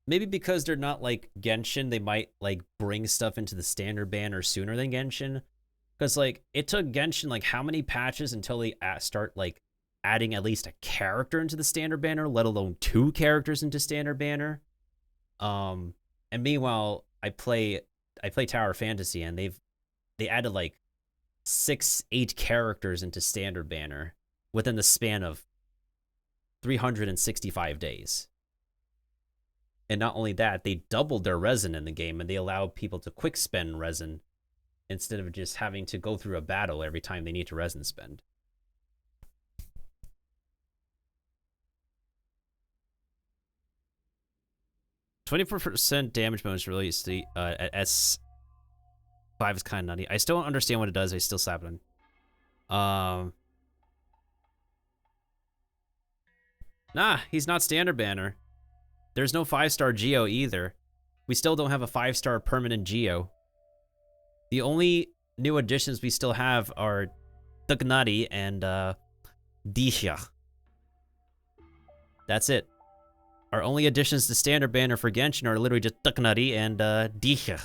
Maybe because they're not like Genshin, they might like bring stuff into the standard banner sooner than Genshin. Because like it took Genshin like how many patches until they start like adding at least a character into the standard banner, let alone 2 characters into standard banner. And meanwhile, I play Tower Fantasy, and they added like 6-8 characters into standard banner within the span of 365 days. And not only that, they doubled their resin in the game, and they allowed people to quick spend resin instead of just having to go through a battle every time they need to resin spend. 24% damage bonus release at S5 is kind of nutty. I still don't understand what it does. I still slap it on. Nah, he's not standard banner. There's no 5-star Geo either. We still don't have a 5-star permanent Geo. The only new additions we still have are Tugnari and Disha. That's it. Our only additions to standard banner for Genshin are literally just Tugnari and Disha.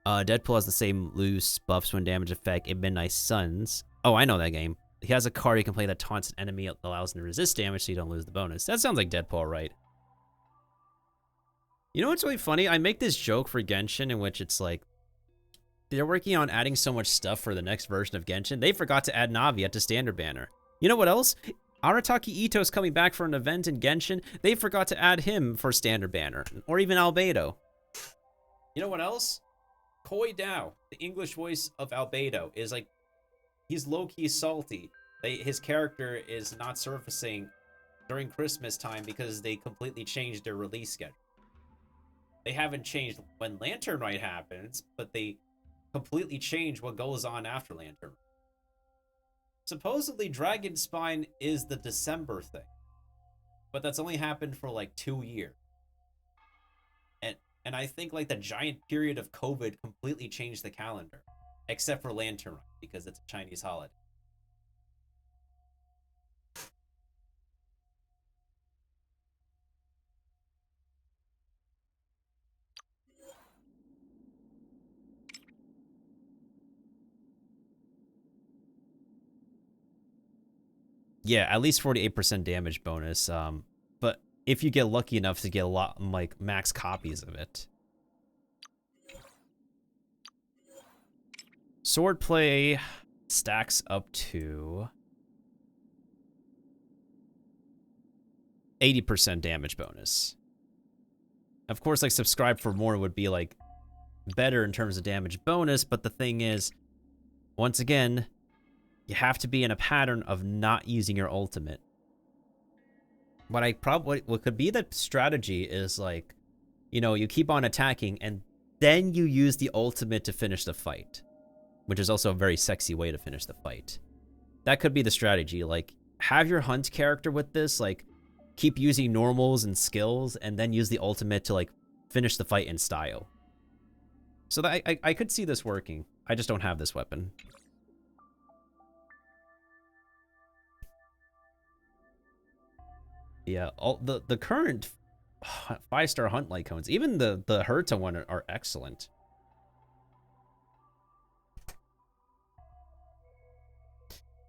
Deadpool has the same loose buffs when damage effect in Midnight Suns. Oh, I know that game. He has a card you can play that taunts an enemy, allows him to resist damage so you don't lose the bonus. That sounds like Deadpool, right? You know what's really funny? I make this joke for Genshin in which it's like, they're working on adding so much stuff for the next version of Genshin, they forgot to add Navia to standard banner. You know what else? Arataki Ito's coming back for an event in Genshin. They forgot to add him for standard banner. Or even Albedo. You know what else? Koi Dao, the English voice of Albedo, is like, he's low-key salty. His character is not surfacing during Christmas time because they completely changed their release schedule. They haven't changed when Lantern Rite happens, but they completely change what goes on after Lantern. Supposedly, Dragon Spine is the December thing, but that's only happened for like 2 years. And I think like the giant period of COVID completely changed the calendar, except for Lantern Rite because it's a Chinese holiday. Yeah, at least 48% damage bonus. But if you get lucky enough to get a lot, like, max copies of it. Swordplay stacks up to 80% damage bonus. Of course, like, subscribe for more would be, like, better in terms of damage bonus, but the thing is, once again, you have to be in a pattern of not using your ultimate. What could be the strategy is like, you know, you keep on attacking and then you use the ultimate to finish the fight, which is also a very sexy way to finish the fight. That could be the strategy. Like, have your hunt character with this, like, keep using normals and skills and then use the ultimate to like finish the fight in style. So that I could see this working. I just don't have this weapon. Yeah, all the current 5-star hunt light cones, even the Herta one are excellent.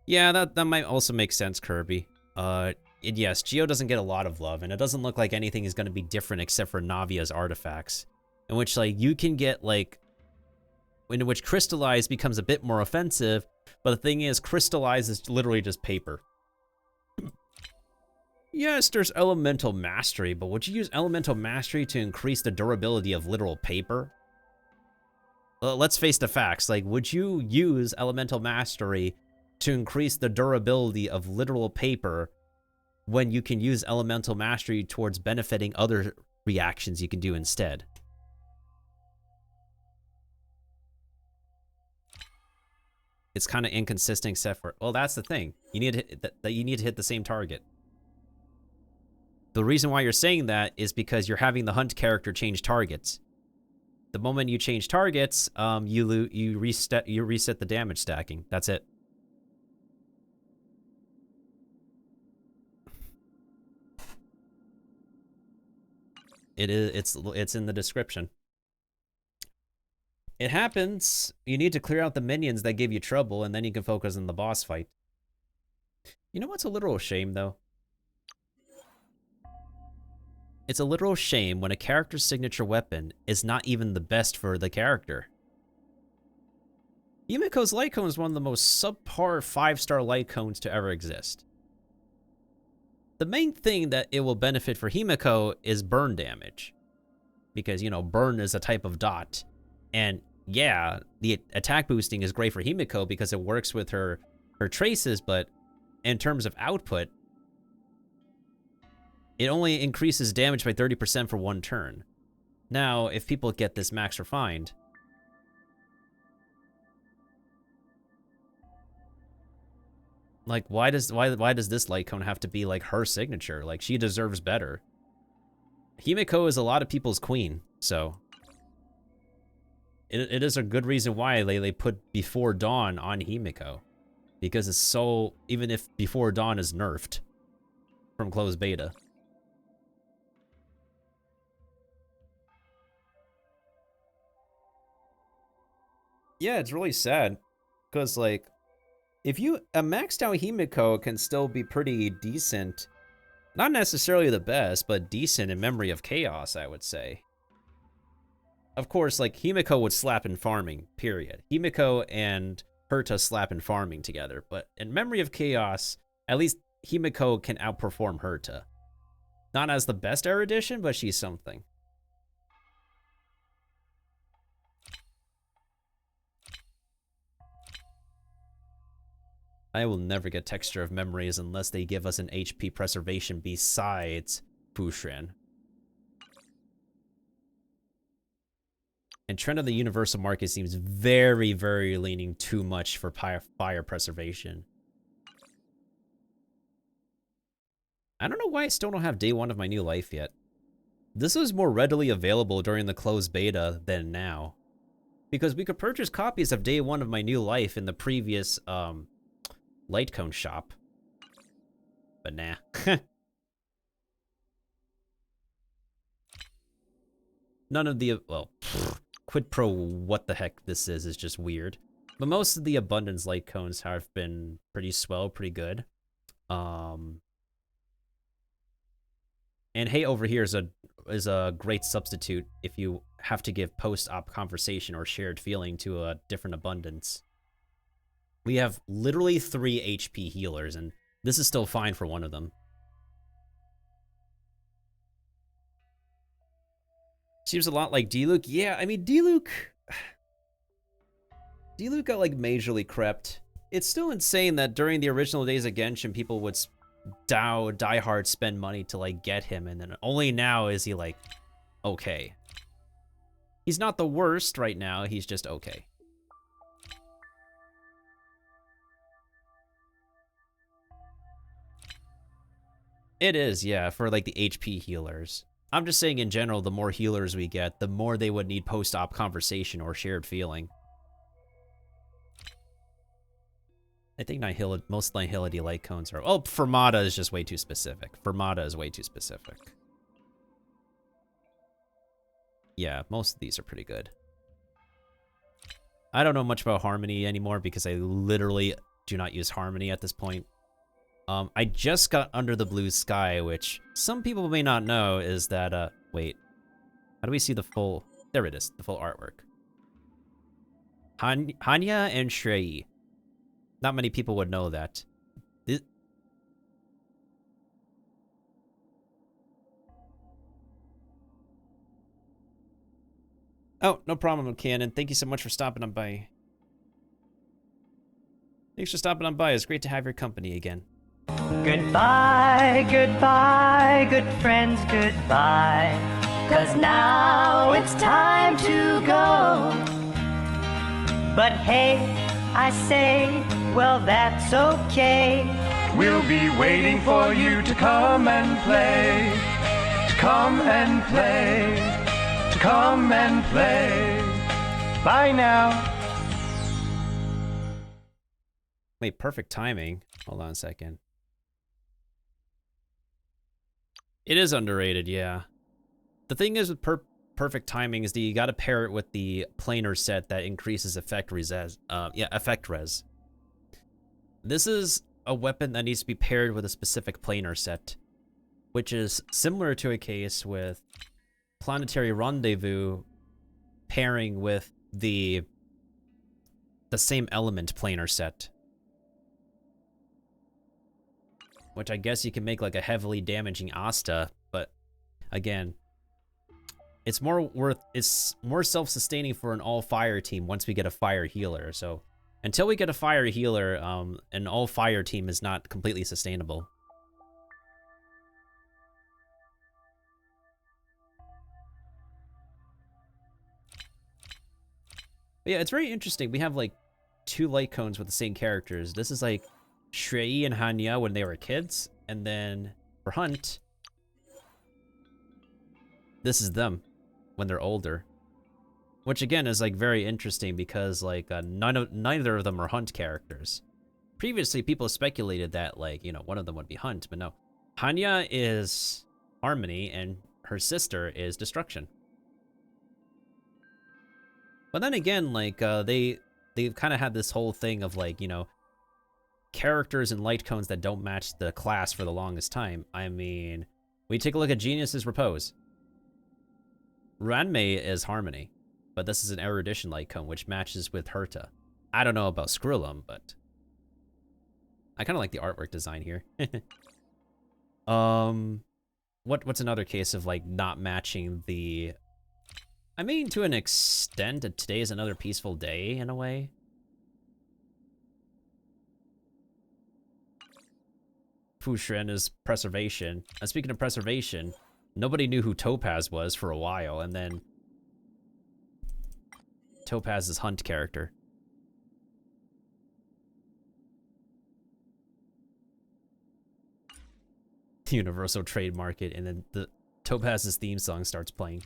Yeah, that might also make sense, Kirby. And yes, Geo doesn't get a lot of love, and it doesn't look like anything is going to be different except for Navia's artifacts, in which like you can get like, in which Crystallize becomes a bit more offensive, but the thing is, Crystallize is literally just paper. Yes, there's Elemental Mastery, but would you use Elemental Mastery to increase the durability of literal paper? Let's face the facts. Like, would you use Elemental Mastery to increase the durability of literal paper when you can use Elemental Mastery towards benefiting other reactions you can do instead? It's kind of inconsistent except for, well, that's the thing. You need to hit, you need to hit the same target. The reason why you're saying that is because you're having the hunt character change targets. The moment you change targets, you reset the damage stacking. That's it. It's in the description. It happens. You need to clear out the minions that give you trouble, and then you can focus on the boss fight. You know what's a literal shame, though? It's a literal shame when a character's signature weapon is not even the best for the character. Himiko's light cone is one of the most subpar 5-star light cones to ever exist. The main thing that it will benefit for Himiko is burn damage. Because, you know, burn is a type of dot. And yeah, the attack boosting is great for Himiko because it works with her traces, but in terms of output, it only increases damage by 30% for one turn. Now, if people get this max refined, like, why does this light cone have to be like her signature? Like, she deserves better. Himiko is a lot of people's queen, so it is a good reason why they put Before Dawn on Himiko, because it's so, even if Before Dawn is nerfed from closed beta. Yeah, it's really sad, because, like, if you, a maxed out Himiko can still be pretty decent. Not necessarily the best, but decent in Memory of Chaos, I would say. Of course, like, Himiko would slap in farming, period. Himiko and Herta slap in farming together, but in Memory of Chaos, at least Himiko can outperform Herta. Not as the best erudition, but she's something. I will never get Texture of Memories unless they give us an HP preservation besides Fushran. And Trend of the Universal Market seems very, very leaning too much for fire preservation. I don't know why I still don't have day 1 of my new life yet. This was more readily available during the closed beta than now. Because we could purchase copies of day 1 of my new life in the previous, light cone shop. But nah. None of the, well, quid pro what the heck this is just weird. But most of the abundance light cones have been pretty swell, pretty good. And hey over here is a great substitute if you have to give post-op conversation or shared feeling to a different abundance. We have literally 3 HP healers, and this is still fine for one of them. Seems a lot like D-Luke. Yeah, I mean, D-Luke got, like, majorly crept. It's still insane that during the original days of Genshin, people would die hard spend money to, like, get him, and then only now is he, like, okay. He's not the worst right now, he's just okay. It is, yeah, for, like, the HP healers. I'm just saying in general, the more healers we get, the more they would need post-op conversation or shared feeling. I think most Nihility light cones are... Oh, Fermata is just way too specific. Fermata is way too specific. Yeah, most of these are pretty good. I don't know much about Harmony anymore because I literally do not use Harmony at this point. I just got Under the Blue Sky, which some people may not know is that, wait. How do we see the full... There it is, the full artwork. Hanya and Shrei. Not many people would know that. Oh, no problem, Cannon. Thank you so much for stopping on by. Thanks for stopping on by. It's great to have your company again. Goodbye, goodbye, good friends, goodbye. 'Cause now it's time to go. But hey, I say, well, that's okay. We'll be waiting for you to come and play. To come and play. To come and play. Bye now. Wait, perfect timing. Hold on a second. It is underrated, yeah. The thing is with perfect timing is that you gotta pair it with the planar set that increases effect res. Effect res. This is a weapon that needs to be paired with a specific planar set, which is similar to a case with Planetary Rendezvous pairing with the same element planar set. Which I guess you can make like a heavily damaging Asta, but again, it's more self-sustaining for an all-fire team once we get a fire healer. So until we get a fire healer, an all-fire team is not completely sustainable. But yeah, it's very interesting. We have like 2 light cones with the same characters. This is like Shrei and Hanya when they were kids, and then for Hunt, this is them when they're older. Which again is like very interesting because like neither of them are Hunt characters. Previously, people speculated that like, you know, one of them would be Hunt, but no. Hanya is Harmony and her sister is Destruction. But then again, like they've kind of had this whole thing of like, you know, characters and light cones that don't match the class for the longest time. I mean, we take a look at Genius's Repose. Ranmei is Harmony, but this is an erudition light cone, which matches with Herta. I don't know about Skrillum, but I kind of like the artwork design here. What's another case of like not matching the... I mean, to an extent, today is another peaceful day in a way. Fu Shren is Preservation. And speaking of Preservation, nobody knew who Topaz was for a while, and then Topaz's Hunt character. Universal Trade Market, and then the Topaz's theme song starts playing.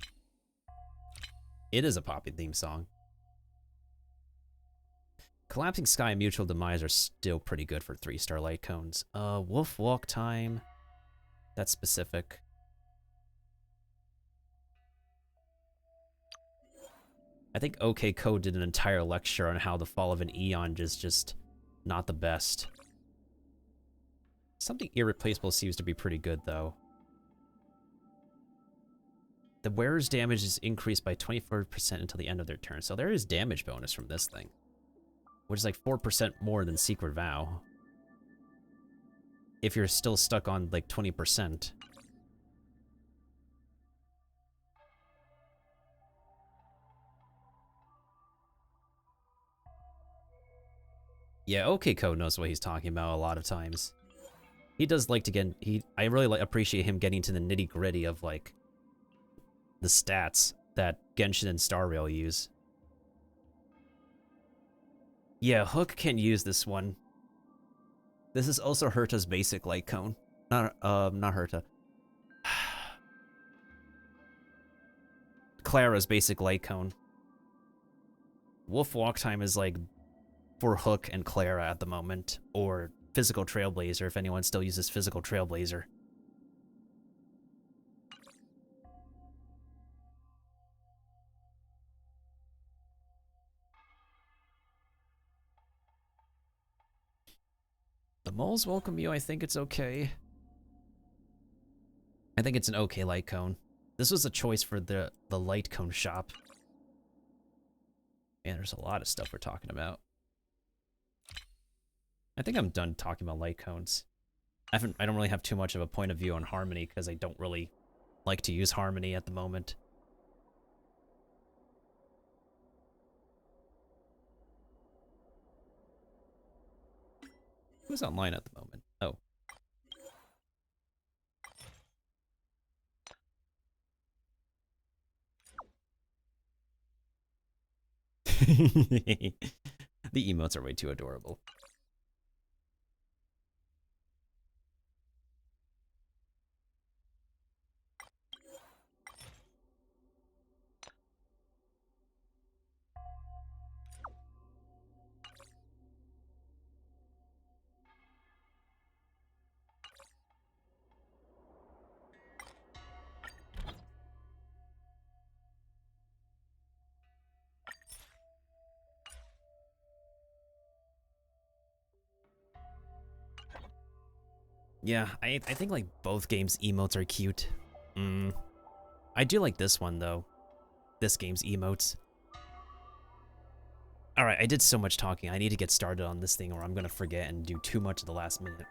It is a poppy theme song. Collapsing Sky and Mutual Demise are still pretty good for 3-star light cones. Wolf Walk Time. That's specific. I think OK Code did an entire lecture on how the fall of an Eon is just not the best. Something Irreplaceable seems to be pretty good, though. The wearer's damage is increased by 24% until the end of their turn, so there is damage bonus from this thing. Which is like 4% more than Secret Vow. If you're still stuck on like 20%. Yeah, OK Code knows what he's talking about a lot of times. He does like to get... I really appreciate him getting to the nitty-gritty of like the stats that Genshin and Star Rail use. Yeah, Hook can use this one. This is also Herta's basic light cone. Not Herta. Clara's basic light cone. Wolf Walk Time is like for Hook and Clara at the moment, or Physical Trailblazer if anyone still uses Physical Trailblazer. The moles welcome you. I think it's okay. I think it's an okay light cone. This was a choice for the light cone shop. Man, there's a lot of stuff we're talking about. I think I'm done talking about light cones. I don't really have too much of a point of view on Harmony because I don't really like to use Harmony at the moment. Who's online at the moment? Oh. The emotes are way too adorable. Yeah, I think like both games' emotes are cute. I do like this one though. This game's emotes. Alright, I did so much talking. I need to get started on this thing or I'm gonna forget and do too much at the last minute.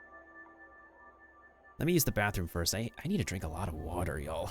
Let me use the bathroom first. I need to drink a lot of water, y'all.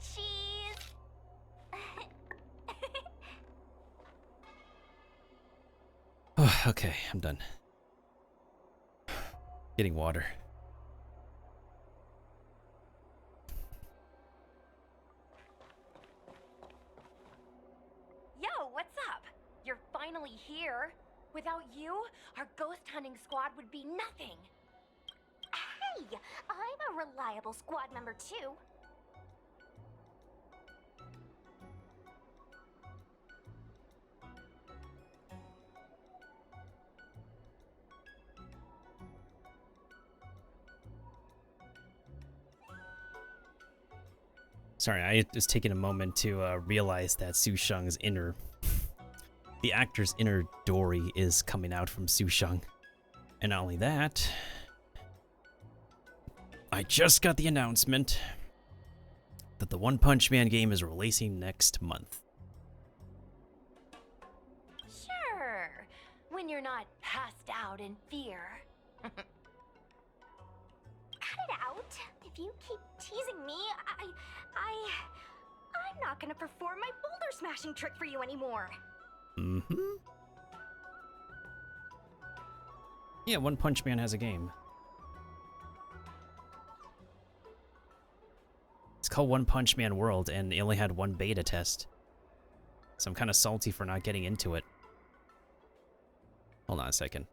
Cheese! Okay, I'm done. Getting water. Yo, what's up? You're finally here. Without you, our ghost hunting squad would be nothing. Hey, I'm a reliable squad member too. Sorry, I was taking a moment to realize that Su Sheng's the actor's inner Dory is coming out from Su Sheng. And not only that, I just got the announcement that the One Punch Man game is releasing next month. Sure, when you're not passed out in fear. Cut it out. If you keep teasing me, I'm not gonna perform my boulder smashing trick for you anymore. Mm-hmm. Yeah, One Punch Man has a game. It's called One Punch Man World, and it only had one beta test. So I'm kind of salty for not getting into it. Hold on a second.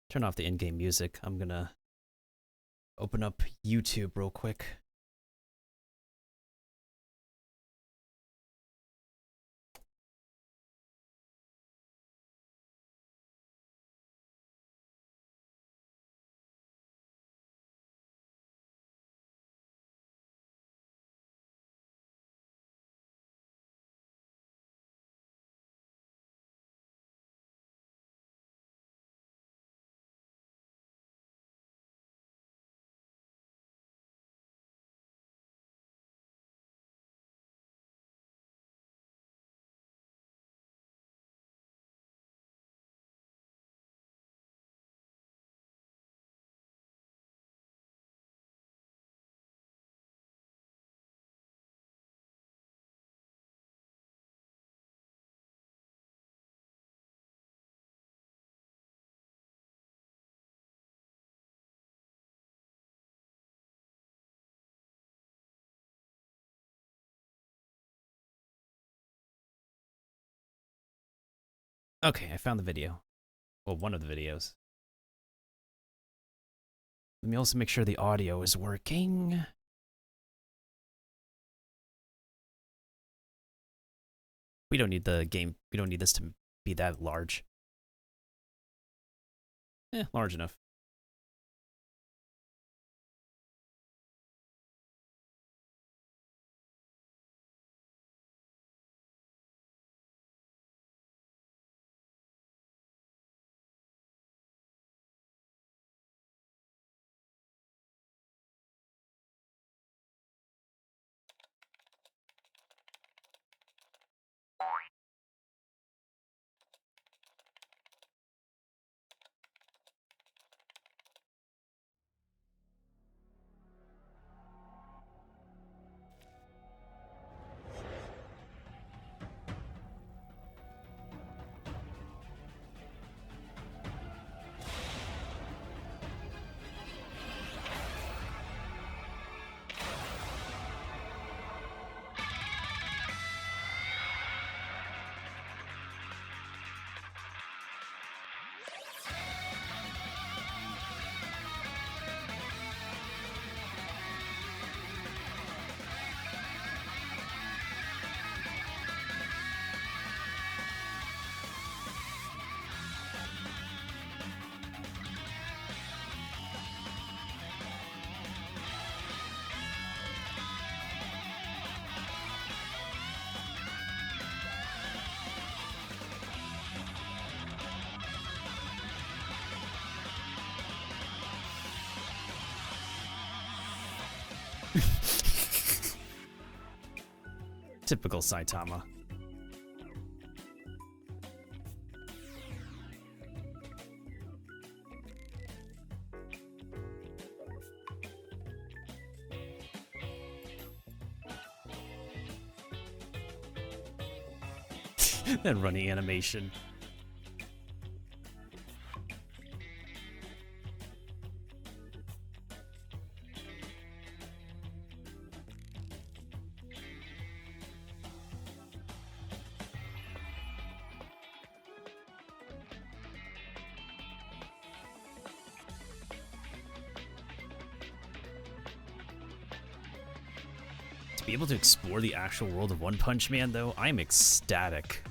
Turn off the in-game music. I'm gonna open up YouTube real quick. Okay, I found the video. Well, one of the videos. Let me also make sure the audio is working. We don't need the game. We don't need this to be that large. Large enough. Typical Saitama. that running animation. To be able to explore the actual world of One Punch Man, though, I'm ecstatic.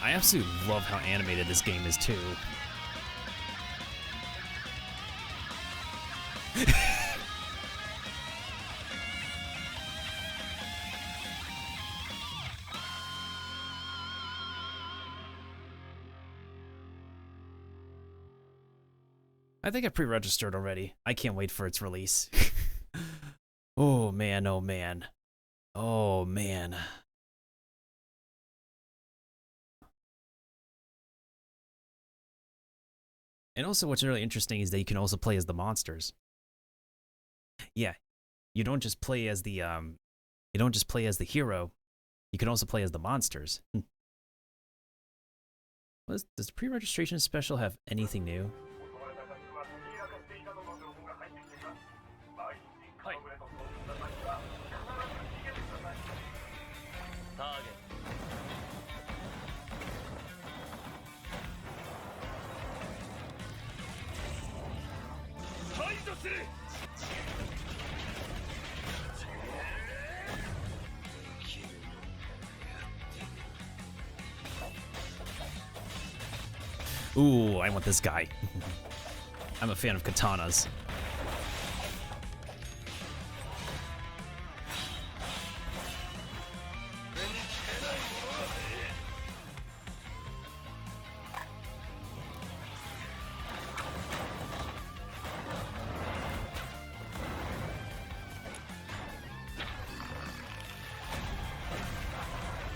I absolutely love how animated this game is, too. I think I pre-registered already. I can't wait for its release. Oh man, oh man. Oh man. And also what's really interesting is that you can also play as the monsters. Yeah. You don't just play as the hero. You can also play as the monsters. Does the pre-registration special have anything new? Ooh, I want this guy. I'm a fan of katanas.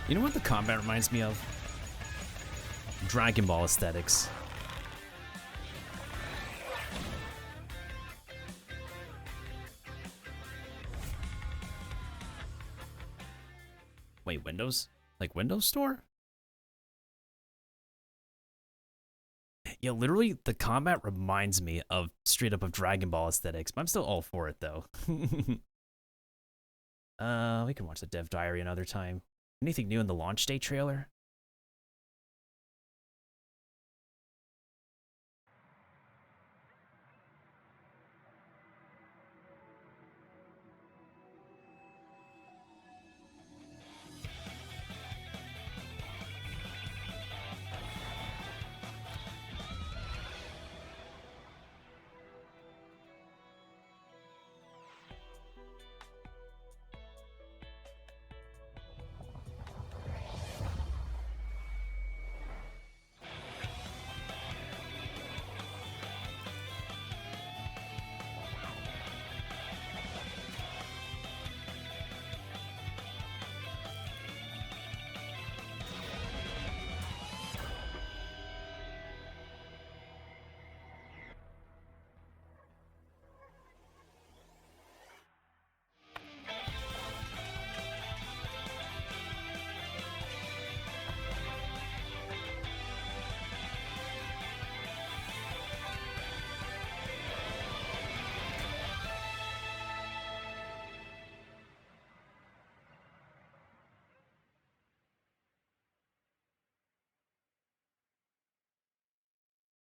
You know what the combat reminds me of? Dragon Ball aesthetics. Wait, Windows? Like Windows Store? Yeah, literally, the combat reminds me of straight up of Dragon Ball aesthetics, but I'm still all for it, though. We can watch the dev diary another time. Anything new in the launch day trailer?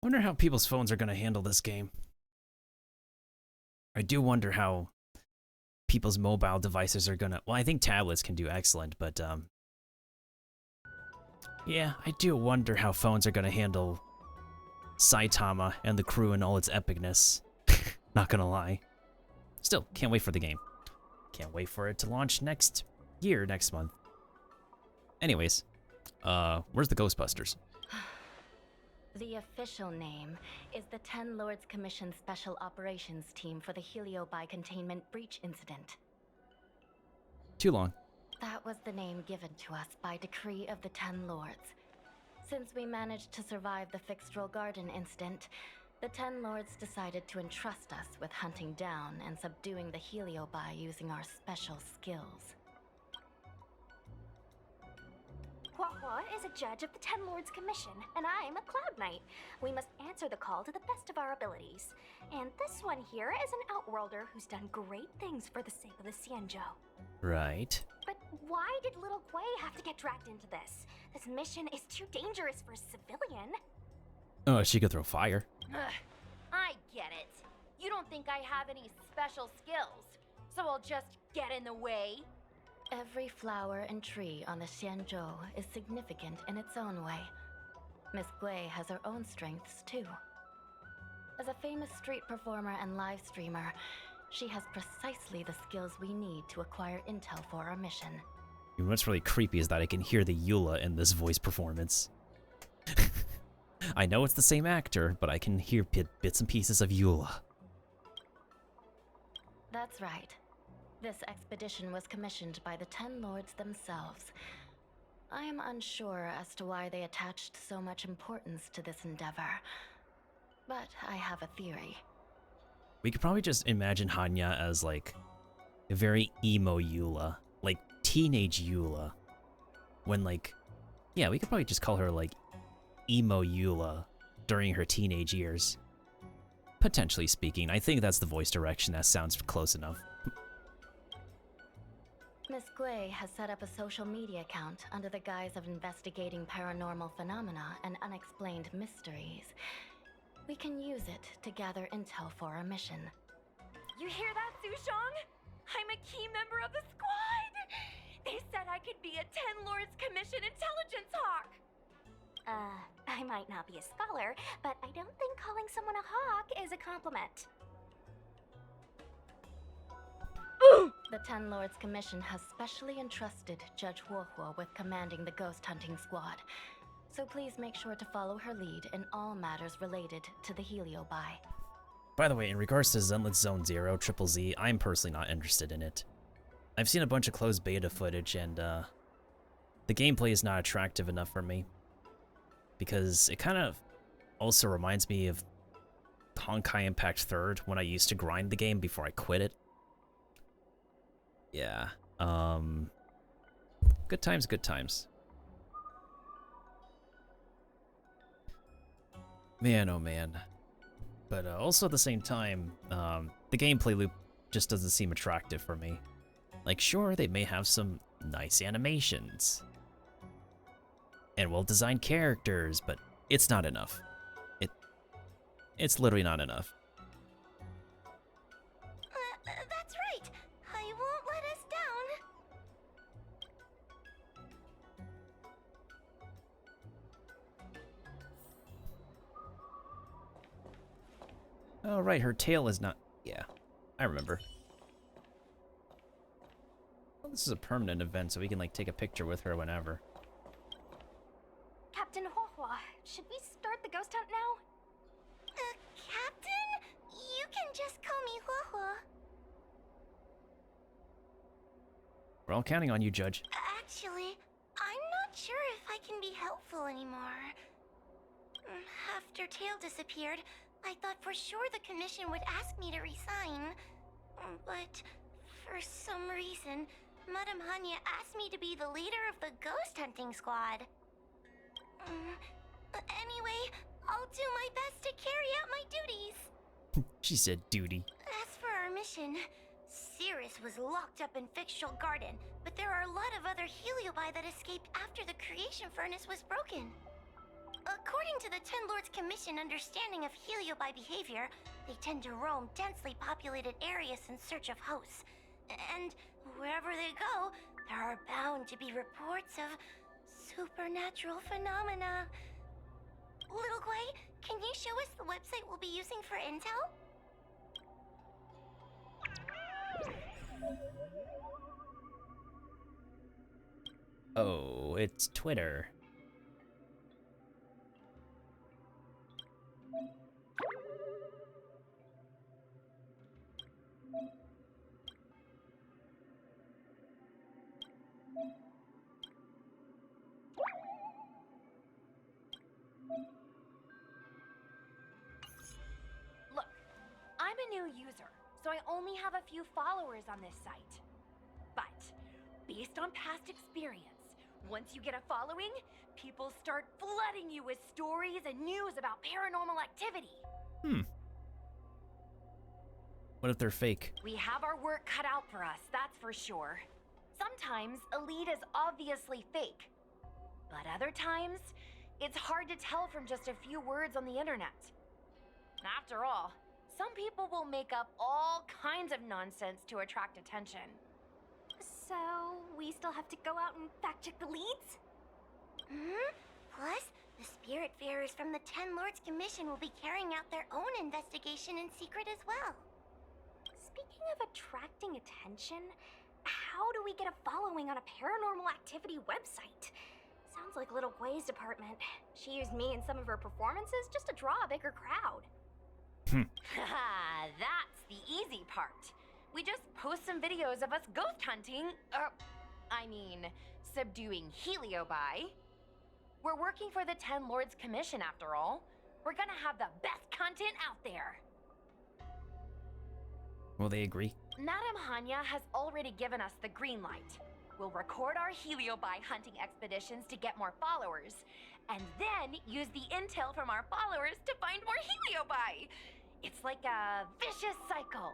I wonder how people's phones are going to handle this game. I do wonder how people's mobile devices are going to... Well, I think tablets can do excellent, but... yeah, I do wonder how phones are going to handle Saitama and the crew and all its epicness. Not going to lie. Still, can't wait for the game. Can't wait for it to launch next month. Anyways, where's the Ghostbusters? The official name is the Ten Lords Commission Special Operations Team for the Heliobi Containment Breach Incident. Too long. That was the name given to us by decree of the Ten Lords. Since we managed to survive the Fixtral Garden incident, the Ten Lords decided to entrust us with hunting down and subduing the Heliobi using our special skills. Hua is a judge of the Ten Lords Commission, and I'm a Cloud Knight. We must answer the call to the best of our abilities. And this one here is an Outworlder who's done great things for the sake of the Xianzhou. Right. But why did little Gui have to get dragged into this? This mission is too dangerous for a civilian. Oh, she could throw fire. Ugh, I get it. You don't think I have any special skills, so I'll just get in the way? Every flower and tree on the Xianzhou is significant in its own way. Miss Gui has her own strengths, too. As a famous street performer and live streamer, she has precisely the skills we need to acquire intel for our mission. What's really creepy is that I can hear the Eula in this voice performance. I know it's the same actor, but I can hear bits and pieces of Eula. That's right. This expedition was commissioned by the Ten Lords themselves. I am unsure as to why they attached so much importance to this endeavor, but I have a theory. We could probably just imagine Hanya as like a very emo Eula, like teenage Eula. When like, yeah, we could probably just call her like emo Eula during her teenage years. Potentially speaking, I think that's the voice direction. That sounds close enough. Miss Gui has set up a social media account under the guise of investigating paranormal phenomena and unexplained mysteries. We can use it to gather intel for our mission. You hear that, Sushong? I'm a key member of the squad! They said I could be a Ten Lords Commission intelligence hawk! I might not be a scholar, but I don't think calling someone a hawk is a compliment. The Ten Lords Commission has specially entrusted Judge Huohuo with commanding the ghost hunting squad, so please make sure to follow her lead in all matters related to the Heliobi. By the way, in regards to Zenless Zone Zero Triple Z, I'm personally not interested in it. I've seen a bunch of closed beta footage, and the gameplay is not attractive enough for me. Because it kind of also reminds me of Honkai Impact 3rd, when I used to grind the game before I quit it. Yeah, good times, good times. Man, oh man. But also at the same time, the gameplay loop just doesn't seem attractive for me. Like, sure, they may have some nice animations and well-designed characters, but it's not enough. It's literally not enough. That's right! I won't let us down! Oh, right, her tail is not... Yeah, I remember. Well, this is a permanent event, so we can, like, take a picture with her whenever. Captain Huohua, should we start the ghost hunt now? Captain? You can just call me Huohua. We're all counting on you, Judge. Actually, I'm not sure if I can be helpful anymore. After Tail disappeared, I thought for sure the commission would ask me to resign. But for some reason, Madame Hanya asked me to be the leader of the ghost hunting squad. Anyway, I'll do my best to carry out my duties. She said duty. As for our mission, Cirrus was locked up in Fixtral Garden, but there are a lot of other Heliobi that escaped after the creation furnace was broken. According to the Ten Lords Commission understanding of Heliobi behavior, they tend to roam densely populated areas in search of hosts. And wherever they go, there are bound to be reports of supernatural phenomena. Little Gui, can you show us the website we'll be using for intel? Oh, it's Twitter. Look, I'm a new user, so I only have a few followers on this site. But, based on past experience, once you get a following, people start flooding you with stories and news about paranormal activity. What if they're fake? We have our work cut out for us, that's for sure. Sometimes a lead is obviously fake. But other times, it's hard to tell from just a few words on the internet. After all, some people will make up all kinds of nonsense to attract attention. So, we still have to go out and fact check the leads? Plus, the Spiritfarers from the Ten Lords Commission will be carrying out their own investigation in secret as well. Speaking of attracting attention, how do we get a following on a paranormal activity website? Sounds like Little Gway's department. She used me in some of her performances just to draw a bigger crowd. Haha, that's the easy part. We just post some videos of us ghost hunting, subduing Heliobi. We're working for the Ten Lords Commission after all. We're gonna have the best content out there. Will they agree? Madame Hanya has already given us the green light. We'll record our Heliobi hunting expeditions to get more followers, and then use the intel from our followers to find more Heliobi. It's like a vicious cycle.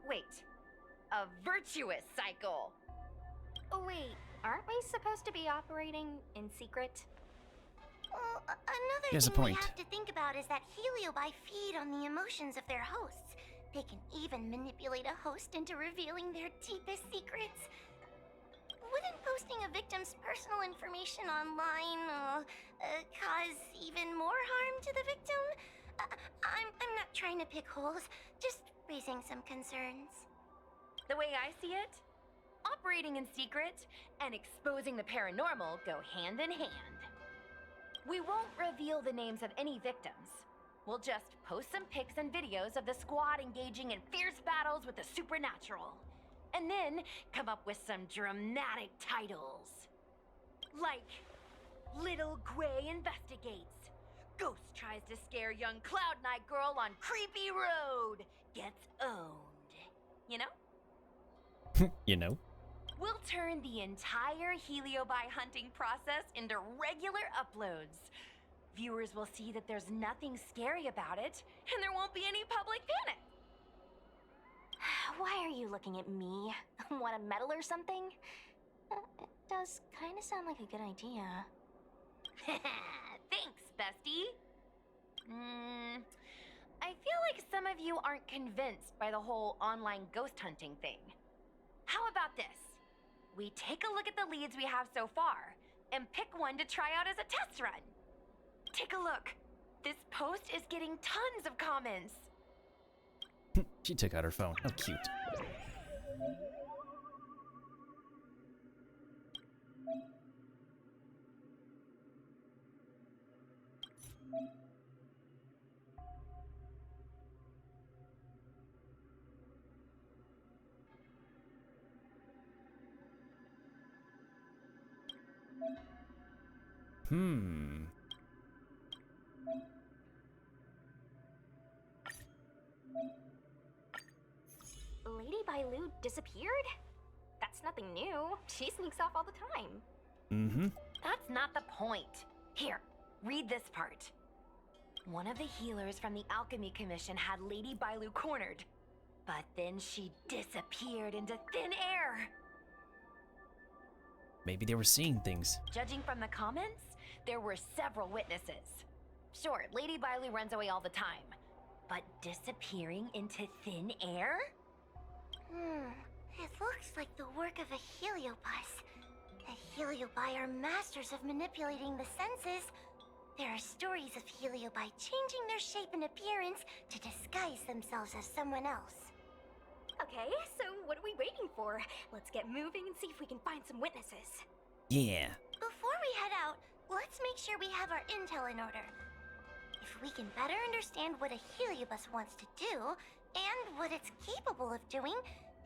Wait, a virtuous cycle. Wait, aren't we supposed to be operating in secret? Well, another Here's a thing we point. have to think about is that Heliobi feed on the emotions of their hosts. They can even manipulate a host into revealing their deepest secrets. Wouldn't posting a victim's personal information online cause even more harm to the victim? I'm not trying to pick holes, just raising some concerns. The way I see it, operating in secret and exposing the paranormal go hand in hand. We won't reveal the names of any victims. We'll just post some pics and videos of the squad engaging in fierce battles with the supernatural. And then come up with some dramatic titles. Like, Little Gway investigates. Ghost tries to scare young Cloud Knight girl on creepy road. Gets owned. You know? You know? We'll turn the entire Heliobi hunting process into regular uploads. Viewers will see that there's nothing scary about it, and there won't be any public panic. Why are you looking at me? Want a medal or something? It does kind of sound like a good idea. Thanks, bestie. I feel like some of you aren't convinced by the whole online ghost hunting thing. How about this? We take a look at the leads we have so far, and pick one to try out as a test run. Take a look. This post is getting tons of comments. She took out her phone. How cute. Lady Bailu disappeared? That's nothing new. She sneaks off all the time. That's not the point. Here, read this part. One of the healers from the Alchemy Commission had Lady Bailu cornered, but then she disappeared into thin air. Maybe they were seeing things. Judging from the comments, there were several witnesses. Sure, Lady Bailu runs away all the time, but disappearing into thin air? It looks like the work of a heliobus. The heliobi are masters of manipulating the senses. There are stories of heliobi changing their shape and appearance to disguise themselves as someone else. Okay, so what are we waiting for? Let's get moving and see if we can find some witnesses. Yeah. Before we head out, let's make sure we have our intel in order. If we can better understand what a heliobus wants to do, and what it's capable of doing,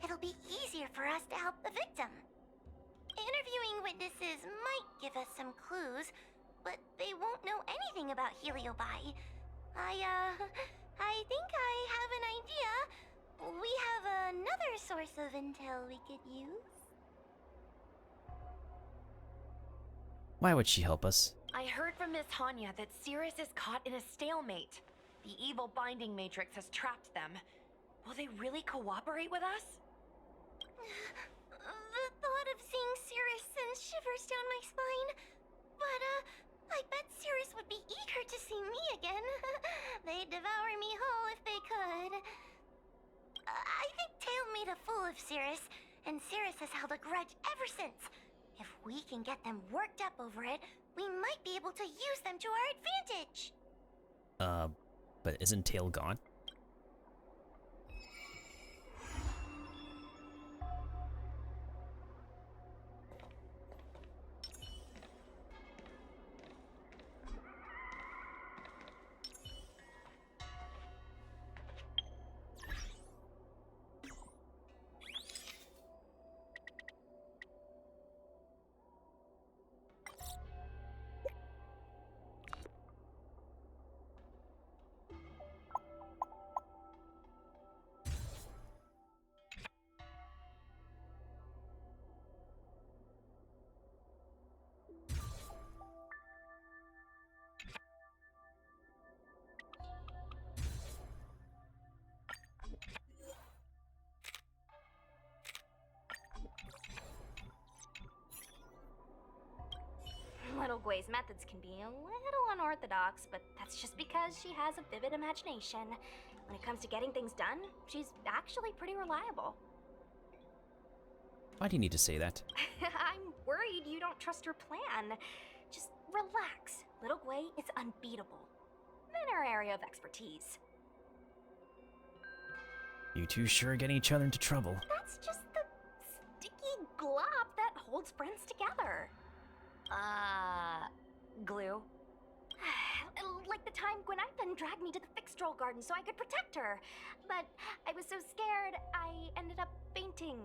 it'll be easier for us to help the victim. Interviewing witnesses might give us some clues, but they won't know anything about Heliobi. I think I have an idea. We have another source of intel we could use. Why would she help us? I heard from Miss Hanya that Cirrus is caught in a stalemate. The evil binding matrix has trapped them. Will they really cooperate with us? The thought of seeing Cirrus sends shivers down my spine. But, I bet Cirrus would be eager to see me again. They'd devour me whole if they could. I think Tail made a fool of Cirrus, and Cirrus has held a grudge ever since. If we can get them worked up over it, we might be able to use them to our advantage. But isn't Tail gone? Little Gwei's methods can be a little unorthodox, but that's just because she has a vivid imagination. When it comes to getting things done, she's actually pretty reliable. Why do you need to say that? I'm worried you don't trust her plan. Just relax. Little Gwei is unbeatable in her area of expertise. You two sure are getting each other into trouble. That's just the sticky glop that holds friends together. Glue? Like the time Gwenithan dragged me to the fixed troll garden so I could protect her. But I was so scared, I ended up fainting.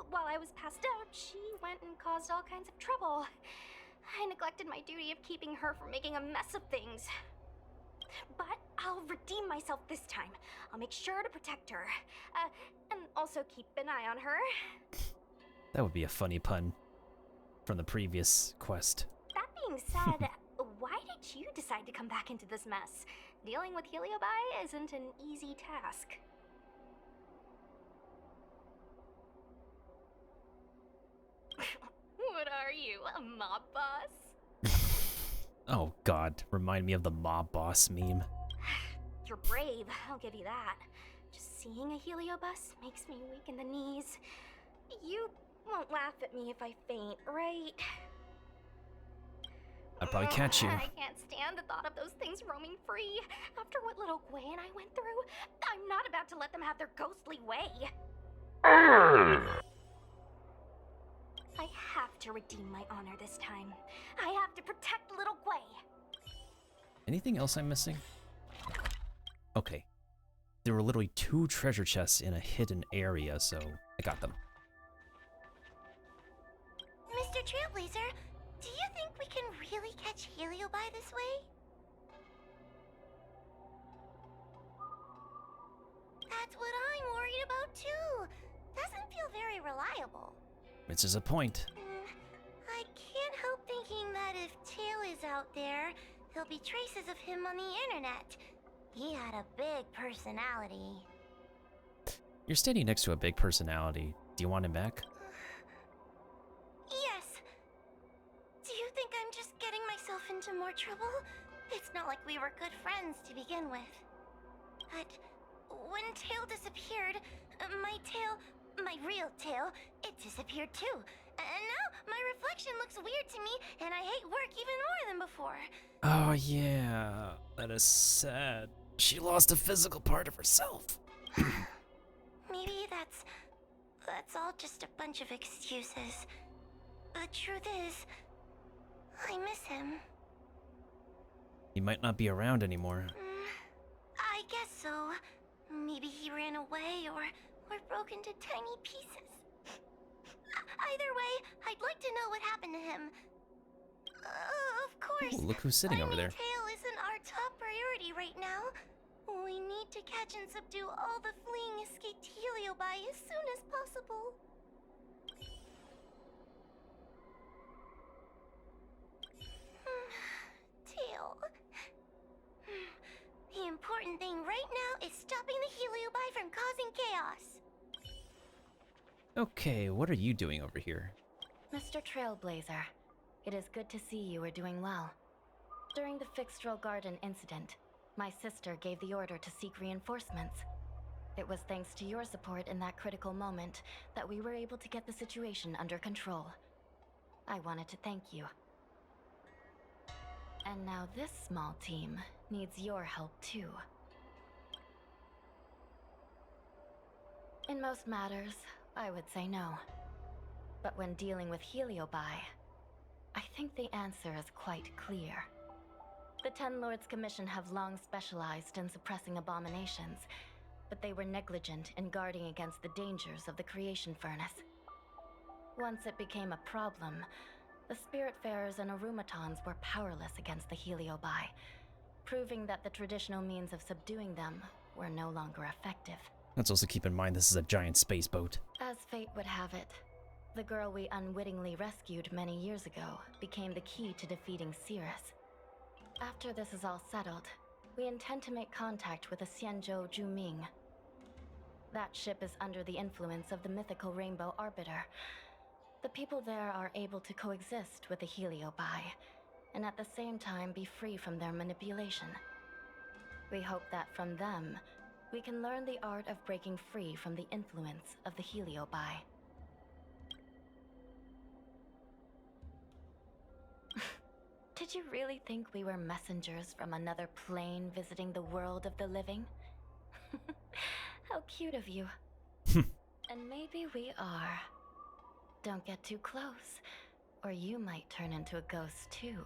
While I was passed out, she went and caused all kinds of trouble. I neglected my duty of keeping her from making a mess of things. But I'll redeem myself this time. I'll make sure to protect her. And also keep an eye on her. That would be a funny pun from the previous quest. That being said, why did you decide to come back into this mess? Dealing with Heliobi isn't an easy task. What are you, a mob boss? Oh god, remind me of the mob boss meme. You're brave, I'll give you that. Just seeing a Heliobus makes me weak in the knees. You won't laugh at me if I faint, right? I'd probably catch you. I can't stand the thought of those things roaming free. After what little Gwei and I went through, I'm not about to let them have their ghostly way. I have to redeem my honor this time. I have to protect little Gwei. Anything else I'm missing? Okay. There were literally 2 treasure chests in a hidden area, so I got them. Mr. Trailblazer, do you think we can really catch Heliobi this way? That's what I'm worried about too. Doesn't feel very reliable. Which is a point. I can't help thinking that if Tail is out there, there'll be traces of him on the internet. He had a big personality. You're standing next to a big personality. Do you want him back? Yes. Do you think I'm just getting myself into more trouble? It's not like we were good friends to begin with. But when Tail disappeared, my real tail, it disappeared too. And now my reflection looks weird to me, and I hate work even more than before. Oh yeah, that is sad. She lost a physical part of herself. Maybe that's all just a bunch of excuses. The truth is, I miss him. He might not be around anymore. I guess so. Maybe he ran away or broke into tiny pieces. Either way, I'd like to know what happened to him. Of course. Ooh, look who's sitting over there. Tail isn't our top priority right now. We need to catch and subdue all the fleeing escaped Heliobi as soon as possible. Tail. The important thing right now is stopping the Heliobi from causing chaos. Okay, what are you doing over here? Mr. Trailblazer, it is good to see you are doing well. During the Fixtral Garden incident, my sister gave the order to seek reinforcements. It was thanks to your support in that critical moment that we were able to get the situation under control. I wanted to thank you. And now this small team needs your help too. In most matters, I would say no. But when dealing with Heliobi, I think the answer is quite clear. The Ten Lords Commission have long specialized in suppressing abominations, but they were negligent in guarding against the dangers of the creation furnace. Once it became a problem, the Spiritfarers and Arumatons were powerless against the Heliobi, proving that the traditional means of subduing them were no longer effective. Let's also keep in mind this is a giant space boat. As fate would have it, the girl we unwittingly rescued many years ago became the key to defeating Cirrus. After this is all settled, we intend to make contact with the Xianzhou Juming. That ship is under the influence of the mythical Rainbow Arbiter. The people there are able to coexist with the Heliobi, and at the same time be free from their manipulation. We hope that from them, we can learn the art of breaking free from the influence of the Heliobi. Did you really think we were messengers from another plane visiting the world of the living? How cute of you. And maybe we are. Don't get too close, or you might turn into a ghost too.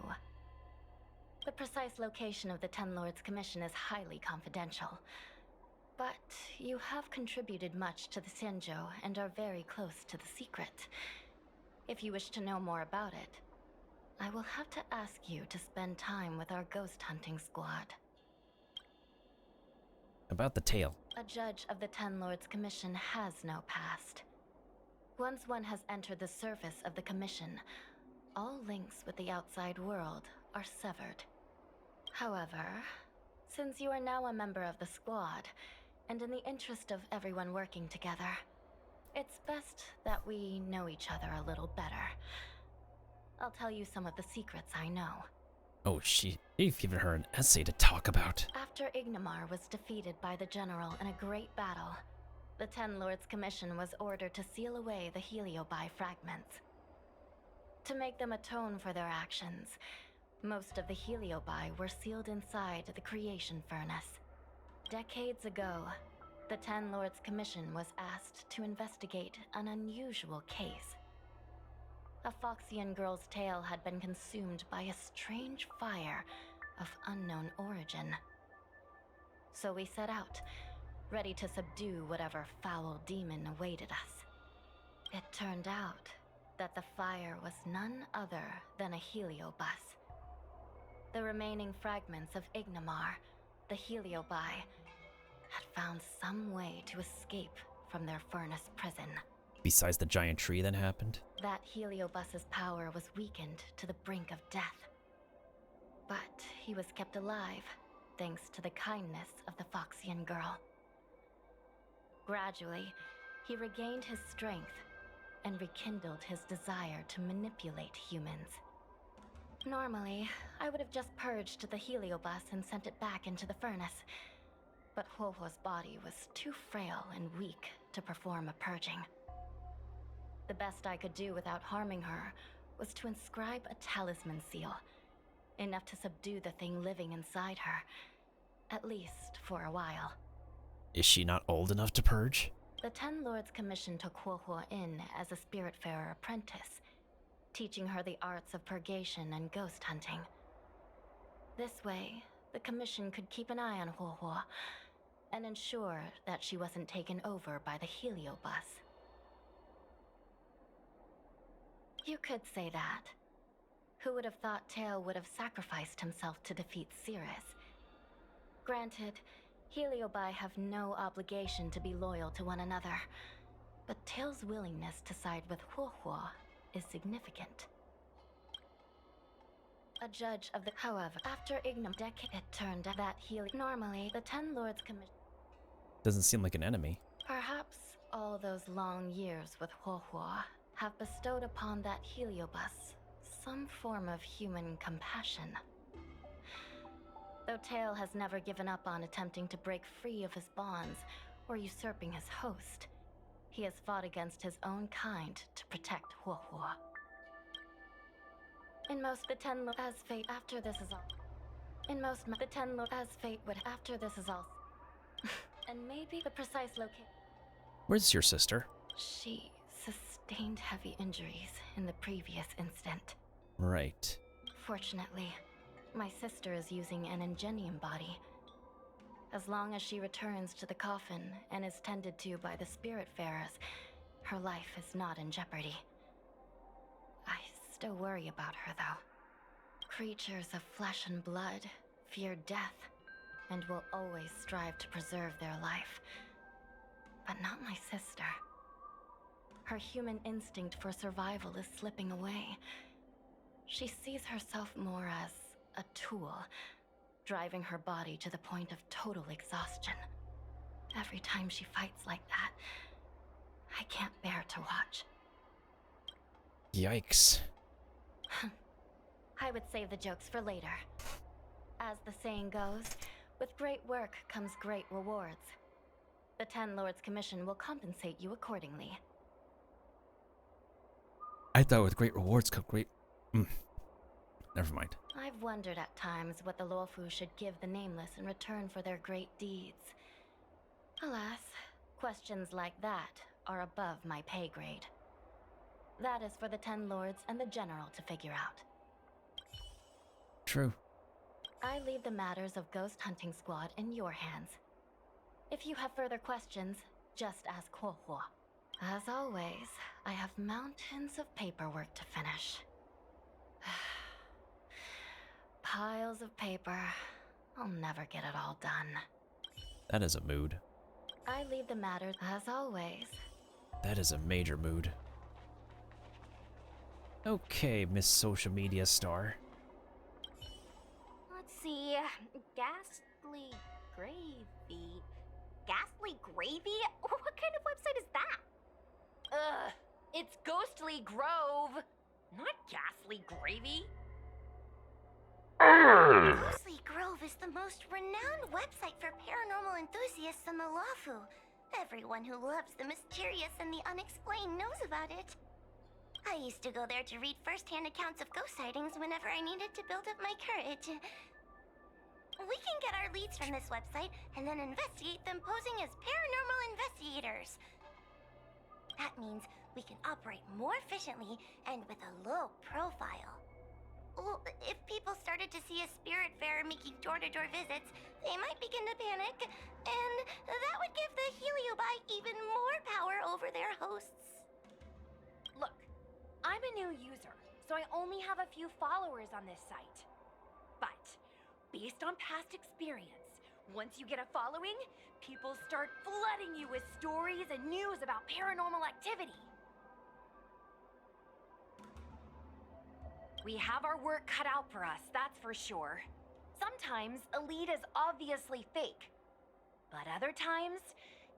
The precise location of the Ten Lords Commission is highly confidential. But you have contributed much to the Xianzhou and are very close to the secret. If you wish to know more about it, I will have to ask you to spend time with our ghost hunting squad. About the tail. A judge of the Ten Lords Commission has no past. Once one has entered the service of the Commission, all links with the outside world are severed. However, since you are now a member of the squad, and in the interest of everyone working together, it's best that we know each other a little better. I'll tell you some of the secrets I know. Oh, they've given her an essay to talk about. After Ignamar was defeated by the General in a great battle, the Ten Lords Commission was ordered to seal away the Heliobi fragments. To make them atone for their actions, most of the Heliobi were sealed inside the creation furnace. Decades ago, the Ten Lords Commission was asked to investigate an unusual case. A Foxian girl's tail had been consumed by a strange fire of unknown origin. So we set out, ready to subdue whatever foul demon awaited us. It turned out that the fire was none other than a heliobus. The remaining fragments of Ignamar, the Heliobi, had found some way to escape from their furnace prison. Besides the giant tree that happened? That Heliobus's power was weakened to the brink of death. But he was kept alive, thanks to the kindness of the Foxian girl. Gradually, he regained his strength and rekindled his desire to manipulate humans. Normally, I would have just purged the Heliobus and sent it back into the furnace, but Huohuo's body was too frail and weak to perform a purging. The best I could do without harming her was to inscribe a talisman seal, enough to subdue the thing living inside her, at least for a while. Is she not old enough to purge? The Ten Lords Commission took Huohuo in as a Spiritfarer apprentice, teaching her the arts of purgation and ghost hunting. This way, the Commission could keep an eye on Huohuo and ensure that she wasn't taken over by the Heliobus. You could say that. Who would have thought Tail would have sacrificed himself to defeat Cirrus? Granted, Heliobi have no obligation to be loyal to one another, but Tail's willingness to side with Huohuo is significant. A judge of the... However, after decade, it turned out that normally, the Ten Lords Commission... Doesn't seem like an enemy. Perhaps all those long years with Huohuo have bestowed upon that Heliobus some form of human compassion. Though Tail has never given up on attempting to break free of his bonds or usurping his host, he has fought against his own kind to protect Huohuo. In most, the Ten Lords, as fate after this is all. In most, the Ten Lords, as fate would after this is all. And maybe the precise location. Where's your sister? She sustained heavy injuries in the previous instant. Right. Fortunately, my sister is using an Ingenium body. As long as she returns to the coffin and is tended to by the Spiritfarers, her life is not in jeopardy. I still worry about her, though. Creatures of flesh and blood fear death and will always strive to preserve their life. But not my sister. Her human instinct for survival is slipping away. She sees herself more as a tool, driving her body to the point of total exhaustion. Every time she fights like that, I can't bear to watch. Yikes. I would save the jokes for later. As the saying goes, with great work comes great rewards. The Ten Lords Commission will compensate you accordingly. I thought with great rewards come great... Never mind. I've wondered at times what the Luofu should give the Nameless in return for their great deeds. Alas, questions like that are above my pay grade. That is for the Ten Lords and the General to figure out. True. I leave the matters of Ghost Hunting Squad in your hands. If you have further questions, just ask Huohuo. As always, I have mountains of paperwork to finish. Piles of paper. I'll never get it all done. That is a mood. I leave the matters, as always. That is a major mood. Okay, Miss Social Media Star. Let's see. Ghastly Gravy. Ghastly Gravy? What kind of website is that? It's Ghostly Grove, not Ghastly Gravy. Ghostly Grove is the most renowned website for paranormal enthusiasts in the Luofu. Everyone who loves the mysterious and the unexplained knows about it. I used to go there to read first-hand accounts of ghost sightings whenever I needed to build up my courage. We can get our leads from this website and then investigate them posing as paranormal investigators. That means we can operate more efficiently and with a low profile. Well, if people started to see a Spiritfarer making door-to-door visits, they might begin to panic, and that would give the Heliobi even more power over their hosts. Look, I'm a new user, so I only have a few followers on this site. But, based on past experience, once you get a following, people start flooding you with stories and news about paranormal activity. We have our work cut out for us, that's for sure. Sometimes a lead is obviously fake. But other times,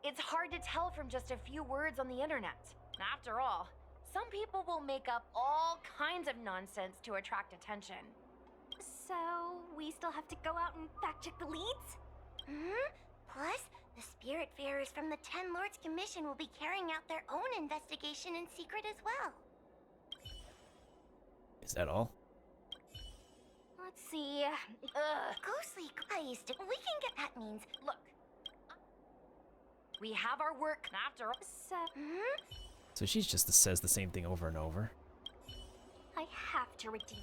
it's hard to tell from just a few words on the internet. After all, some people will make up all kinds of nonsense to attract attention. So, we still have to go out and fact-check the leads? Plus, the Spiritfarers from the Ten Lords Commission will be carrying out their own investigation in secret as well. Is that all? Let's see. Ghostly, I used to. We can get. That means. Look. We have our work after all. So she's just says the same thing over and over. I have to redeem.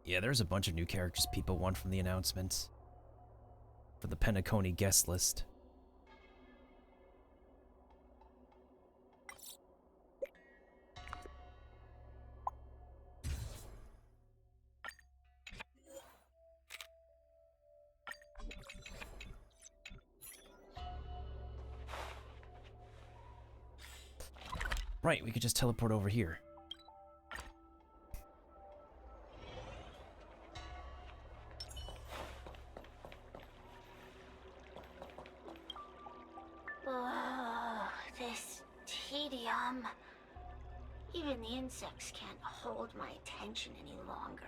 Yeah, there's a bunch of new characters people want from the announcement. For the Penacony guest list. Right, we could just teleport over here. Oh, this tedium. Even the insects can't hold my attention any longer.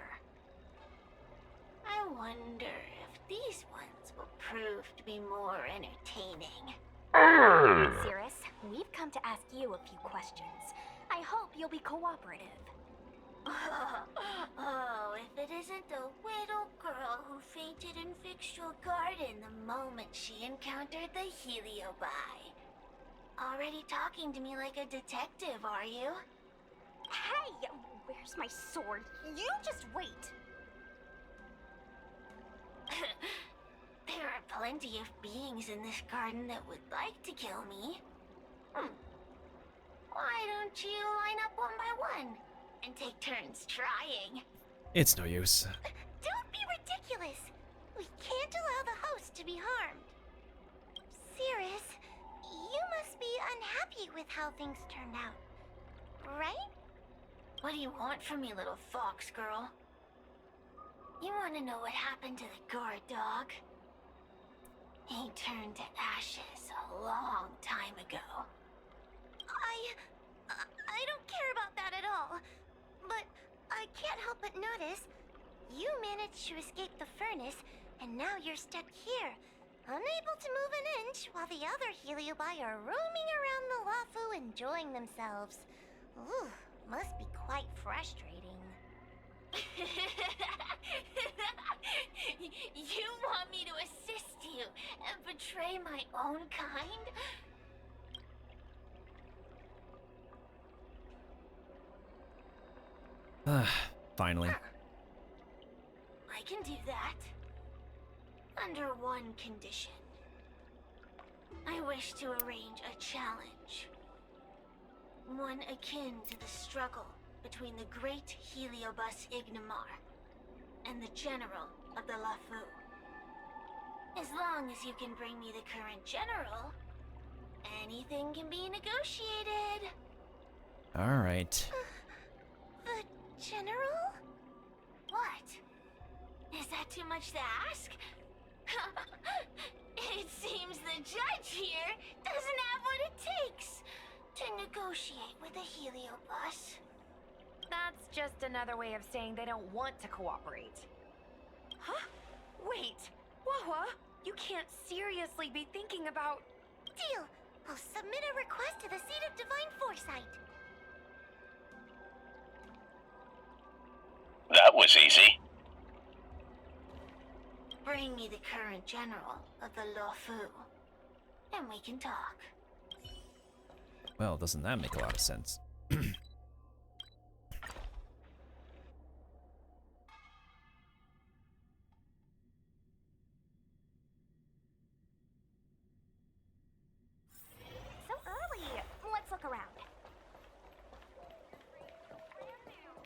I wonder if these ones will prove to be more entertaining. Cirrus, we've come to ask you a few questions. I hope you'll be cooperative. Oh, if it isn't the little girl who fainted in Fixtual Garden the moment she encountered the Heliobi. Already talking to me like a detective, are you? Hey, where's my sword? You just wait. There are plenty of beings in this garden that would like to kill me. Why don't you line up one by one and take turns trying? It's no use. Don't be ridiculous. We can't allow the host to be harmed. Cirrus, you must be unhappy with how things turned out, right? What do you want from me, little fox girl? You want to know what happened to the guard dog? He turned to ashes a long time ago. I don't care about that at all. But I can't help but notice you managed to escape the furnace, and now you're stuck here, unable to move an inch while the other Heliobi are roaming around the Lafu enjoying themselves. Ooh, must be quite frustrating. You want me to assist you and betray my own kind? Finally. I can do that. Under one condition. I wish to arrange a challenge. One akin to the struggle between the great Heliobus Ignamar and the general of the Lafu. As long as you can bring me the current general, anything can be negotiated. Alright. The general? What? Is that too much to ask? It seems the judge here doesn't have what it takes to negotiate with a Heliobus. That's just another way of saying they don't want to cooperate. Huh? Wait, Wawa, you can't seriously be thinking about... Deal! I'll submit a request to the Seat of Divine Foresight. That was easy. Bring me the current general of the Lafu, and we can talk. Well, doesn't that make a lot of sense? So early! Let's look around.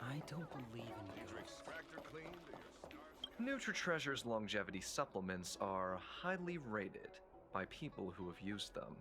I don't believe in you. NutriTreasure's longevity supplements are highly rated by people who have used them.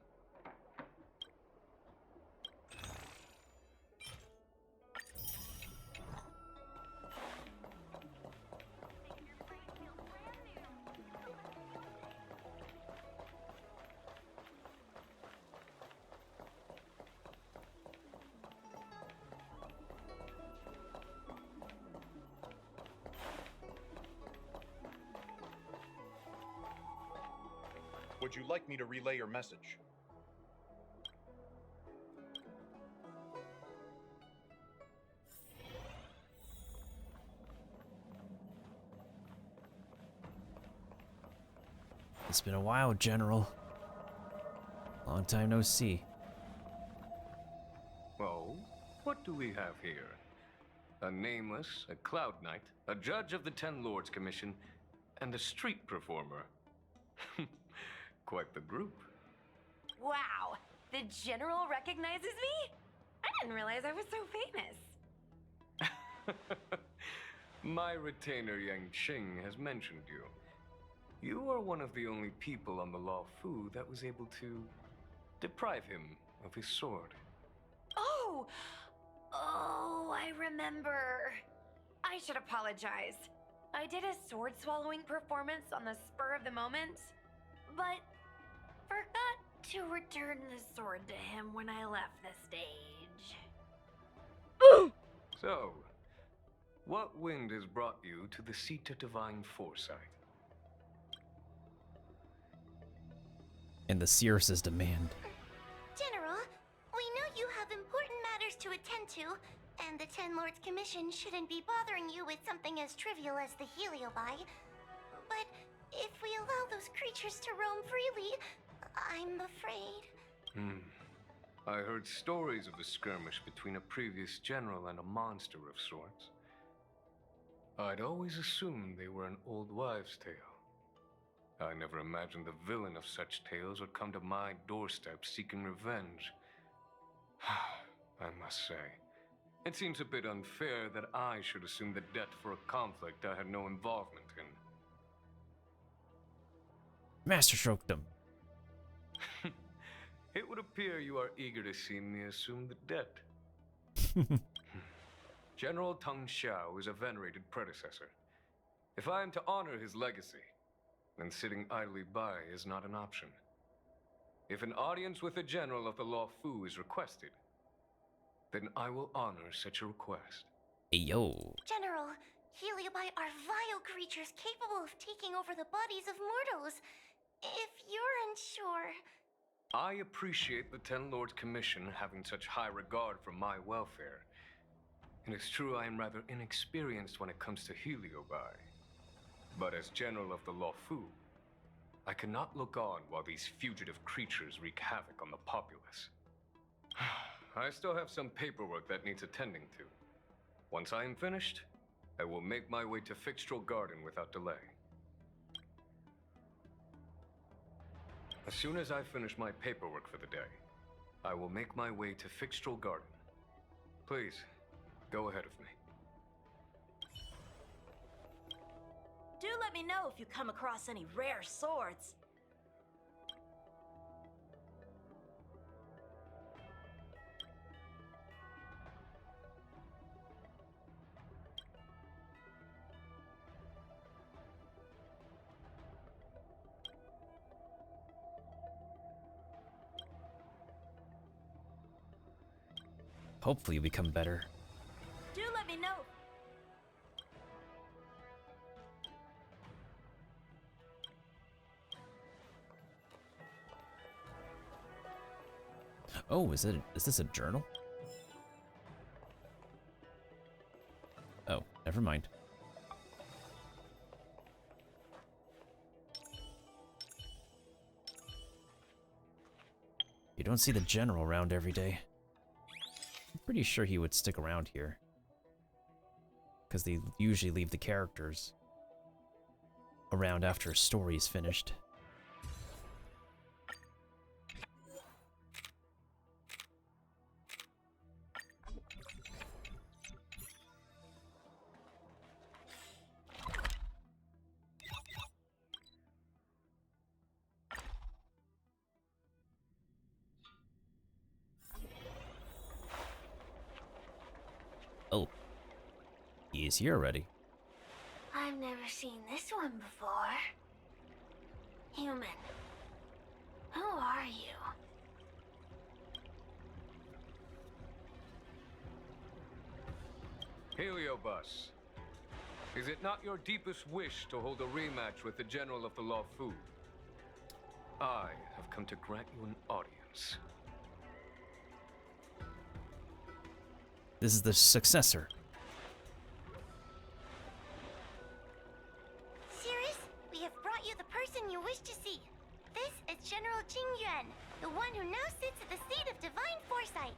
Would you like me to relay your message? It's been a while, General. Long time no see. Oh, what do we have here? a nameless, a cloud knight, a judge of the Ten Lords Commission, and a street performer. Quite the group. Wow, the General recognizes me? I didn't realize I was so famous. My retainer Yang Qing has mentioned you. You are one of the only people on the Law Fu that was able to deprive him of his sword. Oh, I remember. I should apologize. I did a sword swallowing performance on the spur of the moment, but forgot to return the sword to him when I left the stage. So, what wind has brought you to the seat of divine foresight? And the Seeress's demand. General, we know you have important matters to attend to, and the Ten Lords Commission shouldn't be bothering you with something as trivial as the Heliobi. But if we allow those creatures to roam freely, I'm afraid. I heard stories of a skirmish between a previous general and a monster of sorts. I'd always assumed they were an old wives' tale. I never imagined the villain of such tales would come to my doorstep seeking revenge. I must say, it seems a bit unfair that I should assume the debt for a conflict I had no involvement in. Masterstroked them. It would appear you are eager to see me assume the debt. General Teng Xiao is a venerated predecessor. If I am to honor his legacy, then sitting idly by is not an option. If an audience with a general of the Law Fu is requested, then I will honor such a request. Hey, yo. General, Heliobi are vile creatures capable of taking over the bodies of mortals. If you're unsure... I appreciate the Ten Lords Commission having such high regard for my welfare. And it's true I am rather inexperienced when it comes to Heliobi. But as General of the Law Fu, I cannot look on while these fugitive creatures wreak havoc on the populace. I still have some paperwork that needs attending to. Once I am finished, I will make my way to Fixtral Garden without delay. As soon as I finish my paperwork for the day, I will make my way to Fixtral Garden. Please, go ahead of me. Do let me know if you come across any rare swords. Hopefully you become better. Do let me know. Oh, is this a journal? Oh, never mind. You don't see the general around every day. I'm pretty sure he would stick around here, because they usually leave the characters around after a story is finished. Oh, he is here already. I've never seen this one before. Human. Who are you? Heliobus, is it not your deepest wish to hold a rematch with the General of the Law Fu? I have come to grant you an audience. This is the successor. Seeress, we have brought you the person you wish to see. This is General Jing Yuan, the one who now sits at the seat of divine foresight.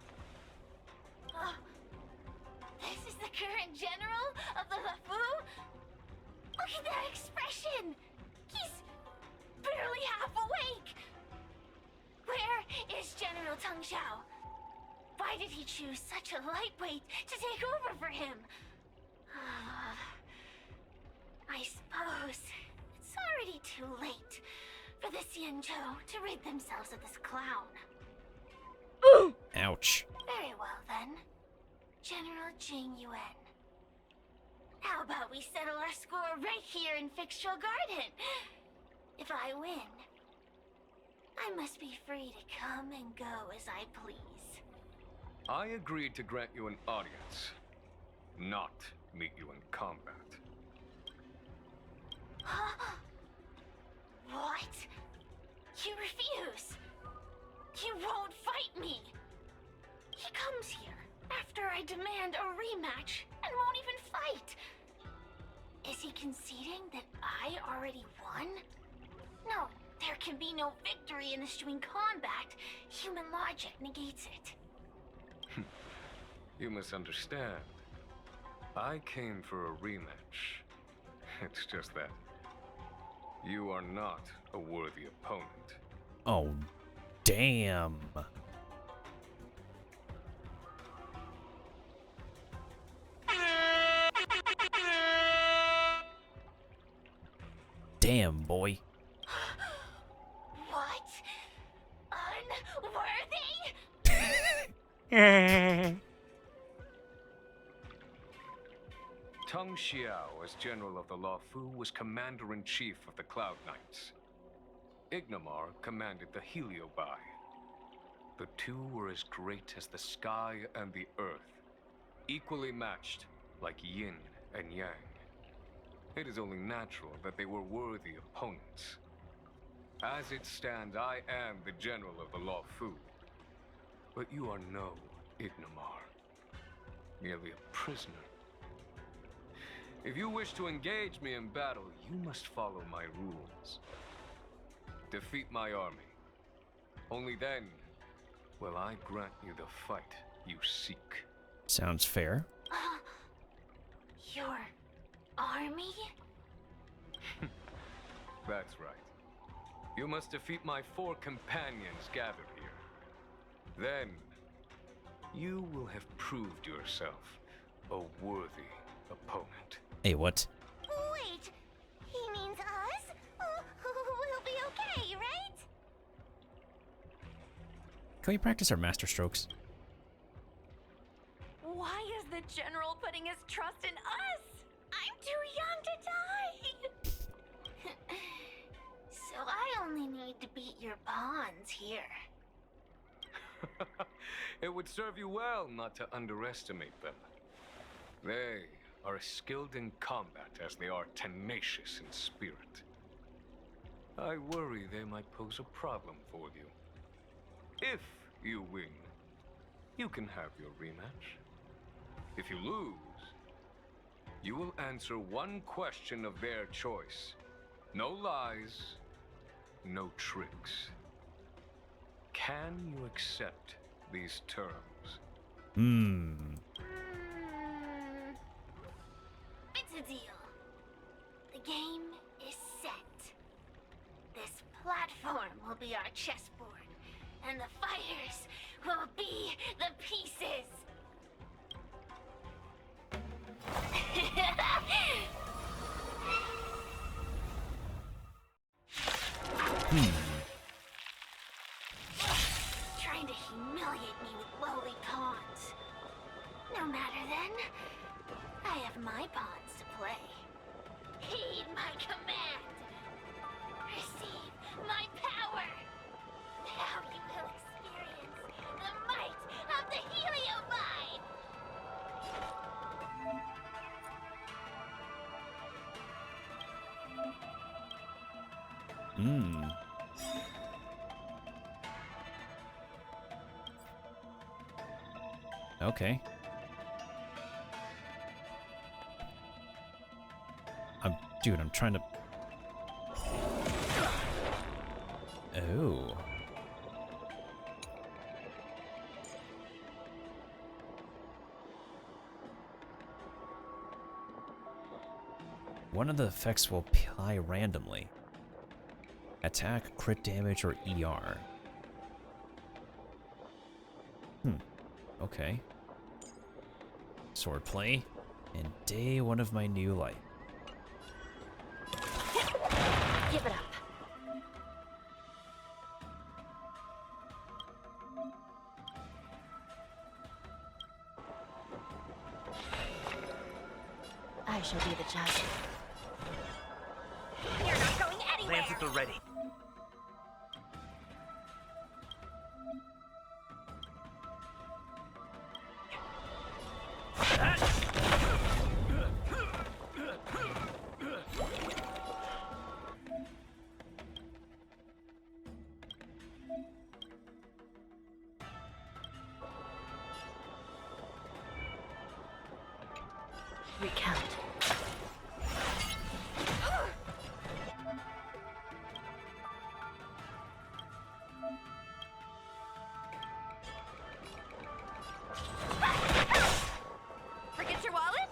This is the current general of the LeFou? Look at that expression! He's barely half awake! Where is General Teng Xiao? Why did he choose such a lightweight to take over for him? I suppose it's already too late for the Xianzhou to rid themselves of this clown. Ouch. Very well then. General Jing Yuan. How about we settle our score right here in Fictional Garden? If I win, I must be free to come and go as I please. I agreed to grant you an audience, not meet you in combat. What? You refuse? You won't fight me? He comes here after I demand a rematch and won't even fight. Is he conceding that I already won? No, there can be no victory in eschewing combat. Human logic negates it. You misunderstand. I came for a rematch. It's just that you are not a worthy opponent. Oh, damn. Damn, boy. What? Unworthy? Teng Xiao, as General of the LeFou, was Commander-in-Chief of the Cloud Knights. Ignomar commanded the Heliobai. The two were as great as the sky and the earth, equally matched like yin and yang. It is only natural that they were worthy opponents. As it stands, I am the General of the LeFou. But you are no Ignomar, merely a prisoner. If you wish to engage me in battle, you must follow my rules. Defeat my army. Only then will I grant you the fight you seek. Sounds fair. Your army? That's right. You must defeat my 4 companions gathered here. Then, you will have proved yourself a worthy opponent. Hey, what? Wait, he means us? We'll be okay, right? Can we practice our master strokes? Why is the general putting his trust in us? I'm too young to die. So I only need to beat your pawns here. It would serve you well not to underestimate them. They are as skilled in combat as they are tenacious in spirit. I worry they might pose a problem for you. If you win, you can have your rematch. If you lose, you will answer one question of their choice. No lies, no tricks. Can you accept these terms? It's a deal. The game is set. This platform will be our chessboard, and the fighters will be the pieces. Trying to humiliate me with lowly pawns. No matter then, I have my pawns to play. Heed my command. Receive my power. Now you will experience the might of the Heliobai. Okay. Dude, I'm trying to... Oh. One of the effects will apply randomly. Attack, crit damage, or ER. Okay. Swordplay. And day one of my new life. Give it up. I shall be the judge. You're not going anywhere! Lance at the ready. Recount. Forget your wallet?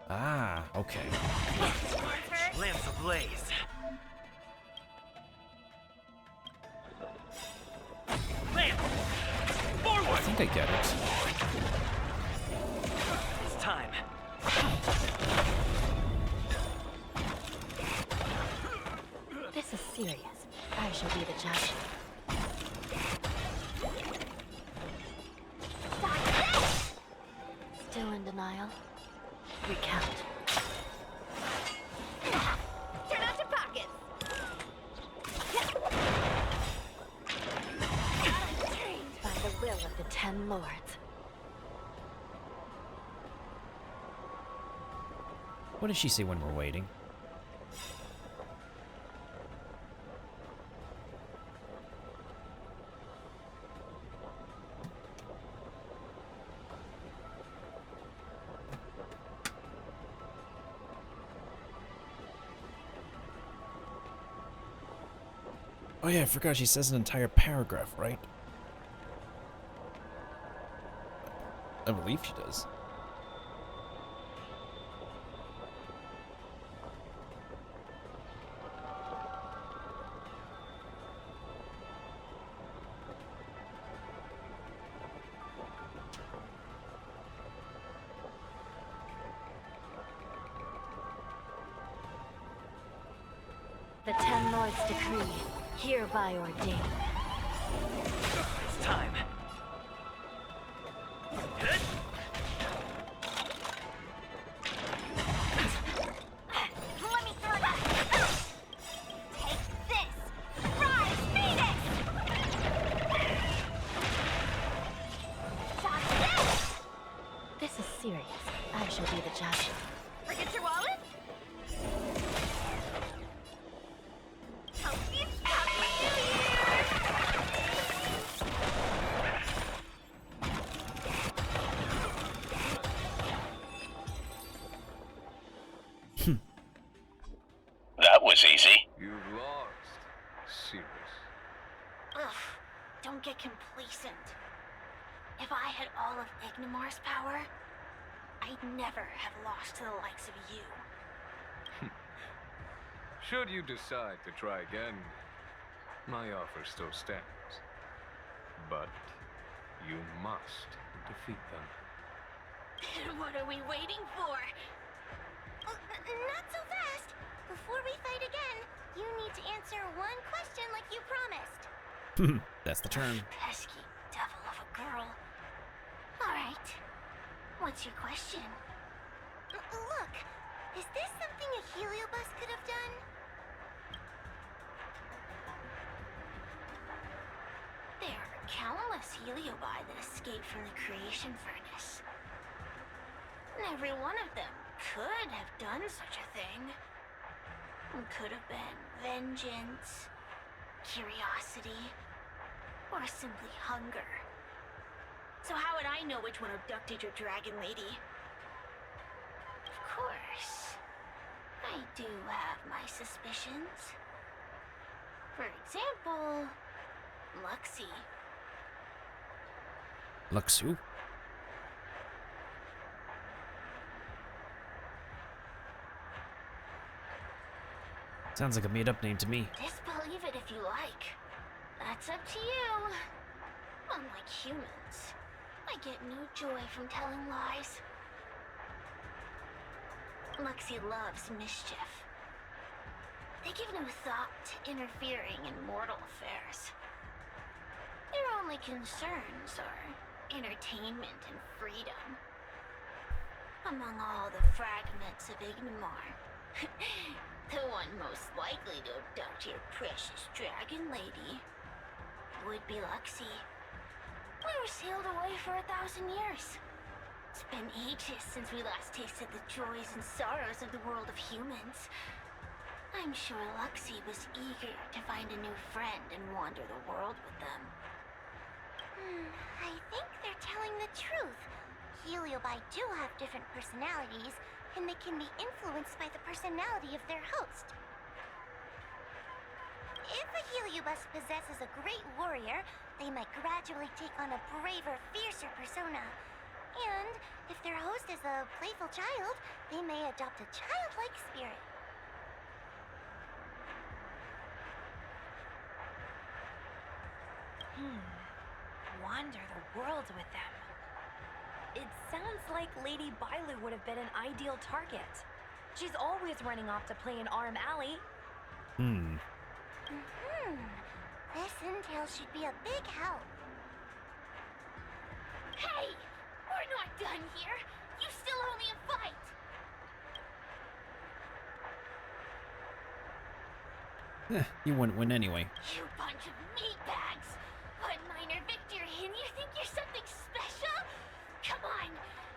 Ah, okay. Lance ablaze. Lance! Forward! I think I get it. It's time. This is serious. I shall be the judge. Still in denial? Recount. Turn out your pockets! By the will of the 10 lords. What does she say when we're waiting? Oh yeah, I forgot she says an entire paragraph, right? I believe she does. The 10 lords decree, hereby ordained. It's time. Let me through that! Take this! Rise, Phoenix! Dodge this! This is serious. I shall be the judge. Forget your wallet? That was easy. You've lost. Serious. Ugh, don't get complacent. If I had all of Ignimar's power, I'd never have lost to the likes of you. Should you decide to try again, my offer still stands. But you must defeat them. What are we waiting for? Not so fast! Before we fight again, you need to answer one question like you promised. That's the term. Pesky devil of a girl. Alright. What's your question? Look, is this something a heliobus could have done? There are countless heliobi that escaped from the creation furnace. And every one of them could have done such a thing. It could have been vengeance, curiosity, or simply hunger. So how would I know which one abducted your dragon lady? Of course, I do have my suspicions. For example, Luxie. Luxu? Sounds like a made-up name to me. Disbelieve it if you like. That's up to you. Unlike humans, I get no joy from telling lies. Luxie loves mischief. They give no thought to interfering in mortal affairs. Their only concerns are entertainment and freedom. Among all the fragments of Ignimar, the one most likely to abduct your precious dragon lady would be Luxie. We were sealed away for 1,000 years. It's been ages since we last tasted the joys and sorrows of the world of humans. I'm sure Luxie was eager to find a new friend and wander the world with them. I think they're telling the truth. Heliobi do have different personalities, and they can be influenced by the personality of their host. If a Heliobus possesses a great warrior, they might gradually take on a braver, fiercer persona. And if their host is a playful child, they may adopt a childlike spirit. Wander the world with them. It sounds like Lady Bailu would have been an ideal target. She's always running off to play in Arm Alley. This intel should be a big help. Hey! We're not done here! You still owe me a fight! You wouldn't win anyway. You bunch of meatbags! One minor victory and you think you're something special? Come on,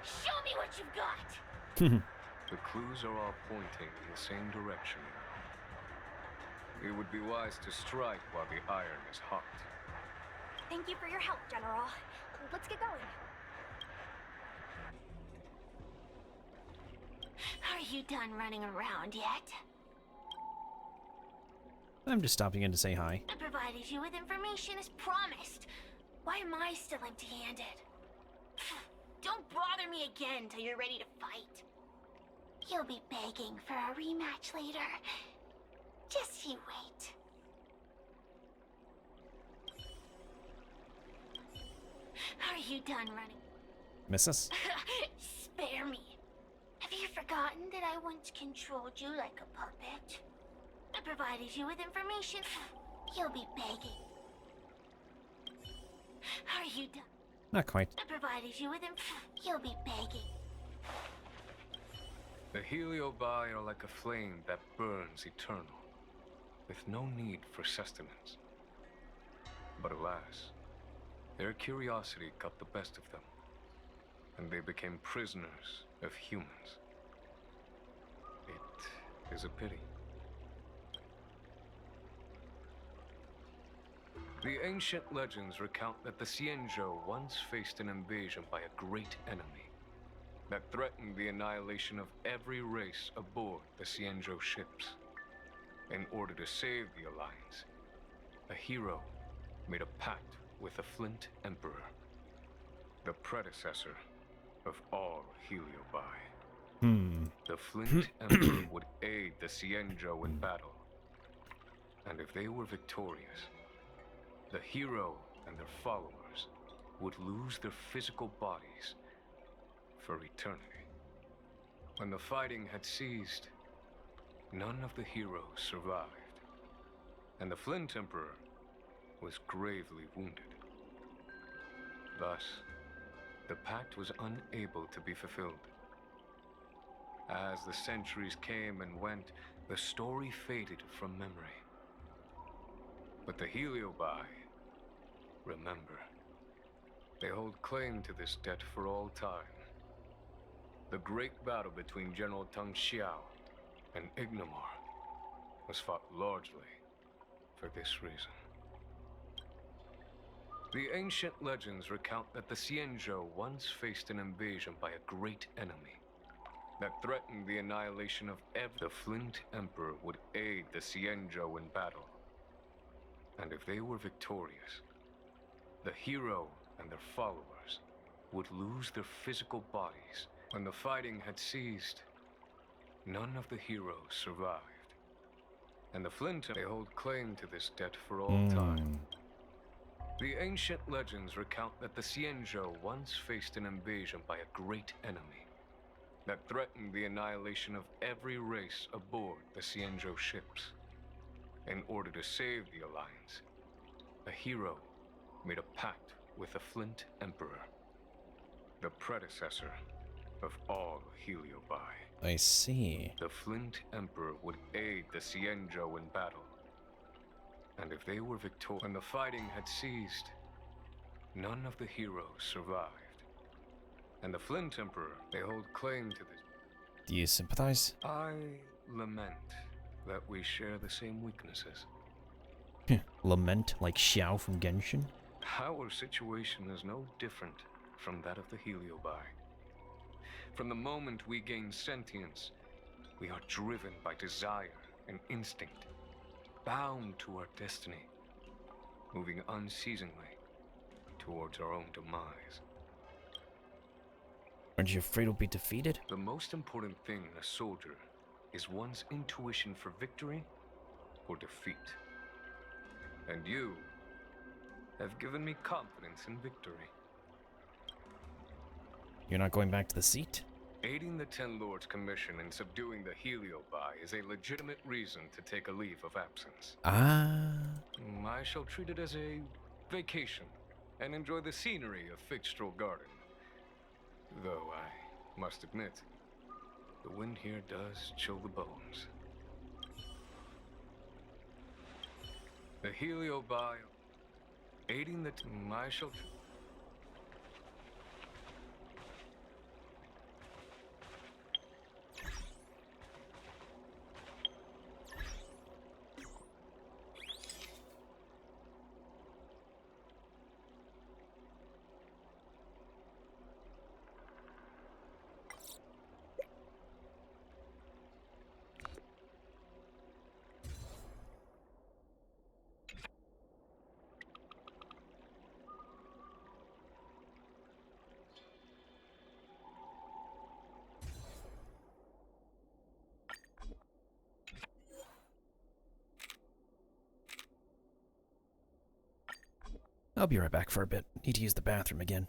show me what you've got! The clues are all pointing in the same direction now. It would be wise to strike while the iron is hot. Thank you for your help, General. Let's get going. Are you done running around yet? I'm just stopping in to say hi. I provided you with information as promised. Why am I still empty-handed? Don't bother me again till you're ready to fight. You'll be begging for a rematch later. Just you wait. Are you done running? Miss us? Spare me. Have you forgotten that I once controlled you like a puppet? I provided you with information. You'll be begging. Are you done? Not quite. I provided you with You'll be begging. The Heliobi are like a flame that burns eternal, with no need for sustenance. But alas, their curiosity got the best of them, and they became prisoners of humans. It is a pity. The ancient legends recount that the Xianzhou once faced an invasion by a great enemy that threatened the annihilation of every race aboard the Xianzhou ships. In order to save the Alliance, a hero made a pact with the Flint Emperor, the predecessor of all Heliobi. The Flint Emperor would aid the Xianzhou in battle, and if they were victorious, the hero and their followers would lose their physical bodies for eternity. When the fighting had ceased, none of the heroes survived, and the Flint Emperor was gravely wounded. Thus, the pact was unable to be fulfilled. As the centuries came and went, the story faded from memory. But the Heliobi remember. They hold claim to this debt for all time. The great battle between General Tang Xiao and Ignimar was fought largely for this reason. The ancient legends recount that the Xianzhou once faced an invasion by a great enemy that threatened the annihilation of every. The Flint Emperor would aid the Xianzhou in battle, And if they were victorious, the hero and their followers would lose their physical bodies. When the fighting had ceased, none of the heroes survived. And the Flint, they hold claim to this debt for all time. The ancient legends recount that the Xianzhou once faced an invasion by a great enemy that threatened the annihilation of every race aboard the Xianzhou ships. In order to save the Alliance, a hero made a pact with the Flint Emperor, the predecessor of all Heliobi. I see. The Flint Emperor would aid the Xianzhou in battle. And if they were victorious, when the fighting had ceased, none of the heroes survived. And the Flint Emperor, they hold claim to this. Do you sympathize? I lament that we share the same weaknesses. Lament like Xiao from Genshin? Our situation is no different from that of the Heliobi. From the moment we gain sentience, we are driven by desire and instinct, bound to our destiny, moving unceasingly towards our own demise. Aren't you afraid we'll be defeated? The most important thing in a soldier is one's intuition for victory or defeat. And you have given me confidence in victory. You're not going back to the seat? Aiding the Ten Lords' commission in subduing the Heliobi is a legitimate reason to take a leave of absence. I shall treat it as a vacation and enjoy the scenery of Fixtral Garden. Though I must admit, the wind here does chill the bones. The Heliobi, aiding the I shall. I'll be right back for a bit. Need to use the bathroom again.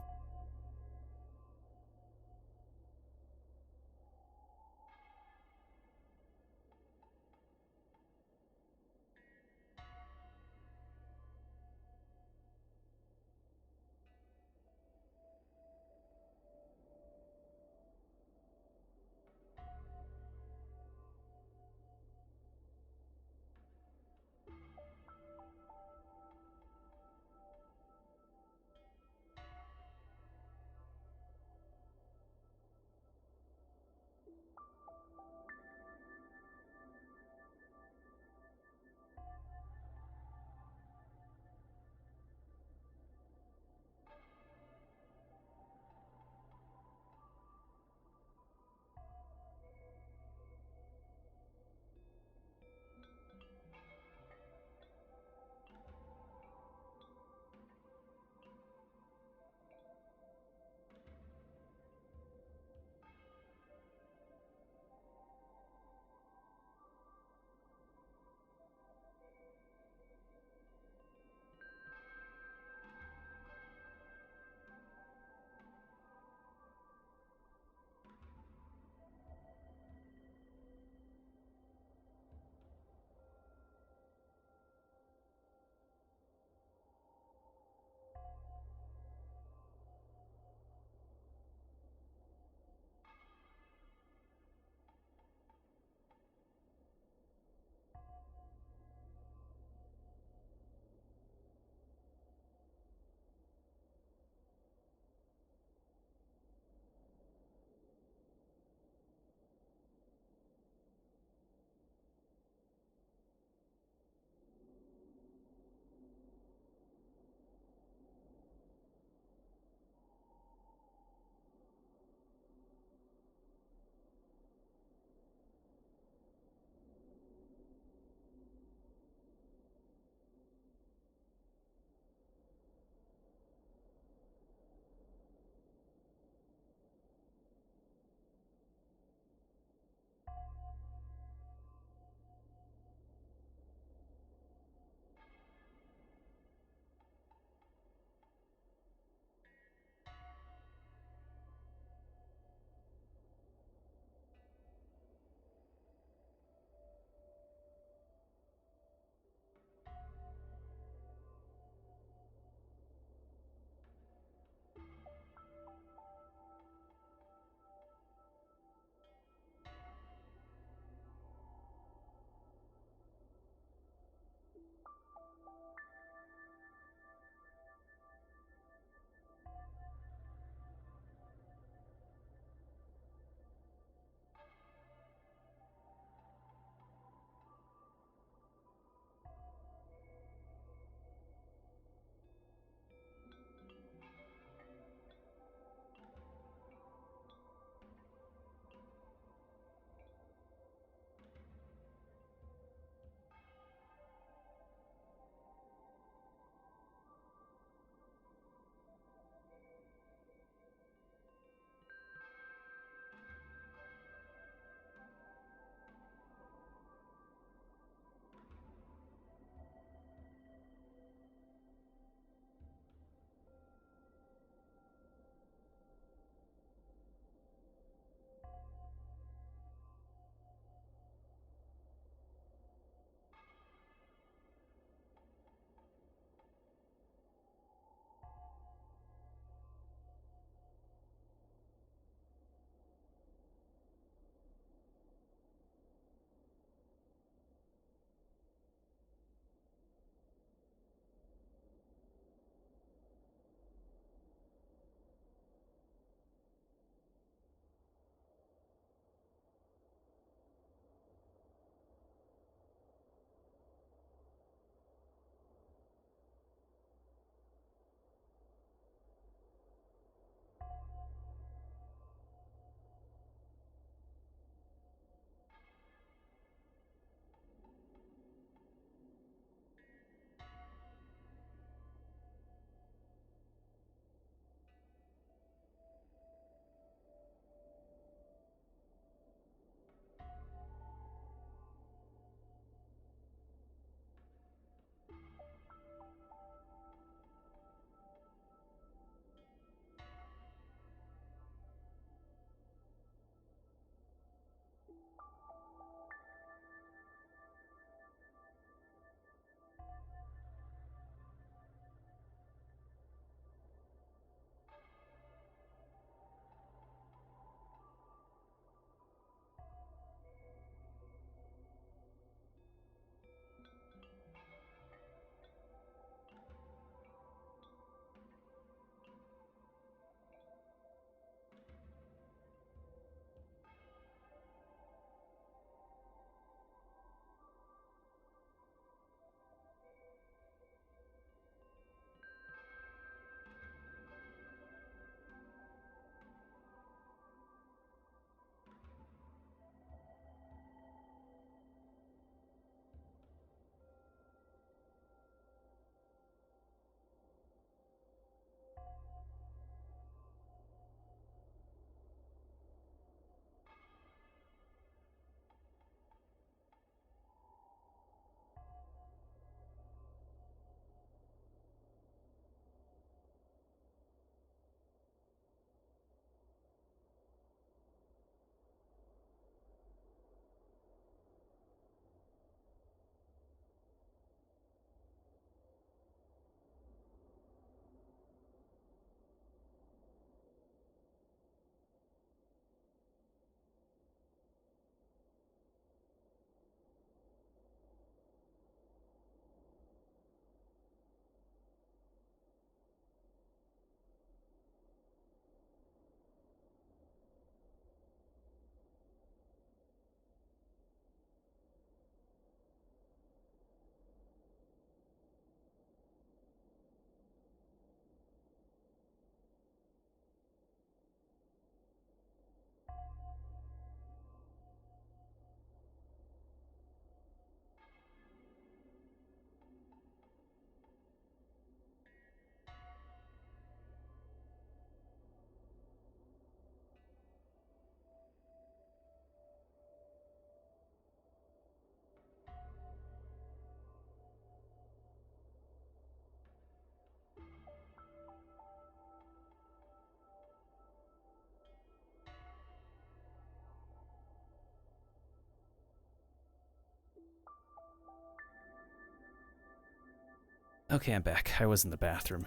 Okay, I'm back. I was in the bathroom.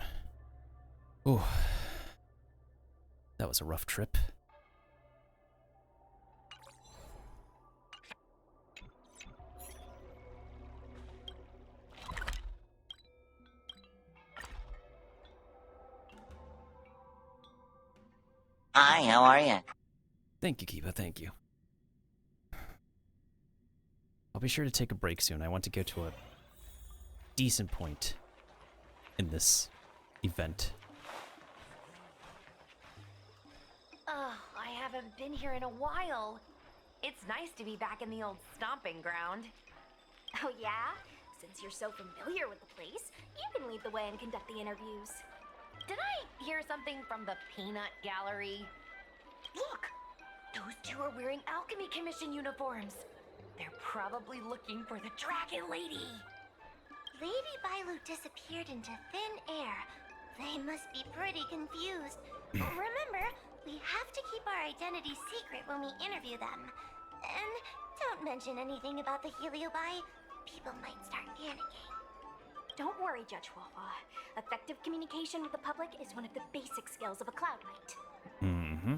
Ooh. That was a rough trip. Hi, how are you? Thank you, Kiba, thank you. I'll be sure to take a break soon. I want to go to a decent point in this event. Oh, I haven't been here in a while. It's nice to be back in the old stomping ground. Oh yeah? Since you're so familiar with the place, you can lead the way and conduct the interviews. Did I hear something from the peanut gallery? Look! Those two are wearing Alchemy Commission uniforms. They're probably looking for the Dragon Lady. Lady Bailu disappeared into thin air. They must be pretty confused. Remember, we have to keep our identity secret when we interview them. And don't mention anything about the Heliobi. People might start panicking. Don't worry, Judge Wawa. Effective communication with the public is one of the basic skills of a Cloud Knight. Mm-hmm.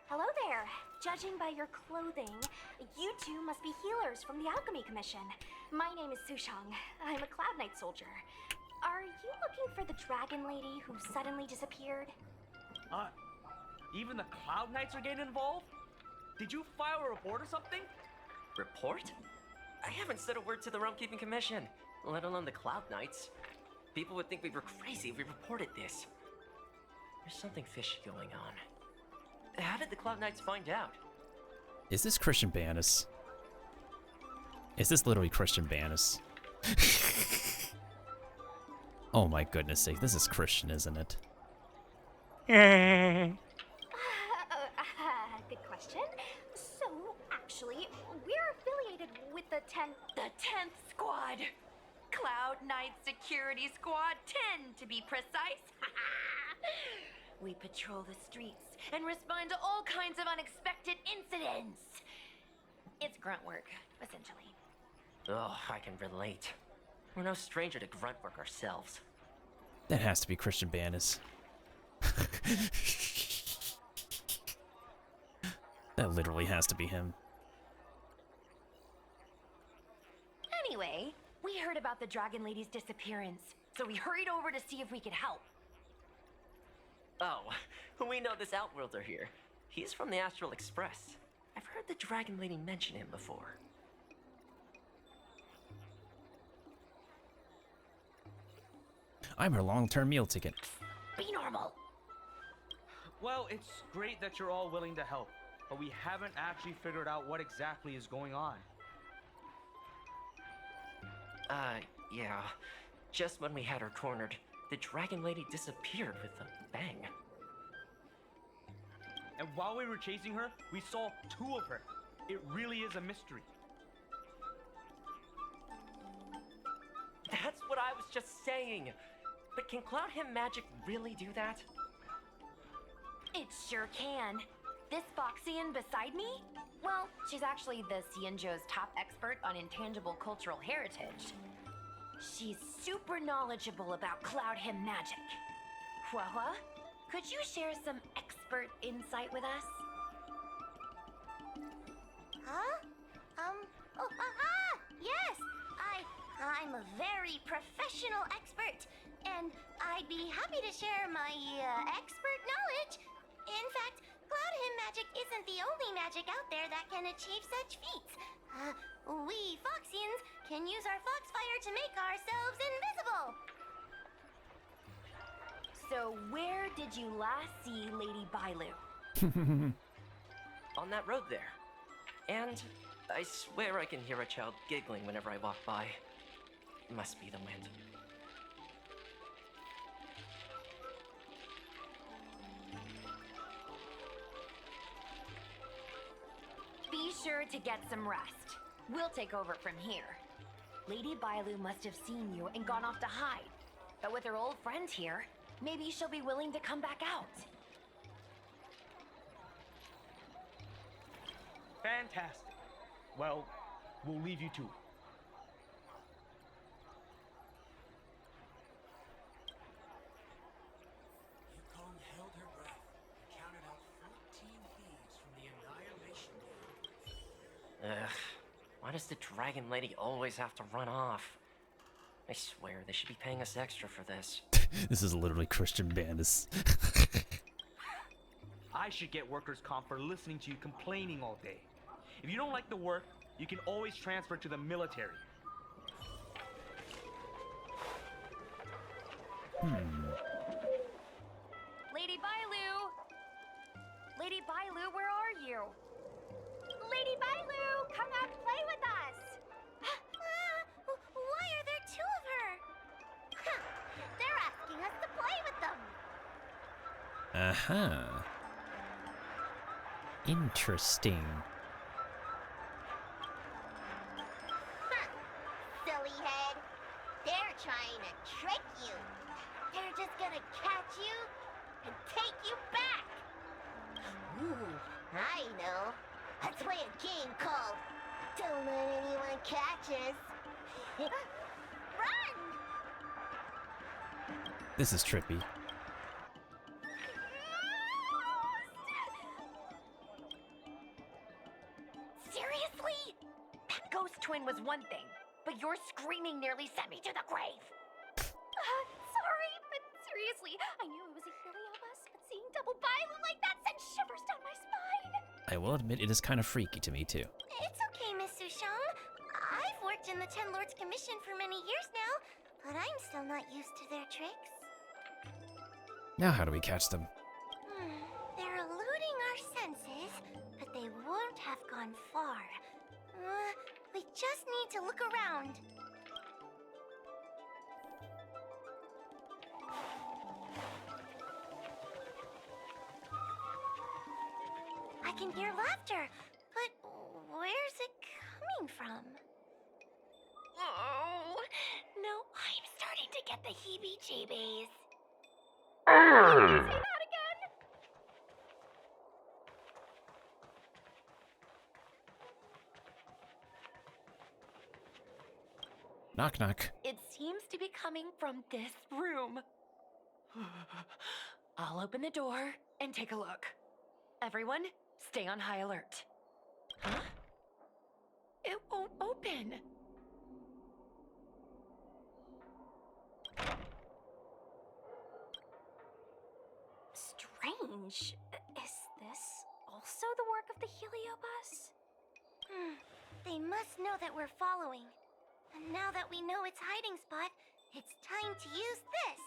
Hello there. Judging by your clothing, you two must be healers from the Alchemy Commission. My name is Sushang. I'm a Cloud Knight soldier. Are you looking for the Dragon Lady who suddenly disappeared? Even the Cloud Knights are getting involved? Did you file a report or something? Report? I haven't said a word to the Realm-Keeping Commission, let alone the Cloud Knights. People would think we were crazy if we reported this. There's something fishy going on. How did the Cloud Knights find out? Is this Christian Banis? Is this literally Christian Banis? Oh my goodness sake, this is Christian, isn't it? Good question. So, actually, we're affiliated with the 10th Squad. Cloud Knight Security Squad 10, to be precise. We patrol the streets and respond to all kinds of unexpected incidents. It's grunt work, essentially. Oh, I can relate. We're no stranger to grunt work ourselves. That has to be Christian Banis. That literally has to be him. Anyway, we heard about the Dragon Lady's disappearance, so we hurried over to see if we could help. Oh, we know this Outworlder here. He's from the Astral Express. I've heard the Dragon Lady mention him before. I'm her long-term meal ticket. Be normal. Well, it's great that you're all willing to help, but we haven't actually figured out what exactly is going on. Yeah. Just when we had her cornered, the Dragon Lady disappeared with a bang. And while we were chasing her, we saw two of her. It really is a mystery. That's what I was just saying. But can Cloud Him Magic really do that? It sure can. This Foxian beside me? Well, she's actually the Xianzhou's top expert on intangible cultural heritage. She's super knowledgeable about Cloud Him Magic. Huahua, could you share some expert insight with us? Huh? Yes! I'm a very professional expert, and I'd be happy to share my, expert knowledge. In fact, Cloud Him Magic isn't the only magic out there that can achieve such feats. We Foxians can use our Foxfire to make ourselves invisible. So where did you last see Lady Bailu? On that road there. And I swear I can hear a child giggling whenever I walk by. Must be the wind. sure to get some rest. We'll take over from here. Lady Bailu must have seen you and gone off to hide. But with her old friend here, maybe she'll be willing to come back out. Fantastic. Well, we'll leave you to it. Yukong held her breath and counted out 14 thieves from the Annihilation Guild. Ugh. Why does the Dragon Lady always have to run off? I swear, they should be paying us extra for this. This is literally Christian Bandis. I should get workers' comp for listening to you complaining all day. If you don't like the work, you can always transfer to the military. Lady Bailu! Lady Bailu, where are you? Lady Bailu, come out and play with us! Why are there two of her? They're asking us to play with them! Uh-huh. Interesting. Silly head. They're trying to trick you. They're just gonna catch you and take you back. Ooh, I know. Let's play a game called Don't Let Anyone Catch Us. Run! This is trippy. Seriously? That ghost twin was one thing, but your screaming nearly sent me to the grave. Sorry, but seriously, I knew it was a Heliobus, but seeing double Bailu like that sent shivers down my spine. I will admit it is kind of freaky to me too. It's okay, Miss Sushang. I've worked in the Ten Lords Commission for many years now, but I'm still not used to their tricks. Now how do we catch them? They're eluding our senses, but they won't have gone far. We just need to look around. I can hear laughter, but where's it coming from? Oh, no, I'm starting to get the heebie-jeebies. Say that again? Knock knock. It seems to be coming from this room. I'll open the door and take a look. Everyone, stay on high alert. Huh? It won't open. Strange. Is this also the work of the Heliobus? They must know that we're following. And now that we know its hiding spot, it's time to use this.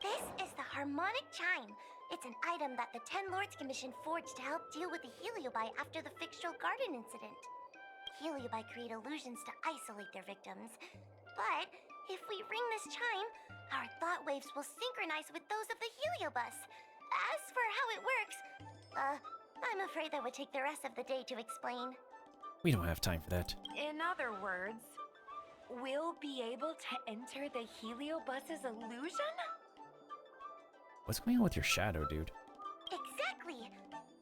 This is the harmonic chime. It's an item that the Ten Lords Commission forged to help deal with the Heliobi after the Fixtral Garden incident. Heliobi create illusions to isolate their victims. But if we ring this chime, our thought waves will synchronize with those of the Heliobus. As for how it works, I'm afraid that would take the rest of the day to explain. We don't have time for that. In other words, we'll be able to enter the Heliobus's illusion? What's going on with your shadow, dude? Exactly.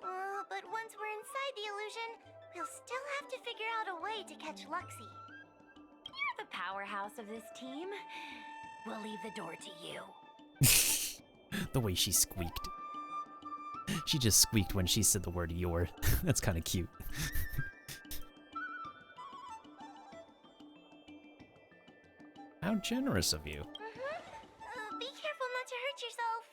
But once we're inside the illusion, we'll still have to figure out a way to catch Luxie. You're the powerhouse of this team. We'll leave the door to you. The way she squeaked. She just squeaked when she said the word "your." That's kind of cute. How generous of you. Be careful not to hurt yourself.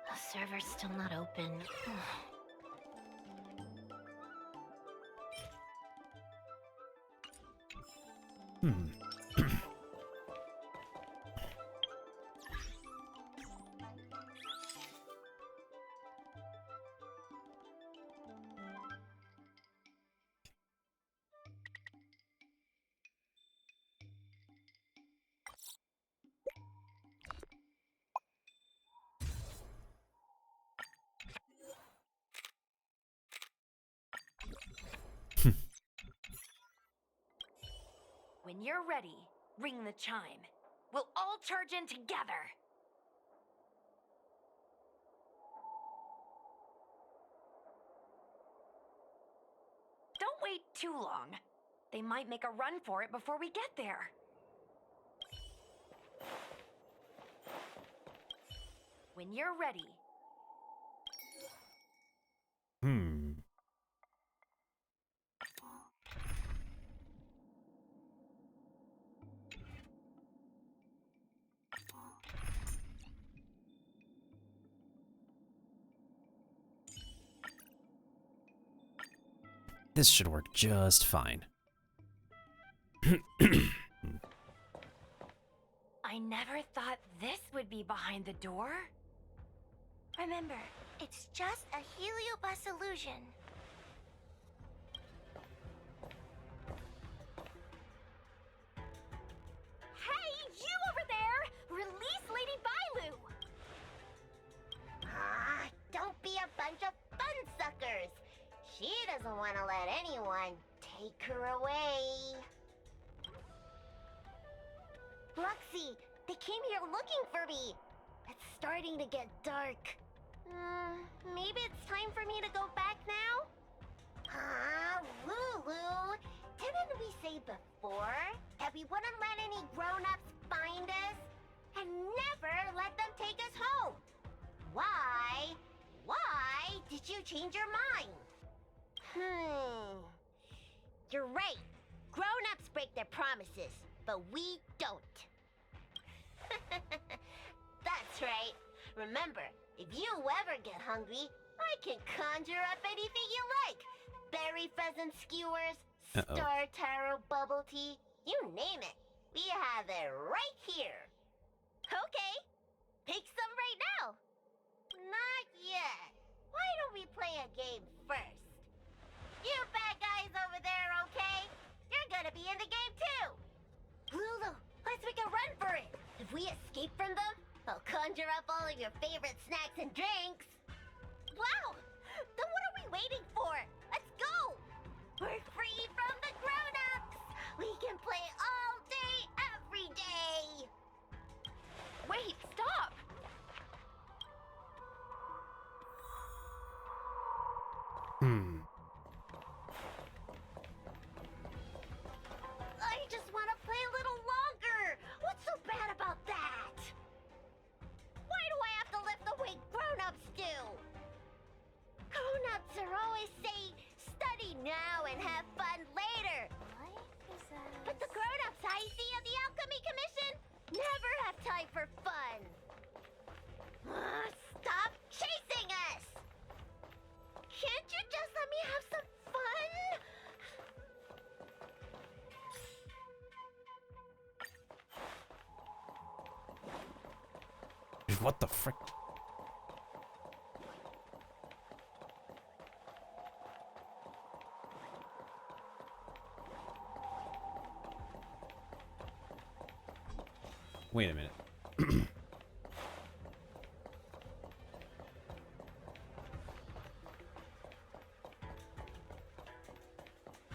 The server's still not open. When you're ready, ring the chime. We'll all charge in together. Don't wait too long. They might make a run for it before we get there. When you're ready. This should work just fine. I never thought this would be behind the door. Remember, it's just a heliobus illusion. Hey, you over there! Release Lady Bailu! Ah, don't be a bunch of fun suckers. She doesn't want to let anyone take her away. Luxie, they came here looking for me. It's starting to get dark. Maybe it's time for me to go back now? Lulu, didn't we say before that we wouldn't let any grown-ups find us? And never let them take us home? Why? Why did you change your mind? You're right. Grown-ups break their promises, but we don't. That's right. Remember, if you ever get hungry, I can conjure up anything you like. Berry pheasant skewers, star taro bubble tea, you name it. We have it right here. Okay, pick some right now. Not yet. Why don't we play a game first? You bad guys over there, okay? You're gonna be in the game too. Lulu, let's make a run for it. If we escape from them, I'll conjure up all of your favorite snacks and drinks. Wow! Then what are we waiting for? Let's go! We're free from the grown-ups! We can play all day, every day! Wait, stop! I just want to play a little longer! What's so bad about that? Why do I have to lift the weight grown-ups do? Grown-ups are always saying, study now and have fun later. But the grown-ups I see at the Alchemy Commission never have time for fun. Stop chasing us! Can't you just let me have some fun? What the frick? Wait a minute.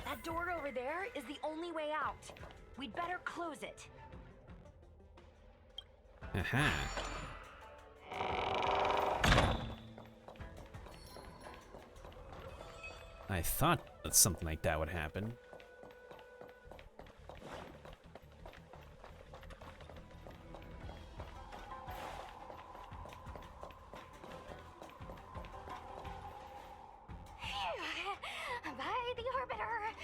That door over there is the only way out. We'd better close it. Aha. I thought that something like that would happen. By the orbiter,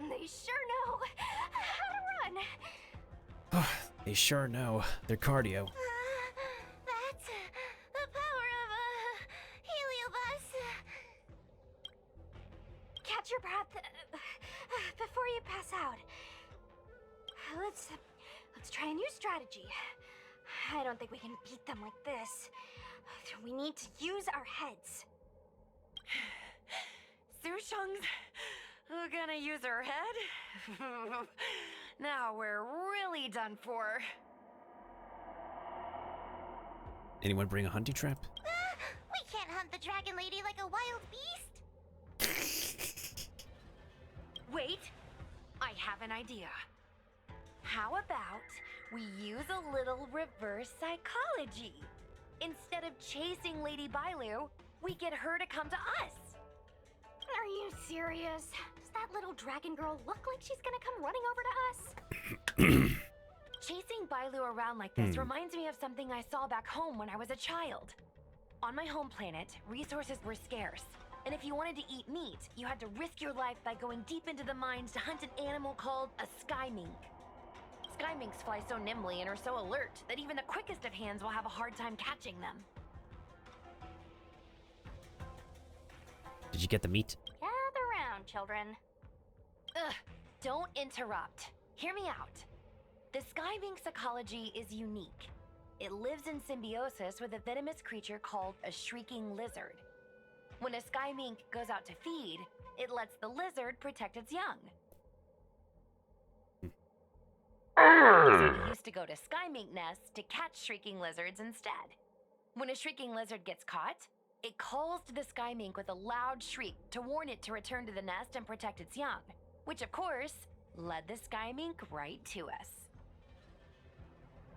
they sure know how to run. They sure know their cardio. That's the power of a heliobus. Catch your breath before you pass out. Let's try a new strategy. I don't think we can beat them like this. We need to use our heads. Sushung's gonna use her head? Now we're really done for. Anyone bring a hunting trap? We can't hunt the dragon lady like a wild beast. Wait, I have an idea. How about we use a little reverse psychology? Instead of chasing Lady Bailu, we get her to come to us. Are you serious? Does that little dragon girl look like she's gonna come running over to us? Chasing Bailu around like this reminds me of something I saw back home when I was a child. On my home planet, resources were scarce, and if you wanted to eat meat, you had to risk your life by going deep into the mines to hunt an animal called a sky mink. Sky minks fly so nimbly and are so alert that even the quickest of hands will have a hard time catching them. Did you get the meat? Gather round, children. Ugh, don't interrupt. Hear me out. The sky mink's ecology is unique. It lives in symbiosis with a venomous creature called a shrieking lizard. When a sky mink goes out to feed, it lets the lizard protect its young. So we used to go to sky mink nests to catch shrieking lizards instead. When a shrieking lizard gets caught, it calls to the sky mink with a loud shriek to warn it to return to the nest and protect its young, which of course led the sky mink right to us.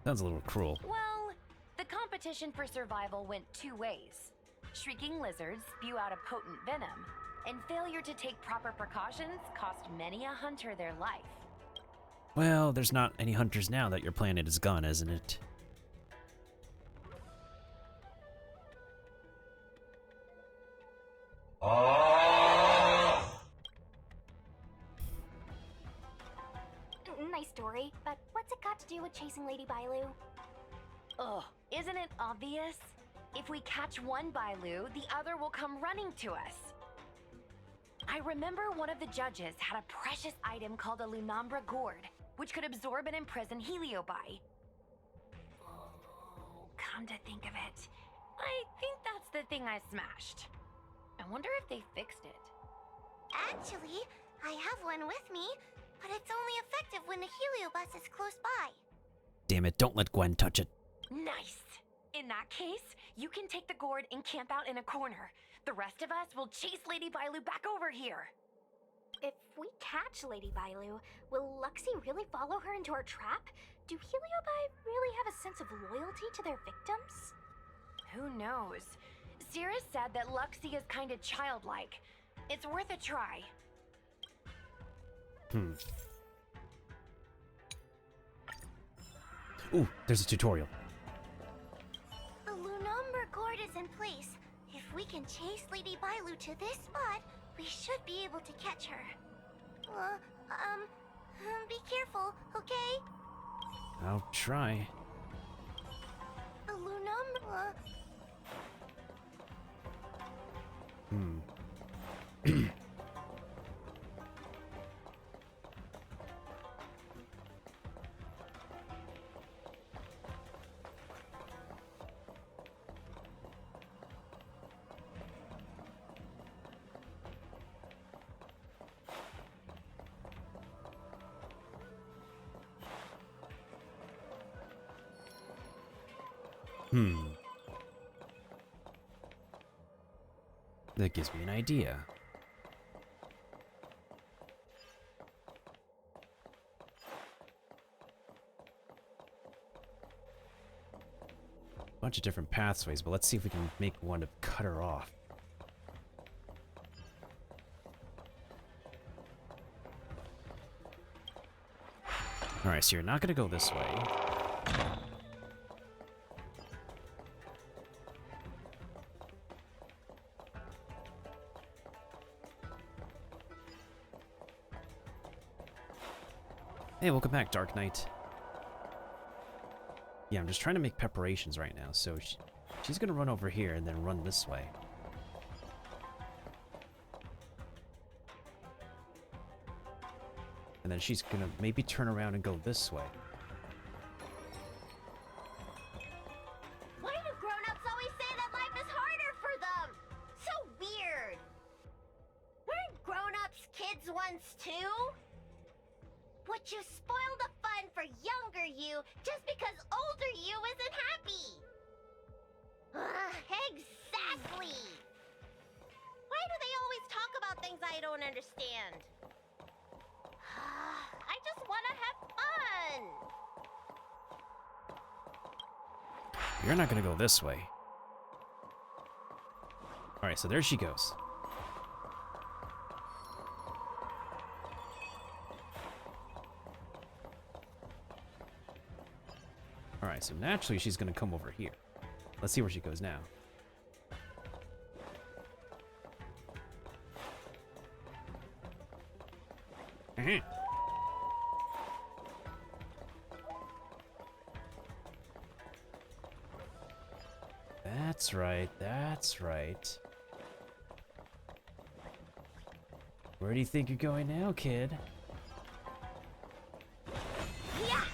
Sounds a little cruel. Well, the competition for survival went two ways. Shrieking lizards spew out a potent venom, and failure to take proper precautions cost many a hunter their life. Well, there's not any hunters now that your planet is gone, isn't it? Nice story, but what's it got to do with chasing Lady Bailu? Ugh, isn't it obvious? If we catch one Bailu, the other will come running to us. I remember one of the judges had a precious item called a Lunambra gourd, which could absorb and imprison Heliobi. Oh, come to think of it, I think that's the thing I smashed. I wonder if they fixed it. Actually, I have one with me, but it's only effective when the heliobus is close by. Damn it, don't let Gwen touch it. Nice! In that case, you can take the gourd and camp out in a corner. The rest of us will chase Lady Bailu back over here. If we catch Lady Bailu, will Luxie really follow her into our trap? Do Heliobi really have a sense of loyalty to their victims? Who knows? Cirrus said that Luxie is kinda childlike. It's worth a try. Ooh, there's a tutorial. The Lunambra gourd is in place. If we can chase Lady Bailu to this spot, we should be able to catch her. Be careful, okay? I'll try. The Lunambra... That gives me an idea. Bunch of different pathways, but let's see if we can make one to cut her off. Alright, so you're not gonna go this way. Hey, welcome back, Dark Knight. Yeah, I'm just trying to make preparations right now, so she's gonna run over here and then run this way. And then she's gonna maybe turn around and go this way. Why do grown-ups always say that life is harder for them? So weird. Weren't grown-ups kids once too? Would you spoil the fun for younger you just because older you isn't happy? Exactly! Why do they always talk about things I don't understand? I just want to have fun! You're not gonna go this way. Alright, so there she goes. Alright, so naturally she's gonna come over here. Let's see where she goes now. That's right, that's right. Where do you think you're going now, kid? Yeah.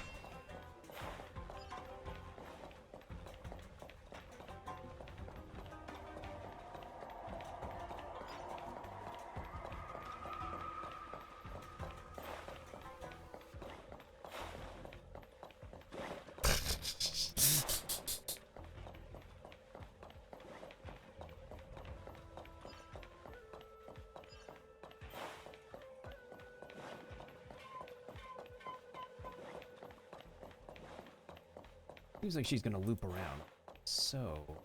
Seems like she's gonna loop around. So...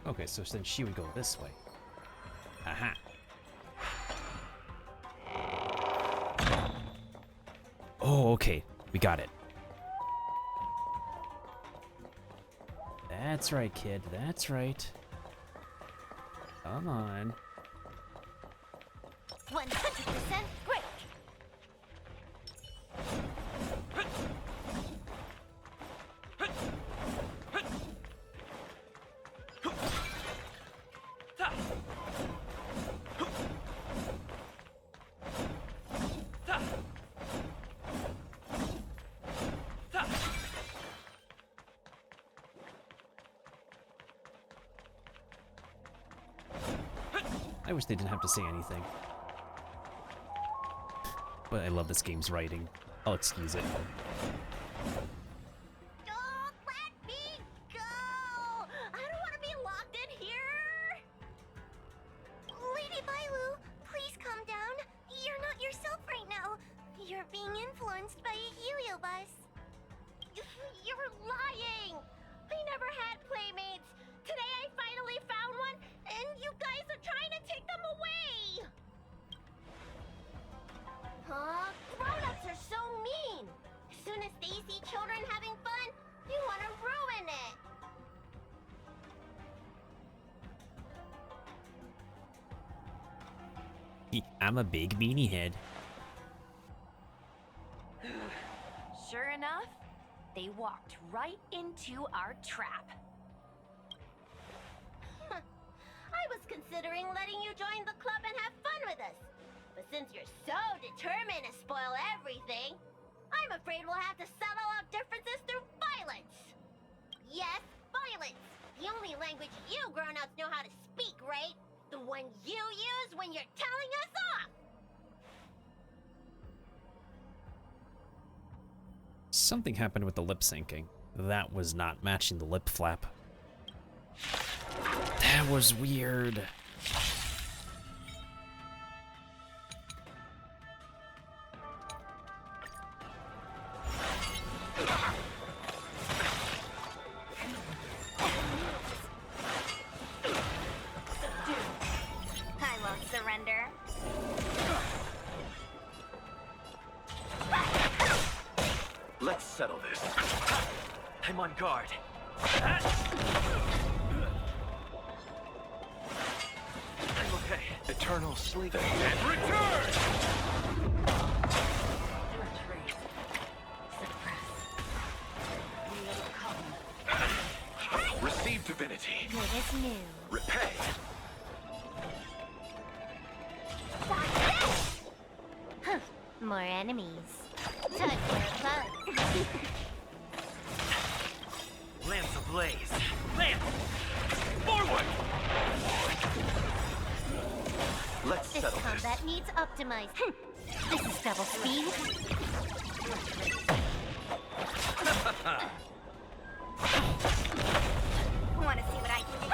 Okay, so then she would go this way. Aha. Oh, okay. We got it. That's right, kid. That's right. Come on. 100% great. I wish they didn't have to say anything. But I love this game's writing. I'll excuse it. Don't let me go! I don't want to be locked in here! Lady Bailu, please calm down. You're not yourself right now. You're being influenced by a heliobus. You're lying! I never had playmates. Today I finally found one, and you guys are trying to take them away! Huh? Grown-ups are so mean! As soon as they see children having fun, you want to ruin it! I'm a big meanie head. Sure enough, they walked right into our trap. I was considering letting you join the club and have fun with us. But since you're so determined to spoil everything, I'm afraid we'll have to settle out differences through violence. Yes, violence. The only language you grown-ups know how to speak, right? The one you use when you're telling us off. Something happened with the lip syncing. That was not matching the lip flap. That was weird. I won't surrender. Let's settle this. I'm on guard. I'm okay. Eternal sleep. And return! Receive divinity. Good as new. Repay. More enemies. Time for fun. Lance ablaze. Lance! Forward! Let's This settle combat needs optimized. This is double speed. Wanna see what I can do?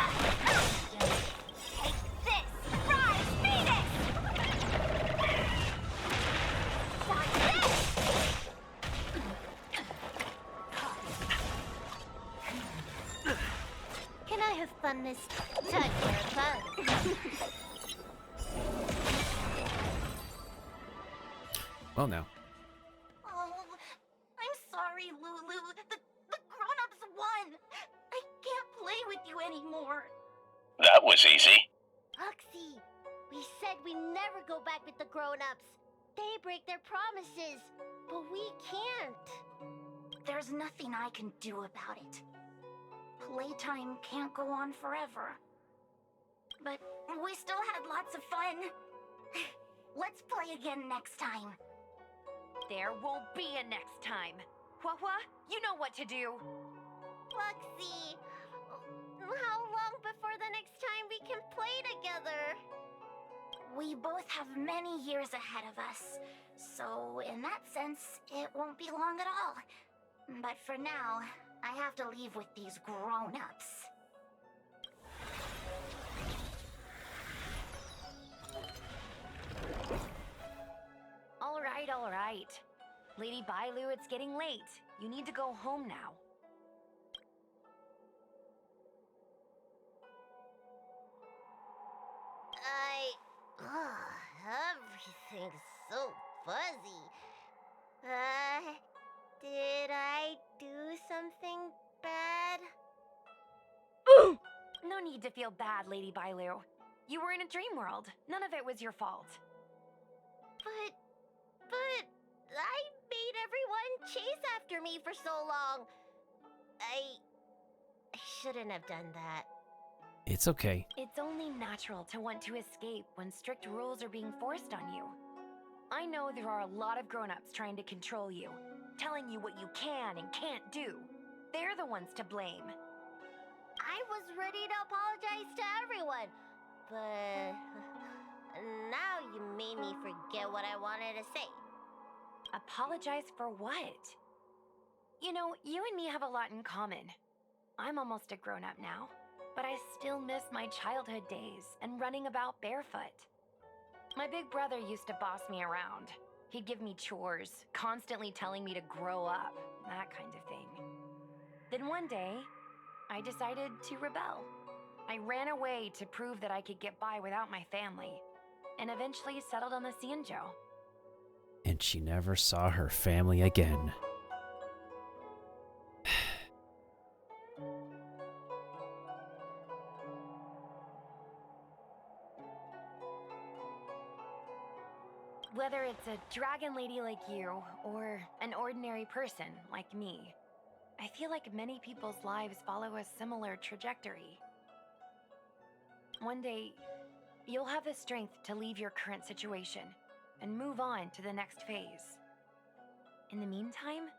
Take this! Rise, Phoenix! Like this! Can I have fun this time for fun? Well, now. Oh, I'm sorry, Lulu. The grown-ups won. I can't play with you anymore. That was easy. Luxie, we said we never go back with the grown-ups. They break their promises, but we can't. There's nothing I can do about it. Playtime can't go on forever. But we still had lots of fun. Let's play again next time. There won't be a next time. Hua, you know what to do. Luxie, how long before the next time we can play together? We both have many years ahead of us, so in that sense, it won't be long at all. But for now, I have to leave with these grown-ups. All right. Lady Bailu, it's getting late. You need to go home now. Everything's so fuzzy. Did I do something bad? No need to feel bad, Lady Bailu. You were in a dream world. None of it was your fault. But I made everyone chase after me for so long. I shouldn't have done that. It's okay. It's only natural to want to escape when strict rules are being forced on you. I know there are a lot of grown-ups trying to control you, telling you what you can and can't do. They're the ones to blame. I was ready to apologize to everyone, but now you made me forget what I wanted to say. Apologize for what? You know, you and me have a lot in common. I'm almost a grown-up now, but I still miss my childhood days and running about barefoot. My big brother used to boss me around. He'd give me chores, constantly telling me to grow up, that kind of thing. Then one day, I decided to rebel. I ran away to prove that I could get by without my family, and eventually settled on the Xianzhou. And she never saw her family again. Whether it's a dragon lady like you, or an ordinary person like me, I feel like many people's lives follow a similar trajectory. One day, you'll have the strength to leave your current situation and move on to the next phase. In the meantime,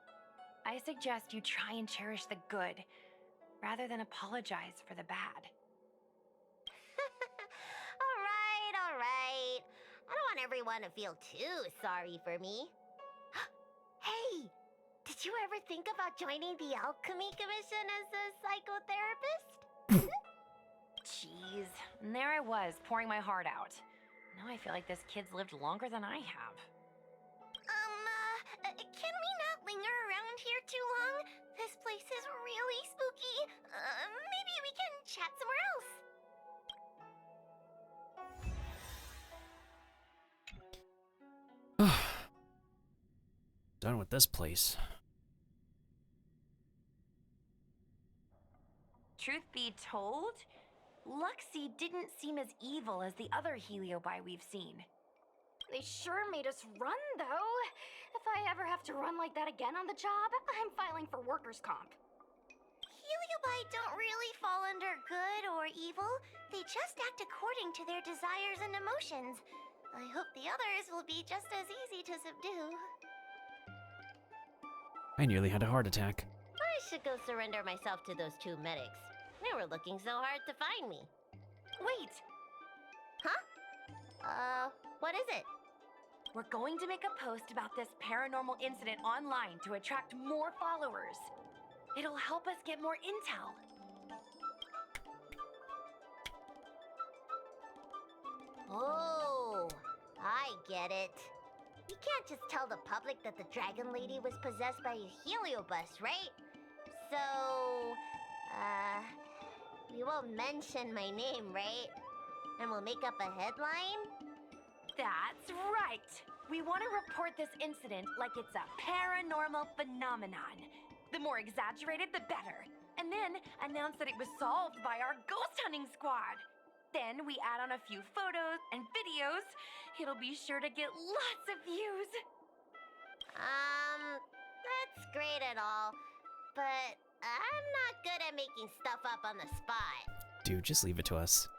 I suggest you try and cherish the good, rather than apologize for the bad. All right. I don't want everyone to feel too sorry for me. Hey, did you ever think about joining the Alchemy Commission as a psychotherapist? Jeez, and there I was, pouring my heart out. Now I feel like this kid's lived longer than I have. Can we not linger around here too long? This place is really spooky. Maybe we can chat somewhere else. Done with this place. Truth be told, Luxie didn't seem as evil as the other Heliobi we've seen. They sure made us run, though. If I ever have to run like that again on the job, I'm filing for workers' comp. Heliobi don't really fall under good or evil. They just act according to their desires and emotions. I hope the others will be just as easy to subdue. I nearly had a heart attack. I should go surrender myself to those two medics. They were looking so hard to find me. Wait! Huh? What is it? We're going to make a post about this paranormal incident online to attract more followers. It'll help us get more intel. Oh, I get it. You can't just tell the public that the dragon lady was possessed by a heliobus, right? So, we won't mention my name, right? And we'll make up a headline? That's right! We want to report this incident like it's a paranormal phenomenon. The more exaggerated, the better. And then announce that it was solved by our ghost hunting squad. Then we add on a few photos and videos. It'll be sure to get lots of views. That's great and all, but I'm not good at making stuff up on the spot. Dude, just leave it to us.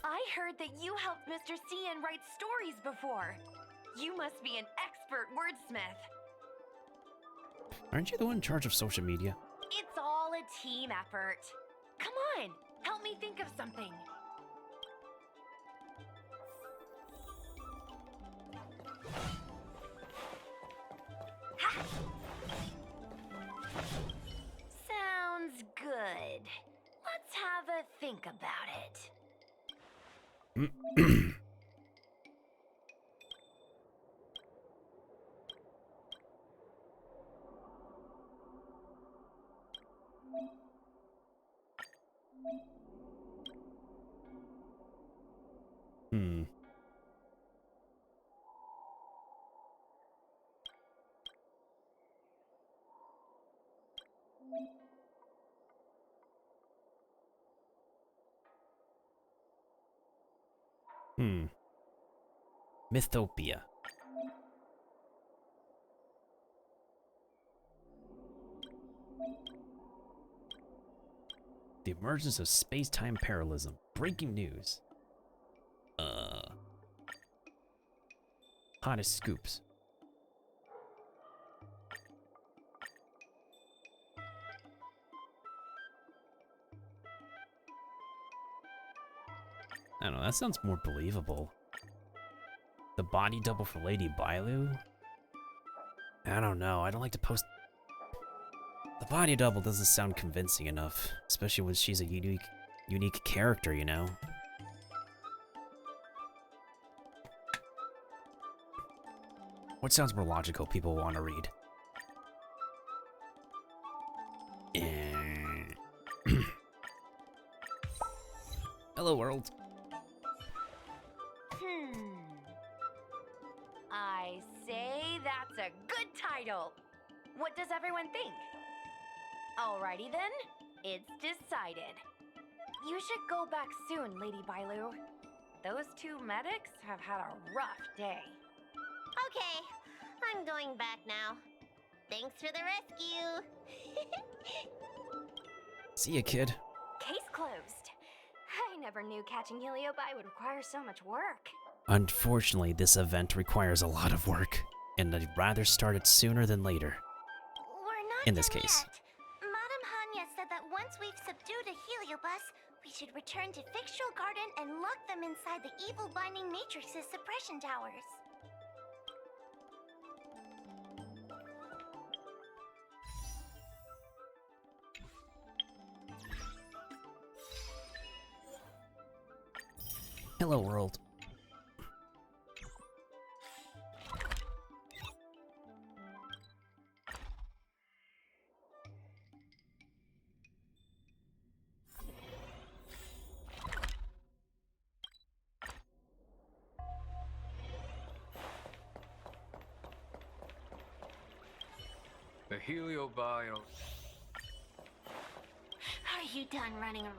I heard that you helped Mr. Cian write stories before. You must be an expert wordsmith. Aren't you the one in charge of social media? It's all a team effort. Come on, help me think of something. Ha! Sounds good. Let's have a think about it. Mythopia. The emergence of space-time parallelism. Breaking news. Hottest scoops. I don't know, that sounds more believable. The body double for Lady Bailu? I don't know, I don't like to post... The body double doesn't sound convincing enough, especially when she's a unique character, you know? What sounds more logical people want to read? Hello, world. I say that's a good title. What does everyone think? Alrighty then, it's decided. You should go back soon, Lady Bailu. Those two medics have had a rough day. Okay, I'm going back now. Thanks for the rescue. See ya, kid. Case closed. I never knew catching Heliobi would require so much work. Unfortunately, this event requires a lot of work, and I'd rather start it sooner than later. We're not in this done case. Yet. Madame Hanya said that once we've subdued a heliobus, we should return to Fictional Garden and lock them inside the evil binding matrix's suppression towers. Hello, world. The heliobio. Are you done running around?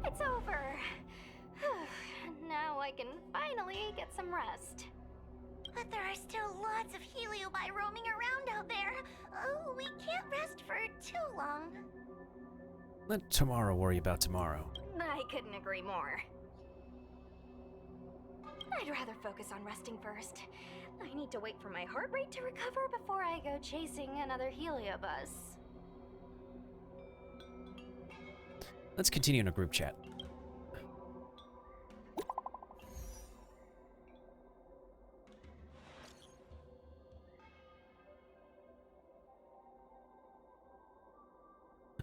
It's over. Now I can finally get some rest. But there are still lots of heliobi roaming around out there. Oh, we can't rest for too long. Let tomorrow worry about tomorrow. I couldn't agree more. I'd rather focus on resting first. I need to wait for my heart rate to recover before I go chasing another heliobus. Let's continue in a group chat.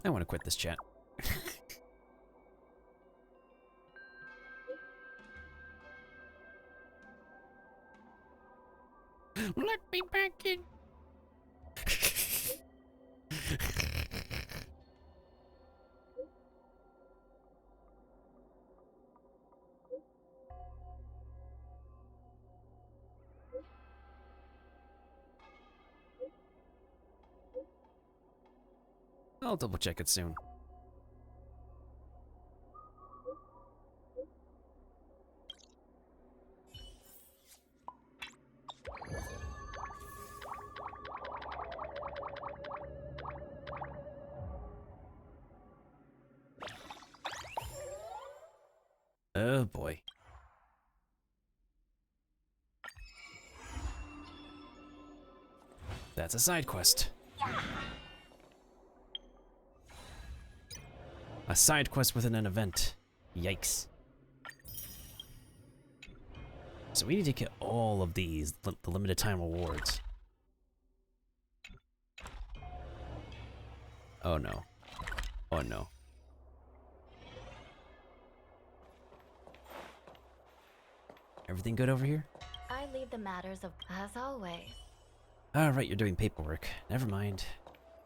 I want to quit this chat. Let me back in. I'll double check it soon. Oh boy. That's a side quest. A side quest within an event. Yikes. So we need to get all of these, the limited time rewards. Oh no. Oh no. Everything good over here? I leave the matters of, as always. Alright, you're doing paperwork. Never mind.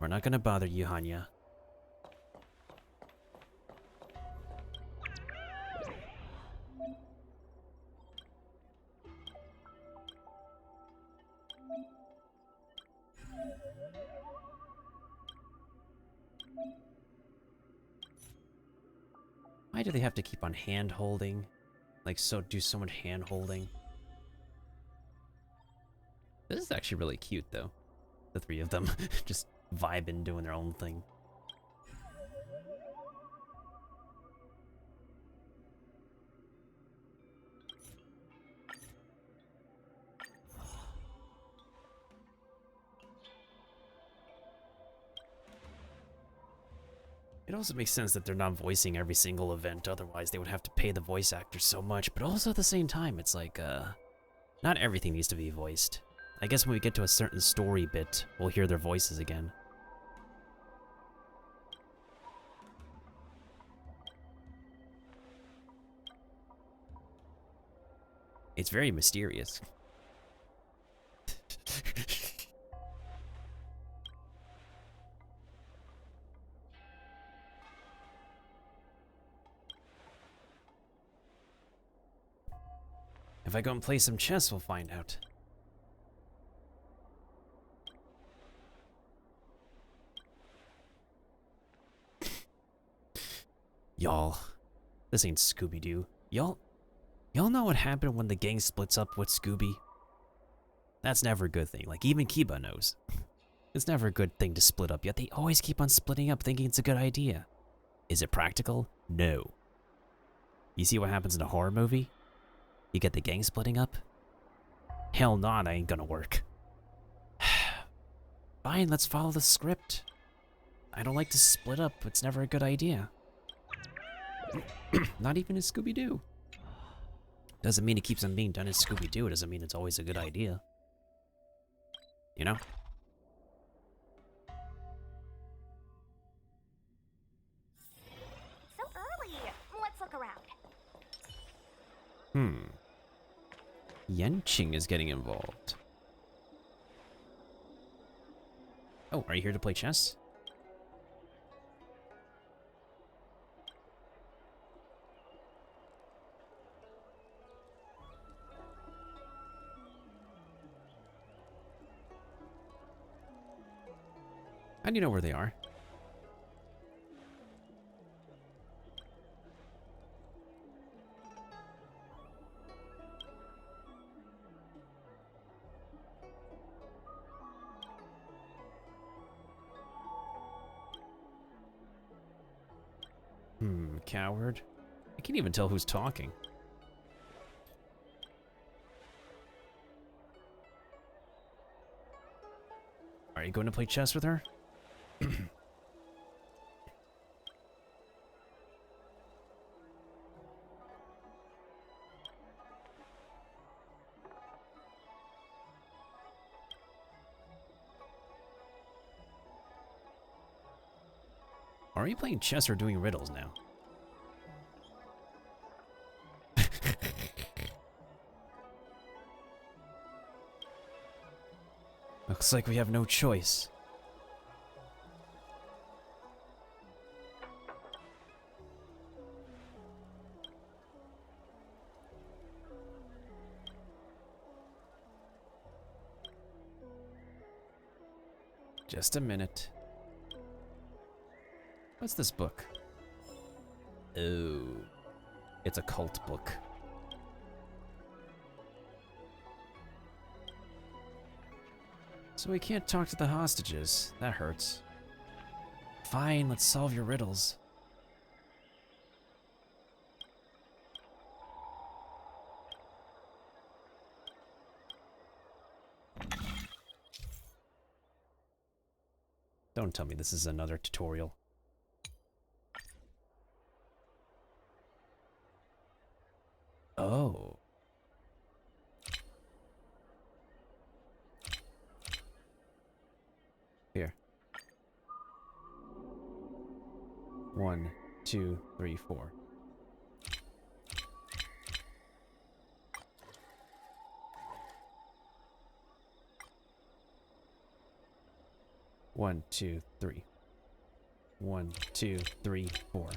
We're not gonna bother you, Hanya. Why do they have to keep on hand-holding? Like, do so much hand-holding? This is actually really cute, though. The three of them just vibing, doing their own thing. It also makes sense that they're not voicing every single event, otherwise they would have to pay the voice actors so much, but also at the same time, it's like, not everything needs to be voiced. I guess when we get to a certain story bit, we'll hear their voices again. It's very mysterious. If I go and play some chess, we'll find out. Y'all, this ain't Scooby-Doo. Y'all know what happened when the gang splits up with Scooby? That's never a good thing. Like, even Kiba knows. It's never a good thing to split up, yet they always keep on splitting up thinking it's a good idea. Is it practical? No. You see what happens in a horror movie? You get the gang splitting up? Hell nah, that ain't gonna work. Fine, let's follow the script. I don't like to split up, it's never a good idea. Not even in Scooby-Doo. Doesn't mean it keeps on being done in Scooby-Doo, it doesn't mean it's always a good idea. You know? So early! Let's look around. Yenching is getting involved. Oh, are you here to play chess? How do you know where they are? Coward. I can't even tell who's talking. Are you going to play chess with her? Are you playing chess or doing riddles now? Looks like we have no choice. Just a minute. What's this book? Oh, it's a cult book. So we can't talk to the hostages. That hurts. Fine, let's solve your riddles. Don't tell me this is another tutorial. Oh. Here. 1, 2, 3, 4. One, two, three. 1, 2, 3, 4.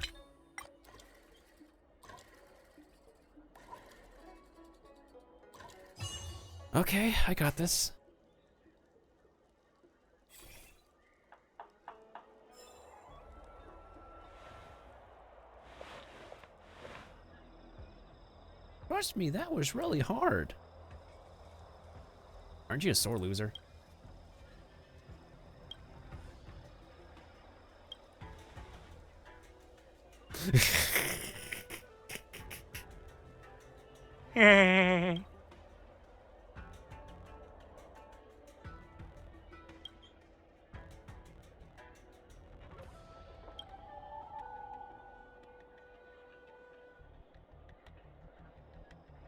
Okay, I got this. Trust me, that was really hard. Aren't you a sore loser?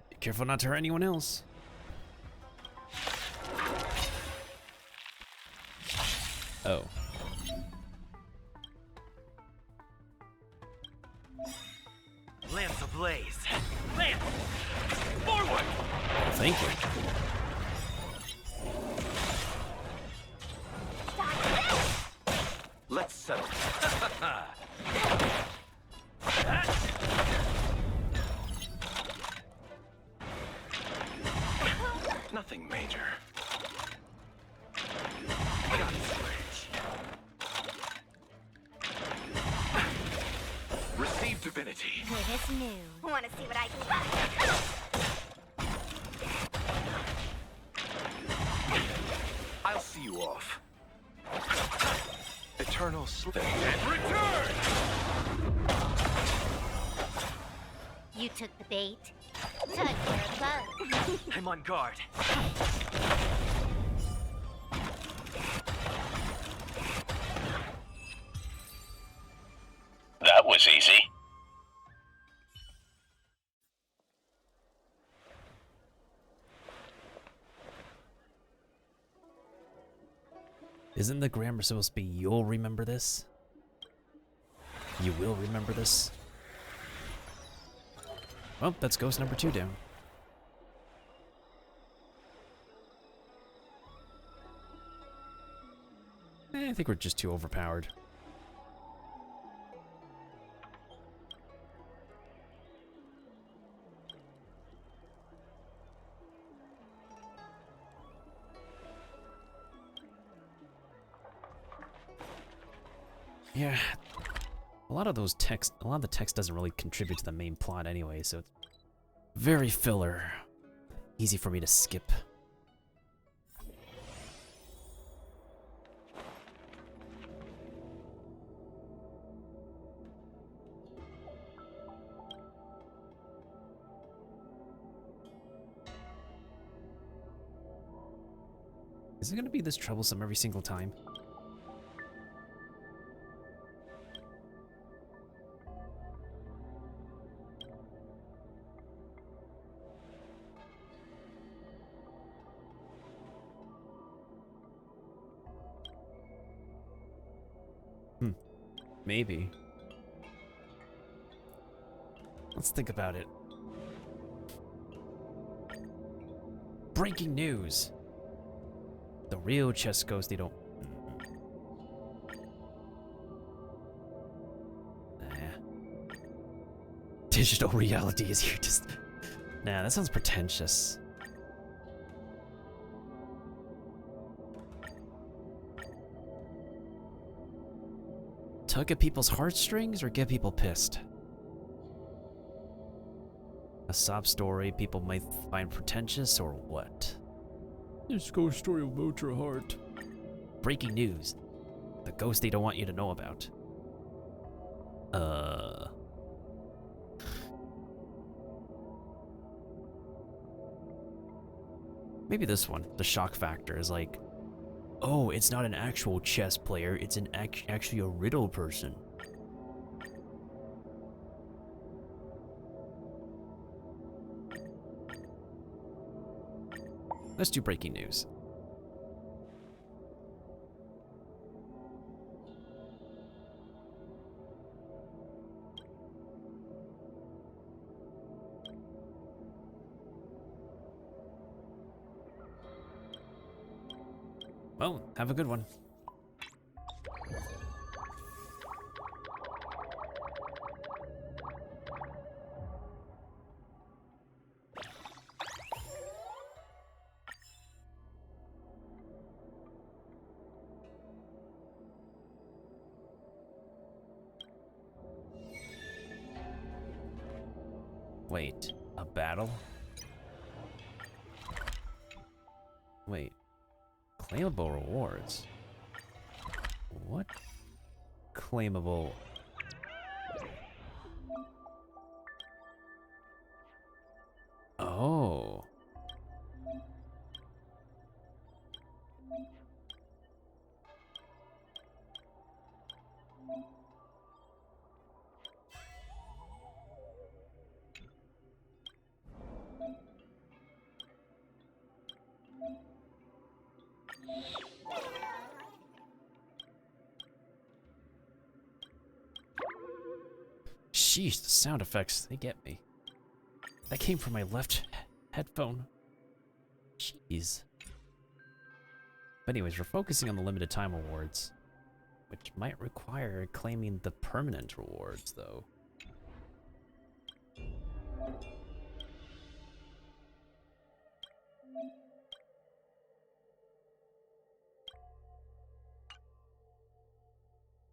Be careful not to hurt anyone else. Oh. Lamps ablaze. Lamp! Forward! Thank you. Let's settle. Nothing major. Got it, Switch. Receive divinity. Good as new. Wanna see what I can do? I'll see you off. Eternal slip and return! You took the bait. Time for a boat. I'm on guard. That was easy. Isn't the grammar supposed to be you'll remember this? You will remember this? Well, that's ghost number 2 down. I think we're just too overpowered. Yeah, a lot of the text doesn't really contribute to the main plot anyway, so it's very filler. Easy for me to skip. Is it gonna be this troublesome every single time? Maybe. Let's think about it. Breaking news! The real chest ghost, they don't... Digital reality is here just... Nah, that sounds pretentious. Tug at people's heartstrings or get people pissed? A sob story people might find pretentious or what? This ghost story will melt your heart. Breaking news. The ghost they don't want you to know about. Maybe this one. The shock factor is like, oh, it's not an actual chess player, it's an actually a riddle person. Let's do breaking news. Well, have a good one. Wait, a battle? Wait. Claimable rewards? What? Claimable... Oh. Sheesh, the sound effects, they get me. That came from my left headphone. Jeez. But anyways, we're focusing on the limited time rewards, which might require claiming the permanent rewards, though.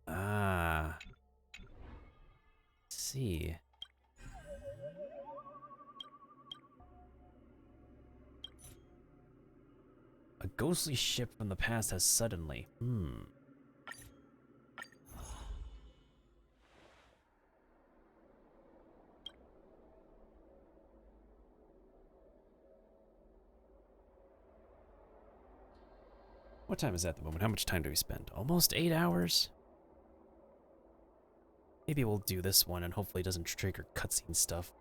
Ah. Let's see. A ghostly ship from the past has suddenly. What time is it at the moment? How much time do we spend? Almost 8 hours? Maybe we'll do this one and hopefully it doesn't trigger cutscene stuff.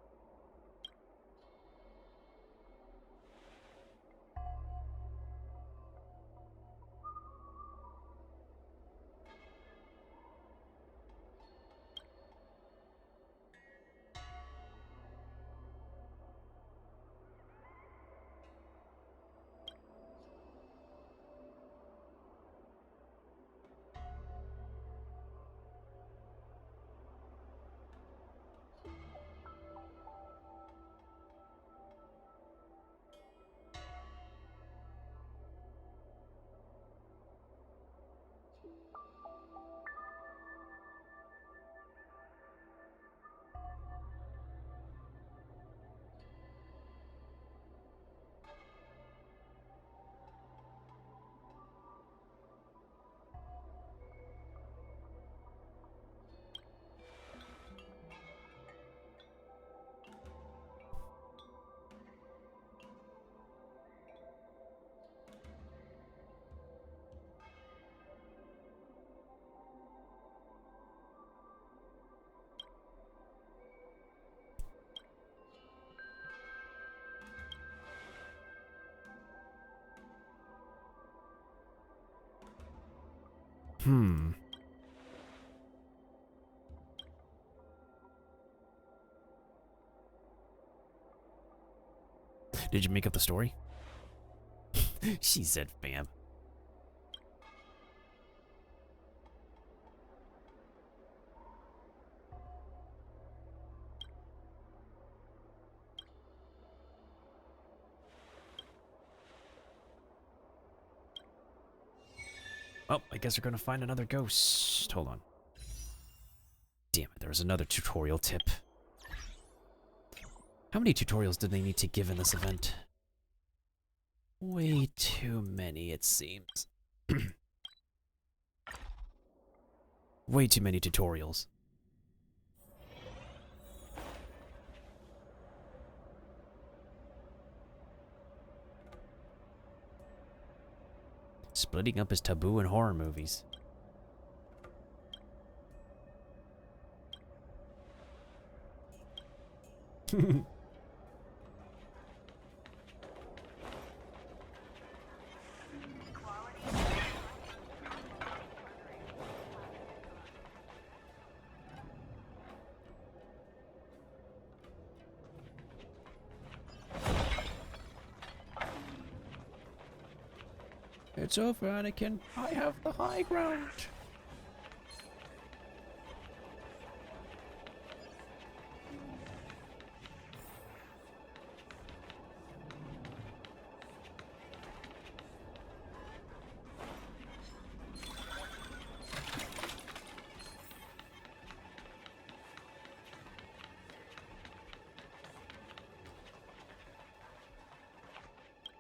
Did you make up the story? She said, fam. Oh, I guess we're gonna find another ghost. Hold on. Damn it, there was another tutorial tip. How many tutorials did they need to give in this event? Way too many, it seems. Way too many tutorials. Splitting up is taboo in horror movies. It's over, Anakin. I have the high ground.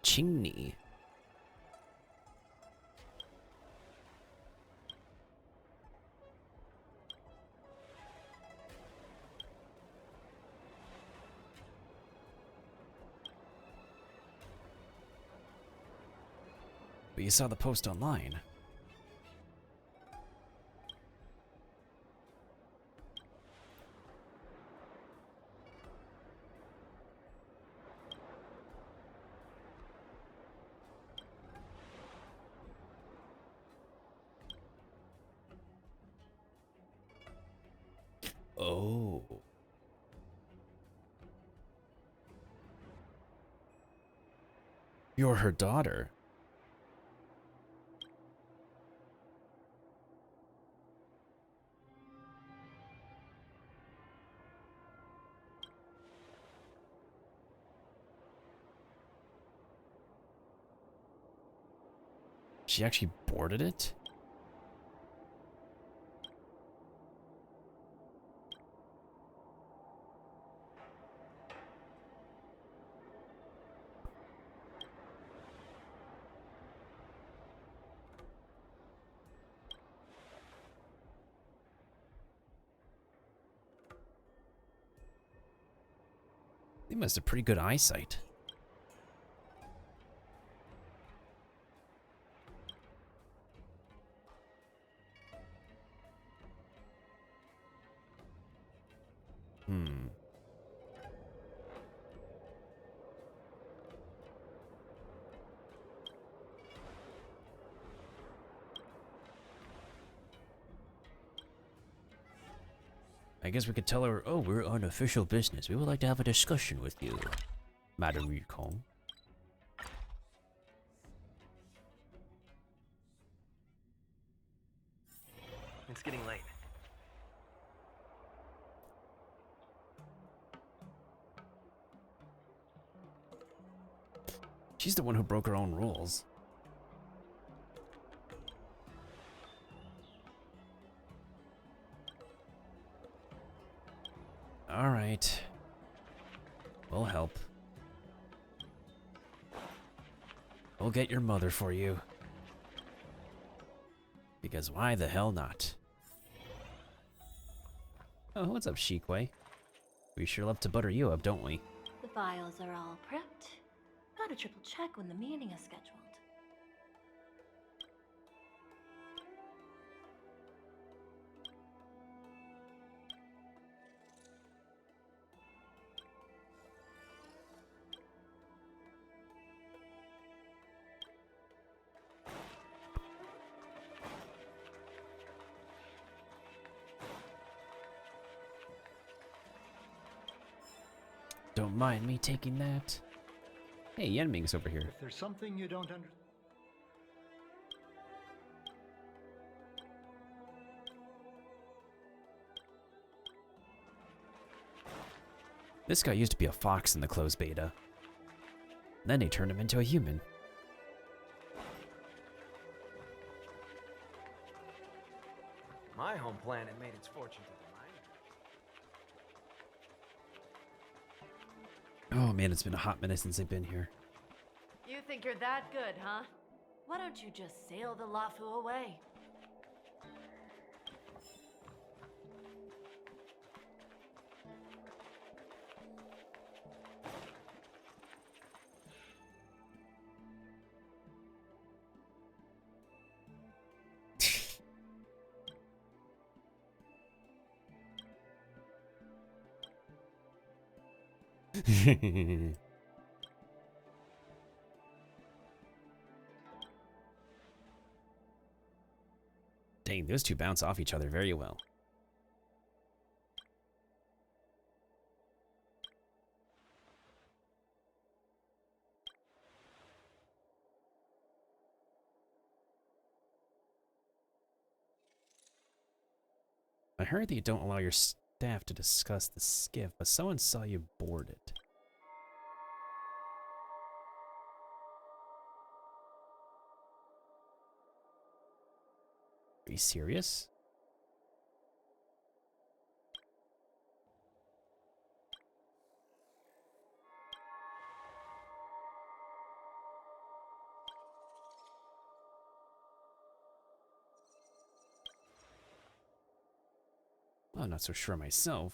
Chimney. But you saw the post online. Oh. You're her daughter. She actually boarded it? They must have pretty good eyesight. I guess we could tell her, oh, we're on official business. We would like to have a discussion with you, Madam Yukong. It's getting late. She's the one who broke her own rules. All right. We'll help. We'll get your mother for you. Because why the hell not? Oh, what's up, Shikwe? We sure love to butter you up, don't we? The files are all prepped. Gotta triple check when the meeting is scheduled. don't mind me taking that. Hey, Yenming's over here. If there's something you don't understand. This guy used to be a fox in the closed beta. Then they turned him into a human. My home planet made its fortune to the miner. Oh man, it's been a hot minute since I've been here. You think you're that good, huh? Why don't you just sail the Lafu away? Dang, those two bounce off each other very well. I heard that you don't allow your staff to discuss the skiff, but someone saw you board it. Are you serious? Well, I'm not so sure myself.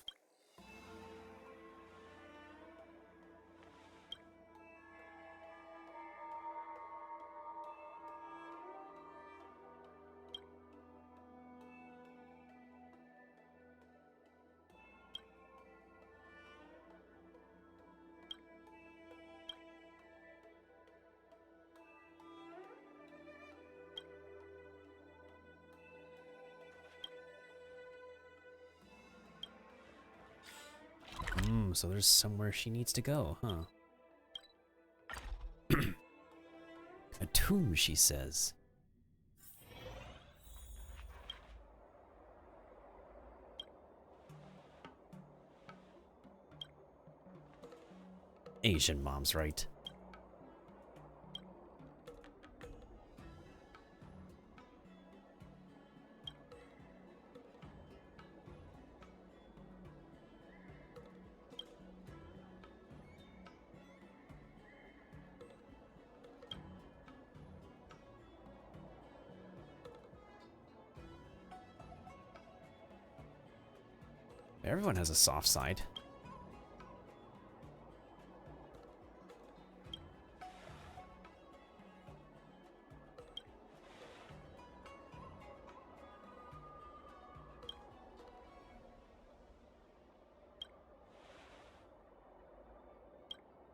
So there's somewhere she needs to go, huh? A tomb, she says. Asian mom's right. Everyone has a soft side.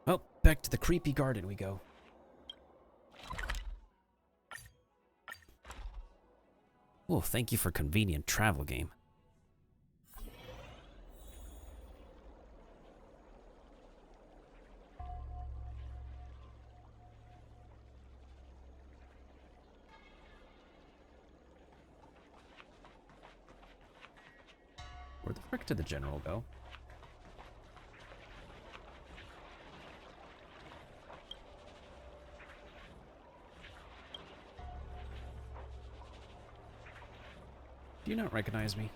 Well, back to the creepy garden we go. Oh, thank you for convenient travel game. Where the frick did the general go? Do you not recognize me?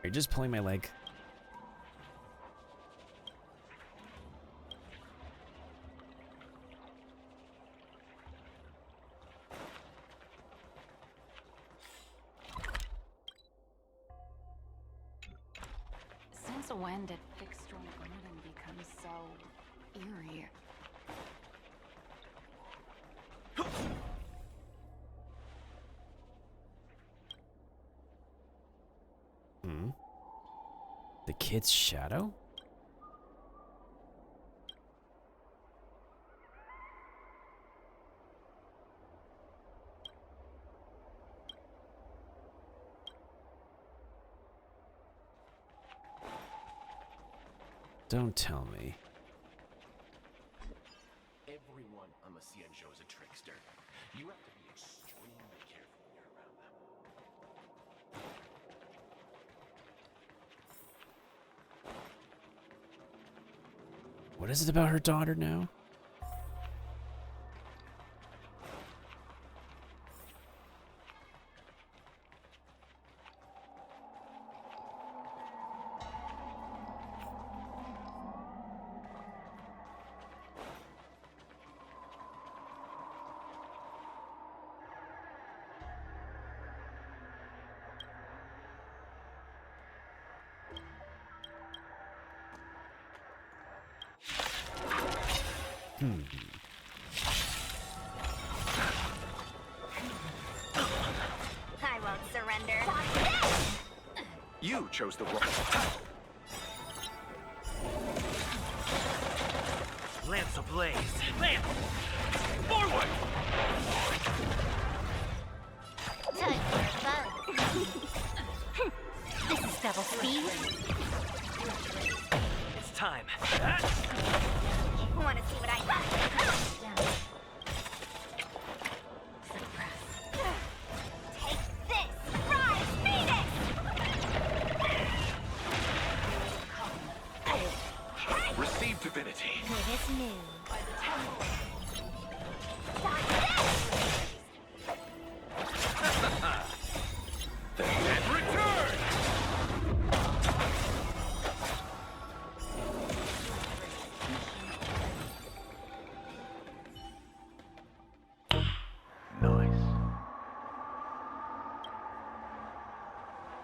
You're just pulling my leg. Since when did fixed garden become so eerie? The kid's shadow? Don't tell me. Everyone on the Cienjo is a trickster. You have to be extremely careful when you're around them. What is it about her daughter now? I won't surrender. You chose the wrong. Lance ablaze. Lance! Forward! Time for fun. This is double speed. It's time. Want to see what I got? Take this! Rise, Phoenix! Receive divinity. Good as new. The dead return!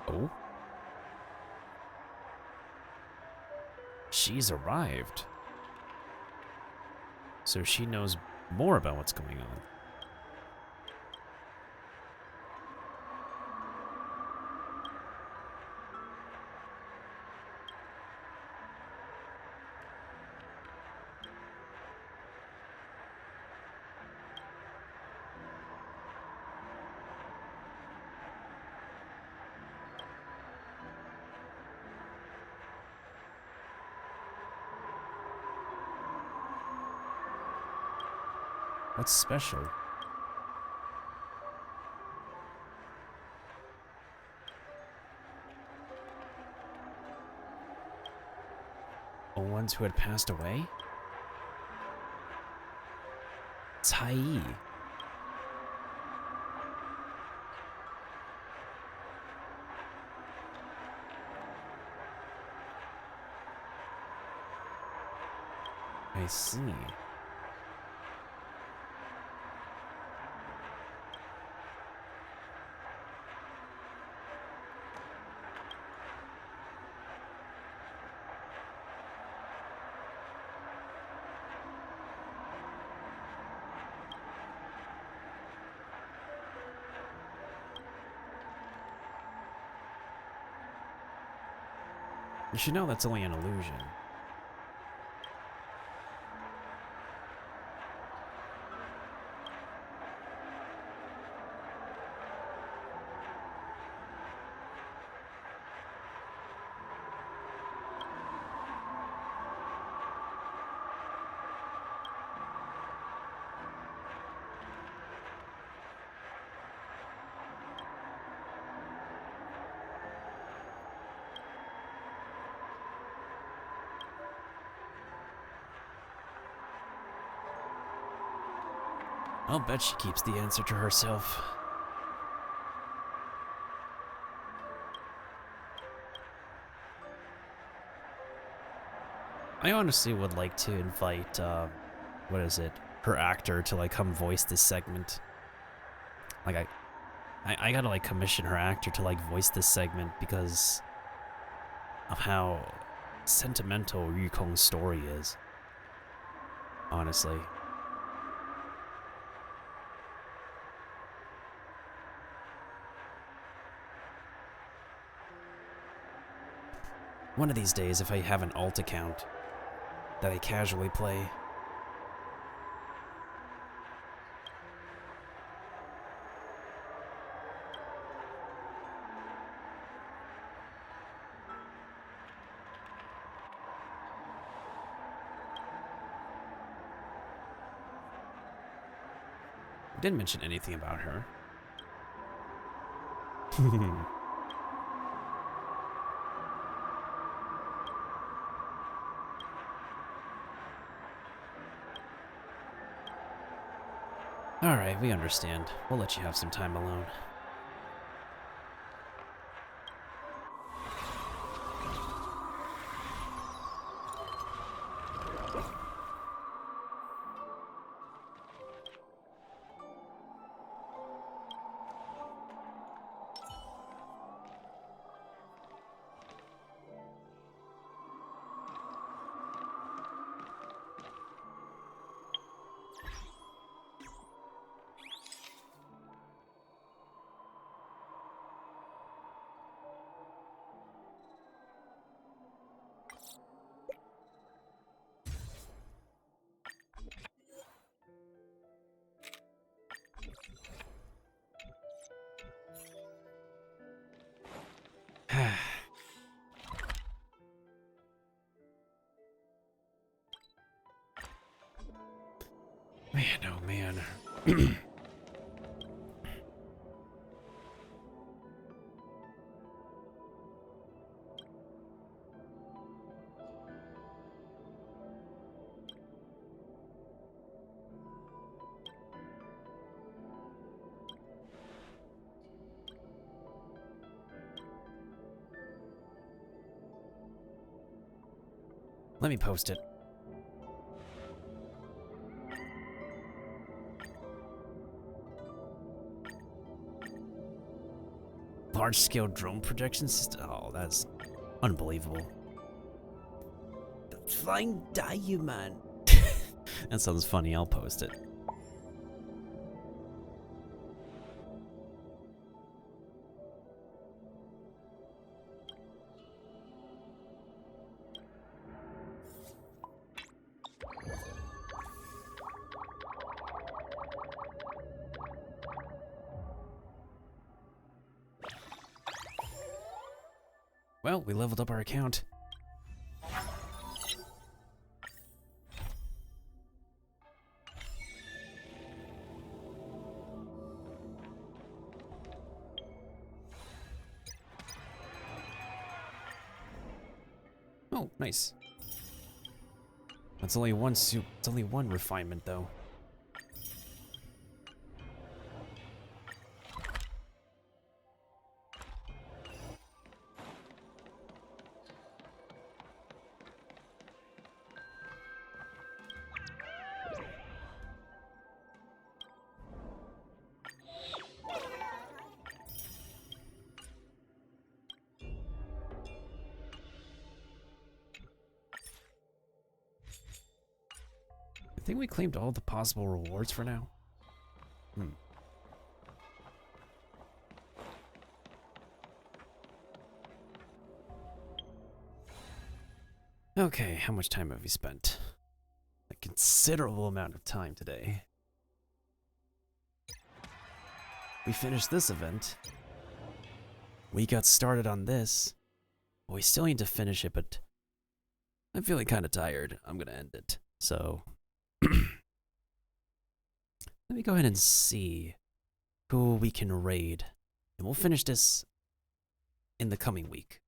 Oh? She's arrived. So she knows more about what's going on. What's special? The ones who had passed away? Tai. I see. You should know that's only an illusion. I'll bet she keeps the answer to herself. I honestly would like to invite, what is it, her actor to like come voice this segment. Like I gotta like commission her actor to like voice this segment because of how sentimental Yukong's story is. Honestly. One of these days, if I have an alt account that I casually play. Didn't mention anything about her. Alright, we understand. We'll let you have some time alone. Man, oh man. Let me post it. Large-scale drone projection system. Oh, that's unbelievable. The flying diamond. That sounds funny. I'll post it. Well, we leveled up our account. Oh, nice. That's only one soup. It's only one refinement, though. I think we claimed all the possible rewards for now. Okay, how much time have we spent? A considerable amount of time today. We finished this event. We got started on this. Well, we still need to finish it, but I'm feeling kind of tired. I'm gonna end it. So let me go ahead and see who we can raid. And we'll finish this in the coming week.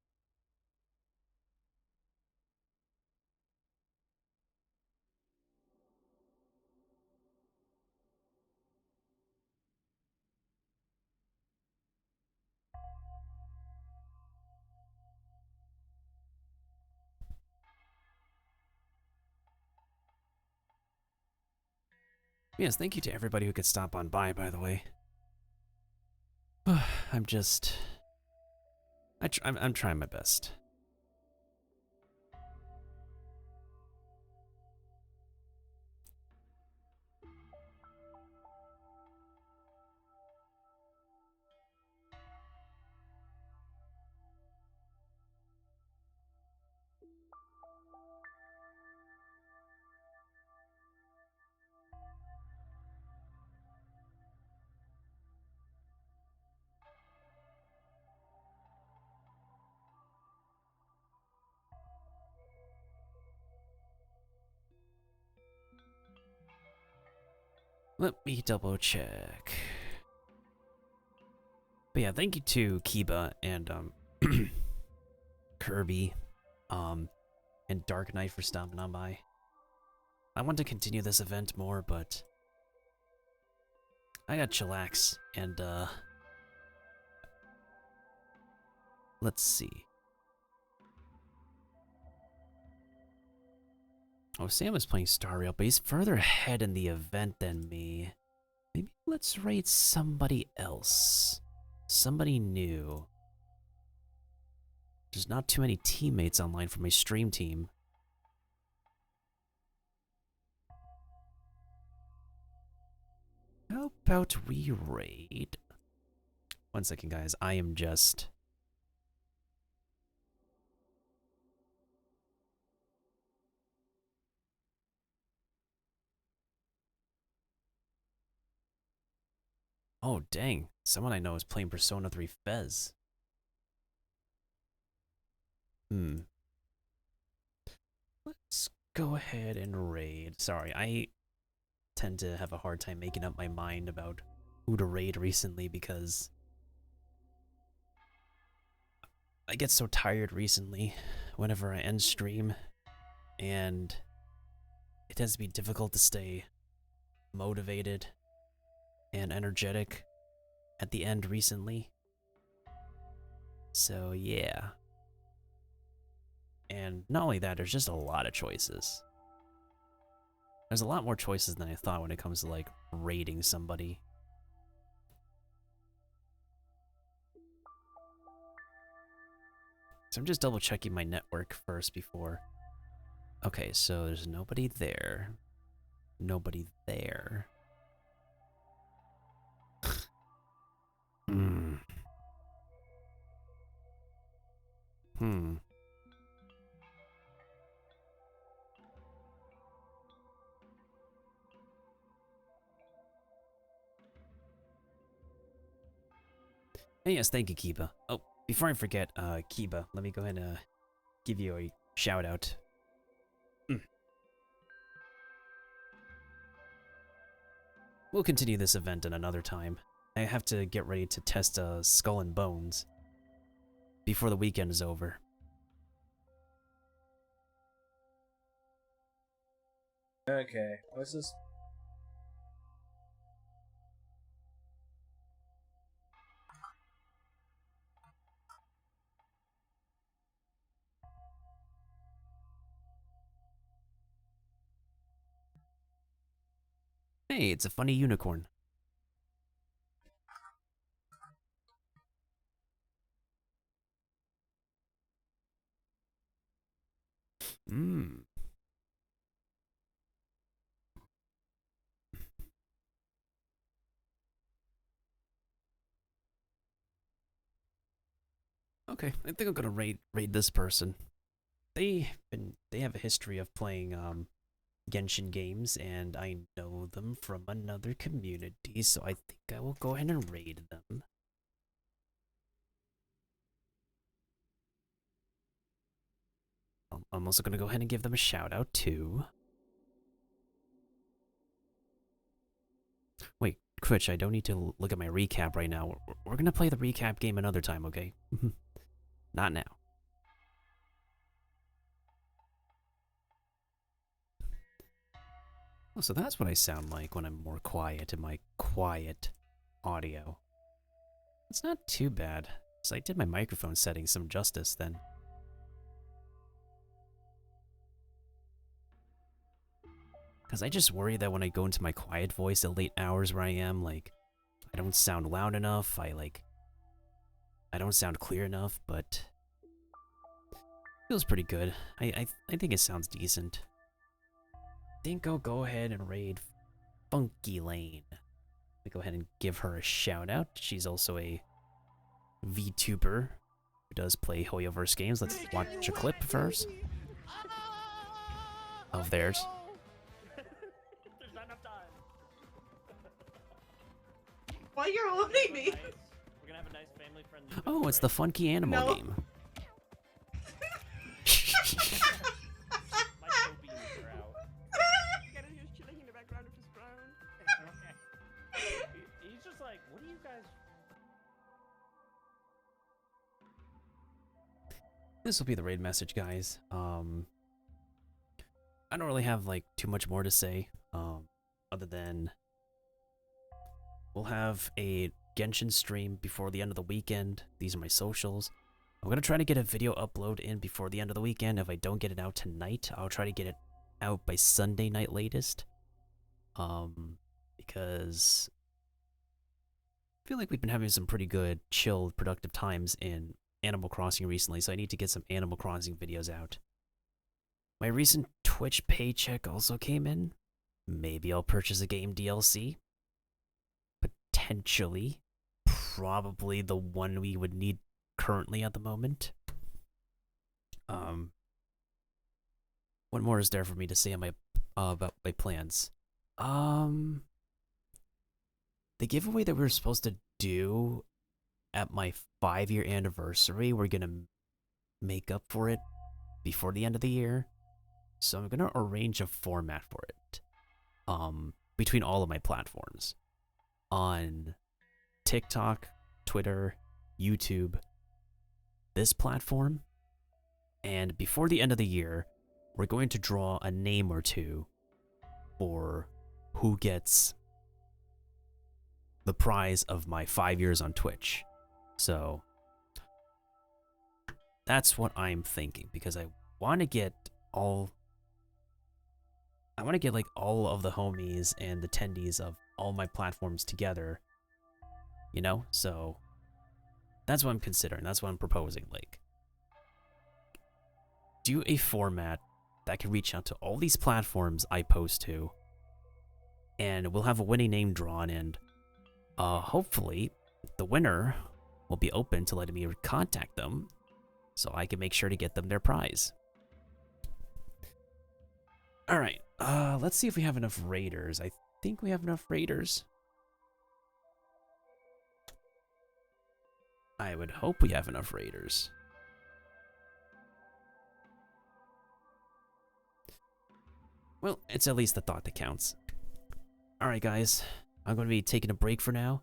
Yes, thank you to everybody who could stop on by the way. I'm just... I'm trying my best. Let me double check. But yeah, thank you to Kiba and Kirby, and Dark Knight for stopping on by. I want to continue this event more, but I got chillax and let's see. Oh, Sam is playing Star Rail, but he's further ahead in the event than me. Maybe let's raid somebody else. Somebody new. There's not too many teammates online for my stream team. How about we raid? 1 second, guys. I am just... Oh, dang. Someone I know is playing Persona 3 Fez. Let's go ahead and raid. Sorry, I tend to have a hard time making up my mind about who to raid recently because I get so tired recently whenever I end stream, and it tends to be difficult to stay motivated and energetic at the end recently. So yeah. And not only that, there's just a lot of choices. There's a lot more choices than I thought when it comes to like raiding somebody. So I'm just double checking my network first before. Okay, so there's nobody there. Nobody there. Hey, yes, thank you, Kiba. Oh, before I forget, Kiba, let me go ahead and give you a shout out. We'll continue this event in another time. I have to get ready to test Skull and Bones before the weekend is over. Okay, what's this? Hey, it's a funny unicorn. Okay, I think I'm gonna raid this person. They have a history of playing Genshin games, and I know them from another community, so I think I will go ahead and raid them. I'm also gonna go ahead and give them a shout out too. Wait, Twitch, I don't need to look at my recap right now. We're gonna play the recap game another time, okay? Not now. Oh, so that's what I sound like when I'm more quiet in my quiet audio. It's not too bad. So I did my microphone settings some justice then. Because I just worry that when I go into my quiet voice at late hours where I am, like, I don't sound loud enough, I don't sound clear enough, but feels pretty good. I think it sounds decent. I think I'll go ahead and raid Funky Lane. Let me go ahead and give her a shout out. She's also a VTuber who does play Hoyoverse games. Let's watch a clip first of theirs. There's not enough time. Why you're owning me? We're gonna have a nice family friendly. Oh, it's the Funky Animal No. game. My toe beams are out. He's chilling in the background of his brown. He's just like, what do you guys? This will be the raid message, guys. I don't really have like too much more to say, other than we'll have a Genshin stream before the end of the weekend. These are my socials. I'm gonna try to get a video upload in before the end of the weekend. If I don't get it out tonight, I'll try to get it out by Sunday night latest. Because I feel like we've been having some pretty good, chilled, productive times in Animal Crossing recently, so I need to get some Animal Crossing videos out. My recent Twitch paycheck also came in. Maybe I'll purchase a game DLC. Potentially. Probably the one we would need currently at the moment. What more is there for me to say on my about my plans? The giveaway that we were supposed to do at my 5-year anniversary, we're gonna make up for it before the end of the year. So I'm gonna arrange a format for it. Between all of my platforms. On TikTok, Twitter, YouTube, this platform. And before the end of the year, we're going to draw a name or two for who gets the prize of my 5 years on Twitch. So that's what I'm thinking, because I want to get like all of the homies and the attendees of all my platforms together, you know? So that's what I'm considering. That's what I'm proposing. Like, do a format that can reach out to all these platforms I post to, and we'll have a winning name drawn, and hopefully the winner will be open to letting me contact them so I can make sure to get them their prize. Alright, let's see if we have enough raiders. I think we have enough raiders. I would hope we have enough raiders. Well, it's at least the thought that counts. Alright guys, I'm going to be taking a break for now.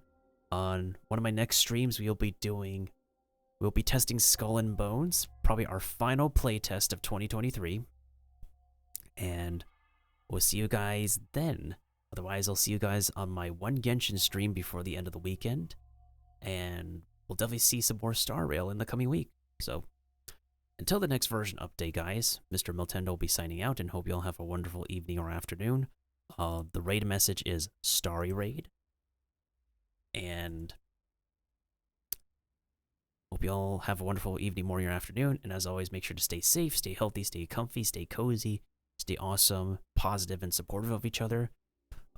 On one of my next streams we'll be testing Skull and Bones, probably our final playtest of 2023. And we'll see you guys then. Otherwise, I'll see you guys on my one Genshin stream before the end of the weekend. And we'll definitely see some more Star Rail in the coming week. So, until the next version update, guys, Mr. Miltendo will be signing out, and hope you all have a wonderful evening or afternoon. The raid message is Starry Raid. And hope you all have a wonderful evening, morning, or afternoon. And as always, make sure to stay safe, stay healthy, stay comfy, stay cozy, stay awesome, positive, and supportive of each other.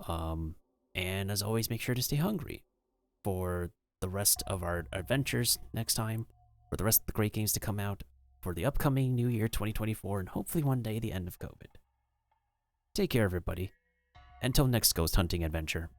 And as always, make sure to stay hungry for the rest of our adventures next time, for the rest of the great games to come out, for the upcoming New Year 2024, and hopefully one day the end of COVID. Take care, everybody. Until next ghost hunting adventure.